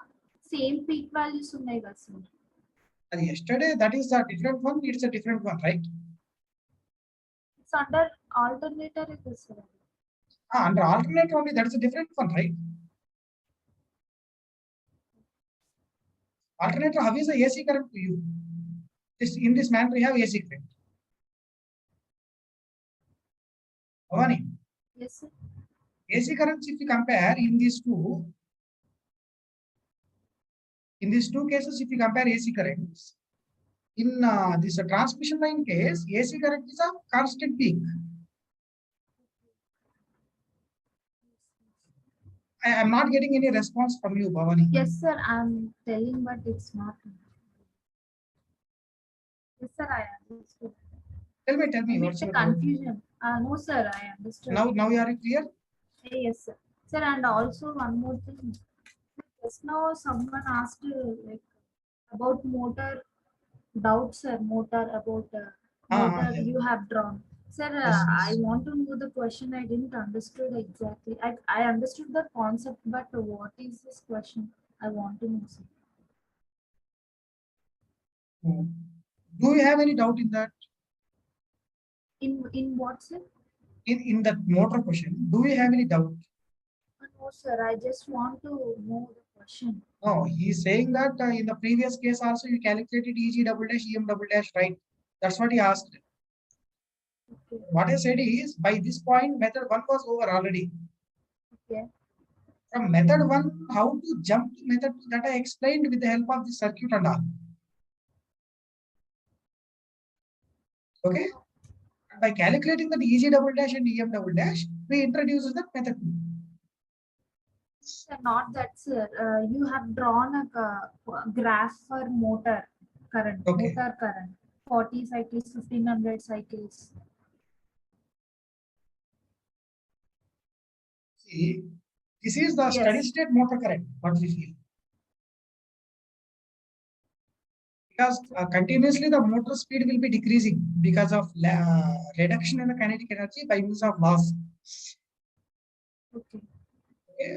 సేమ్ పీక్ వాల్యూస్ ఉన్నాయి కదా సార్. అది yesterday, that is a different one. It's a different one, right? It's under alternator is sir. Under alternate only, that is a different one, right? Alternator, how is the AC current to you? In this manner, we have AC current. Bhavani, Yes, sir. AC currents, if you compare in these two cases, if you compare AC currents, in this transmission line case, AC current is a constant peak. I am not getting any response from you, Bhavani. Yes, sir. I'm telling, but it's not. Yes, sir. I understood. Tell me. It's a confusion. No, sir. I understood. Now you are clear? Yes, sir. Sir, and also one more thing. Just now, someone asked like about motor doubts, sir. Motor about motor yes. you have drawn. Sir, Yes. I want to know the question. I didn't understood exactly. I understood the concept, but what is this question? I want to know, sir. Do you have any doubt in that? In what, sir? In that motor question, do you have any doubt? No, sir. I just want to know the question. No, he is saying that in the previous case also you calculated EG double dash, EM double dash, right? That's what he asked. Okay. What I said is, by this point, method 1 was over already. Okay. From method 1, how to jump to method 2, that I explained with the help of the circuit and all. Okay? And by calculating the EG double dash and EM double dash, we introduce that method 2. Sir, not that, sir. You have drawn a graph for motor current. Okay. Motor current. 40 cycles, 1500 cycles. See, this is the Yes. steady state motor current, what we feel. Because continuously the motor speed will be decreasing because of reduction in the kinetic energy by use of loss. Okay.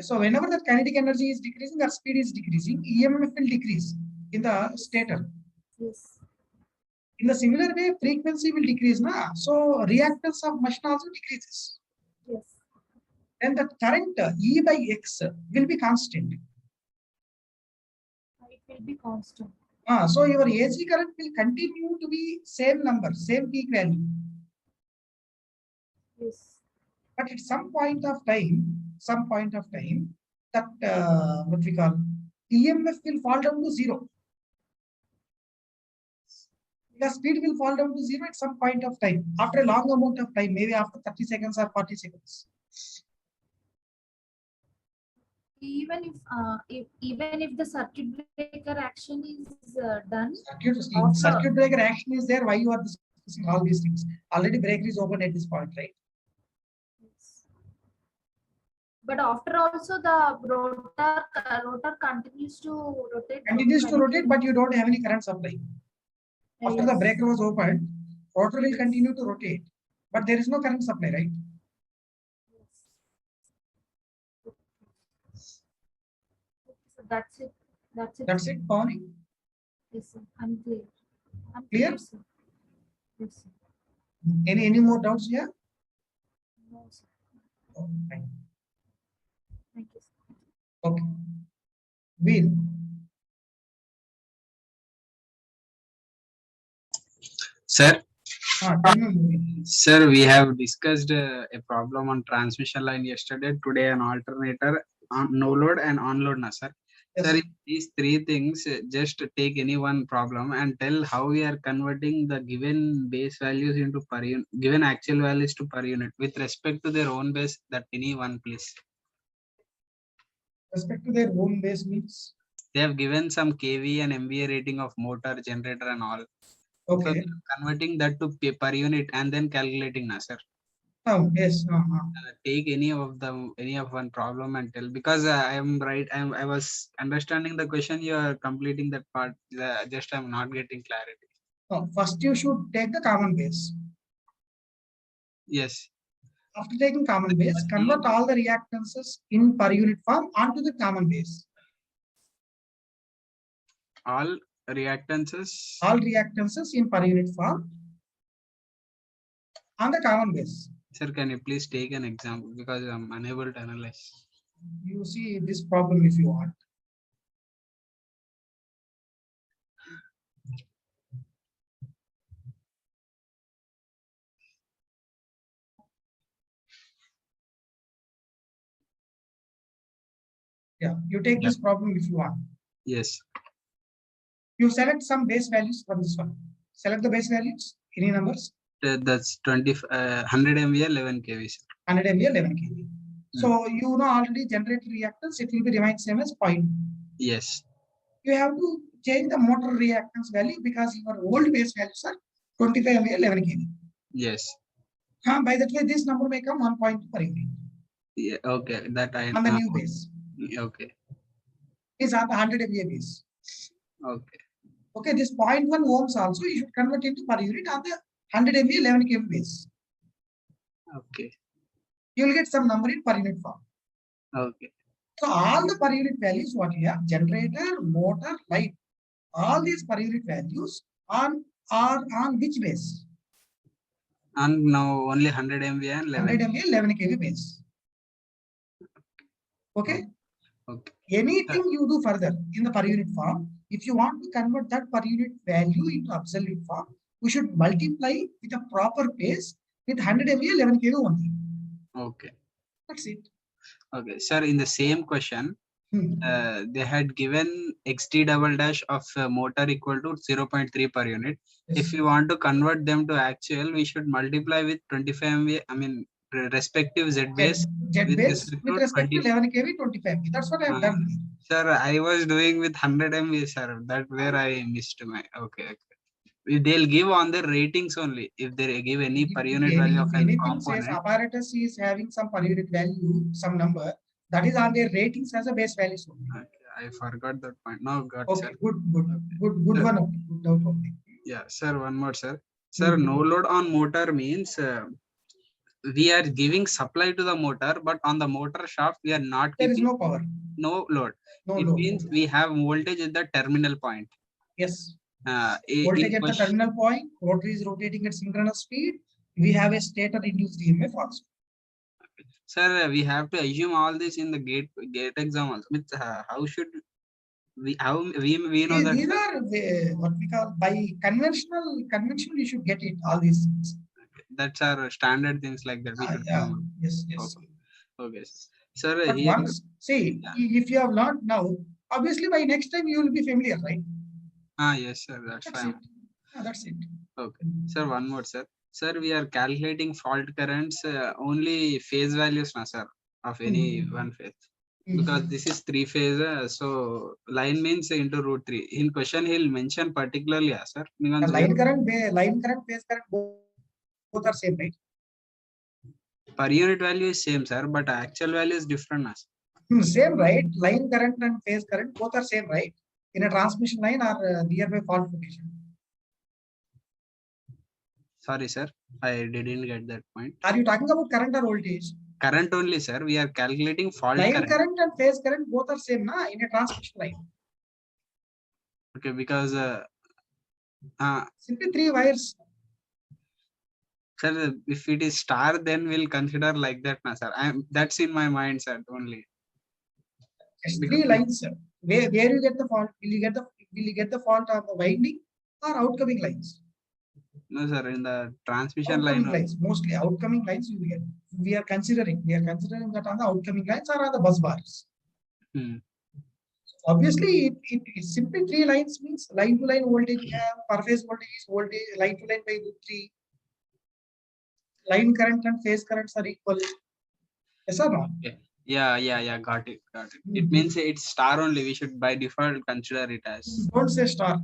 So whenever the kinetic energy is decreasing, our speed is decreasing, EMF will decrease in the stator. Yes. In the similar way, frequency will decrease, so reactance of machine also decreases. Yes. Then the current E by X will be constant. It will be constant. So your AC current will continue to be same number, same peak value. Yes. But at some point of time, that what we call EMF will fall down to 0. The speed will fall down to 0 at some point of time, after a long amount of time, maybe after 30 seconds or 40 seconds. Even if the circuit breaker action is done. Circuit breaker action is there. Why you are discussing all these things? Already breaker is open at this point, right? Yes. But after also the rotor continues to rotate. But you don't have any current supply. After the breaker was opened, rotor will continue to rotate, but there is no current supply, right? So that's it. That's it, Pawni. Yes, sir. I'm clear. Clear? Sir. Yes, sir. Any more doubts here? No, sir. Oh, fine. Thank you, sir. Okay. Will. Sir, Tell me. sir, we have discussed a problem on transmission line yesterday. Today, an alternator. no load and on load, na sir. Yes. Sir, if these three things, just take any one problem and tell how we are converting the given base values into per unit, given actual values to per unit with respect to their own base, that any one, please. Respect to their own base means. They have given some kV and MVA rating of motor, generator and all. Okay. So converting that to per unit and then calculating, na sir. Oh, yes. Take any of one problem and tell, because I am right. I was understanding the question. You are completing that part. Just I'm not getting clarity. Oh, first you should take the common base. Yes. After taking common base, convert all the reactances in per unit form onto the common base. All reactances. All reactances in per unit form on the common base. Sir, can you please take an example, because I'm unable to analyze. You see this problem if you want. Yeah, you take this problem if you want. Yes. You select some base values from this one. Select the base values, any numbers. That's 100 MVA 11 kV. Sir. 100 MVA 11 kV. So you know already generator reactance, it will be remain same as 0. Yes. You have to change the motor reactance value because your old base values are 25 MVA 11 kV. Yes. By that way, this number may come 1.2 per unit. Yeah. Okay. That I. On the new base. Okay. Is on the 100 MVA base. Okay. Okay, this 0.1 ohms also you should convert into per unit on the 100 MVA 11 kV base. Okay. You will get some number in per unit form. Okay. So all the per unit values what you have, generator, motor, light, all these per unit values are on which base? And now only 100 MVA and 11. 100 MVA 11 kV base. Okay. Okay. Anything you do further in the per unit form, if you want to convert that per unit value into absolute form, we should multiply with a proper base with 100 MVA 11 kV only. Okay. That's it. Okay, sir. In the same question, they had given XT double dash of motor equal to 0.3 per unit. Yes. If you want to convert them to actual, we should multiply with 25 MVA. I mean, respective Z base. Z base with respect to 11 kV 25 MVA. That's what I have done. Sir, I was doing with 100 MVA, sir. That where I missed my. Okay. They'll give on the ratings only. If they give any per unit value of any component. Says apparatus is having some per unit value, some number, that is on their ratings as a base value. Okay, I forgot that point. No, got okay, sir. Good one. Okay. Yeah, sir. One more, sir. Sir, no load on motor means we are giving supply to the motor, but on the motor shaft we are not. There is no power. No load. No it load. Means we have voltage at the terminal point. Yes. Voltage at the terminal point, rotor is rotating at synchronous speed. We have a stator induced EMF also. Sir, we have to assume all this in the gate exam also. How should we? How we know that? These are what we call by conventional. You should get it all these things. That's our standard things like that. We should know. Yes. Okay. Sir, but here, once see if you have learned now, obviously by next time you will be familiar, right? Yes, sir. That's fine. That's it. Okay. Sir, one more, sir. Sir, we are calculating fault currents only phase values, na, sir, of any one phase. Because this is 3 phase, so line means into √3. In question, he'll mention particularly, sir. Line current, phase current, both are same, right? Per unit value is same, sir, but actual value is different, na, sir. Same, right? Line current and phase current both are same, right? In a transmission line or nearby fault location. Sorry, sir. I didn't get that point. Are you talking about current or voltage? Current only, sir. We are calculating fault line current and phase current both are same, na, in a transmission line. Okay, because simply 3 wires. Sir, if it is star, then we'll consider like that, na, sir. That's in my mind, sir. Only. It's 3 lines, sir. Where you get the fault? Will you get the fault on the winding or outgoing lines? No, sir. In the transmission outcoming line. Lines, mostly outgoing lines you will get. We are considering that on the outgoing lines or on the bus bars. Obviously, it's simply 3 lines means line to line voltage we have, per phase voltage is voltage, line to line by √3. Line current and phase currents are equal. Yes or no? Yeah. Got it. It means it's star only. We should by default consider it as. Don't say star.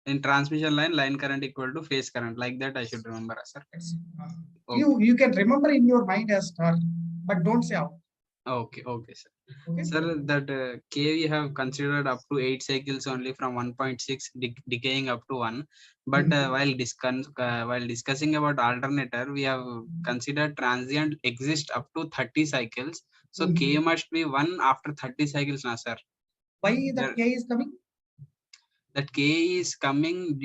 In transmission line current equal to phase current. Like that, I should remember, sir. Okay. You can remember in your mind as star, but don't say out. Okay, sir. Okay. Sir, that K we have considered up to 8 cycles only from 1.6 decaying up to 1. But while discussing about alternator, we have considered transient exist up to 30 cycles. So K must be 1 after 30 cycles now, sir. Why that K is coming? That K is coming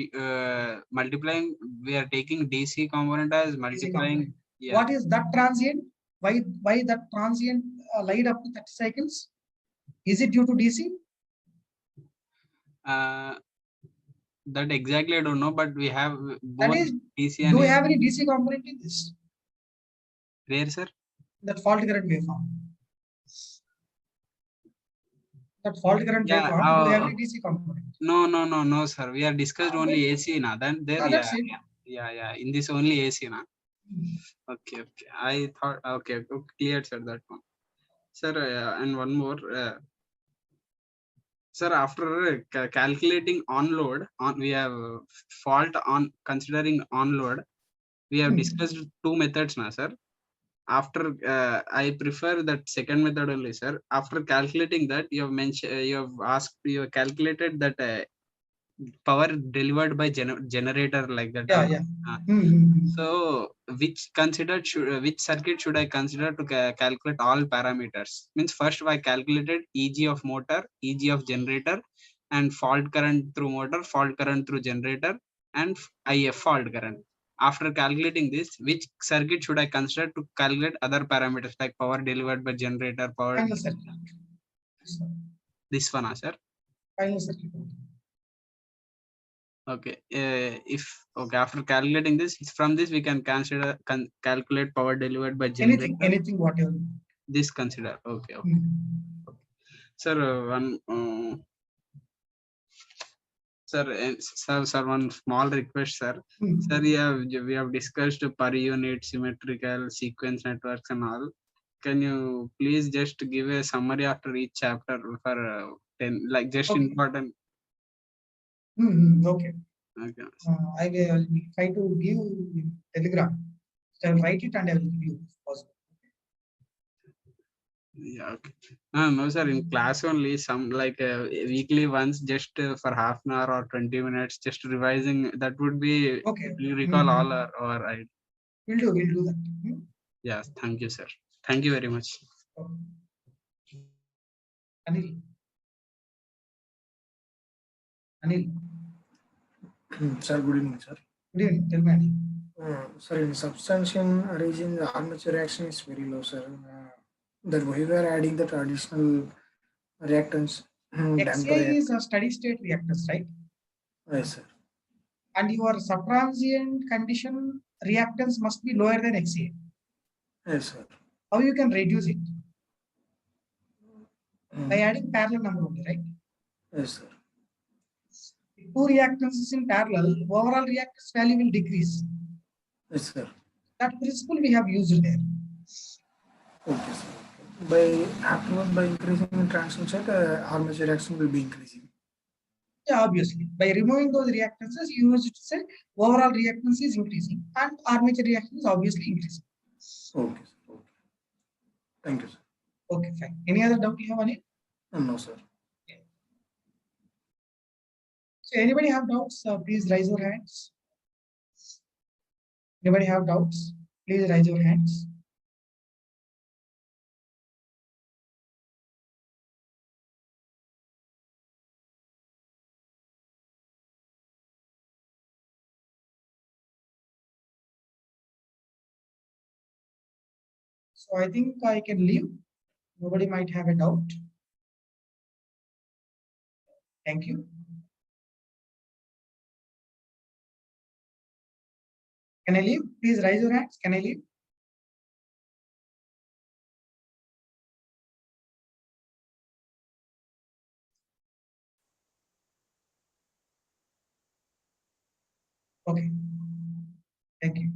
multiplying. We are taking DC component as multiplying. Yeah. What is that transient? Why that transient light up to 30 cycles? Is it due to DC? That exactly I don't know, but we have both that is, DC and do we AC. have any DC component in this? Where, sir? That fault current waveform. That fault current waveform, do we have any DC component? No, sir. We are discussed only AC now. Then there, yeah. In this only AC now. Okay. I thought okay, cleared, sir, that one. Sir, and one more. Sir, after calculating on load, we have fault on considering on load. We have discussed 2 methods now, sir. After I prefer that second method only, sir. After calculating that, you have mentioned, you have calculated that power delivered by generator like that. Yeah. So which circuit should I consider to calculate all parameters? Means first I calculated EG of motor, EG of generator, and fault current through motor, fault current through generator, and IF fault current. After calculating this, which circuit should I consider to calculate other parameters like power delivered by generator, power? Final circuit. This one, sir. Final circuit. Okay. After calculating this, from this we can consider calculate power delivered by generator. Anything whatever. This consider. Okay. Sir, Sir, one small request, sir. Sir, we have discussed per unit, symmetrical, sequence networks and all. Can you please just give a summary after each chapter for 10, like just important? Okay. I will try to give telegram. I will write it and I will give you possible. Yeah, okay. No, sir, in class only, some like weekly once, just for half an hour or 20 minutes, just revising, that would be okay. You recall all our right. We'll do that. Yes, thank you, sir. Thank you very much. Anil. Sir, good evening, sir. Good evening. Tell me, Anil. Sir, in substantial region, the armature reaction is very low, sir. That we were adding the traditional reactants. XA is a steady state reactance, right? Yes, sir. And your subtransient condition reactance must be lower than XA. Yes, sir. How you can reduce it? By adding parallel number only, right? Yes, sir. If 2 reactances in parallel, overall reactance value will decrease. Yes, sir. That principle we have used there. Okay, sir. By increasing the transient, armature reaction will be increasing. Yeah, obviously. By removing those reactances, you used to say overall reactance is increasing and armature reaction is obviously increasing. Okay, sir. Okay. Thank you, sir. Okay, fine. Any other doubt you have on it? No, sir. Okay. So anybody have doubts? Please raise your hands. Anybody have doubts? Please raise your hands. So I think I can leave. Nobody might have a doubt. Thank you. Can I leave? Please raise your hands. Can I leave? Okay. Thank you.